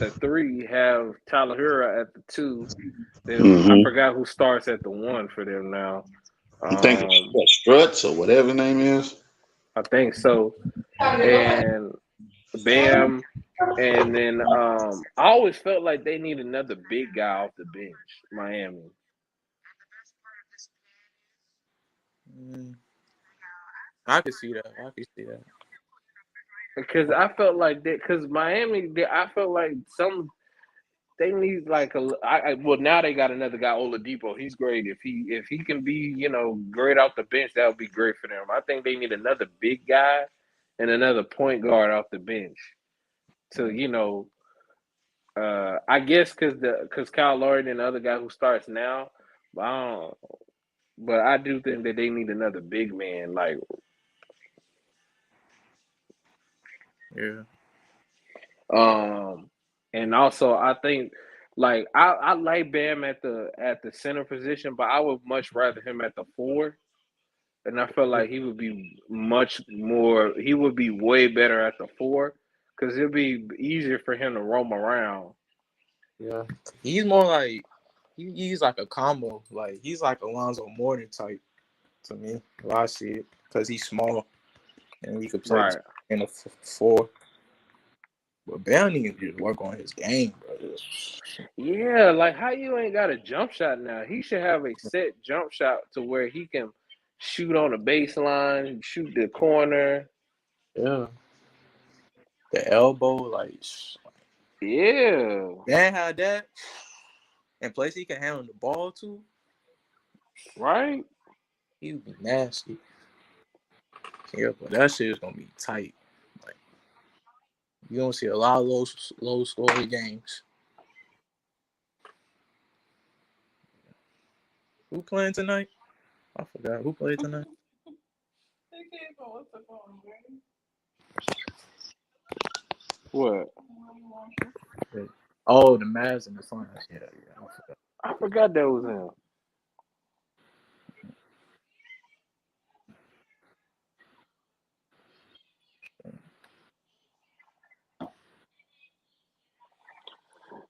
3, have Tyler Hero at the 2. Then I forgot who starts at the 1 for them now. I think it's Struts or whatever his name is. I think so. And Bam. And then I always felt like they need another big guy off the bench, Miami. I can see that. Because I felt like that. Because Miami, I felt like they need like well now they got another guy, Oladipo. He's great. If he can be great off the bench, that would be great for them. I think they need another big guy and another point guard off the bench to I guess because Kyle Lowry and the other guy who starts now, but I do think that they need another big man. Like, and also I think like I like Bam at the center position, but I would much rather him at the 4. And I feel like he would be way better at the 4 because it'd be easier for him to roam around. Yeah, he's more like he's like a combo. Like he's like Alonzo Mourning type to me. I see it because he's small and he could play in a 4. But Bam needs to work on his game, bro. Yeah, like how you ain't got a jump shot now? He should have a set jump shot to where he can shoot on the baseline, shoot the corner. Yeah. The elbow, like. Yeah. Bam had that. And plus he can handle the ball too. Right? He would be nasty. Yeah, but that shit is gonna be tight. Like you don't see a lot of low scoring games. Who playing tonight? I forgot who played tonight. What? Oh, the Mavs and the Suns. Yeah. I forgot that was him.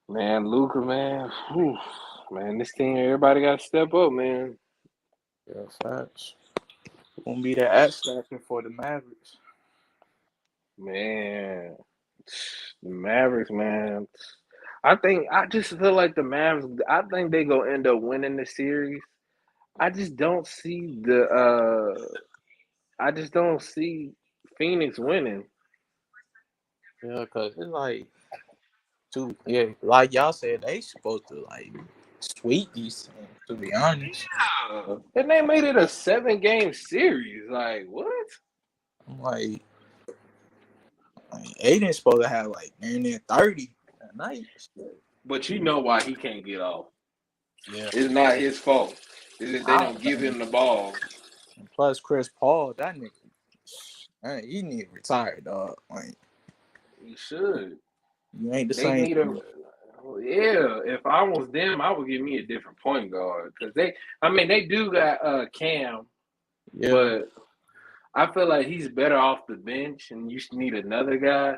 Man, Luka, man. Whew. Man, this team, everybody got to step up, man. Yeah, facts. Who gonna be the X factor for the Mavericks? Man, the Mavericks, man. I just feel like the Mavs. I think they gonna end up winning the series. I just don't see I just don't see Phoenix winning. Yeah, cause it's like like y'all said, they supposed to like sweep these teams. To be honest, And they made it a 7-game series. Like what? I'm like Aiden's supposed to have like near 30 at night. But you know why he can't get off. Yeah, It's not his fault. It's that they don't give him the ball. And plus, Chris Paul, that nigga, man, he need to retire, dog. Like He should. you ain't the They same. need a. Yeah, if I was them, I would give me a different point guard because they do got Cam, Yeah. but I feel like he's better off the bench, and you need another guy.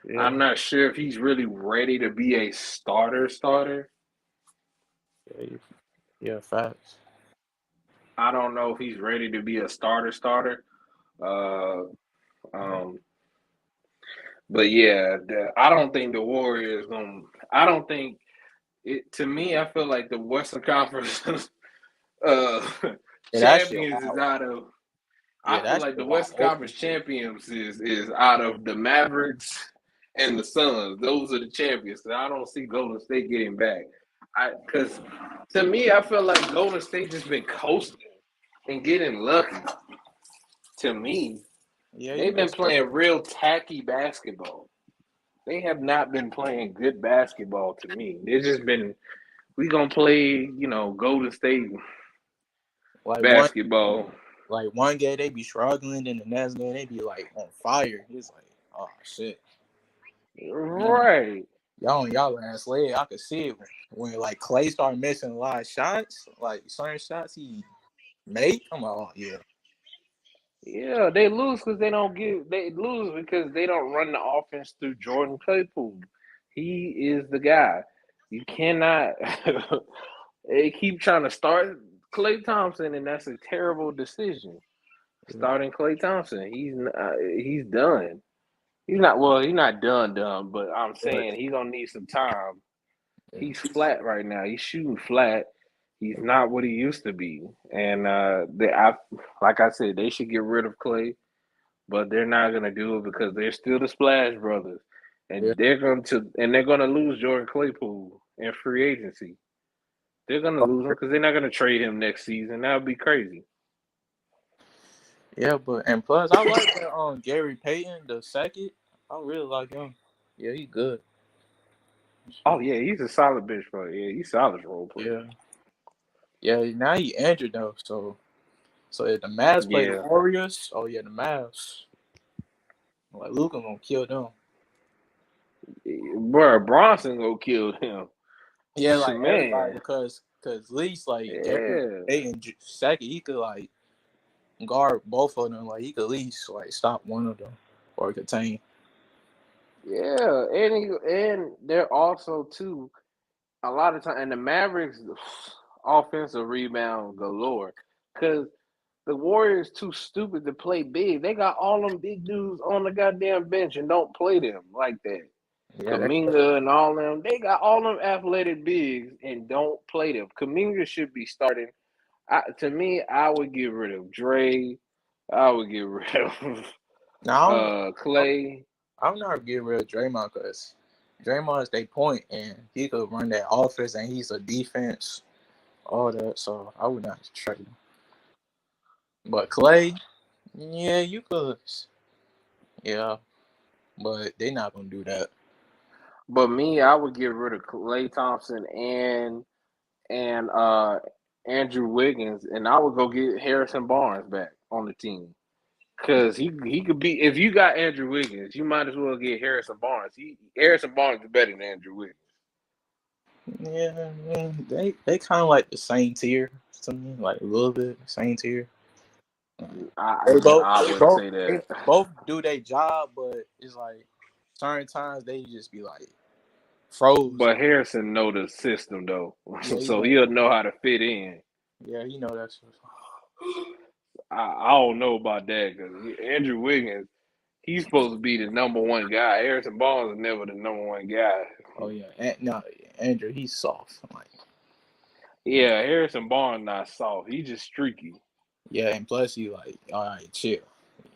Yeah. I'm not sure if he's really ready to be a starter. Yeah, facts. I don't know if he's ready to be a starter. But yeah, I don't think the Warriors gonna. I don't think it. To me, I feel like the Western Conference champions is out of. I feel like the Western Conference champions is out of the Mavericks and the Suns. Those are the champions. I don't see Golden State getting back. Because to me, I feel like Golden State just been coasting and getting lucky. To me, they've been playing real tacky basketball. They have not been playing good basketball to me. They've just been, we gonna play, Golden State like basketball. One game they be struggling, and the next game they be like on fire. It's like, oh shit. Right. Y'all on y'all last leg. I could see it when like Clay started missing a lot of shots, like certain shots he made. I'm like, oh yeah. Yeah, they lose because they lose because they don't run the offense through Jordan Claypool. He is the guy. You cannot. They keep trying to start Klay Thompson, and that's a terrible decision. Starting Klay Thompson, he's done. He's not done, but I'm saying he's gonna need some time. He's flat right now. He's shooting flat. He's not what he used to be. And like I said, they should get rid of Klay, but they're not gonna do it because they're still the Splash Brothers, and they're gonna lose Jordan Claypool in free agency. They're gonna lose him because they're not gonna trade him next season. That would be crazy. Yeah, and plus I like that Gary Payton the second. I really like him. Yeah, he's good. Oh yeah, he's a solid bench player. Yeah, he's solid role player. Yeah. Now he injured though, so if the Mavs play the Warriors, the Mavs. Like Luka gonna kill them. Bro, Bronson gonna kill him. Yeah, like everybody because at least Gary Payton second, he could like guard both of them. Like he could at least like stop one of them or contain. Yeah, and they're also too a lot of time, and the Mavericks offensive rebound galore because the Warriors too stupid to play big. They got all them big dudes on the goddamn bench and don't play them like that. Yeah, Kuminga and all them, they got all them athletic bigs and don't play them. Kuminga should be starting. To me, I would get rid of Dre. I would get rid of Clay. I'm not getting rid of Draymond because Draymond is their point and he could run that offense and he's a defense, all that. So I would not trade him. But Clay, yeah, you could. Yeah, but they're not gonna do that. But me, I would get rid of Klay Thompson and Andrew Wiggins, and I would go get Harrison Barnes back on the team. Because he could be, if you got Andrew Wiggins, you might as well get Harrison Barnes. Harrison Barnes is better than Andrew Wiggins. Yeah, they kind of like the same tier to me, like a little bit same tier. I wouldn't say that. They both do their job, but it's like certain times they just be like froze. But Harrison know the system though, Yeah, so he'll know how to fit in. Yeah, he know that. I don't know about that because Andrew Wiggins, he's supposed to be the number one guy. Harrison Barnes is never the number one guy. Oh yeah, no, Andrew, he's soft. Yeah, Harrison Barnes not soft. He's just streaky. Yeah, and plus he like, all right, chill.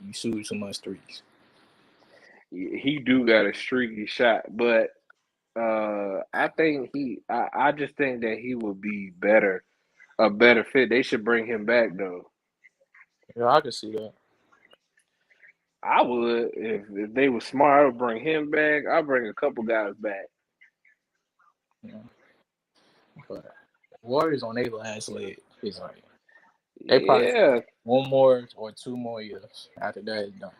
You shoot too much threes. He do got a streaky shot, but I think I just think that he would be a better fit. They should bring him back though. Yeah, I can see that. I would if they were smart. I would bring him back. I'll bring a couple guys back. Yeah. But Warriors on their last leg is like they probably one more or 2 more years after that is done.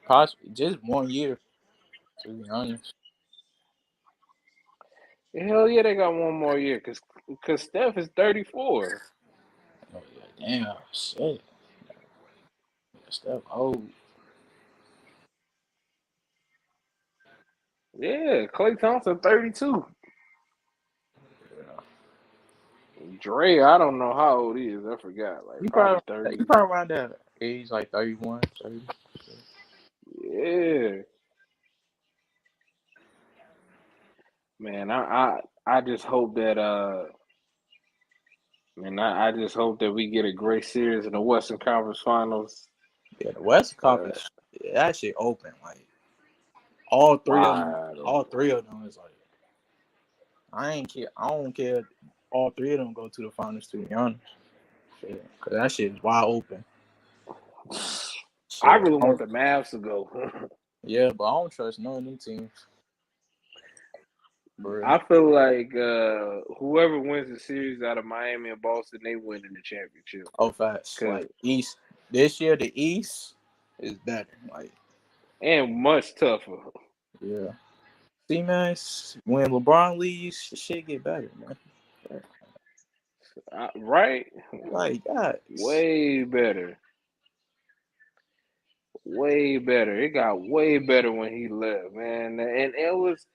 Possibly just 1 year, to be honest. Hell yeah, they got 1 more year because Steph is 34. Oh yeah, damn shit. Steph old. Yeah, Klay Thompson 32. Dre, I don't know how old he is. I forgot. Like He probably 30. He probably around that age, like 31, 30. Yeah. Man, I just hope that I just hope that we get a great series in the Western Conference Finals. Yeah, the Western Conference, that shit open. Like all three of them is like I don't care. All three of them go to the finals, to be honest. Shit, cause that shit is wide open. I really want the Mavs to go. Yeah, but I don't trust none of them teams. I feel like whoever wins the series out of Miami and Boston, they win in the championship. Oh, facts. Like East this year, the East is better. Like and much tougher. Yeah. See, man, when LeBron leaves, shit get better, man. Right? Like that. Way better. Way better. It got way better when he left, man. And it was,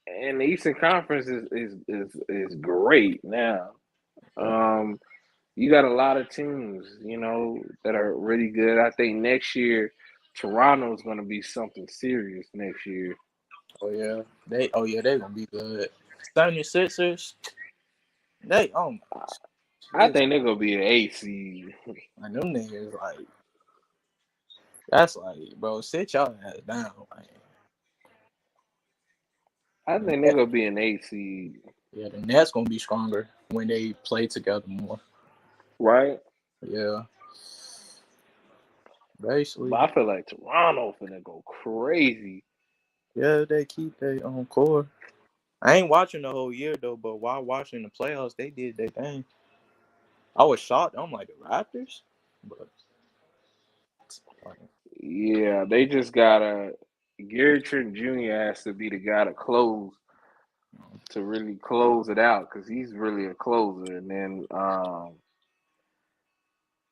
and the Eastern Conference is great now. You got a lot of teams, that are really good. I think next year Toronto's going to be something serious next year. Oh yeah, they're gonna be good. 76ers, I think they're gonna be an 8 seed. And them niggas that's like, bro, sit y'all ass down. Like, I think they're gonna be an 8 seed. Yeah, the Nets gonna be stronger when they play together more. Right? Yeah. Basically. But I feel like Toronto finna go crazy. Yeah, they keep their own core. I ain't watching the whole year though, but while watching the playoffs, they did their thing. I was shocked. I'm like, the Raptors? But yeah, they just gotta. Gary Trent Jr. has to be the guy to close, to really close it out, because he's really a closer. And then,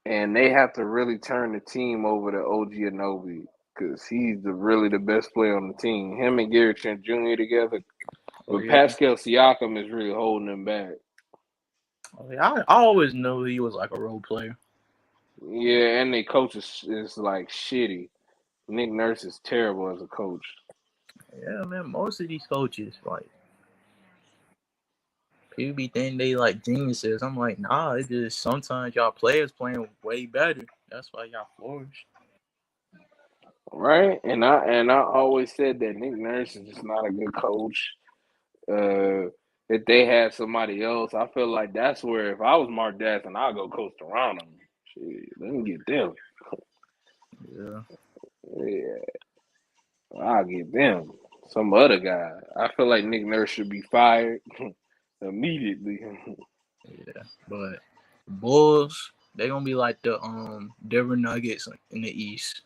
and they have to really turn the team over to OG Anunoby, because he's really the best player on the team. Him and Gary Trent Jr. together, but Pascal Siakam is really holding them back. I always knew he was like a role player. Yeah, and their coach is like shitty. Nick Nurse is terrible as a coach. Yeah, man, most of these coaches, like, people be thinking they like geniuses. I'm like, nah, it's just sometimes y'all players playing way better. That's why y'all flourish. Right, and I always said that Nick Nurse is just not a good coach. If they had somebody else, I feel like that's where if I was Mark Jackson, I'd go coach Toronto. Shit, let me get them. Yeah, I'll get them. Some other guy. I feel like Nick Nurse should be fired immediately. Yeah, but Bulls, they gonna be like the Denver Nuggets in the East,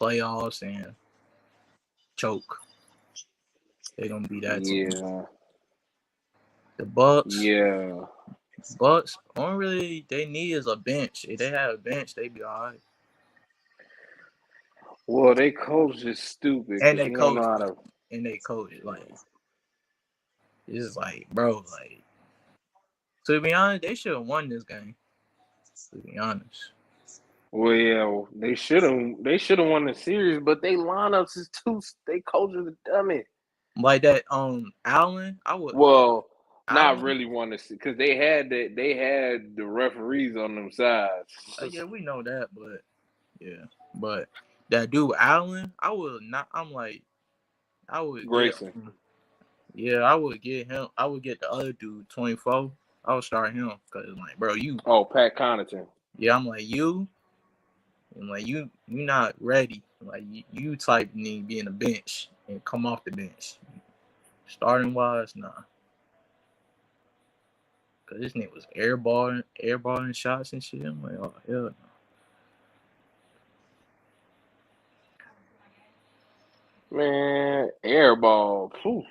playoffs and choke. They gonna be that team. Yeah. The Bucks. Yeah. Bucks, only really they need is a bench. If they had a bench, they'd be all right. Well, they coach is stupid And because they he don't know coach, how to. and they coach like it's like, bro, like to be honest, they should have won this game. To be honest. Well, yeah, they should have won the series, but they lineups is too. They coaches are dummy. Like that, Allen, I would. Well, not Allen, really want to see because they had the referees on them sides. yeah, we know that, but yeah, but that dude Allen, I would not. I'm like, I would Grayson. Yeah, I would get him. I would get the other dude 24. I would start him because like, bro, you. Oh, Pat Connaughton. Yeah, I'm like you. And like you not ready. Like you type need to be in the bench and come off the bench. Starting wise, nah. Cause this nigga was airballing shots and shit. I'm like, oh hell no. Man, airball. Poof.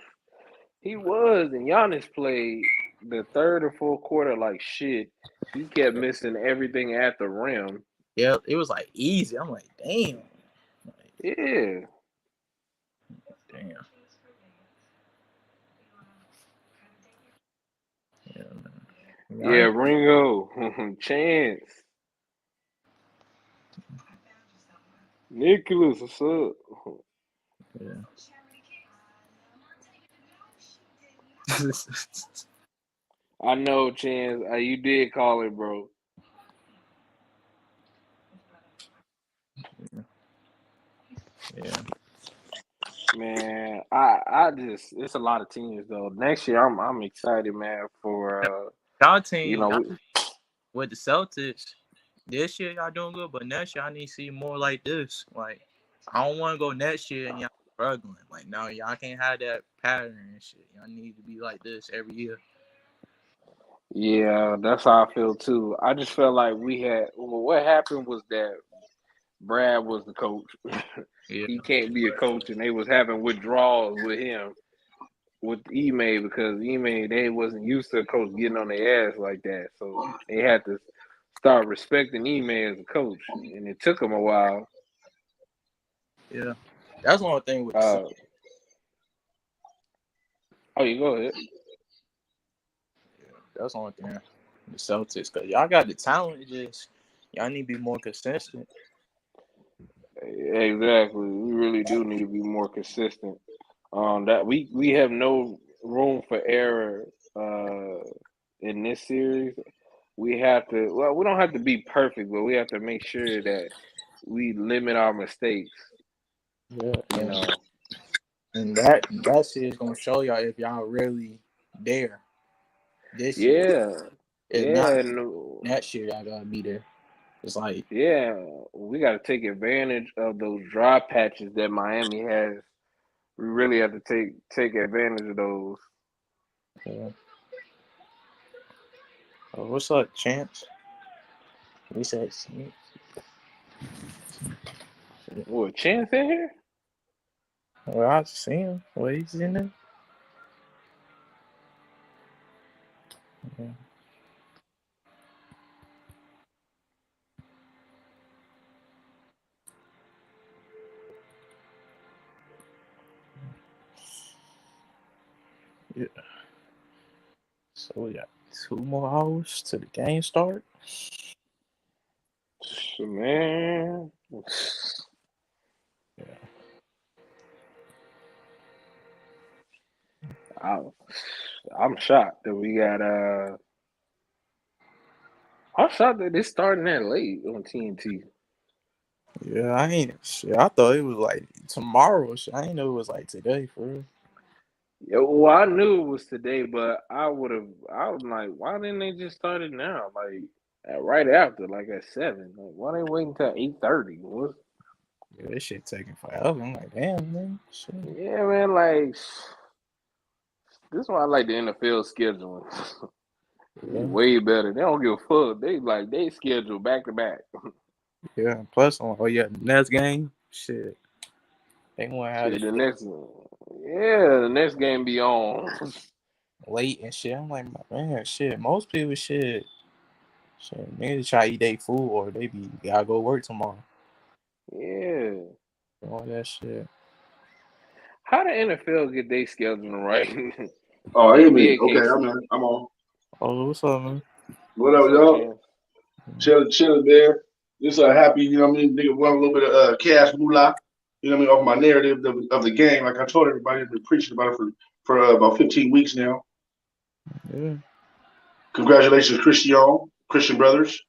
He was, and Giannis played the third or fourth quarter like shit. He kept missing everything at the rim. Yeah, it was like easy. I'm like, damn. Like, yeah. Damn. Yeah, man. Yeah, Ringo. Chance. Nicholas, what's up? Yeah. I know, Chance. You did call it, bro. Yeah. Man, I just it's a lot of teams though. Next year, I'm excited, man. For y'all team, with the Celtics. This year y'all doing good, but next year I need to see more like this. Like I don't want to go next year and y'all struggling. Like no, y'all can't have that pattern and shit. Y'all need to be like this every year. Yeah, that's how I feel too. I just felt like what happened was that Brad was the coach. Yeah. He can't be a coach, and they was having withdrawals with him with Ime because Ime they wasn't used to a coach getting on their ass like that. So they had to start respecting Ime as a coach, and it took him a while. Yeah, that's one thing with. Oh, you go ahead. Yeah, that's one thing. The Celtics, because y'all got the talent, just y'all need to be more consistent. Exactly, we really do need to be more consistent. That we have no room for error in this series. We have to. Well, we don't have to be perfect, but we have to make sure that we limit our mistakes. Yeah, you know. And that shit is gonna show y'all if y'all really there this year. If not, next year y'all gotta be there. It's like we got to take advantage of those dry patches that Miami has. We really have to take advantage of those. Yeah. Oh, what's up, Chance? We said what, Chance in here? Well, I see him. Well, he's in there. Yeah. Yeah. So we got 2 more hours to the game start. Man. Yeah. I'm shocked that we got I'm shocked that it's starting that late on TNT. Yeah, I thought it was like tomorrow. I didn't know it was like today for real. Yeah, well, I knew it was today, but I was like, why didn't they just start it now? Like right after, like at 7. Like, why they waiting until 8:30? Yeah, this shit taking forever. I'm like, damn, man. Shit. Yeah, man, like this is why I like the NFL scheduling. Way better. They don't give a fuck. They schedule back to back. Yeah. Plus, next game, shit. They want to have Shit, the next game be on late and shit. I'm like, man, shit. Most people shit, they try to eat their food or they gotta go work tomorrow. Yeah. All that shit. How the NFL get their schedule right? Oh, The hey man. NBA Okay, can't. I'm on. Oh, what's up, man? What up, y'all? Chilling there. Just happy, you know what I mean? Nigga won a little bit of cash moolah, you know what I mean, off my narrative of the game. Like I told everybody, I've been preaching about it for about 15 weeks now. Yeah. Congratulations, Christian brothers.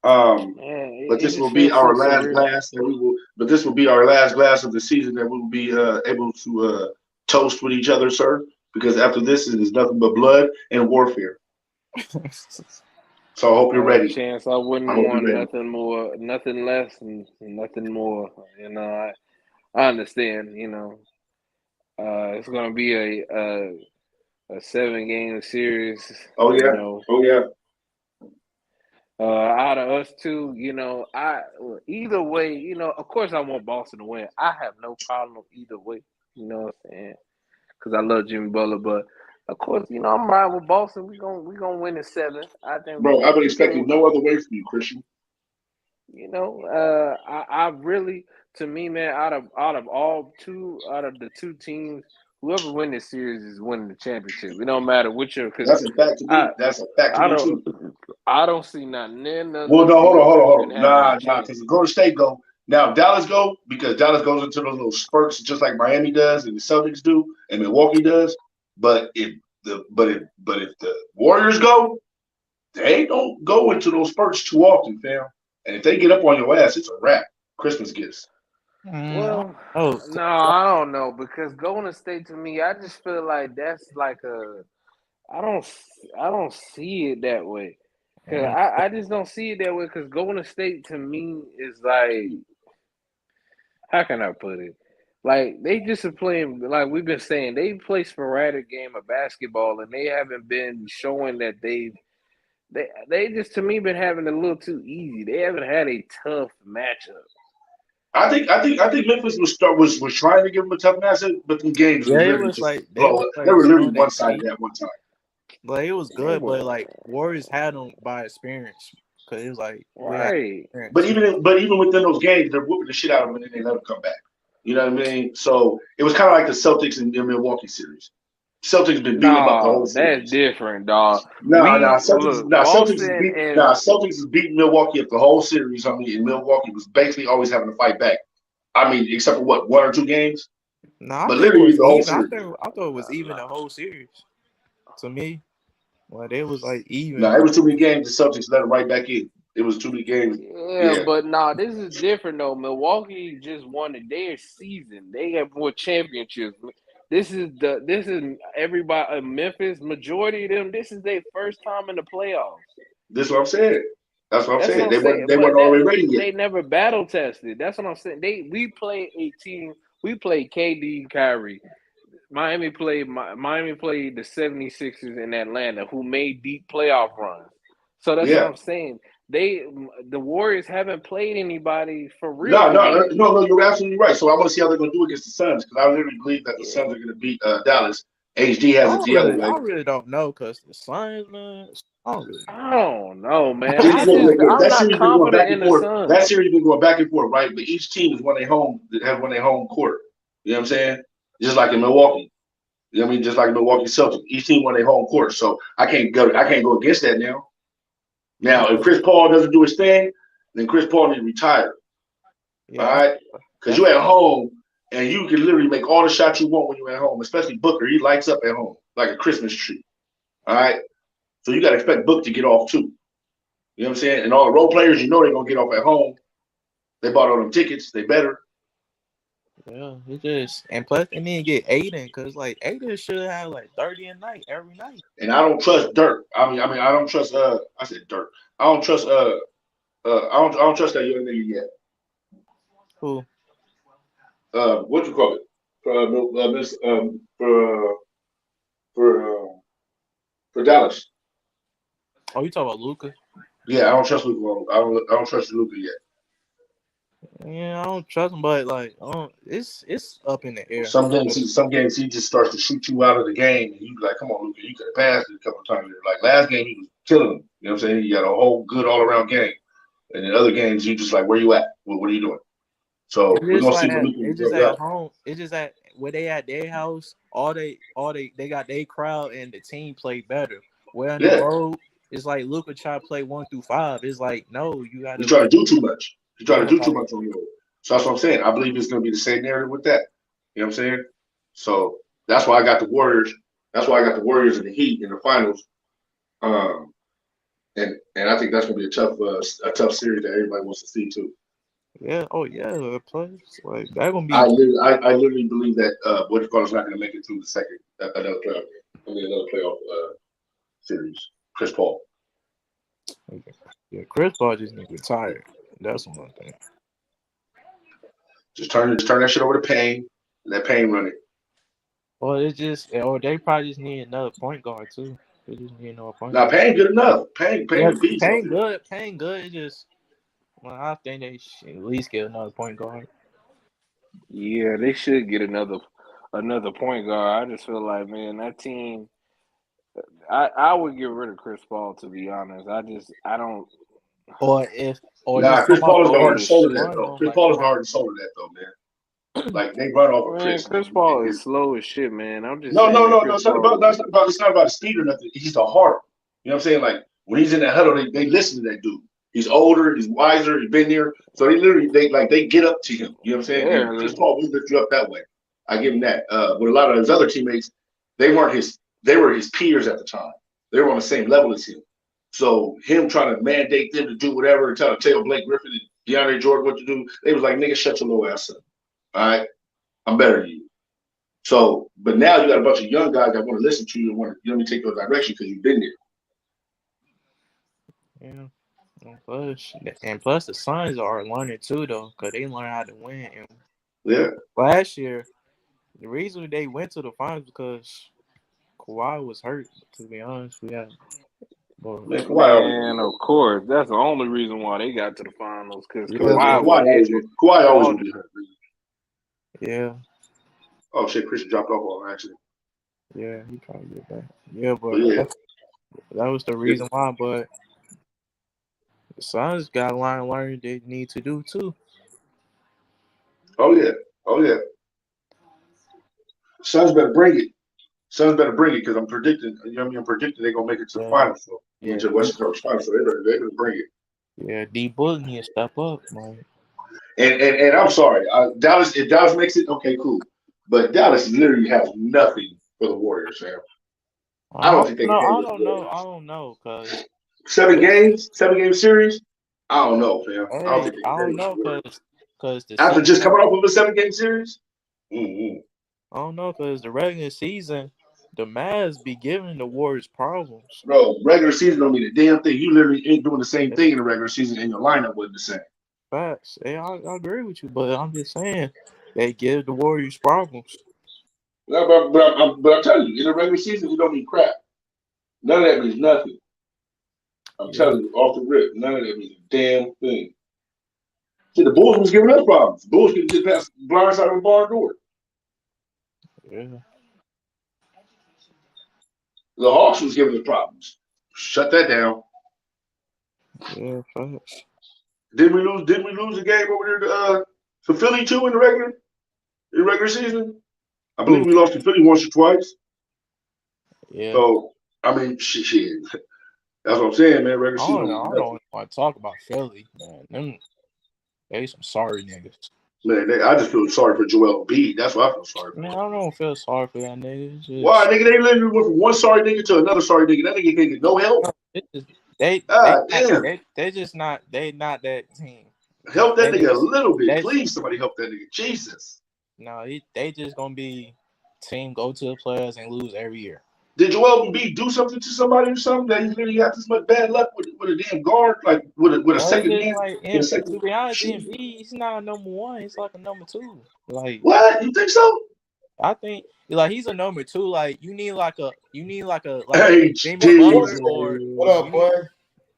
But this will be our last glass that we will. But this will be our last glass of the season that we will be able to toast with each other, sir. Because after this, it is nothing but blood and warfare. So I hope you're ready. Chance, I wouldn't want nothing more, nothing less, and nothing more. You know, I understand. You know, it's gonna be a 7-game series. Oh yeah. You know, oh yeah. Out of us two, you know, either way, you know, of course I want Boston to win. I have no problem either way. You know what I'm saying? Because I love Jimmy Butler, but of course, you know, I'm riding with Boston. We gonna win in 7. I think. Bro, I've been expecting no other way from you, Christian. You know, I really, to me, man, out of the two teams, whoever win this series is winning the championship. It don't matter which year. That's a fact to me. That's a fact to me too. I don't see nothing. Well, no, hold on. Nah, because the Golden State go. Now Dallas go because Dallas goes into those little spurts just like Miami does and the Celtics do and Milwaukee does. But if the Warriors go, they don't go into those spurts too often, fam. And if they get up on your ass, it's a wrap. Christmas gifts. Well, no, I don't know because Golden State to me, I just feel like that's like I don't see it that way. Cause I just don't see it that way. Cause Golden State to me is like, how can I put it? Like they just are playing, like we've been saying, they play sporadic game of basketball, and they haven't been showing that they just to me been having a little too easy. They haven't had a tough matchup. I think Memphis was trying to give them a tough matchup, but the games were literally just they were literally one sided at one time. But it was good, but like Warriors had them by experience because it was like right. But even within those games, they're whooping the shit out of them and then they let them come back. You know what I mean? So it was kind of like the Celtics in the Milwaukee series. Celtics been beating them up the whole series. That's different, dog. Celtics is beating Milwaukee up the whole series. I mean, and Milwaukee was basically always having to fight back. I mean, except for what, 1 or 2 games? Nah, but literally the whole series. I thought it was even the whole series. To me, well, it was like even. No, it was too many games. The Celtics let them right back in. It was too many games. Yeah, but this is different though. Milwaukee just won their season. They have more championships. This is everybody Memphis. Majority of them. This is their first time in the playoffs. This is what I'm saying. That's what I'm saying. They weren't already ready yet. They never battle tested. That's what I'm saying. We play a team. We play KD, Kyrie. Miami played the 76ers in Atlanta, who made deep playoff runs. So that's what I'm saying. The Warriors haven't played anybody for real. No, you're absolutely right. So I want to see how they're going to do against the Suns because I literally believe that the Suns are going to beat Dallas. HD has it the other way. I really don't know because the Suns, man. I don't know, man. I'm not confident in the Suns. That series been going back and forth, right? But each team has won their home court. You know what I'm saying? Just like in Milwaukee. You know what I mean? Just like Milwaukee Celtics. Each team won their home court. So I can't go against that now. Now, if Chris Paul doesn't do his thing, then Chris Paul needs to retire. Yeah. All right? Because you're at home and you can literally make all the shots you want when you're at home, especially Booker. He lights up at home like a Christmas tree. All right? So you got to expect Book to get off too. You know what I'm saying? And all the role players, they're going to get off at home. They bought all them tickets. They better. Yeah, he just and plus they need to get Aiden because like Aiden should have like 30 a night every night. And I don't trust Dirk. I mean I don't trust I said Dirk. I don't trust I don't trust that young nigga yet. Who? What you call it? For Dallas. Oh, you talking about Luka? Yeah, I don't trust Luka. I don't trust Luka yet. Yeah, I don't trust him, but like, it's up in the air. Some games he just starts to shoot you out of the game, and you be like, "Come on, Luka, you could have passed it a couple of times." Like last game, he was killing him. You know what I'm saying? He got a whole good all around game, and in other games, you just like, "Where you at? What are you doing?" So we're gonna see what Luka It's just at home. It's just at where they at their house. They got their crowd, and the team play better. Where on the road, it's like Luka try to play 1 through 5. It's like no, you got to. You try to do too much. You try to do too much on the road. So that's what I'm saying. I believe it's going to be the same narrative with that. You know what I'm saying? So that's why I got the Warriors. That's why I got the Warriors and the Heat in the finals. And I think that's going to be a tough series that everybody wants to see too. Yeah. Oh yeah. The players like that gonna be. I literally believe that what you call is not going to make it through the second another playoff series. Chris Paul. Yeah, Chris Paul just need to retire. That's one thing. Just turn that shit over to Payne. Let Payne run it. Well, they probably just need another point guard too. They just need another point. Now Payne good enough. Payne good. Payne good. It just, I think they should at least get another point guard. Yeah, they should get another point guard. I just feel like, man, that team. I would get rid of Chris Paul, to be honest. I don't. Chris Paul is the heart and soul of that though. Chris Paul is the heart and soul of that though, man. Like they run off of Chris. Chris Paul is slow as shit, man. I'm just no. It's not about the speed or nothing. He's the heart. You know what I'm saying? Like when he's in that huddle, they listen to that dude. He's older, he's wiser, he's been there. So they get up to him. You know what I'm saying? Yeah, Chris Paul will lift you up that way. I give him that. With a lot of his other teammates, they were his peers at the time. They were on the same level as him. So him trying to mandate them to do whatever and trying to tell Blake Griffin and DeAndre Jordan what to do, they was like, nigga, shut your little ass up. All right? I'm better than you. So, but now you got a bunch of young guys that want to listen to you and want to, take your direction because you've been there. Yeah. And plus the Suns are learning too, though, because they learn how to win. And yeah. Last year, the reason they went to the finals because Kawhi was hurt, to be honest. Man, of course. That's the only reason why they got to the finals, because Kawhi always would be hurt. Yeah. Oh, shit, Christian dropped off on actually. Yeah, he probably did that. Yeah, but that was the reason why, but the Suns got a line learning they need to do, too. Oh, yeah. Suns better bring it. Because I'm predicting. I'm predicting they're gonna make it to the finals. So to Western Conference Finals, so they're gonna bring it. Yeah, D Book need to step up, man. And I'm sorry, Dallas. If Dallas makes it, okay, cool. But Dallas literally has nothing for the Warriors, fam. I don't think they can. I don't know, cause 7 game series. I don't know, fam. I don't know, cause after just coming off of a 7-game series. I don't know, because the regular season, the Mavs be giving the Warriors problems. Bro, regular season don't mean a damn thing. You literally ain't doing the same thing in the regular season, and your lineup wasn't the same. Facts. Hey, I agree with you, but I'm just saying they give the Warriors problems. No, but I'm telling you, in the regular season, it don't mean crap. None of that means nothing. I'm telling you, off the rip, none of that means a damn thing. See, the Bulls was giving us problems. The Bulls could just pass blindside on the barn door. Yeah. The Hawks was giving us problems. Shut that down. Yeah, facts. Didn't we lose a game over there to Philly too in the regular season? I believe we lost to Philly once or twice. Yeah. So I mean, shit. That's what I'm saying, man. Regular season. I don't want to talk about Philly, man. They some sorry niggas. Man, I just feel sorry for Joel Embiid. That's what I feel sorry for. Man, I don't feel sorry for that nigga. Why, nigga? They literally went from one sorry nigga to another sorry nigga. That nigga can't get no help. They just not. They not that team. Help that nigga a little bit, please. Somebody help that nigga. Jesus. No, they just gonna be team go to the playoffs and lose every year. Did Joel Embiid do something to somebody or something that he literally got this much bad luck with a damn guard, like with a second man? To be honest, Embiid, he's not a number 1. He's like a number 2. Like what? You think so? I think like he's a number 2. Like you need like a Jamie Butler or what up, boy?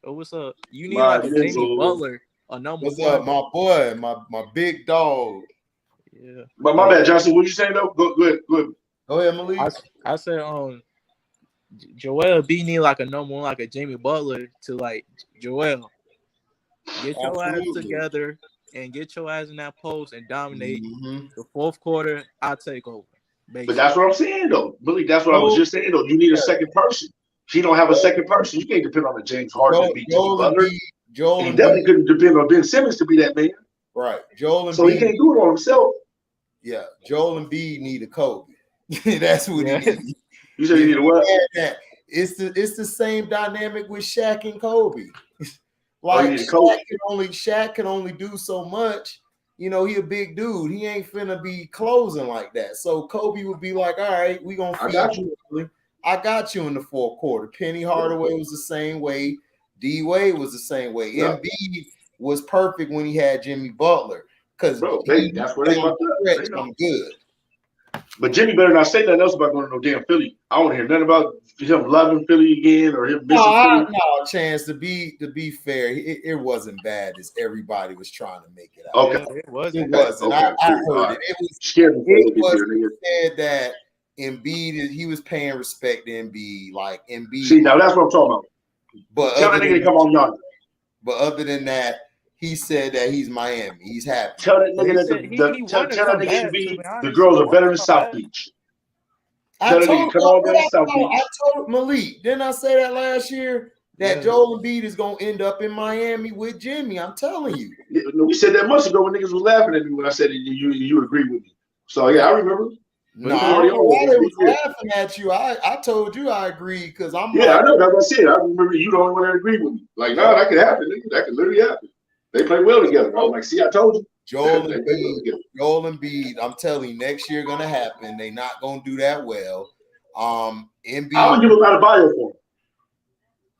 What's up? You need like a Jamie Butler, a number What's 1. up, my boy, my big dog. Yeah. But my bad, Johnson. What you saying though? Good. Go ahead, Malik. I said Joel B need like a number 1, like a Jamie Butler to like Joel. Get your ass together and get your ass in that post and dominate. The fourth quarter, I'll take over. Basically. But that's what I'm saying though. Malik, that's what I was just saying though. You need a second person. She don't have a second person. You can't depend on the James Harden to be Jimmy Butler. He definitely couldn't depend on Ben Simmons to be that man. Right. Joel Embiid. So he can't do it on himself. Yeah. Joel Embiid need a Kobe. That's what he needs. You said he need a what? It's the same dynamic with Shaq and Kobe. Like Shaq can only do so much. You know, he a big dude. He ain't finna be closing like that. So Kobe would be like, all right, we gonna feed you. I got you in the fourth quarter. Penny Hardaway was the same way. D Wade was the same way. Yeah. Embiid was perfect when he had Jimmy Butler. Because that's where they fucked up. I'm good. But Jimmy better not say nothing else about going to no damn Philly. I don't hear nothing about him loving Philly again or him missing Philly. No, Chance, to be fair, it wasn't bad as everybody was trying to make it out. Okay. Yeah, it wasn't. I heard it. It was said that Embiid, he was paying respect to Embiid. Like Embiid. See, now that's what I'm talking about. But tell that nigga to come on yonder. But other than that, he said that he's Miami. He's happy. Tell that nigga that the girls are better than South Beach. I told Malik, didn't I say that last year? That Joel Embiid is gonna end up in Miami with Jimmy. I'm telling you. Yeah, no, we said that months ago when niggas was laughing at me when I said you agree with me. So yeah, I remember. No, I don't know why they was laughing at you. I told you I agreed because I'm. Yeah, I know. That's what I said. I remember you the only one that agreed with me. Like, no, that could happen. Nigga. That could literally happen. They play well together. I was like, see, I told you. Joel Embiid, I'm telling you, next year gonna happen. They not gonna do that well. Embiid, I would give up Adebayo for him.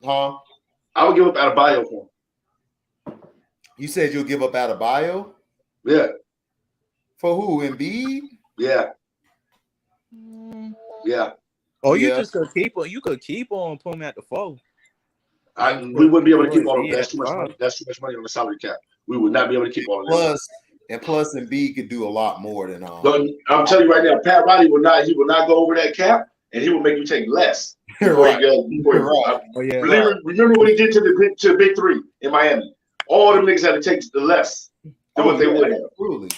Huh? I would give up Adebayo for him. You said you'll give up Adebayo? Yeah. For who? Embiid? Yeah. Yeah. Oh, you just could keep on. You could keep on putting him at the 4. We wouldn't be able to keep all of that. That's too much money. That's too much money on the salary cap. We would not be able to keep all of that. Plus, Embiid could do a lot more than. I'm telling you right now, Pat Riley will not. He will not go over that cap, and he will make you take less. Right. Remember what he did to the big 3 in Miami. All them niggas had to take the less than what they would have. Absolutely.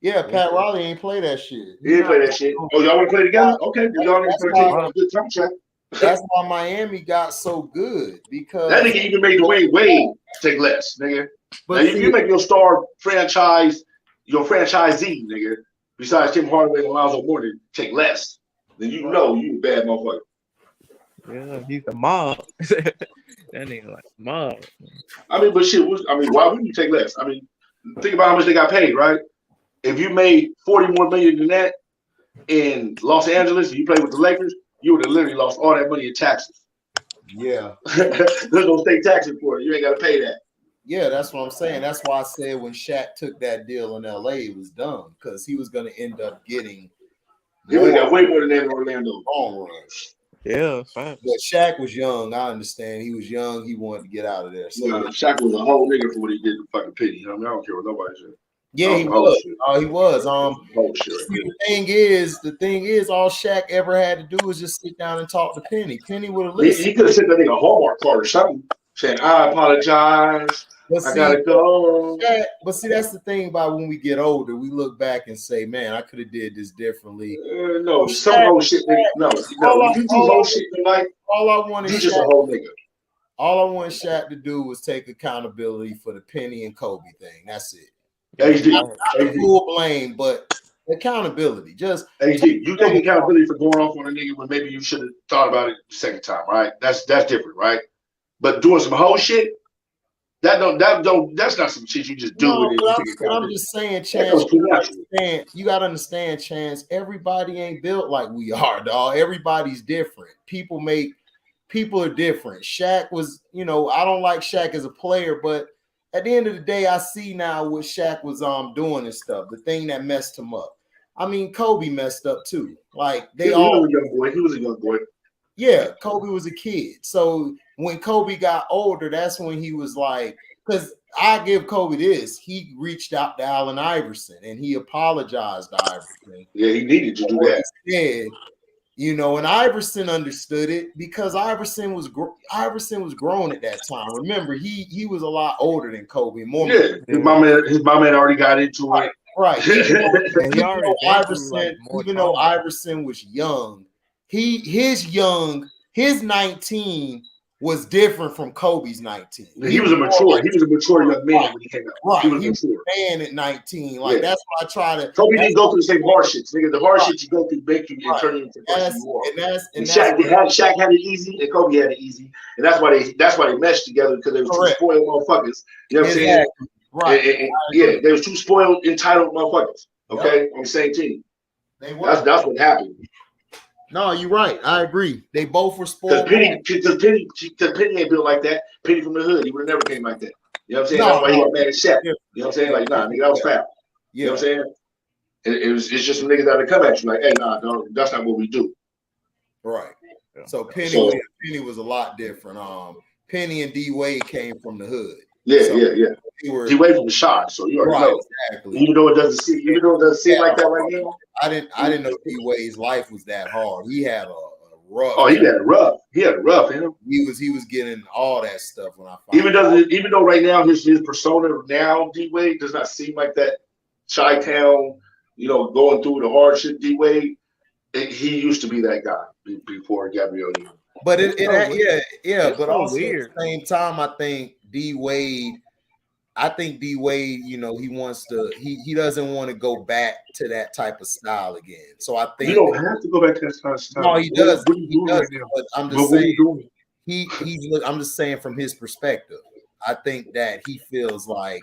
Yeah, Pat Riley ain't play that shit. He didn't play that shit. Oh, y'all want to play together? Okay, y'all need to play on a good contract. That's why Miami got so good because that nigga even made Dwayne Wade take less, nigga. But now, you make your star franchise, your franchisee, nigga, besides Tim Hardaway and Alonzo Mourning, take less. Then you know you a bad motherfucker. Yeah, he's the mob. That nigga like mob. I mean, but shit, why wouldn't you take less? I mean, think about how much they got paid, right? If you made $40 more million than that in Los Angeles and you played with the Lakers, you would have literally lost all that money in taxes. Yeah. There's no state taxes for it. You ain't got to pay that. Yeah, that's what I'm saying. That's why I said when Shaq took that deal in LA, it was dumb because he was going to end up getting. He would have got way more than that in Orlando. Long run. Yeah, fine. But Shaq was young. I understand. He was young. He wanted to get out of there. So Shaq was a whole nigga for what he did to fucking Penny. You know what I mean? I don't care what nobody said. Yeah, he was. He was. The thing is, all Shaq ever had to do was just sit down and talk to Penny. Penny would have listened. He could have sent that nigga a Hallmark card or something, saying, "I apologize. I gotta go." But see, that's the thing about when we get older, we look back and say, "Man, I could have did this differently." No, some whole shit. No, you do whole shit in life. All I wanted, you just a whole nigga. All I wanted Shaq to do was take accountability for the Penny and Kobe thing. That's it. Not full blame, but accountability. Just you take accountability for going off on a nigga when maybe you should have thought about it the second time, right? That's different, right? But doing some whole shit, that's not some shit you just do. I'm just saying, Chance. You gotta understand, Chance. Everybody ain't built like we are, dog. Everybody's different. People are different. Shaq was, I don't like Shaq as a player, but at the end of the day, I see now what Shaq was doing and stuff, the thing that messed him up. I mean, Kobe messed up too. Like he was a young boy. He was a young boy. Yeah, Kobe was a kid. So when Kobe got older, that's when he was like, because I give Kobe this. He reached out to Allen Iverson and he apologized to Iverson. Yeah, he needed to do that. He said, you know, and Iverson understood it because Iverson was grown at that time. Remember, he was a lot older than Kobe. More his mom had already got into it. Right. Even though Iverson was young, his 19 was different from Kobe's 19. He was a mature young man when he came out. Right. He was mature. A man at 19. Like that's why I try to. Kobe didn't go through the same hardships. Nigga, the hardships you go through make you and turn you into the person you are. And Shaq had it easy and Kobe had it easy. And that's why they meshed together because they were two spoiled motherfuckers. You know what I'm saying? Right. And they were two spoiled, entitled motherfuckers. Okay? On the same team. That's what happened. No, you're right. I agree. They both were spoiled. Because Penny ain't built like that. Penny from the hood, he would have never came like that. You know what I'm saying? That's why he got mad at Shaq. You know what I'm saying? Like, nah, nigga, that was foul. You know what I'm saying? It's just some niggas that come at you like, hey, nah, no, that's not what we do. Right. So Penny was a lot different. Penny and D Wade came from the hood. Yeah. D Wade from the shot, so you already know. Exactly. Even though it doesn't seem like that right now. I didn't know D Wade's life was that hard. He had a rough. Oh, he had it rough. He had it rough, you know. He was getting all that stuff when I found even though right now his persona now D Wade does not seem like that Chi-Town, you know, going through the hardship D Wade. He used to be that guy before Gabrielle. But but also weird. At the same time, I think D Wade, you know, he doesn't want to go back to that type of style again. So I think you don't have to go back to that type of style. No, he does. What are you doing right now? But I'm just saying I'm just saying from his perspective. I think that he feels like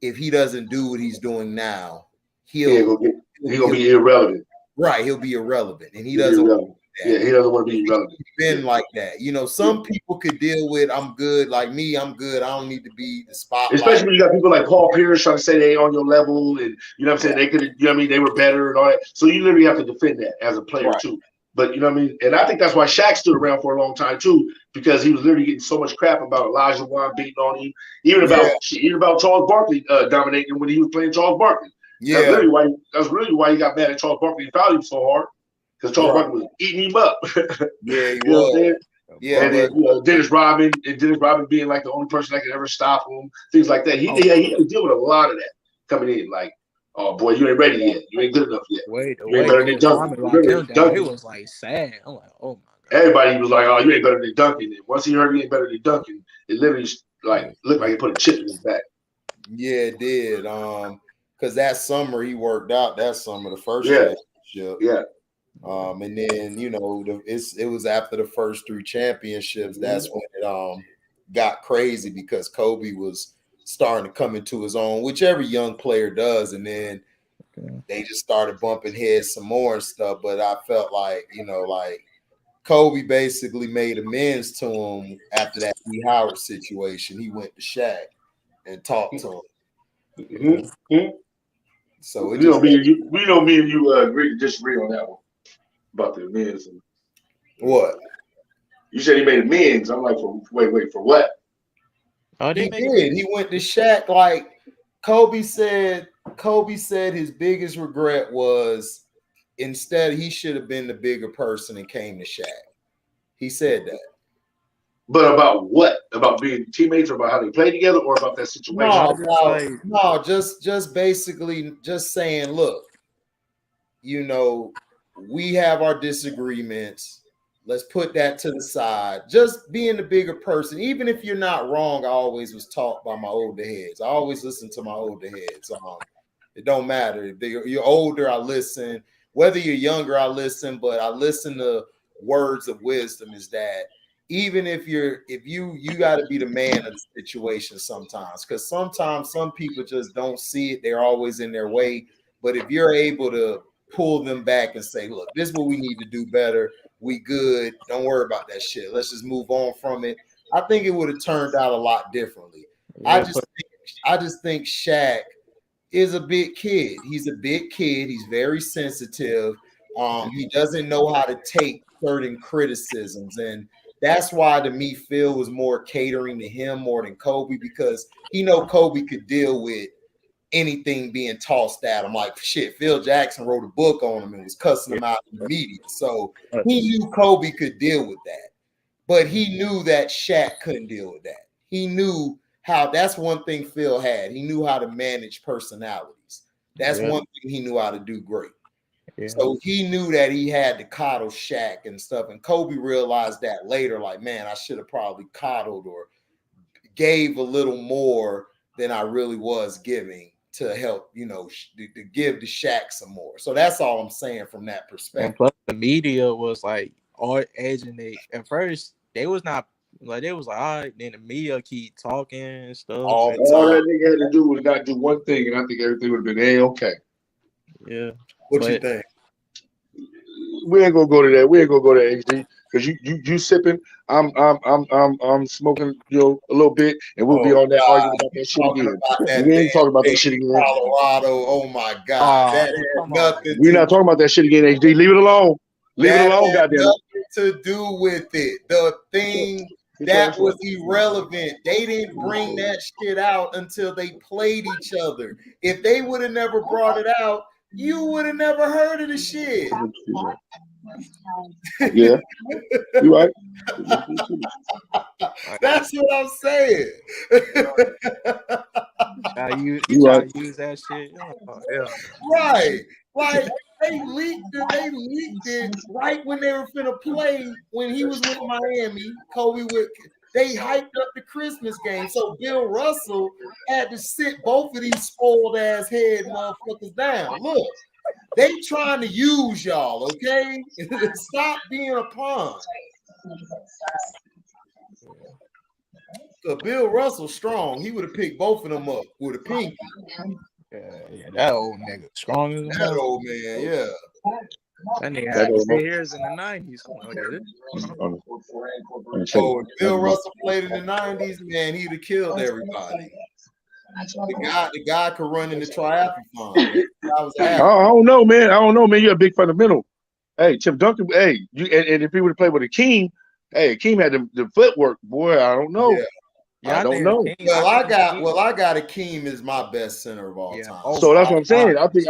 if he doesn't do what he's doing now, he'll be irrelevant. Right, he'll be irrelevant, and he doesn't. Yeah, he doesn't want to be relevant. He's been like that. You know, some people could deal with, I'm good, like me, I'm good. I don't need to be the spotlight. Especially when you got people like Paul Pierce trying to say they ain't on your level, and you know what I'm saying, they could, you know what I mean, they were better and all that. So you literally have to defend that as a player too. But you know what I mean? And I think that's why Shaq stood around for a long time too, because he was literally getting so much crap about Elijah Wan beating on him, even about Charles Barkley dominating when he was playing Charles Barkley. Yeah. That's really why he got mad at Charles Barkley and fouled him so hard. Because Charles Barkley was eating him up. Yeah, he was. Yeah, and then Dennis Rodman being like the only person that could ever stop him, things like that. He had to deal with a lot of that coming in. Like, oh boy, you ain't ready yet. You ain't good enough yet. You ain't better than Duncan. It was like sad. I'm like, oh my god. Everybody was like, oh, you ain't better than Duncan. And once he heard he ain't better than Duncan, it literally like looked like he put a chip in his back. Yeah, it did. Because that summer he worked out. That summer, the first championship. Yeah. And then you know it was after the first 3 championships. That's when it got crazy because Kobe was starting to come into his own, which every young player does, and then they just started bumping heads some more and stuff. But I felt like, you know, like Kobe basically made amends to him after that E. Howard situation. He went to Shaq and talked to him. So we know me and you disagree on that one. About the amends. What? You said he made amends. I'm like, wait, for what? Oh, he did. He went to Shaq. Like Kobe said his biggest regret was instead he should have been the bigger person and came to Shaq. He said that. But about what? About being teammates, or about how they play together, or about that situation? No, just basically just saying, look, you know, we have our disagreements. Let's put that to the side. Just being the bigger person, even if you're not wrong. I always was taught by my older heads. I always listen to my older heads. It don't matter. If you're older, I listen. Whether you're younger, I listen. But I listen to words of wisdom. Is that even if you got to be the man of the situation sometimes, because sometimes some people just don't see it. They're always in their way. But if you're able to pull them back and say, look, this is what we need to do better. We good. Don't worry about that shit. Let's just move on from it. I think it would have turned out a lot differently. I just think Shaq, is a big kid. He's a big kid. He's very sensitive. He doesn't know how to take certain criticisms, and that's why to me Phil was more catering to him more than Kobe, because he know Kobe could deal with anything being tossed at him. Like shit, Phil Jackson wrote a book on him and was cussing him out in the media, so he knew Kobe could deal with that. But he knew that Shaq couldn't deal with that. He knew how. That's one thing Phil had. He knew how to manage personalities. That's one thing he knew how to do great. Yeah. So he knew that he had to coddle Shaq and stuff. And Kobe realized that later, like, man, I should have probably coddled or gave a little more than I really was giving to help, to give to Shaq some more. So that's all I'm saying from that perspective. And plus the media was like all edging they at first. They was not like, they was like, all right, then the media keep talking and stuff. All that nigga had to do was not do one thing, and I think everything would have been okay. Yeah. What you think? We ain't gonna go to that. We ain't gonna go to HD because you sipping. I'm smoking, a little bit, and we'll be on that argument about that shit again. We ain't talking about that shit again. Colorado, oh my God, that had nothing. We're not talking about that shit again, HD. Leave it alone. Leave it alone, goddamn. Nothing to do with it. The thing that was irrelevant. They didn't bring that shit out until they played each other. If they would have never brought it out, you would have never heard of the shit. Yeah, you right. That's what I'm saying. You try to use that shit. Oh, yeah. Right. Like they leaked it right when they were finna play when he was with Miami. They hyped up the Christmas game. So Bill Russell had to sit both of these spoiled ass head motherfuckers down. Look, they trying to use y'all, okay? Stop being a pawn. So Bill Russell strong. He would have picked both of them up with a pinky. Yeah, that old nigga strong as that old man, yeah. That nigga had 3 years in the 90s. Oh, if Bill Russell played in the 90s, man, he'd have killed everybody. The guy could run in the triathlon. I don't know, man. You're a big fundamental. Hey, Tim Duncan. Hey, and if he would have played with Akeem, Akeem had the footwork. Boy, I don't know. Yeah, I don't know. Well, I got Akeem as my best center of all time. So that's what I'm saying. I think.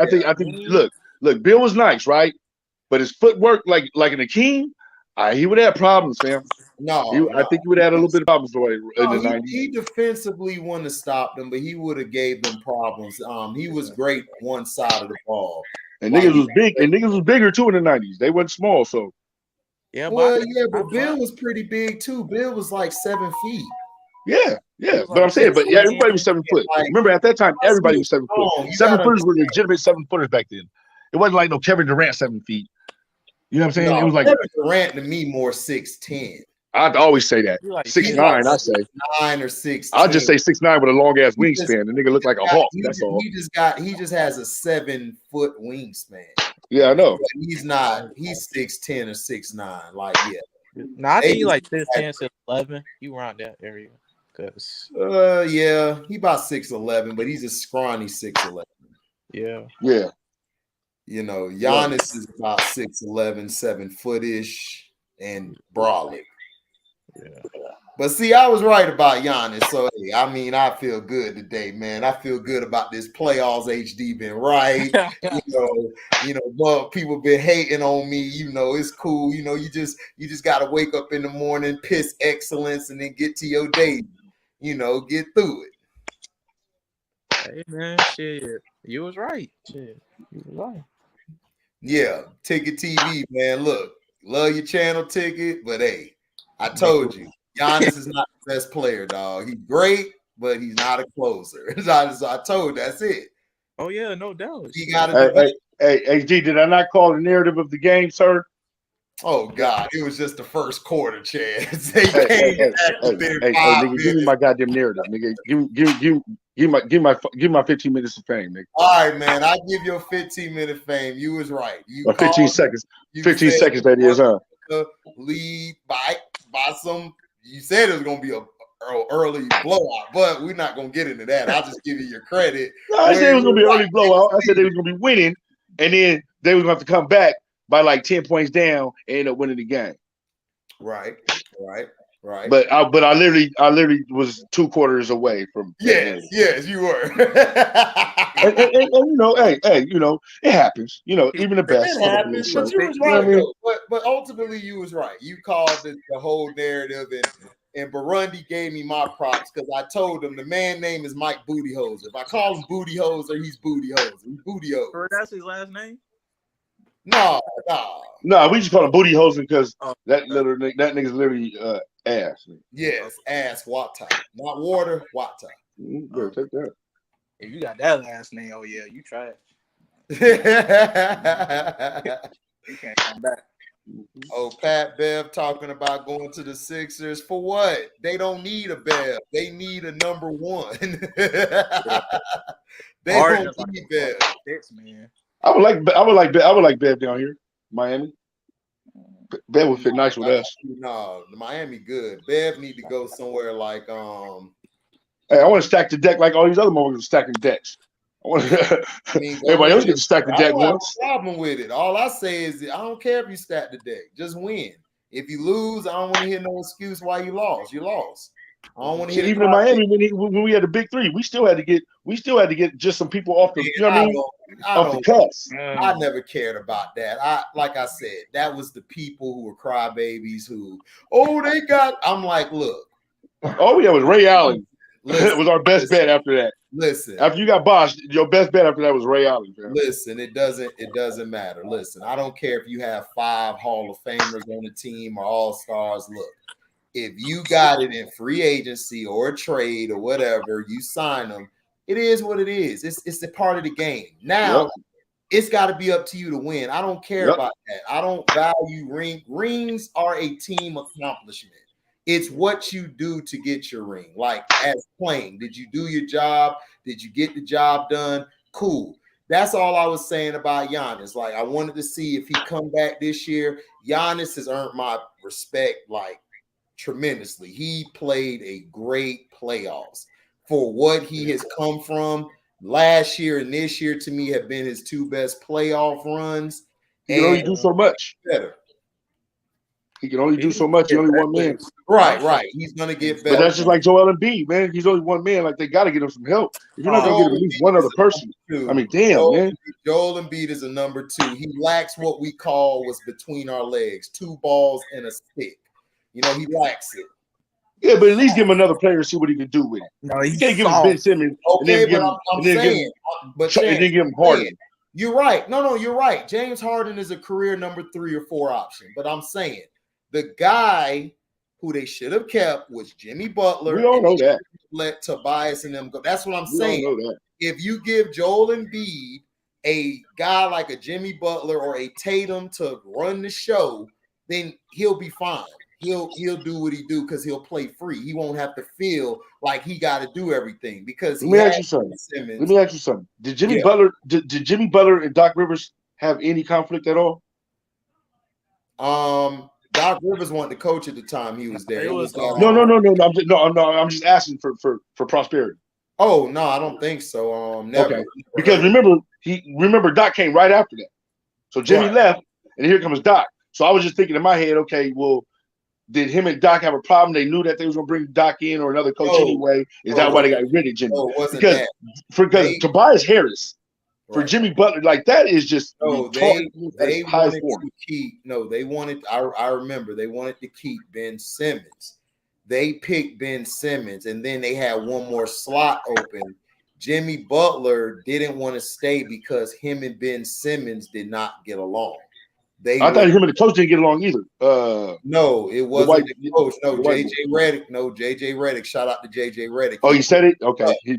Look. Bill was nice, right? But his footwork, like an Akeem, he would have problems, fam. I think he would have had a little bit of problems in the 90s. He defensively wouldn't have stopped them, but he would have gave them problems. He was great on one side of the ball. And niggas was big, and niggas was bigger too in the 90s. They wasn't small, so. Yeah, but Bill was pretty big too. Bill was like 7 feet. Yeah. But I'm saying, everybody was 7 foot. Remember, at that time, everybody was 7 foot. 7 footers were legitimate 7 footers back then. It wasn't like no Kevin Durant 7 feet. You know what I'm saying? No, it was like Kevin Durant to me more 6'10". I'd always say that. 6'9", I say 9 or 6'10". I'll just say 6'9" with a long ass wingspan. The nigga look like a hawk. That's all. He just has a 7 foot wingspan. Yeah, I know. But he's not. He's 6'10" or 6'9". Like No, I think he like 6'10" to 11. You around that area, cause yeah, he about 6'11", but he's a scrawny 6'11". Yeah. Giannis is about 6'11", 7 foot-ish, and brolic. Yeah. But see, I was right about Giannis. So I feel good today, man. I feel good about this playoffs. HD been right. People been hating on me. It's cool. You just gotta wake up in the morning, piss excellence, and then get to your day. Get through it. Hey man, shit, you was right. Shit, you was right. Yeah, Ticket TV, man. Look, love your channel, Ticket, but I told you, Giannis is not the best player, dog. He's great, but he's not a closer. So I told you, that's it. Oh yeah, no doubt. He got to. Hey, HD, did I not call the narrative of the game, sir? Oh God, it was just the first quarter, Chance. Hey, nigga, give me my goddamn narrative, nigga. Give my 15 minutes of fame, nigga. All right, man. I give you a 15-minute fame. You was right. 15 seconds. 15 seconds, that is, huh? Lead by some. You said it was gonna be early blowout, but we're not gonna get into that. I'll just give you your credit. No, I said it was gonna be an early blowout. I said they was gonna be winning, and then they was gonna have to come back by like 10 points down and end up winning the game. Right. But I literally was 2 quarters away from. Yes, you were. and hey, it happens. Even the best. It happens, but you was right though. But ultimately, you was right. You called the whole narrative, and Burundi gave me my props because I told him the man name is Mike Booty Hoser. If I call him Booty Hoser, he's Booty Hoser. He's Booty Hoser. That's his last name? No, we just call him Booty Hoser because that nigga's literally ass. Yes, ass water, not water, water. Yeah, take that. If you got that last name, oh yeah, you trash. You can't come back. Oh, Pat Bev talking about going to the Sixers for what? They don't need a Bev. They need a number one. They don't need Bev. Man. I would like Bev down here, Miami. Bev would fit nice with us. No, Miami good. Bev need to go somewhere like Hey, I want to stack the deck like all these other motherfuckers stacking decks. Everybody else gets to stack the deck once. I don't have a problem with it. All I say is I don't care if you stack the deck. Just win. If you lose, I don't want to hear no excuse why you lost. You lost. I don't want to hear. Even in Miami, when we had the big three, we still had to get just some people off the. You know what I mean? Off the cuffs. I never cared about that. Like I said, that was the people who were crybabies who. They got. I'm like, look. All we had was Ray Allen. It was our best bet after that. Listen, after you got boshed, your best bet after that was Ray Allen. Man. Listen, it doesn't matter. Listen, I don't care if you have 5 Hall of Famers on the team or All-Stars. Look, if you got it in free agency or a trade or whatever, you sign them. It is what it is. It's a part of the game. Now, it's got to be up to you to win. I don't care about that. I don't value rings are a team accomplishment. It's what you do to get your ring. Like as playing, did you do your job? Did you get the job done? Cool. That's all I was saying about Giannis. Like I wanted to see if he come back this year. Giannis has earned my respect like tremendously. He played a great playoffs for what he has come from. Last year and this year to me have been his 2 best playoff runs. He can only do so much. Better. He can only do so much. He's only one man. Right. He's gonna get better. But that's just like Joel Embiid, man. He's only one man. Like they got to get him some help. If you're not gonna get at least one other person, I mean, damn, man. Joel Embiid is a number 2. He lacks what we call what's between our legs: 2 balls and a stick. He lacks it. Yeah, but at least give him another player and see what he can do with it. No, you can't give him Ben Simmons. Okay, but I'm saying, and then give him Harden. You're right. No, you're right. James Harden is a career number 3 or 4 option. But I'm saying the guy who they should have kept was Jimmy Butler. We all know that. Let Tobias and them go. That's what I'm We saying. all know that. If you give Joel Embiid a guy like a Jimmy Butler or a Tatum to run the show, then he'll be fine. He'll do what he do because he'll play free. He won't have to feel like he got to do everything because Let me ask you something. Did Jimmy Butler and Doc Rivers have any conflict at all? Doc Rivers wanted to coach at the time he was there. No. I'm just asking for prosperity. Oh no, I don't think so. Never. Okay. Because remember Doc came right after that. So Jimmy left, and here comes Doc. So I was just thinking in my head, okay, well, did him and Doc have a problem? They knew that they was going to bring Doc in or another coach anyway. Is that why they got rid of Jimmy? No, it wasn't that. Because Tobias Harris for Jimmy Butler, like that is just they wanted to keep. No, they wanted. I remember they wanted to keep Ben Simmons. They picked Ben Simmons, and then they had one more slot open. Jimmy Butler didn't want to stay because him and Ben Simmons did not get along. I thought him and the coach didn't get along either. No, it wasn't the coach. No, JJ Redick. No, JJ Redick. Shout out to JJ Redick. Oh, he said it? Okay. He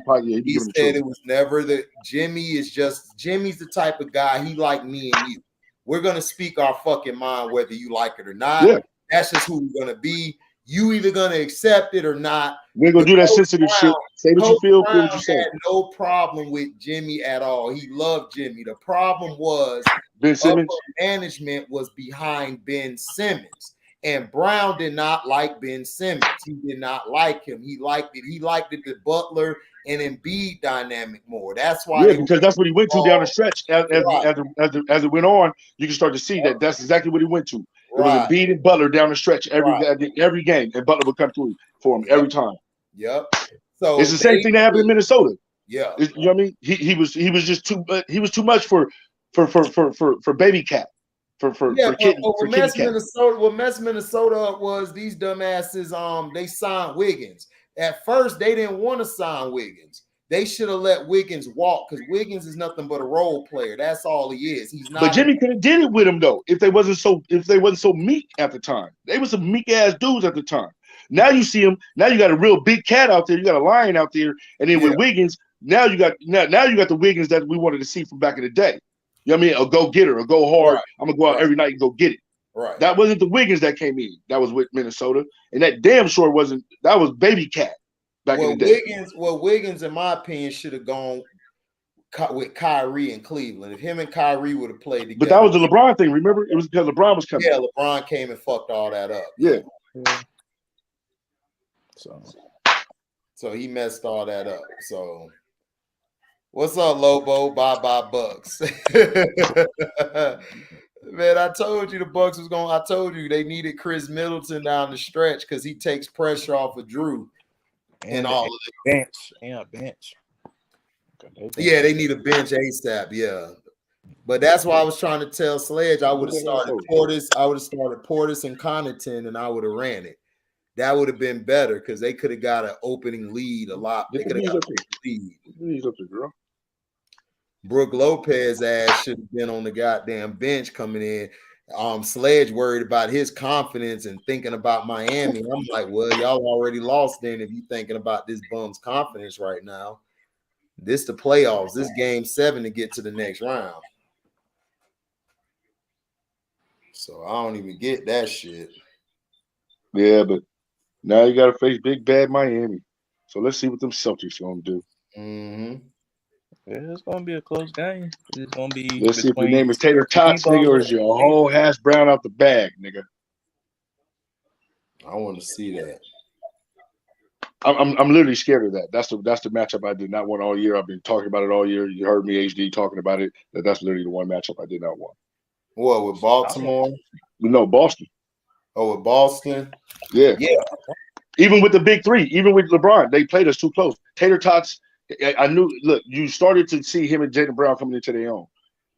said it was never Jimmy's the type of guy, he like me and you. We're gonna speak our fucking mind whether you like it or not. Yeah. That's just who we're gonna be. You either gonna accept it or not. We're gonna do that sensitive shit. Say what you feel what you say. Had no problem with Jimmy at all. He loved Jimmy. The problem was Ben Simmons management was behind Ben Simmons, And Brown did not like Ben Simmons. He did not like him. He liked it. He liked it, the Butler and Embiid dynamic more. That's why. Yeah, because that's what he went to down the stretch. As it went on, you can start to see that that's exactly what he went to. It was Embiid and Butler down the stretch every game, and Butler would come through for him every time. Yep. So it's the same thing that happened in Minnesota. Yeah. You know what I mean? He was just too much for Baby Cat. What messed Minnesota up was these dumbasses. They signed Wiggins. At first, they didn't want to sign Wiggins. They should have let Wiggins walk because Wiggins is nothing but a role player. That's all he is. He's not. But Jimmy could have did it with him though if they wasn't so meek at the time. They were some meek ass dudes at the time. Now you see him. Now you got a real big cat out there. You got a lion out there, and then with Wiggins, now you got the Wiggins that we wanted to see from back in the day. You know what I mean? A go getter, a go hard. Right. I'm gonna go out every night and go get it. Right. That wasn't the Wiggins that came in. That was with Minnesota, and that damn sure wasn't. That was Baby Cat back in the day. Wiggins, in my opinion, should have gone with Kyrie in Cleveland. If him and Kyrie would have played together. But that was the LeBron thing. Remember, it was because LeBron was coming. Yeah, LeBron came and fucked all that up. Yeah. So he messed all that up. So. What's up, Lobo? Bye Bucks. Man, I told you the Bucks was going. I told you they needed Chris Middleton down the stretch because he takes pressure off of Drew and all of it. Bench. Yeah, bench. Yeah, they need a bench ASAP. Yeah. But that's why I was trying to tell Sledge I would have started Portis. I would have started Portis and Connaughton, and I would have ran it. That would have been better because they could have got an opening lead a lot. They could have got a lead. Girl. Brooke Lopez ass should have been on the goddamn bench coming in. Sledge worried about his confidence and thinking about Miami. I'm like, well, y'all already lost then if you thinking about this bum's confidence right now. This the playoffs. This game 7 to get to the next round. So I don't even get that shit. Yeah, but now you got to face big bad Miami. So let's see what them Celtics going to do. Mm-hmm. Yeah, it's going to be a close game. It's going to be. Let's see if your name is Tater Tots, nigga, or is your whole hash brown out the bag, nigga. I want to see that. I'm literally scared of that. That's the matchup I did not want all year. I've been talking about it all year. You heard me, HD, talking about it. That's literally the one matchup I did not want. What, with Baltimore? No, Boston. Oh, with Boston? Yeah. Even with the big three, even with LeBron, they played us too close. Tater Tots, I knew, look, you started to see him and Jaylen Brown coming into their own,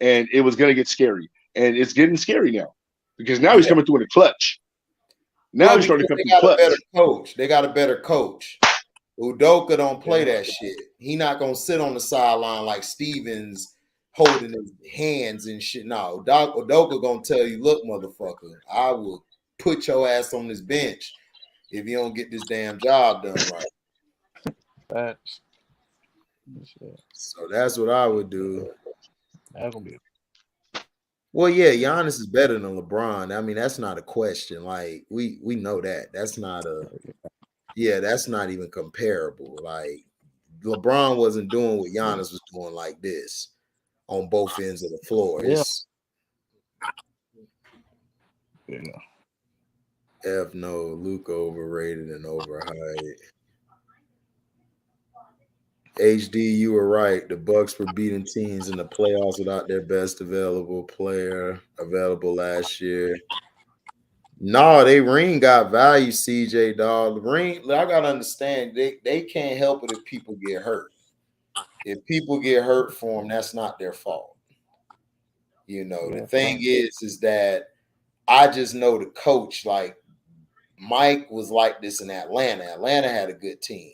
and it was going to get scary. And it's getting scary now because now he's coming through in the clutch. Now he's starting to come through the clutch. Better coach. They got a better coach. Udoka don't play that shit. He not going to sit on the sideline like Stevens holding his hands and shit. No, Udoka going to tell you, look, motherfucker, I will put your ass on this bench if you don't get this damn job done right. So that's what I would do. That's gonna be. Well, yeah, Giannis is better than LeBron. I mean, that's not a question. Like we know that. That's not that's not even comparable. Like LeBron wasn't doing what Giannis was doing like this on both ends of the floor. Yeah. F no, Luka overrated and overhyped. HD, you were right. The Bucks were beating teams in the playoffs without their best available player available last year. No, they ring got value, CJ, dog. The ring, I gotta understand, they can't help it if people get hurt. If people get hurt for them, that's not their fault. You know, the thing is that I just know the coach, like Mike was like this in Atlanta. Atlanta had a good team.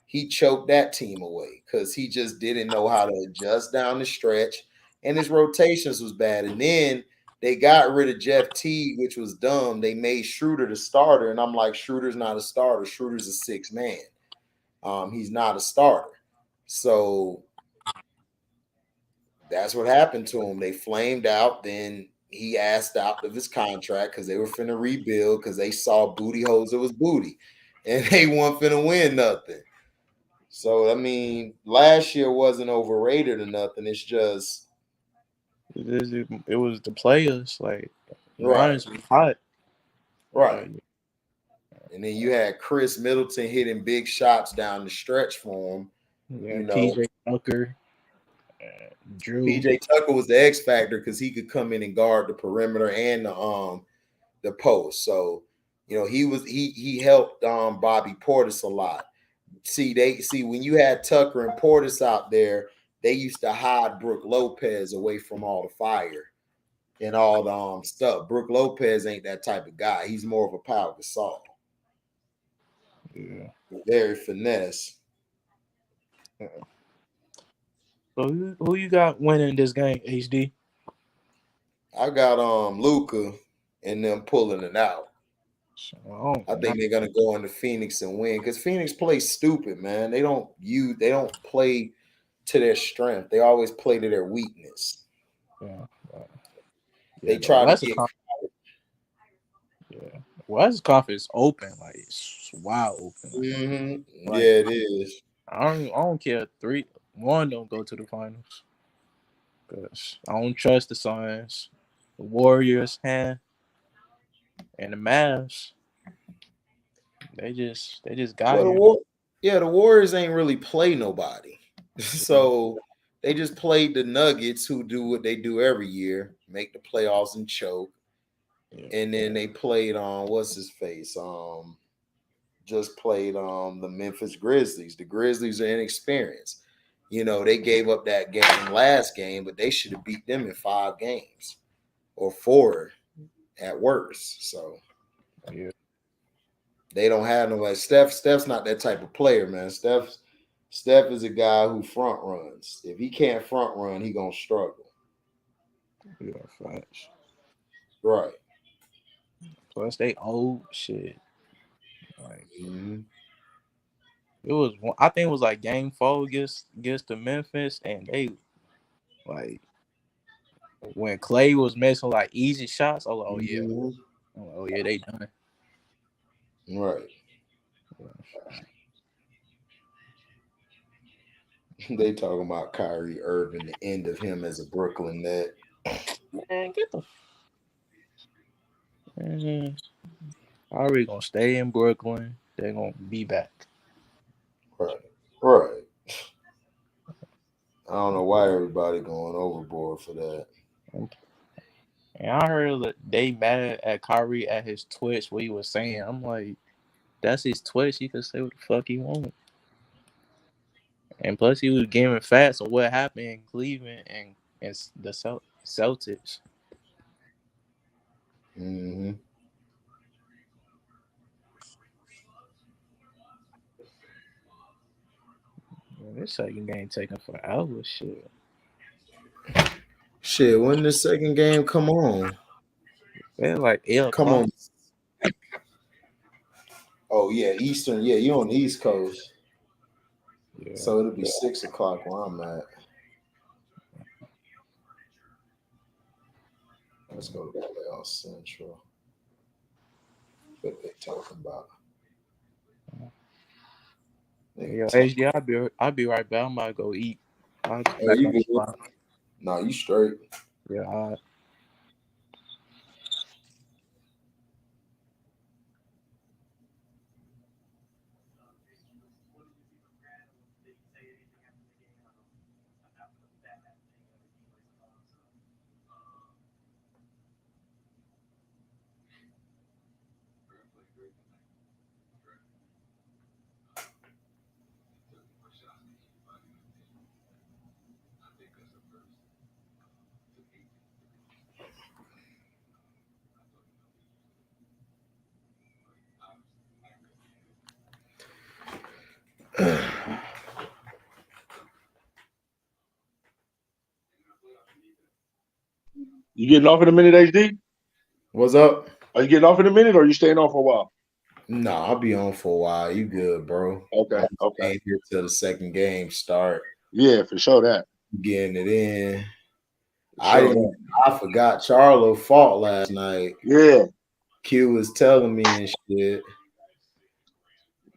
He choked that team away because he just didn't know how to adjust down the stretch, and his rotations was bad. And then they got rid of Jeff Teague, which was dumb. They made Schroeder the starter, and I'm like, Schroeder's not a starter. Schroeder's a sixth man. He's not a starter. So that's what happened to him. They flamed out. Then he asked out of his contract because they were finna rebuild because they saw booty holes. It was booty, and they weren't finna win nothing. So, I mean, last year wasn't overrated or nothing. It's just it was the players. Like, right. Giannis was hot. Right. And then you had Chris Middleton hitting big shots down the stretch for him. Yeah, you know, PJ Tucker, Drew. PJ Tucker was the X factor because he could come in and guard the perimeter and the post. So he helped Bobby Portis a lot. See when you had Tucker and Portis out there, they used to hide Brook Lopez away from all the fire and all the stuff. Brook Lopez ain't that type of guy. He's more of a Pau Gasol. Yeah. Very finesse. Yeah. So who you got winning this game, HD? I got Luka and them pulling it out. I think they're gonna go into Phoenix and win because Phoenix plays stupid, man. They don't play to their strength. They always play to their weakness. Yeah. They try to get. Yeah, West Conference open, like it's wide open. Mm-hmm. Like, yeah, it is. I don't care. 3-1 don't go to the finals because I don't trust the Suns, the Warriors, and the Mavs. They just got here. The Warriors ain't really play nobody, so they just played the Nuggets, who do what they do every year, make the playoffs and choke. And then they played on what's his face? Just played the Memphis Grizzlies. The Grizzlies are inexperienced. They gave up that game last game, but they should have beat them in 5 games or 4 at worst. So they don't have nobody. Steph's not that type of player, man. Steph is a guy who front runs. If he can't front run, he gonna struggle. Yeah, facts. Right. Plus they old shit. Like it was. I think it was like game 4 against the Memphis, and they like when Clay was missing like easy shots. I was like, oh yeah, they done. Right. They talking about Kyrie Irving, the end of him as a Brooklyn Net. Man, get the. Kyrie gonna stay in Brooklyn. They're gonna be back. Right. I don't know why everybody going overboard for that. And I heard that they mad at Kyrie at his Twitch, what he was saying. I'm like, that's his Twitch. He can say what the fuck he wants. And plus, he was giving facts on what happened in Cleveland and the Celtics. Mm-hmm. Man, this second game taking forever, shit. Shit, when the second game come on? They're like 8 come o'clock. On. Oh yeah, Eastern. Yeah, you on the East Coast. Yeah. So it'll be 6 o'clock where I'm at. Let's go to Playoff Central. What they talking about? Yeah, HD, I'll be right back. I'm about to go eat. You good? Nah, you straight. Yeah, all right. You getting off in a minute, HD? What's up? Are you getting off in a minute, or are you staying on for a while? No, I'll be on for a while. You good, bro? Okay. Here till the second game start. Yeah, for sure that. Getting it in. I forgot Charlo fought last night. Yeah. Q was telling me and shit.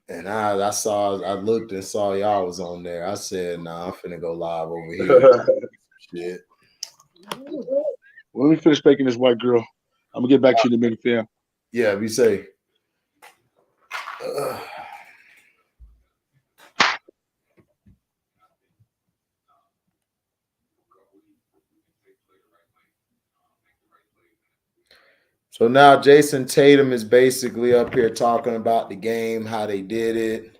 And I looked and saw y'all was on there. I said, nah, I'm finna go live over here. Shit. Well, let me finish making this white girl. I'm gonna get back to you in a minute, fam. Yeah, we say. So now Jason Tatum is basically up here talking about the game, how they did it.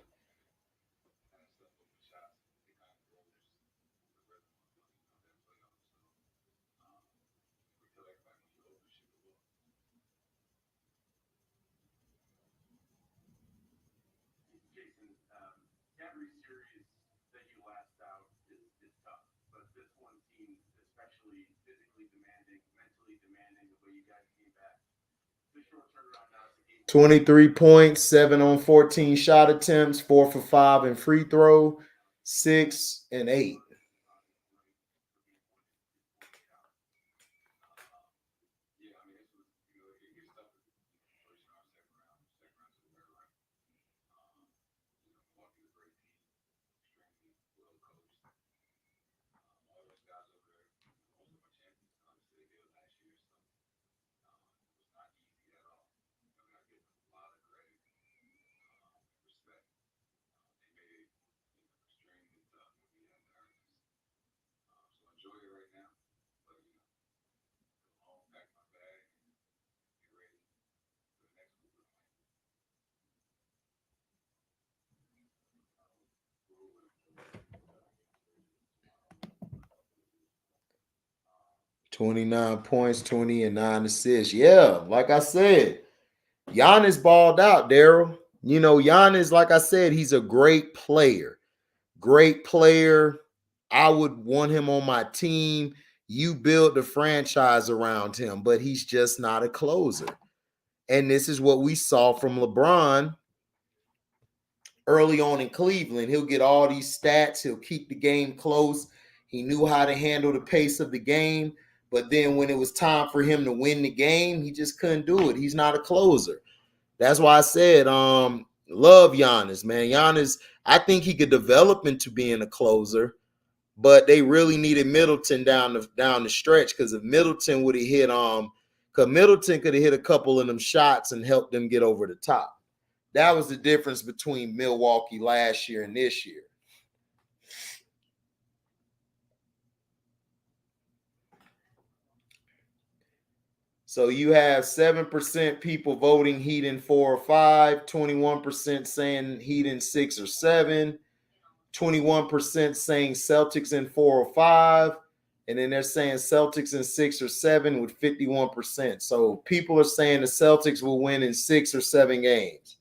.23, 7 on 14 shot attempts, 4 for 5 in free throw, 6 and 8. .29 points, 20 and 9 assists. Yeah, like I said, Giannis balled out, Daryl. You know, Giannis, like I said, he's a great player. Great player. I would want him on my team. You build the franchise around him, but he's just not a closer. And this is what we saw from LeBron early on in Cleveland. He'll get all these stats. He'll keep the game close. He knew how to handle the pace of the game. But then when it was time for him to win the game, he just couldn't do it. He's not a closer. That's why I said, love Giannis, man. Giannis, I think he could develop into being a closer, but they really needed Middleton down the stretch, because if Middleton would have hit because Middleton could have hit a couple of them shots and helped them get over the top. That was the difference between Milwaukee last year and this year. So you have 7% people voting Heat in 4 or 5, 21% saying Heat in 6 or 7, 21% saying Celtics in 4 or 5, and then they're saying Celtics in 6 or 7 with 51%. So people are saying the Celtics will win in 6 or 7 games.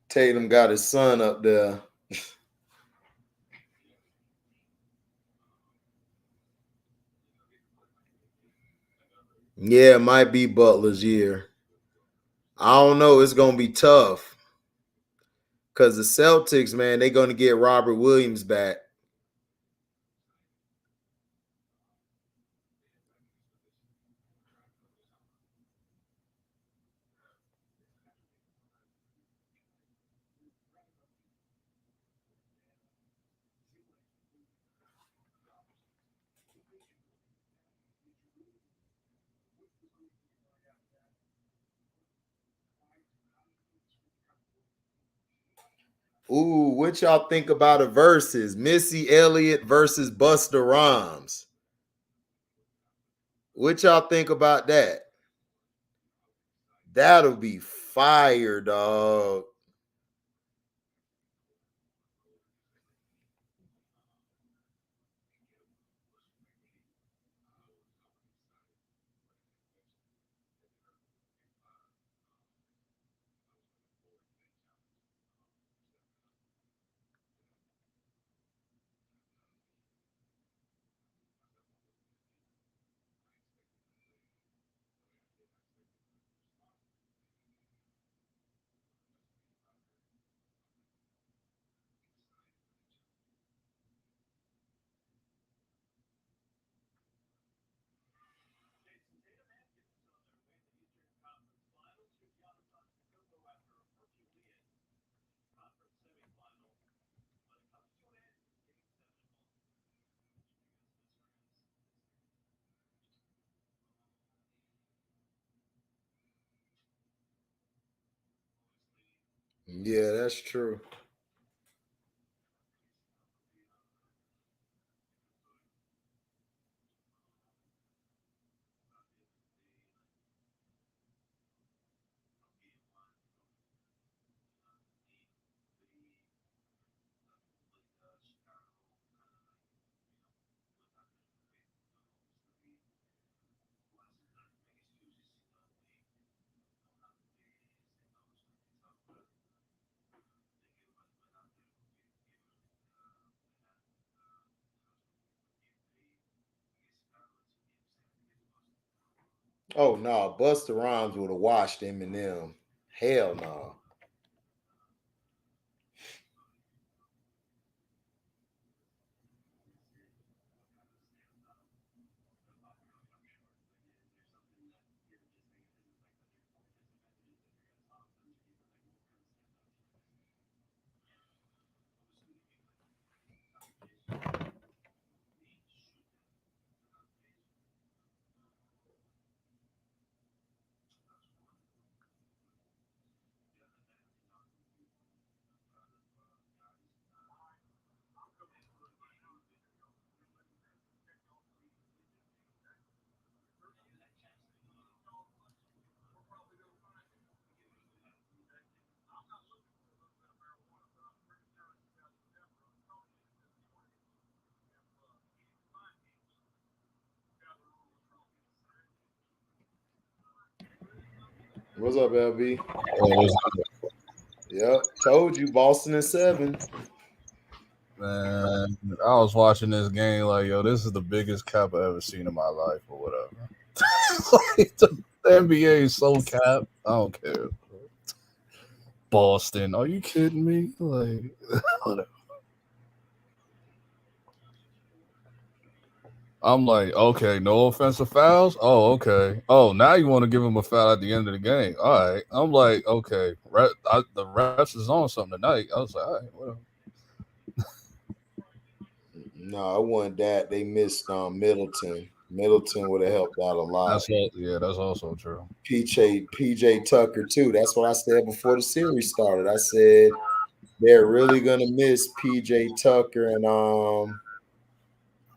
Tatum got his son up there. Yeah, it might be Butler's year. I don't know. It's going to be tough. Because the Celtics, man, they're going to get Robert Williams back. Ooh, what y'all think about a versus? Missy Elliott versus Busta Rhymes. What y'all think about that? That'll be fire, dog. Yeah, that's true. Oh no, Busta Rhymes would have washed Eminem. Hell no. What's up, LB? Yep, told you, Boston in 7. Man, I was watching this game like, yo, this is the biggest cap I ever seen in my life, or whatever. Like, the NBA is so cap. I don't care. Boston, are you kidding me? Like, whatever. I'm like, okay, no offensive fouls. Oh, okay. Oh, now you want to give him a foul at the end of the game. All right. I'm like, okay, the refs is on something tonight. I was like, all right, whatever. No, it wasn't that. They missed Middleton. Middleton would have helped out a lot. That's also true. PJ Tucker too. That's what I said before the series started. I said they're really gonna miss PJ Tucker and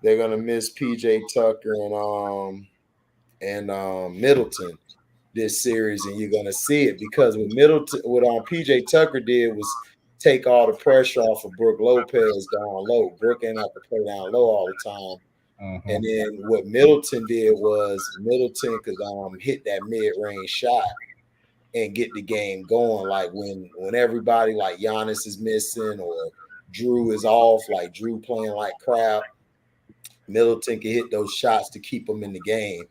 they're gonna miss PJ Tucker and Middleton this series, and you're gonna see it because what PJ Tucker did was take all the pressure off of Brook Lopez down low. Brook ain't have to play down low all the time. Mm-hmm. And then what Middleton did was Middleton could hit that mid-range shot and get the game going. Like when everybody like Giannis is missing or Drew is off, like Drew playing like crap, Middleton can hit those shots to keep them in the game.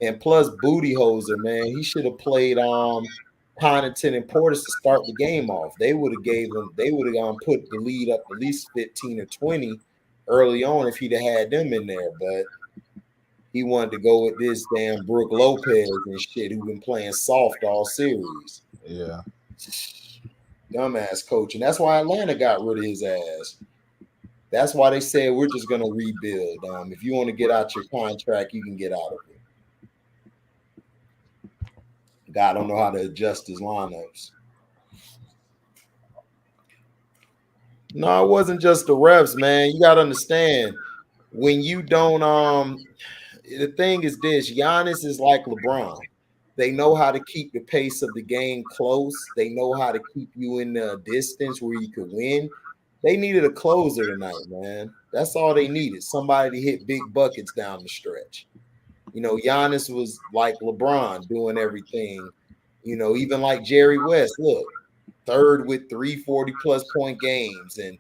And plus Booty Hoser, man, he should have played Connaughton and Portis to start the game off. They would have put the lead up at least 15 or 20 early on if he'd have had them in there. But he wanted to go with this damn Brook Lopez and shit who been playing soft all series. Yeah. Dumbass coach. And that's why Atlanta got rid of his ass. That's why they said we're just going to rebuild. If you want to get out your contract, you can get out of it. God don't know how to adjust his lineups. No, it wasn't just the refs, man. You got to understand when you don't the thing is this, Giannis is like LeBron. They know how to keep the pace of the game close. They know how to keep you in the distance where you could win. They needed a closer tonight, man. That's all they needed. Somebody to hit big buckets down the stretch. You know, Giannis was like LeBron doing everything. You know, even like Jerry West. Look, third with 340-plus point games. And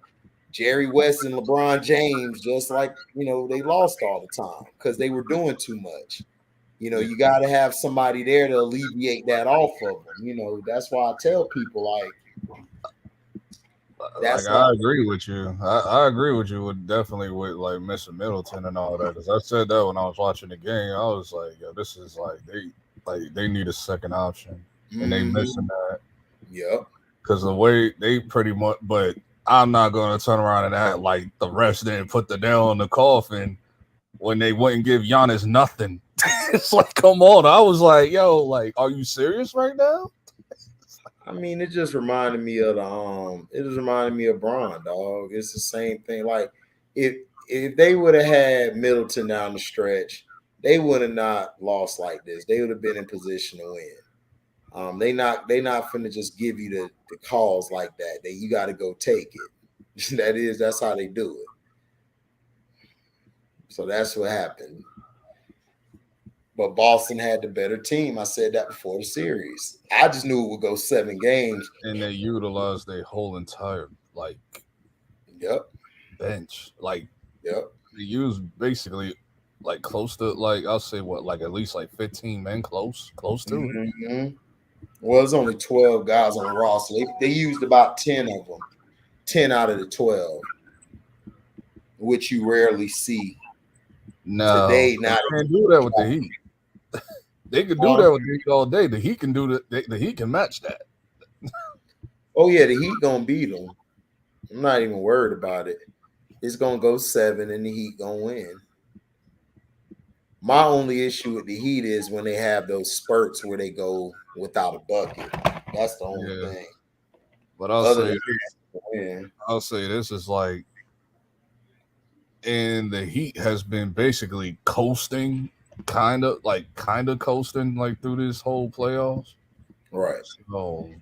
Jerry West and LeBron James, just like, you know, they lost all the time because they were doing too much. You know, you got to have somebody there to alleviate that off of them. You know, that's why I tell people, like, I agree with you. I agree with you with like missing Middleton and all that. Because I said that when I was watching the game. I was like, yo, this is they need a second option. And they missing that. Yep. Because the way they pretty much, but I'm not going to turn around and act like the refs didn't put the nail in the coffin when they wouldn't give Giannis nothing. It's like, come on. I was like, yo, like, are you serious right now? I mean, it just reminded me of Braun, dog. It's the same thing. Like if they would have had Middleton down the stretch, they would have not lost like this. They would have been in position to win. They not finna just give you the calls like that. You got to go take it. That's how they do it. So that's what happened. But Boston had the better team. I said that before the series. I just knew it would go 7 games. And they utilized their whole entire bench. Like they used basically like close to I'll say at least 15 men close to. Mm-hmm. Well, there's only 12 guys on the roster. They used about 10 of them. 10 out of the 12. Which you rarely see. No, today. Now they can't do that with the Heat. They could do that with the Heat all day. The Heat can do that. The Heat can match that. Oh yeah, the Heat gonna beat them. I'm not even worried about it. It's gonna go 7, and the Heat gonna win. My only issue with the Heat is when they have those spurts where they go without a bucket. That's the only thing. But I'll say this is and the Heat has been basically coasting, kind of coasting through this whole playoffs. Right. So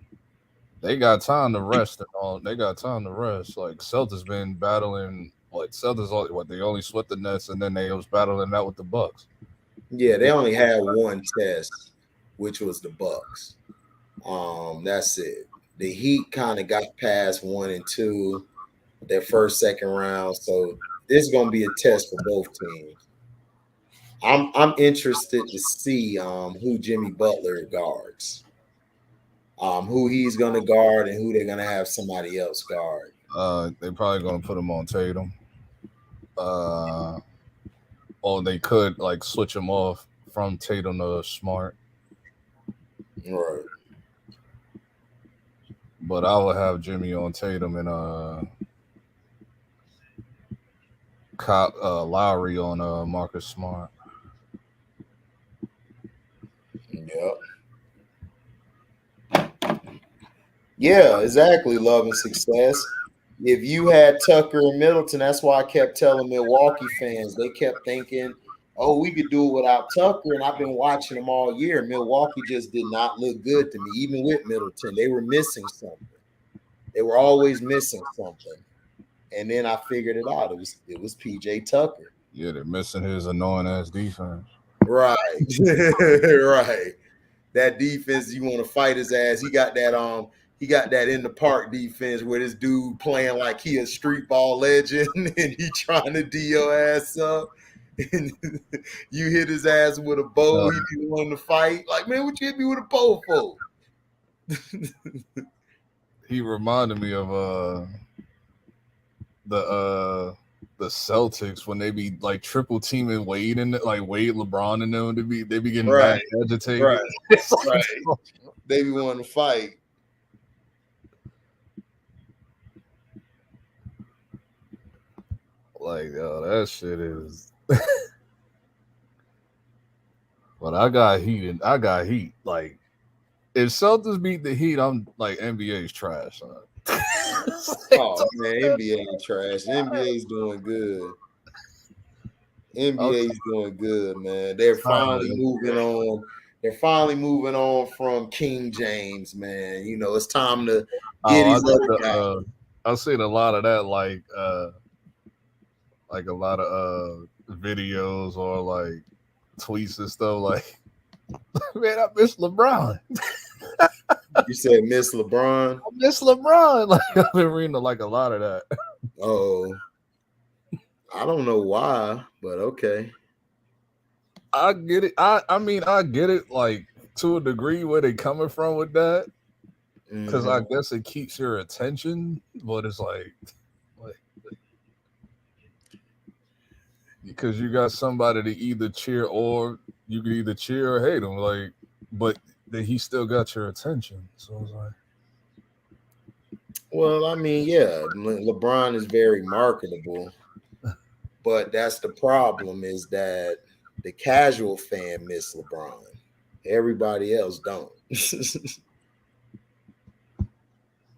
they got time to rest and all. They got time to rest. Celtics been battling. Celtics they only swept the Nets, and then they was battling out with the Bucks. Yeah, they only had one test, which was the Bucks. That's it. The Heat kind of got past 1 and 2, their first, second round. So this is gonna be a test for both teams. I'm interested to see who Jimmy Butler guards, who he's gonna guard, and who they're gonna have somebody else guard. They're probably gonna put him on Tatum. Or they could switch him off from Tatum to Smart. Right. But I would have Jimmy on Tatum and Lowry on Marcus Smart. Yep. Yeah, exactly. Love and success. If you had Tucker and Middleton, that's why I kept telling Milwaukee fans. They kept thinking, oh, we could do it without Tucker. And I've been watching them all year. Milwaukee just did not look good to me, even with Middleton. They were missing something. They were always missing something. And then I figured it out. It was PJ Tucker. Yeah, they're missing his annoying ass defense. Right. Right. That defense, you want to fight his ass. He got that in the park defense where this dude playing like he a street ball legend and he trying to D your ass up. And you hit his ass with a bow, he be wanting to fight. Like, man, what you hit me with a bow for? He reminded me of the Celtics when they be triple teaming Wade and Wade, LeBron and them. They be getting mad, agitated. Right. Right. They be wanting to fight. That shit is. But I got heat. If Celtics beat the Heat, I'm NBA's trash. Oh man, NBA trash. NBA's doing good. NBA's doing good, man. They're finally moving on. They're finally moving on from King James, man. It's time to get his other guy. I've seen a lot of that, a lot of videos or tweets and stuff. Man, I miss LeBron. You said miss LeBron? I miss LeBron. I've been reading a lot of that. Oh, I don't know why, but okay. I get it. I mean, I get it, to a degree where they coming from with that. Because I guess it keeps your attention, but it's because you got somebody to either cheer or you could either cheer or hate him, but then he still got your attention. So it's well, I mean, yeah, LeBron is very marketable, but that's the problem is that the casual fan miss LeBron. Everybody else don't.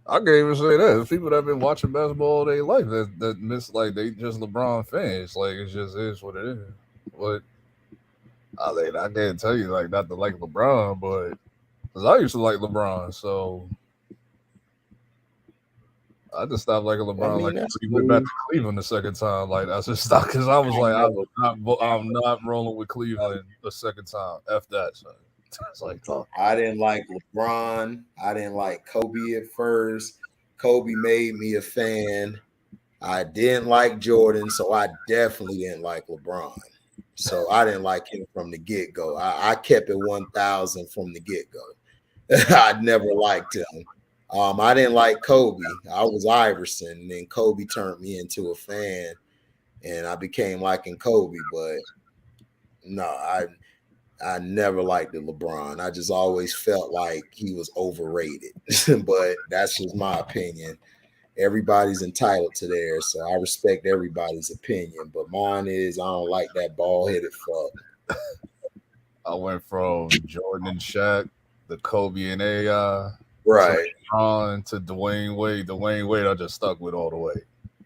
I can't even say that. There's people that have been watching basketball all their life that miss like they just LeBron fans. Like it just is what it is. But I can't tell you like not to like LeBron, but because I used to like LeBron, so I just stopped liking LeBron. Like he went back to Cleveland the second time. Like I just stopped because I was like, I'm not rolling with Cleveland the second time. F that. Son. It's like, oh. I didn't like LeBron. I didn't like Kobe at first. Kobe made me a fan. I didn't like Jordan, so I definitely didn't like LeBron. So I didn't like him from the get-go. I kept it 1,000 from the get-go. I never liked him. I didn't like Kobe. I was Iverson, and then Kobe turned me into a fan, and I became liking Kobe. But no, I never liked the LeBron. I just always felt like he was overrated. But that's just my opinion. Everybody's entitled to theirs, so I respect everybody's opinion. But mine is I don't like that bald-headed fuck. I went from Jordan and Shaq, the Kobe and AI, right, to Dwayne Wade. Dwayne Wade, I just stuck with all the way.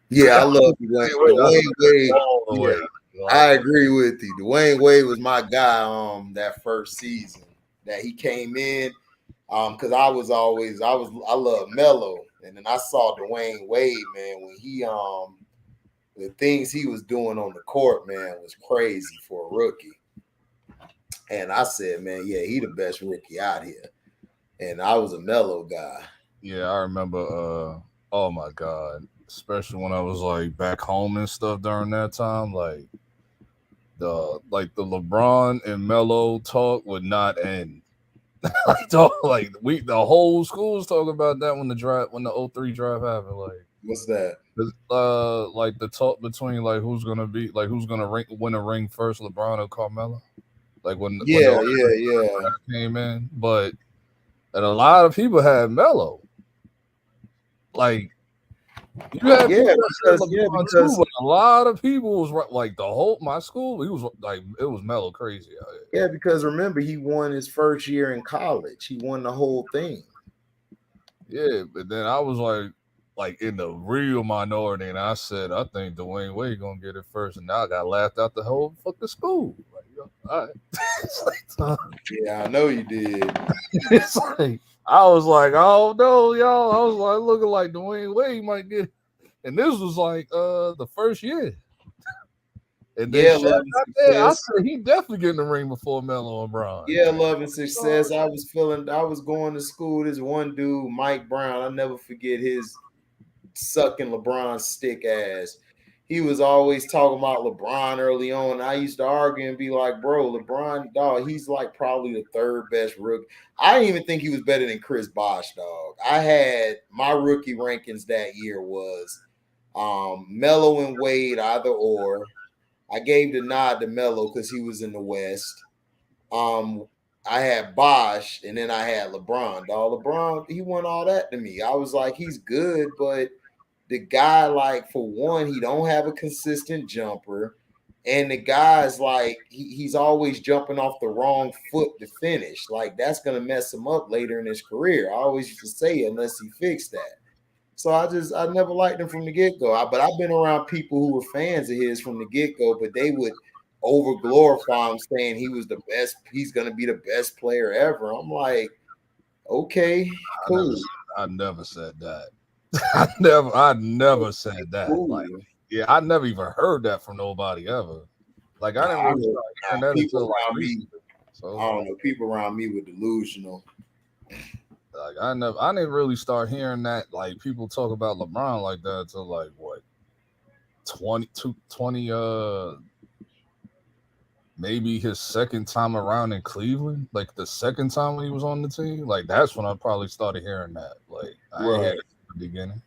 Yeah, I love Dwayne Wade. All the way. I agree with you. Dwayne Wade was my guy that first season that he came in. Because I love Melo. And then I saw Dwayne Wade, man, when he the things he was doing on the court, man, was crazy for a rookie. And I said, man, yeah, he the best rookie out here. And I was a Melo guy. Yeah, I remember oh my God. Especially when I was like back home and stuff during that time, like the LeBron and Melo talk would not end. The whole school was talking about that when the 03 draft happened. Like, what's that? Like the talk between like who's gonna win a ring first, LeBron or Carmelo. Like when came in, but and a lot of people had Melo. Like you had because too, but a lot of people was like my school. He was like it was Melo crazy out here. Yeah, because remember he won his first year in college. He won the whole thing. Yeah, but then I was like in the real minority, and I said I think Dwayne Wade gonna get it first, and now I got laughed out the whole fucking school. Like, all right. Yeah, I know you did. It's like I was like, oh no, y'all. I was like looking like Dwayne Wade might get it. And this was like the first year. And then I said he definitely getting the ring before Melo and Bron. Yeah, love and success. I was going to school. This one dude, Mike Brown, I'll never forget his sucking LeBron's stick ass. He was always talking about LeBron early on. I used to argue and be like, bro, LeBron, dog, he's like probably the third best rookie. I didn't even think he was better than Chris Bosh, dog. I had my rookie rankings that year was Melo and Wade, either or. I gave the nod to Melo because he was in the West. I had Bosh, and then I had LeBron. Dog, LeBron, he won all that to me. I was like, he's good, but the guy, like, for one, he don't have a consistent jumper. And the guy's like, he's always jumping off the wrong foot to finish. Like, that's going to mess him up later in his career. I always used to say, unless he fixed that. So I never liked him from the get-go. But I've been around people who were fans of his from the get-go, but they would over-glorify him, saying he was the best. He's going to be the best player ever. I'm like, okay, cool. I never said that. I never said that. Cool. Like, yeah, I never even heard that from nobody ever. Like, I didn't really start hearing that until around me. So I don't know. People around me were delusional. Like, I didn't really start hearing that. Like, people talk about LeBron like that until like what 20 maybe his second time around in Cleveland. Like the second time when he was on the team. Like that's when I probably started hearing that. Like I ain't had it at the beginning.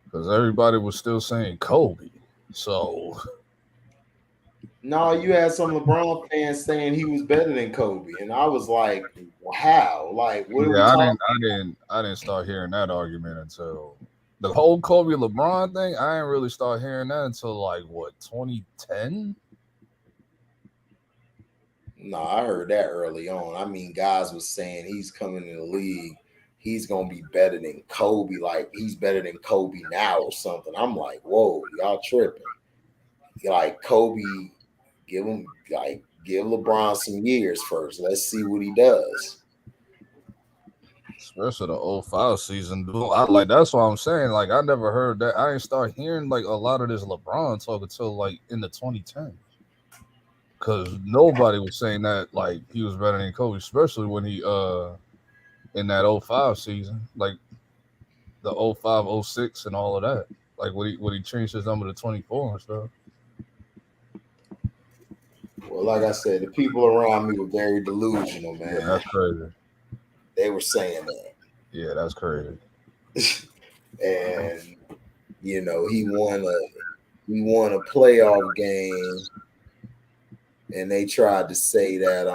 Because everybody was still saying Kobe. So no, you had some LeBron fans saying he was better than Kobe, and I was like, "Wow!" Like, what are we talking I didn't start hearing that argument until the whole Kobe LeBron thing. I didn't really start hearing that until like what 2010. No, I heard that early on. I mean, guys was saying he's coming in the league. He's gonna be better than Kobe. Like he's better than Kobe now or something. I'm like, whoa, y'all tripping. Like Kobe, give LeBron some years first. Let's see what he does. Especially the 05 season, dude. That's what I'm saying. Like I never heard that. I didn't start hearing like a lot of this LeBron talk until like in the 2010s. Because nobody was saying that like he was better than Kobe, especially when he in that 05 season, like the 05, 06 and all of that. Like when he changed his number to 24 and stuff. Well, like I said, the people around me were very delusional, man. Yeah, that's crazy. They were saying that. Yeah, that's crazy. And you know, he won a playoff game, and they tried to say that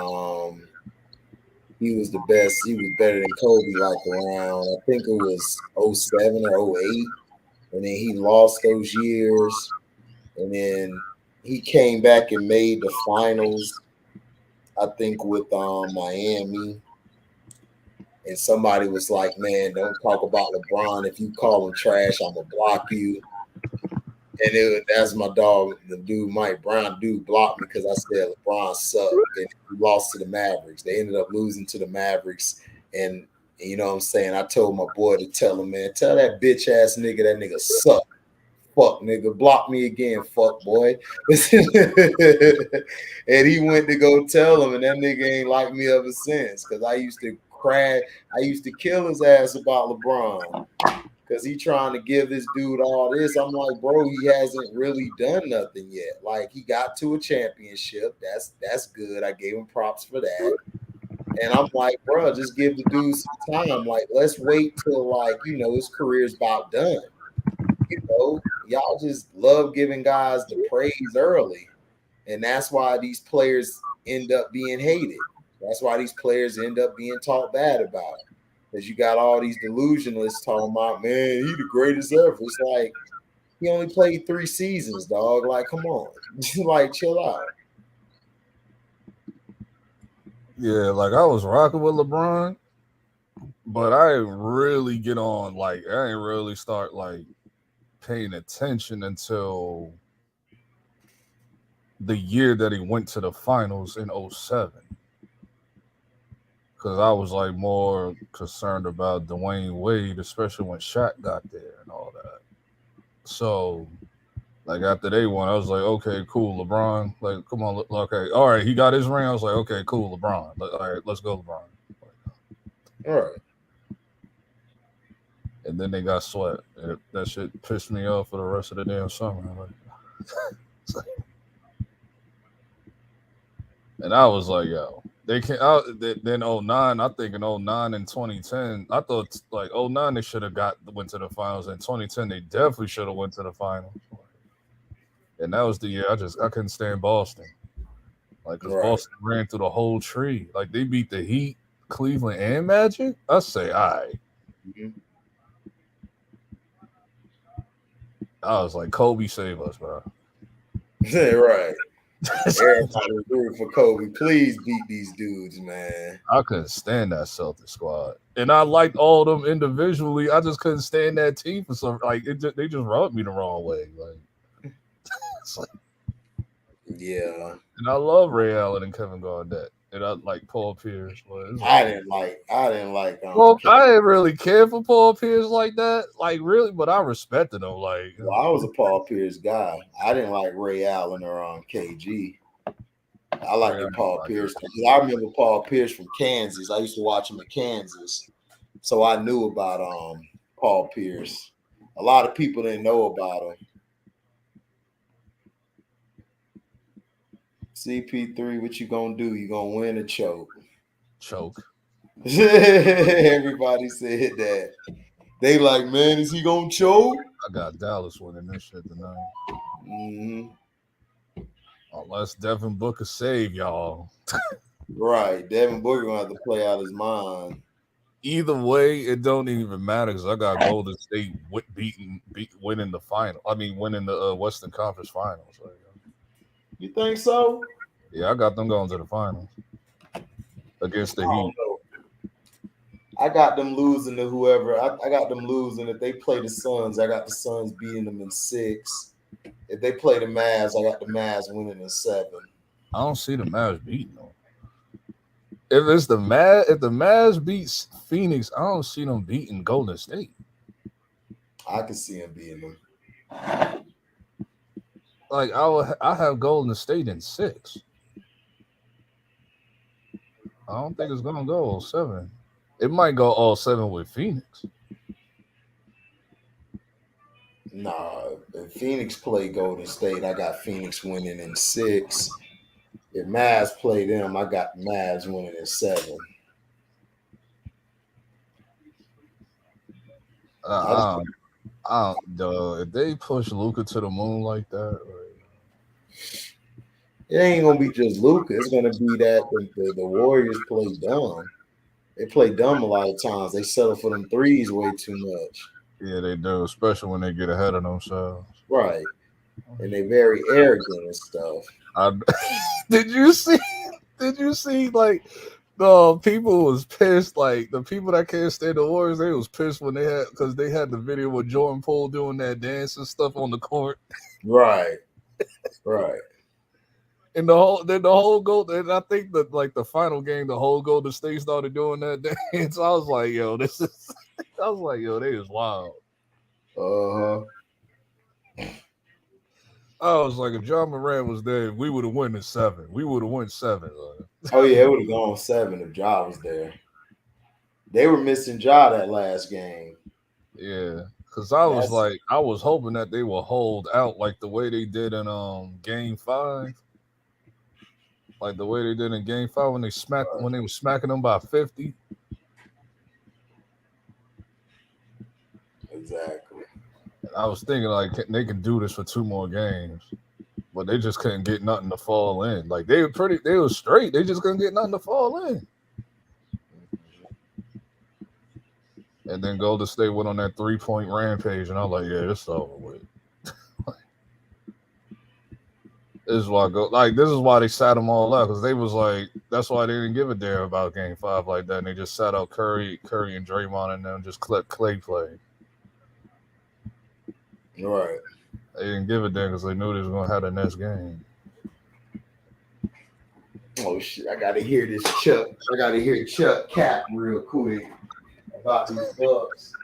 he was the best. He was better than Kobe, like around I think it was 07 or 08, and then he lost those years, and then he came back and made the finals. I think with Miami. And somebody was like, man, don't talk about LeBron. If you call him trash, I'm going to block you. And that's my dog, the dude, Mike Brown, blocked me because I said LeBron sucked. And he lost to the Mavericks. They ended up losing to the Mavericks. And you know what I'm saying? I told my boy to tell him, man, tell that bitch ass nigga that nigga suck. Fuck, nigga, block me again, fuck boy. And he went to go tell him, and that nigga ain't like me ever since. Because I used to kill his ass about LeBron because he trying to give this dude all this. I'm like, bro, he hasn't really done nothing yet. Like he got to a championship. That's good. I gave him props for that. And I'm like, bro, just give the dude some time. Like, let's wait till his career's about done. You know, y'all just love giving guys the praise early. And that's why these players end up being hated. That's why these players end up being talked bad about. Because you got all these delusionalists talking about, man, he the greatest ever. It's like, he only played 3 seasons, dog. Like, come on. Like, chill out. Yeah, like I was rocking with LeBron, but I didn't really get on, I didn't really start, paying attention until the year that he went to the finals in 07. Because I was more concerned about Dwayne Wade, especially when Shaq got there and all that. So, after they won, I was like, okay, cool, LeBron. Come on, okay, all right, he got his ring. I was like, okay, cool, LeBron. All right, let's go, LeBron. All right. And then they got swept. And that shit pissed me off for the rest of the damn summer. And I was like, yo, they can't. Then 09, I think in 09 and 2010, I thought 09 they should have went to the finals. In 2010, they definitely should have went to the finals. And that was the year I couldn't stand Boston. Because Boston ran through the whole tree. They beat the Heat, Cleveland, and Magic. I say, all right. Mm-hmm. I was like, Kobe, save us, bro. Yeah, right. Everybody rooting for Kobe. Please beat these dudes, man. I couldn't stand that Celtics squad. And I liked all of them individually. I just couldn't stand that team for some they just rubbed me the wrong way. Yeah. And I love Ray Allen and Kevin Garnett. And I like Paul Pierce. I didn't like well, I didn't really care for Paul Pierce like that. Really, but I respected him. Well, I was a Paul Pierce guy. I didn't like Ray Allen or KG. I liked Paul Pierce. I remember Paul Pierce from Kansas. I used to watch him in Kansas. So I knew about Paul Pierce. A lot of people didn't know about him. CP3, what you gonna do? You gonna win or choke? Choke. Everybody said that. They like, man, is he gonna choke? I got Dallas winning this shit tonight. Mm-hmm. Unless Devin Booker save y'all. Right. Devin Booker gonna have to play out his mind. Either way, it don't even matter because I got Golden State winning the final. I mean, winning the Western Conference Finals. You think so? Yeah, I got them going to the finals against the I Heat. don't know. I got them losing to whoever. I got them losing. If they play the Suns, I got the Suns beating them in 6. If they play the Mavs, I got the Mavs winning in 7. I don't see the Mavs beating them. If the Mavs beats Phoenix, I don't see them beating Golden State. I can see them beating them. Like I have Golden State in 6. I don't think it's gonna go all 7. It might go all 7 with Phoenix. Nah, if Phoenix play Golden State, I got Phoenix winning in 6. If Mavs play them, I got Mavs winning in 7. If they push Luka to the moon like that, it ain't gonna be just Luka. It's gonna be that the Warriors play dumb. They play dumb a lot of times. They settle for them threes way too much. Yeah, they do, especially when they get ahead of themselves. Right. And they very arrogant and stuff. Did you see like the people was pissed, like the people that can't stand the Warriors, they was pissed when they had the video with Jordan Poole doing that dance and stuff on the court. Right. Right. And the whole goal, and I think that like the final game, the whole Golden State started doing that dance. I was like, yo, they is wild. I was like, if John Moran was there, we would have won in 7. We would have won 7. Oh yeah, it would have gone 7 if Ja was there. They were missing Ja that last game. Yeah, because I was hoping that they would hold out like the way they did in Game 5. Like the way they did in Game 5 when they were smacking them by 50. Exactly. I was thinking like they can do this for 2 more games, but they just couldn't get nothing to fall in. Like they were straight. They just couldn't get nothing to fall in. And then Golden State went on that 3-point rampage, and I was like, yeah, this is over with. This is why this is why they sat them all out, because they was like, that's why they didn't give a damn about Game 5 like that. And they just sat out Curry and Draymond and them just let Clay play. Right. They didn't give a damn because they knew they was gonna have the next game. Oh shit! I gotta hear this Chuck. I gotta hear Chuck cap real quick about these Bucks.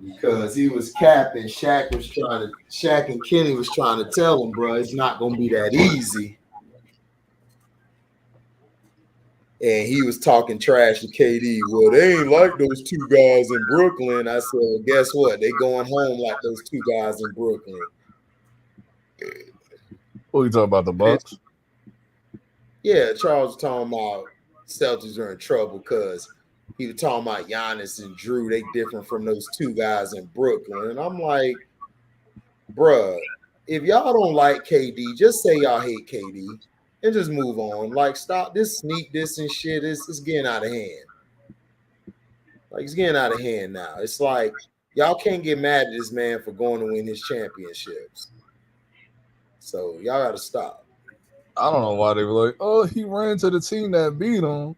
Because he was capping, Shaq and Kenny was trying to tell him, bro, it's not gonna be that easy. And he was talking trash to KD. Well, they ain't like those 2 guys in Brooklyn. I said, well, guess what? They going home like those 2 guys in Brooklyn. What are you talking about, the Bucks? Yeah, Charles was talking about Celtics are in trouble because he was talking about Giannis and Drew. They different from those 2 guys in Brooklyn. And I'm like, bruh, if y'all don't like KD, just say y'all hate KD and just move on. Like, stop this sneak this and shit. It's getting out of hand. Like, it's getting out of hand now. It's like, y'all can't get mad at this man for going to win his championships. So y'all got to stop. I don't know why they were like, oh, he ran to the team that beat him.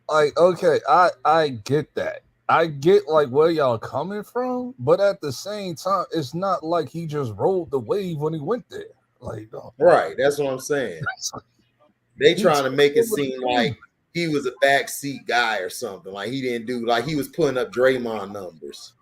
Like, okay, I get that. I get like where y'all coming from, but at the same time, it's not like he just rolled the wave when he went there. Like, no. Right, that's what I'm saying. They trying to make it seem like he was a backseat guy or something. Like he didn't do, like he was putting up Draymond numbers.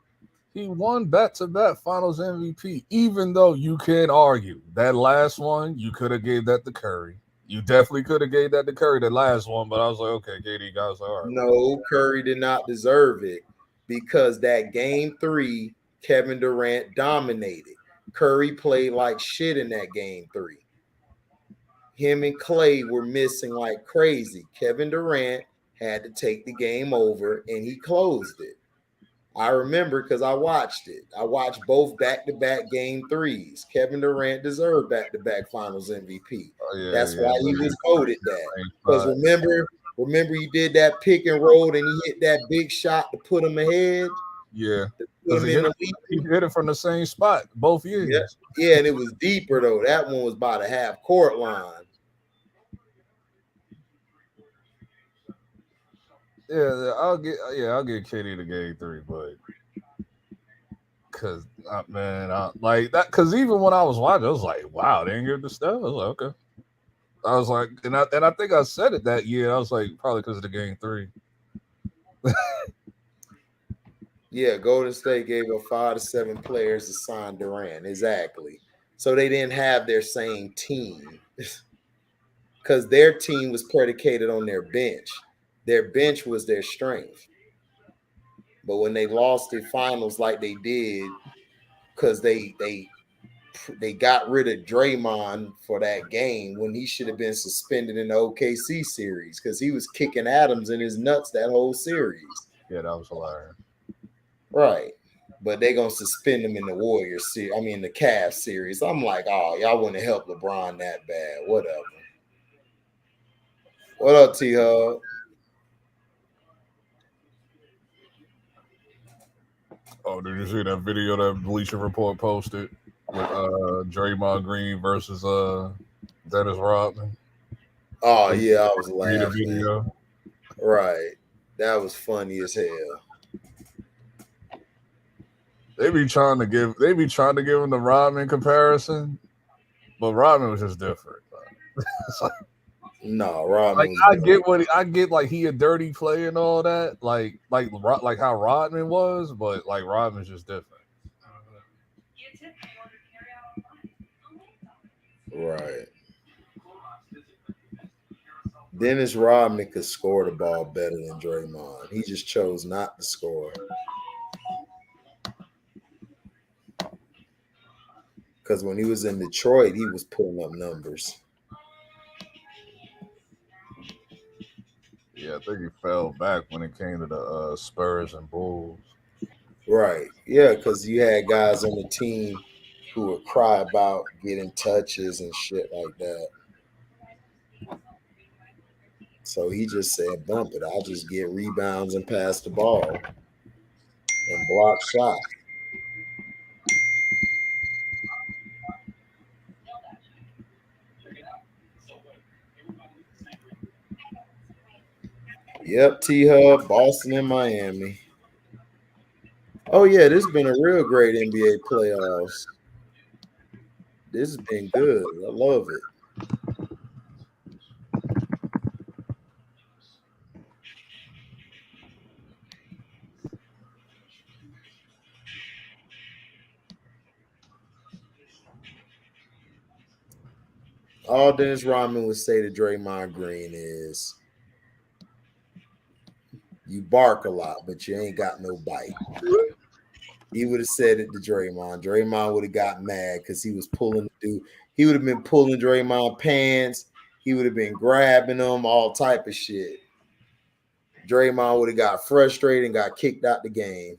He won back-to-back Finals MVP, even though you can't argue that last one, you could have gave that to Curry. You definitely could have gave that to Curry, the last one, but I was like, okay, KD guys, all right. No, Curry did not deserve it because that game 3, Kevin Durant dominated. Curry played like shit in that game 3. Him and Clay were missing like crazy. Kevin Durant had to take the game over, and he closed it. I remember because I watched it. I watched both back-to-back game 3s. Kevin Durant deserved back-to-back Finals MVP. That's why he was voted that. Because remember he did that pick and roll and he hit that big shot to put him ahead? Yeah. The put him in the lead. He hit it from the same spot both years. Yeah, and it was deeper though. That one was by the half court line. Yeah, I'll get KD to game 3, but because man, like that. Because even when I was watching, I was like, wow, they didn't give the stuff. I was like, okay. I was like, and I think I said it that year. I was like, probably because of the game 3. Yeah, Golden State gave up 5 to 7 players to sign Durant. Exactly. So they didn't have their same team because their team was predicated on their bench. Their bench was their strength. But when they lost the finals like they did, because they got rid of Draymond for that game when he should have been suspended in the OKC series because he was kicking Adams in his nuts that whole series. Yeah, that was hilarious. Right. But they're going to suspend him in the Warriors series. I mean, the Cavs series. I'm like, oh, y'all wouldn't help LeBron that bad. Whatever. What up, T-Hub? Oh, did you see that video that Bleacher Report posted with Draymond Green versus Dennis Rodman? Oh, yeah, I was laughing. Video. Right. That was funny as hell. They be trying to give him the Rodman comparison, but Rodman was just different. No, Rodman. Like I get like he a dirty player and all that, like how Rodman was, but like Rodman's just different. Right. Dennis Rodman could score the ball better than Draymond. He just chose not to score. Because when he was in Detroit, he was putting up numbers. Yeah, I think he fell back when it came to the Spurs and Bulls. Right. Yeah, because you had guys on the team who would cry about getting touches and shit like that. So he just said, bump it. I'll just get rebounds and pass the ball and block shot. Yep, T-Hub, Boston and Miami. Oh, yeah, this has been a real great NBA playoffs. This has been good. I love it. All Dennis Rodman would say to Draymond Green is, you bark a lot, but you ain't got no bite. He would have said it to Draymond. Draymond would have got mad because he was pulling the dude. He would have been pulling Draymond pants. He would have been grabbing him, all type of shit. Draymond would have got frustrated and got kicked out the game.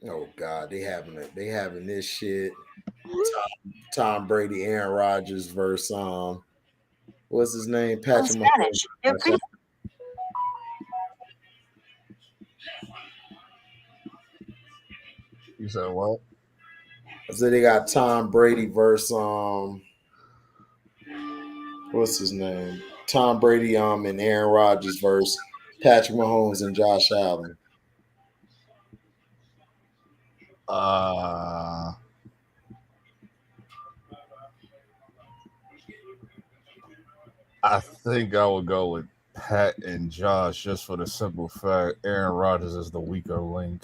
Oh God, they having this shit. Tom Brady, Aaron Rodgers versus what's his name? Patrick Mahomes. You said what? I said they got Tom Brady versus what's his name? Tom Brady and Aaron Rodgers versus Patrick Mahomes and Josh Allen. I think I would go with Pat and Josh just for the simple fact Aaron Rodgers is the weaker link.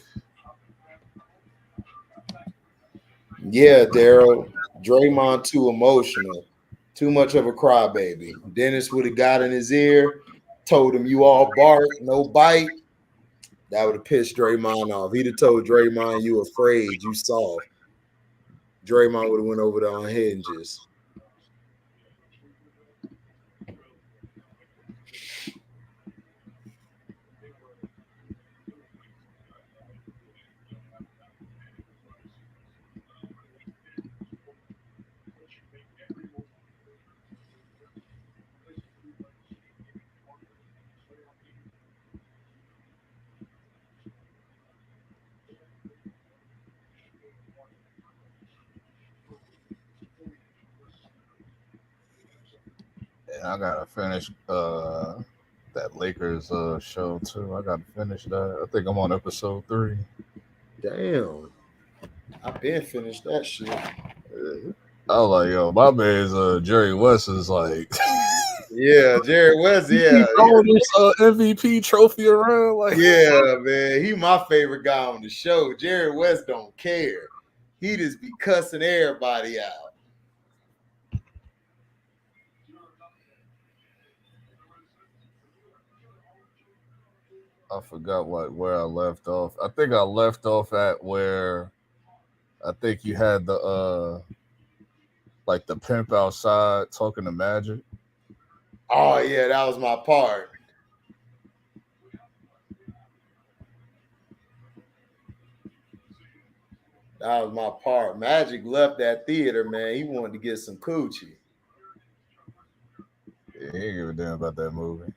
Yeah, Daryl. Draymond too emotional. Too much of a crybaby. Dennis would have got in his ear, told him you all bark, no bite. That would have pissed Draymond off. He'd have told Draymond you afraid, you soft. Draymond would have went over there on hinges. And I gotta finish that Lakers show too. I gotta finish that. I think I'm on episode 3. Damn. I've been finished that shit. I was like, yo, my man's Jerry West is like Yeah, Jerry West, he yeah. throwing this MVP trophy around like Yeah, man. He my favorite guy on the show. Jerry West don't care. He just be cussing everybody out. I forgot where I left off. I think I left off at where I think you had the like the pimp outside talking to Magic. Oh yeah, that was my part. That was my part. Magic left that theater, man. He wanted to get some coochie. Yeah, he ain't give a damn about that movie.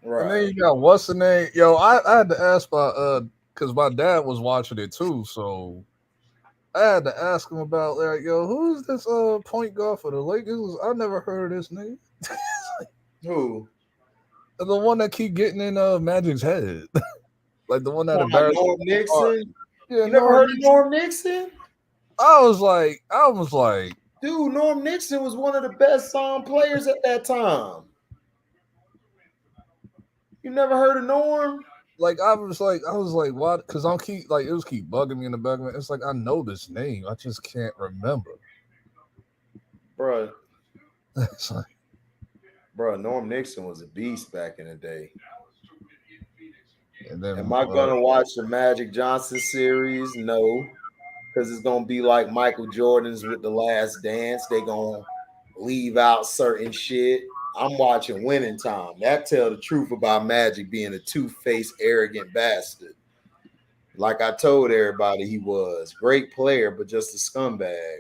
Right. And then you got what's the name? Yo, I had to ask my because my dad was watching it too, so I had to ask him about like, yo, who's this point guard for the Lakers? I never heard of this nigga. Who? The one that keep getting in Magic's head. Like the one that embarrassed Norm Nixon? Yeah, you never heard of Norm Nixon? I was like, dude, Norm Nixon was one of the best players at that time. You never heard of Norm? Like I was like, what? Because I'm keep like it was keep bugging me in the back of it. It's like I know this name, I just can't remember. Bro. It's like, bro, Norm Nixon was a beast back in the day. And then, am I gonna watch the Magic Johnson series? No, because it's gonna be like Michael Jordan's with The Last Dance. They gonna leave out certain shit. I'm watching Winning Time. That tell the truth about Magic being a two-faced, arrogant bastard. Like I told everybody, he was great player, but just a scumbag.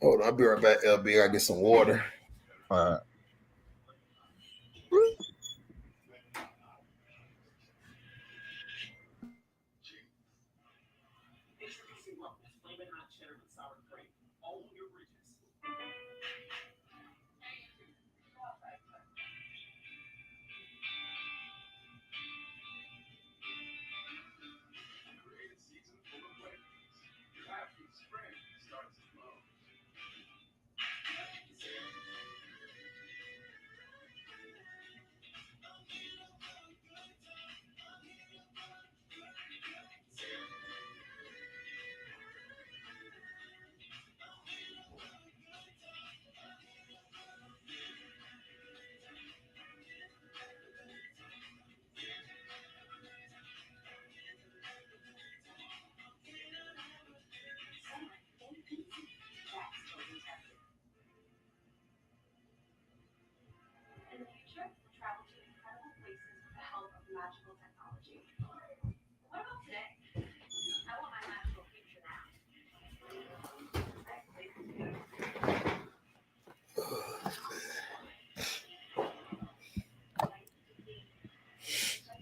Hold on, I'll be right back, LB. I gotta get some water. All right.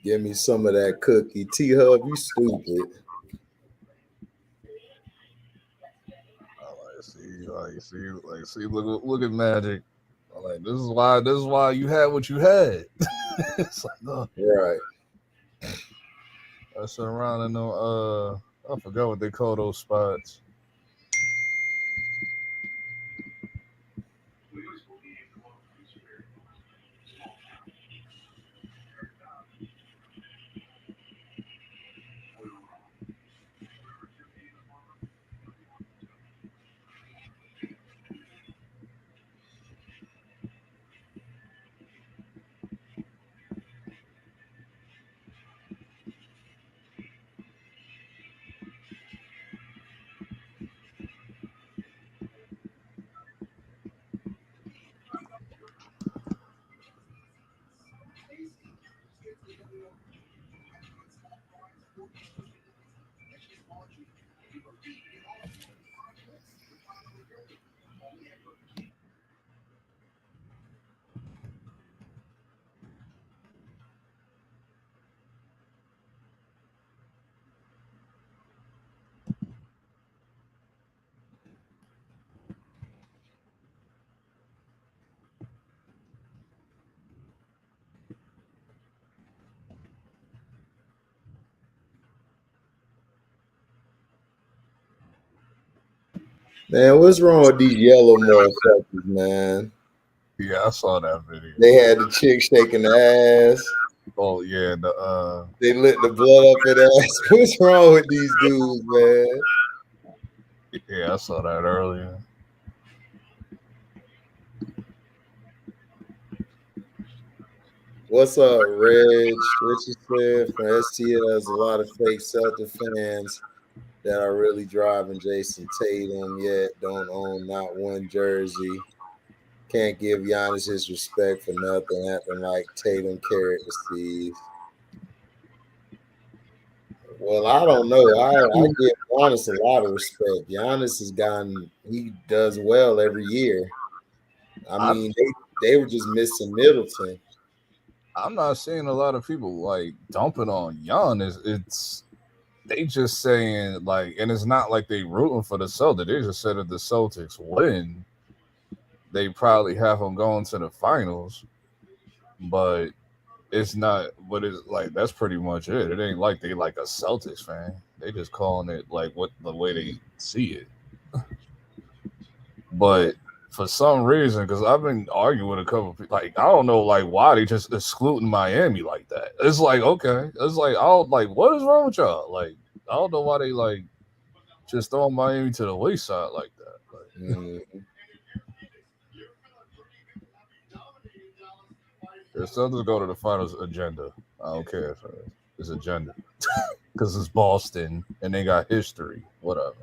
Give me some of that cookie. T-Hub, you stupid. See, look at Magic. Like this is why you had what you had. It's like, no. Right. I sit around and I forgot what they call those spots. Man, what's wrong with these yellow motherfuckers, man? Yeah, I saw that video. They had the chick shaking the ass. Oh yeah, they lit the blood up in the ass. What's wrong with these dudes, man? Yeah, I saw that earlier. What's up, Reg? Richard said from STL, there's a lot of fake Celtic fans that are really driving Jason Tatum, yet don't own not one jersey. Can't give Giannis his respect for nothing, acting like Tatum carried the C's. Well, I don't know. I give Giannis a lot of respect. Giannis he does well every year. I mean, they were just missing Middleton. I'm not seeing a lot of people like dumping on Giannis. It's they just saying like, and it's not like they rooting for the Celtics. They just said if the Celtics win, they probably have them going to the finals. But it's not. But it's like that's pretty much it. It ain't like they like a Celtics fan. They just calling it like what the way they see it. But for some reason, because I've been arguing with a couple of people, like I don't know, like why they just excluding Miami like that. It's like okay, it's like I don't like what is wrong with y'all? Like I don't know why they like just throwing Miami to the wayside like that. Like, If Celtics go to the finals, agenda. I don't care if it's agenda because it's Boston and they got history. Whatever.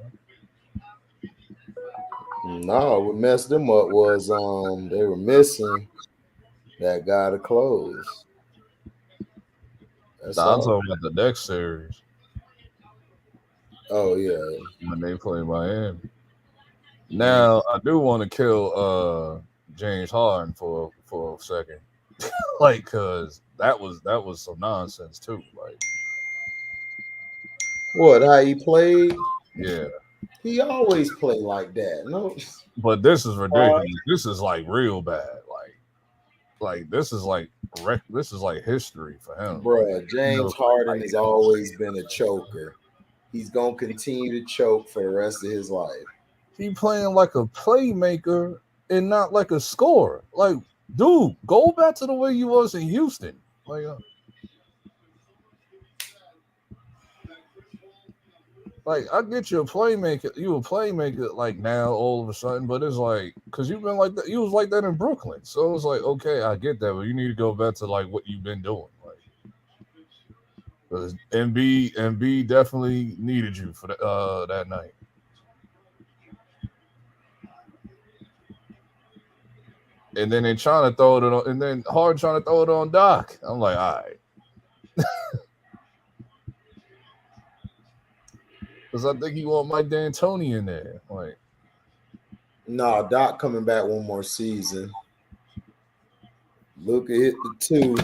No, what messed them up was they were missing that guy to close. I'm talking about the next series. Oh yeah, when they play Miami. Now I do want to kill James Harden for a second, like because that was some nonsense too. Like what? How he played? Yeah, he always played like that. No, but this is ridiculous. This is like real bad. Like this is like history for him. Bruh, James Harden has always been a choker. He's gonna continue to choke for the rest of his life. He playing like a playmaker and not like a scorer. Like, dude, go back to the way you was in Houston. Like I get you a playmaker. You a playmaker like now all of a sudden, but it's like because you've been like that. You was like that in Brooklyn, so it's like okay, I get that, but you need to go back to like what you've been doing. Like, because Embiid definitely needed you for that night. And then they trying to throw it on, and then Hard trying to throw it on Doc. I'm like, all right. Because I think he want Mike D'Antoni in there. Like, no, Doc coming back one more season. Luka hit the 2.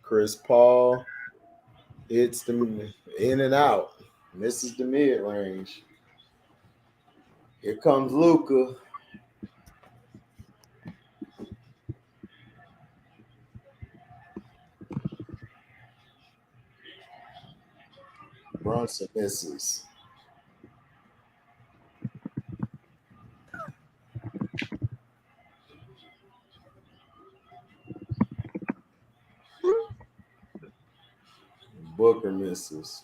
Chris Paul hits them in and out, misses the mid range. Here comes Luka. Brunson misses. Booker misses.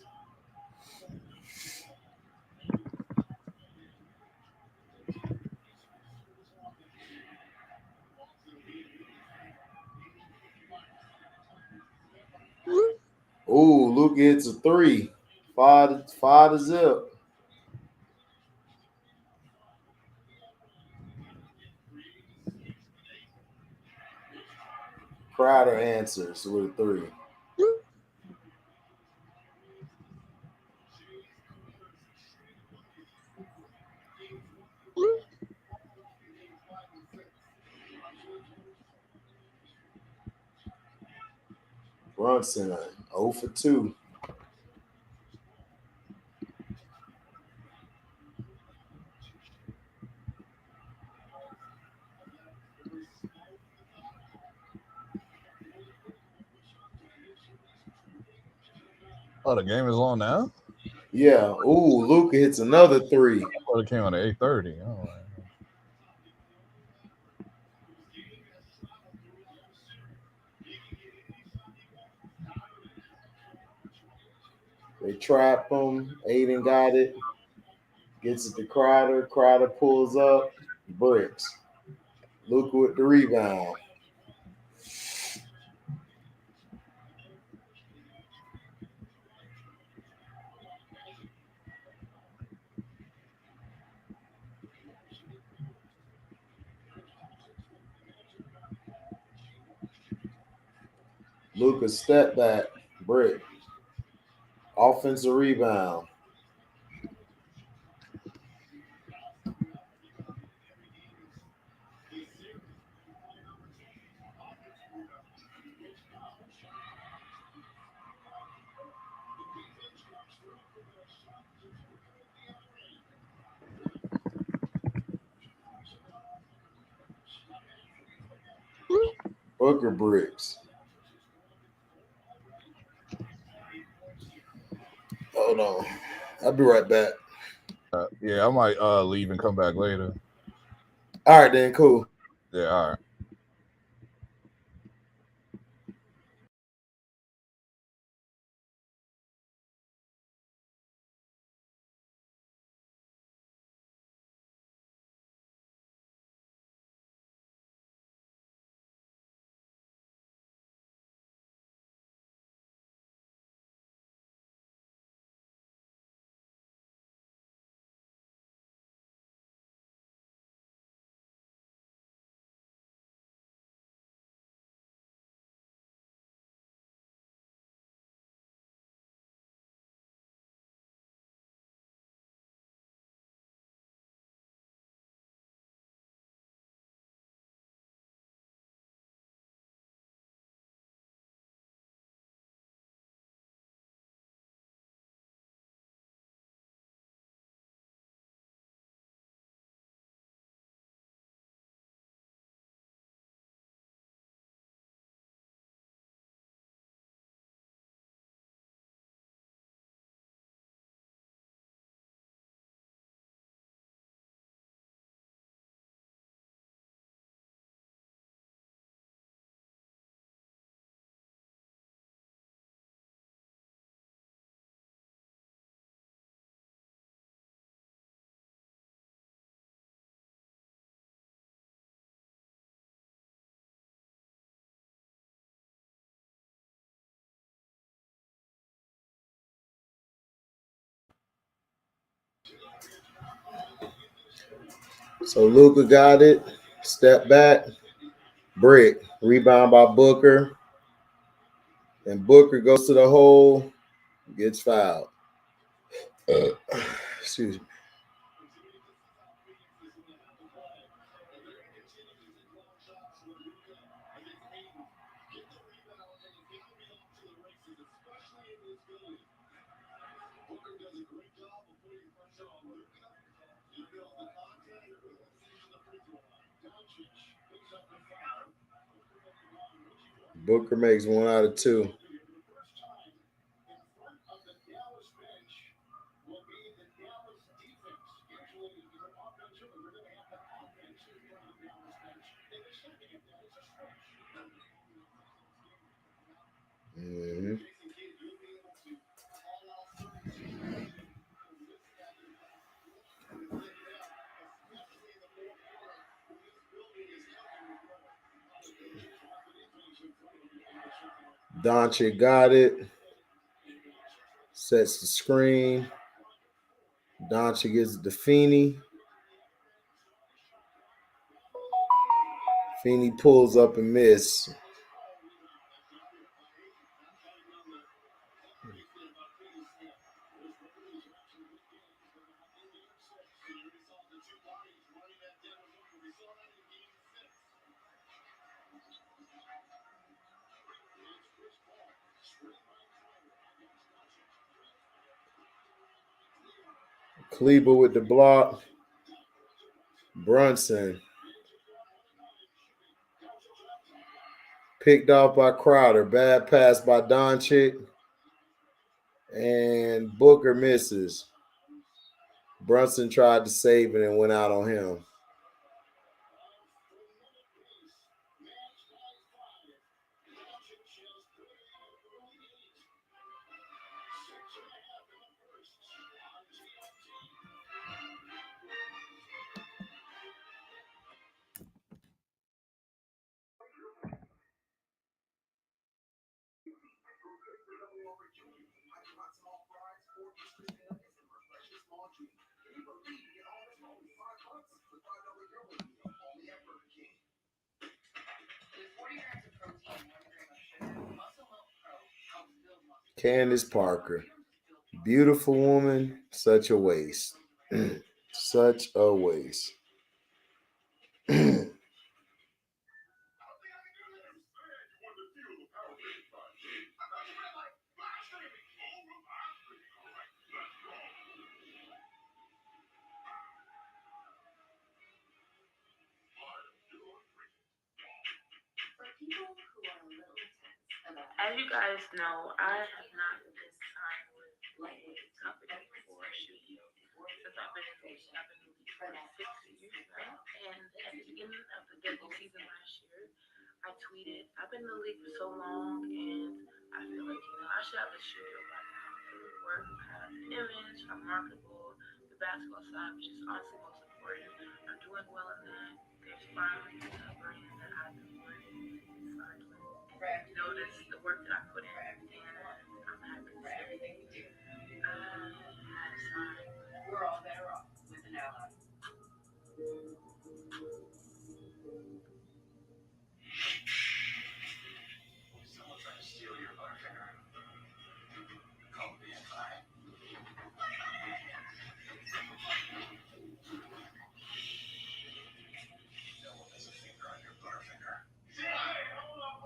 Ooh, Luka hits a 3. 5 to zip. Crowder answers with a 3. Brunson 0 for 2. Oh, the game is on now? Yeah. Ooh, Luka hits another three. I thought it came on at 8:30. Oh, They trap him. Aiden got it. Gets it to Crowder. Crowder pulls up. Bricks. Luka with the rebound. Luka step back. Brick. Offensive rebound. Booker bricks. Hold on. I'll be right back. yeah, I might leave and come back later. All right, then. Cool. Yeah, all right. So Luka got it. Step back. Brick. Rebound by Booker. And Booker goes to the hole. Gets fouled. Excuse me. Booker makes 1 out of 2. Mm-hmm. Doncic got it. Sets the screen. Doncic gets it to Feeney. Feeney pulls up and miss. Kleber with the block. Brunson. Picked off by Crowder. Bad pass by Doncic. And Booker misses. Brunson tried to save it and went out on him. Candace Parker. Beautiful woman, such a waste. Such a waste. As you guys know, I have not been signed with a company for shooting since I've been in the league. I've been in the league for 6 years now. And at the beginning of the debut season last year, I tweeted, I've been in the league for so long and I feel like, I should have a studio by now. I put in work, I have an image, I'm marketable, the basketball side, which is honestly most important. I'm doing well in that. There's finally a brand that I've been wanting and signed with. Notice the work that I put in, and I'm happy to say I have signed. We're all better off with an ally. Someone trying to steal your butterfinger. Call me a client. No one has a finger on your butterfinger. Hold up.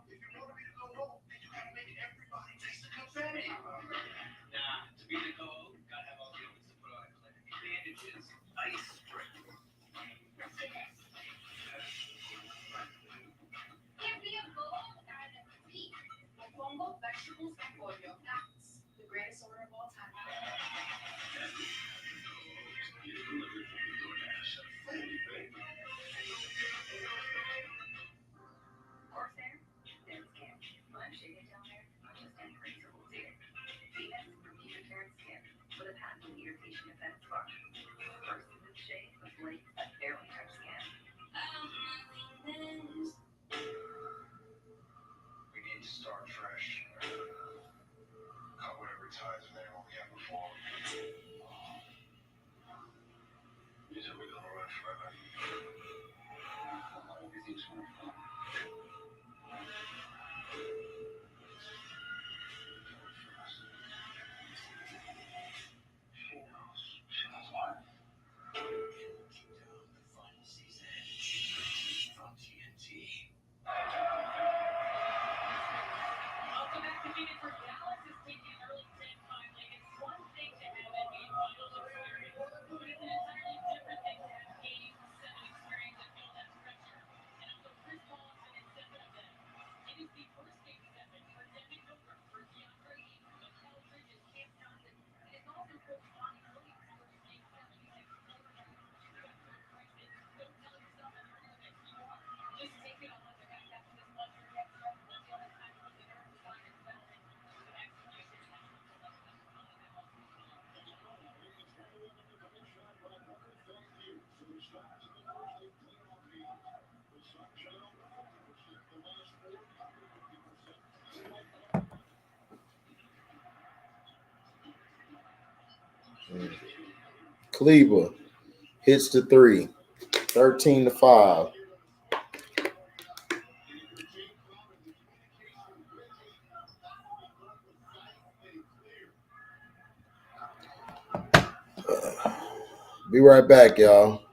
If you want me to go home, then you gotta make everybody taste the confetti. Nah, to be the goal, gotta have all the elements to put on a clinic. Bandages, ice spray. Can't be a goal without a meat. Mofongo, vegetables, and pollo. That's the greatest order of all time. Or fair, there's camp. When I'm shaving down there, I just untraceable deer. Venus, your carrot skin, would have had an irritation if that's far. First smooth shave with flakes that barely touch skin. We need to start fresh. Cut whatever ties there we had before. You said we're gonna run forever. Everything's gonna fall. She knows. She knows what. The final season from TNT. Welcome back to Phoenix, where Dallas is taking an early 10-5 lead. It's one thing to have NBA Finals experience, but it's an entirely different thing to have Game 7 experience and feel that pressure. And also Chris Paul is an exception of that. It is the first Game 7 for Devin Booker, for DeAndre Ayton, Mikal Bridges, Cam Johnson. It is also Coach Monty Williams for his Game 76 quarterback. You got Kirk Franklin. Don't tell yourself that you're going to make you are. Just take it on the back half of this one. Your head start to feel the time from the nerve design and development. But execution has to be the level that's on the level. Cleaver hits the three. 13-5. Be right back, y'all.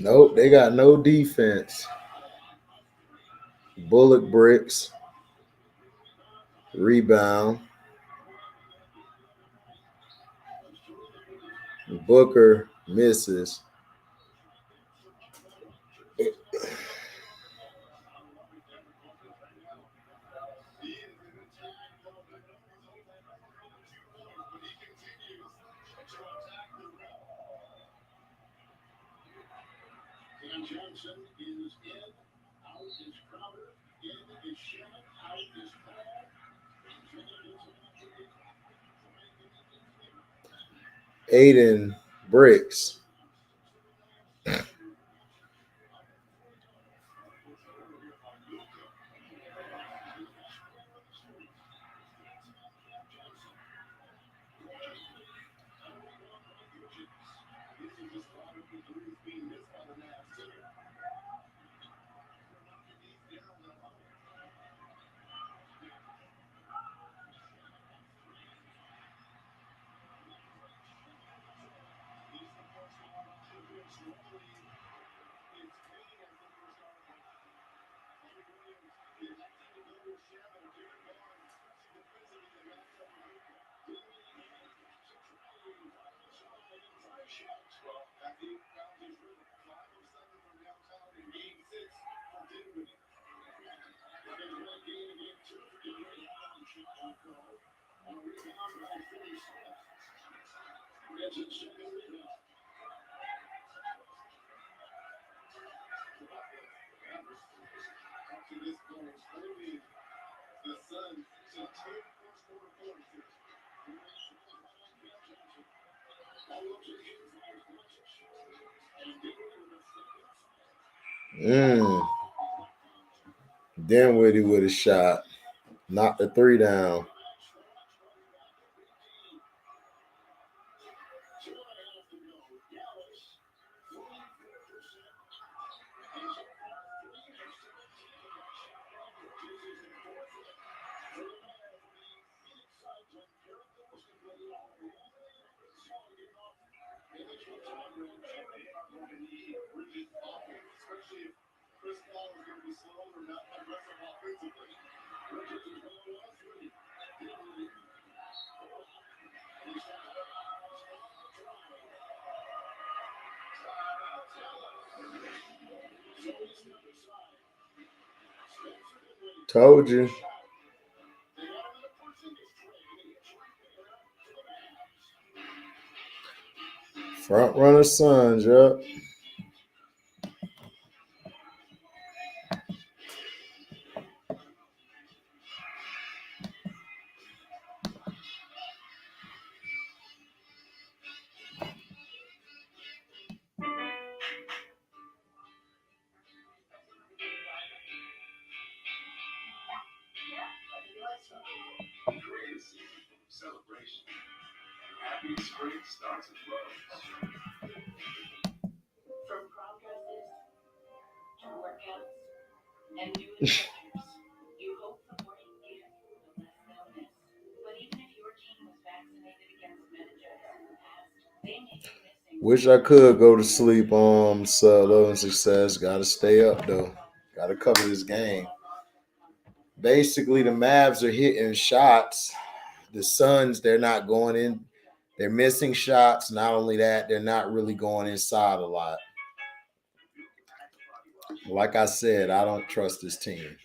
Nope, they got no defense. Bullock bricks. Rebound. Booker misses. Aiden bricks. Dinwiddie with a shot. Knocked the three down. Told you. Front runner Suns, yup. Wish I could go to sleep on love and success. Gotta stay up though. Gotta cover this game. Basically, the Mavs are hitting shots. The Suns, they're not going in. They're missing shots. Not only that, they're not really going inside a lot. Like I said, I don't trust this team.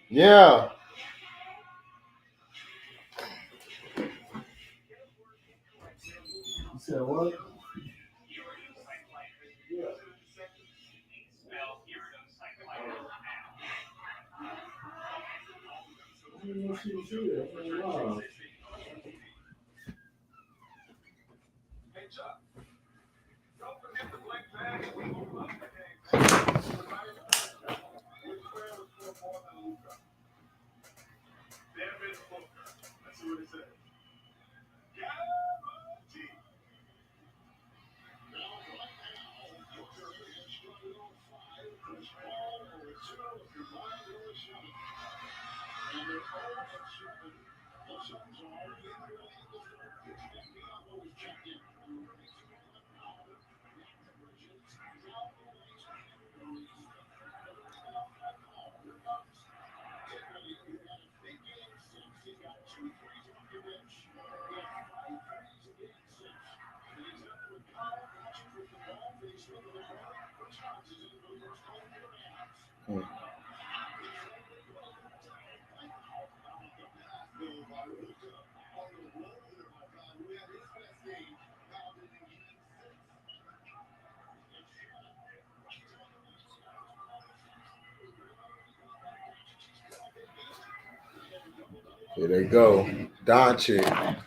Yeah. You said what? Wow. Here they go. Doncic.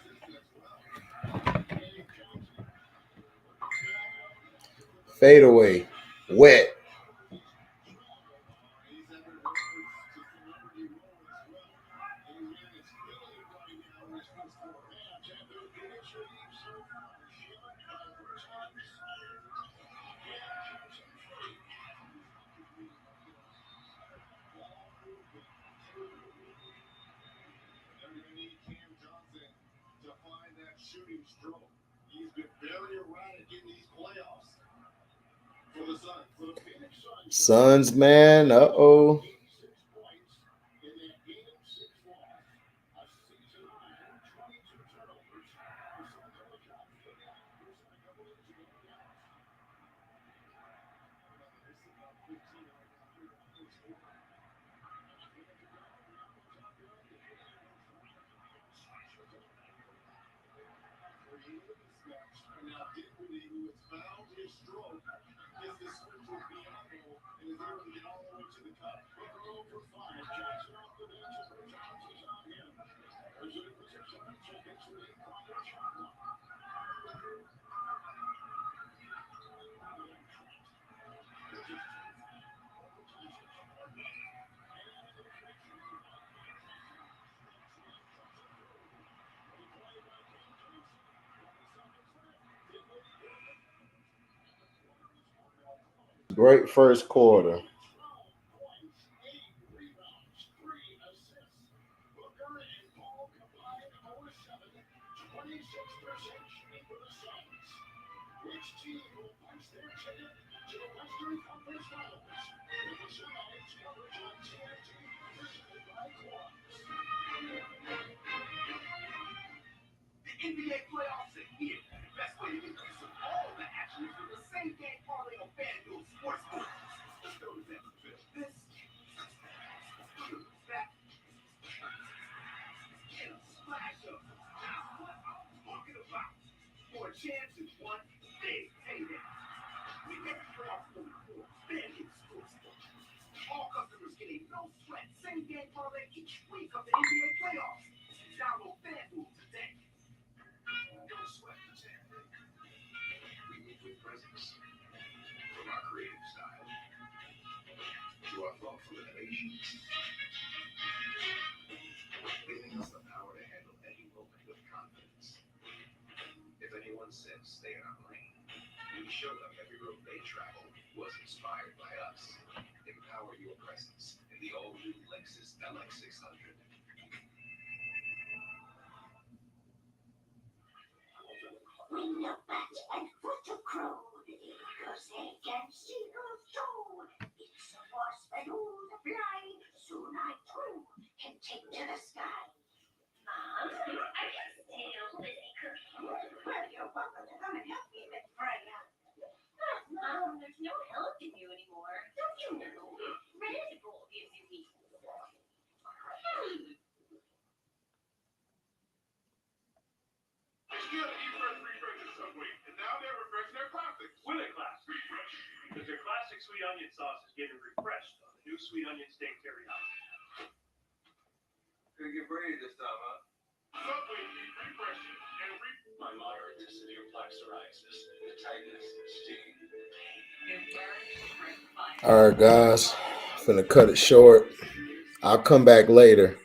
Fade away. Wet. Suns, man. Uh-oh. Great first quarter. Because their classic sweet onion sauce is getting refreshed on the new sweet onion steak teriyaki. Gonna get braided this time, huh? Subway keep refreshing and my moderate to severe plaque psoriasis, the tightness, sting. All right, guys, finna cut it short. I'll come back later.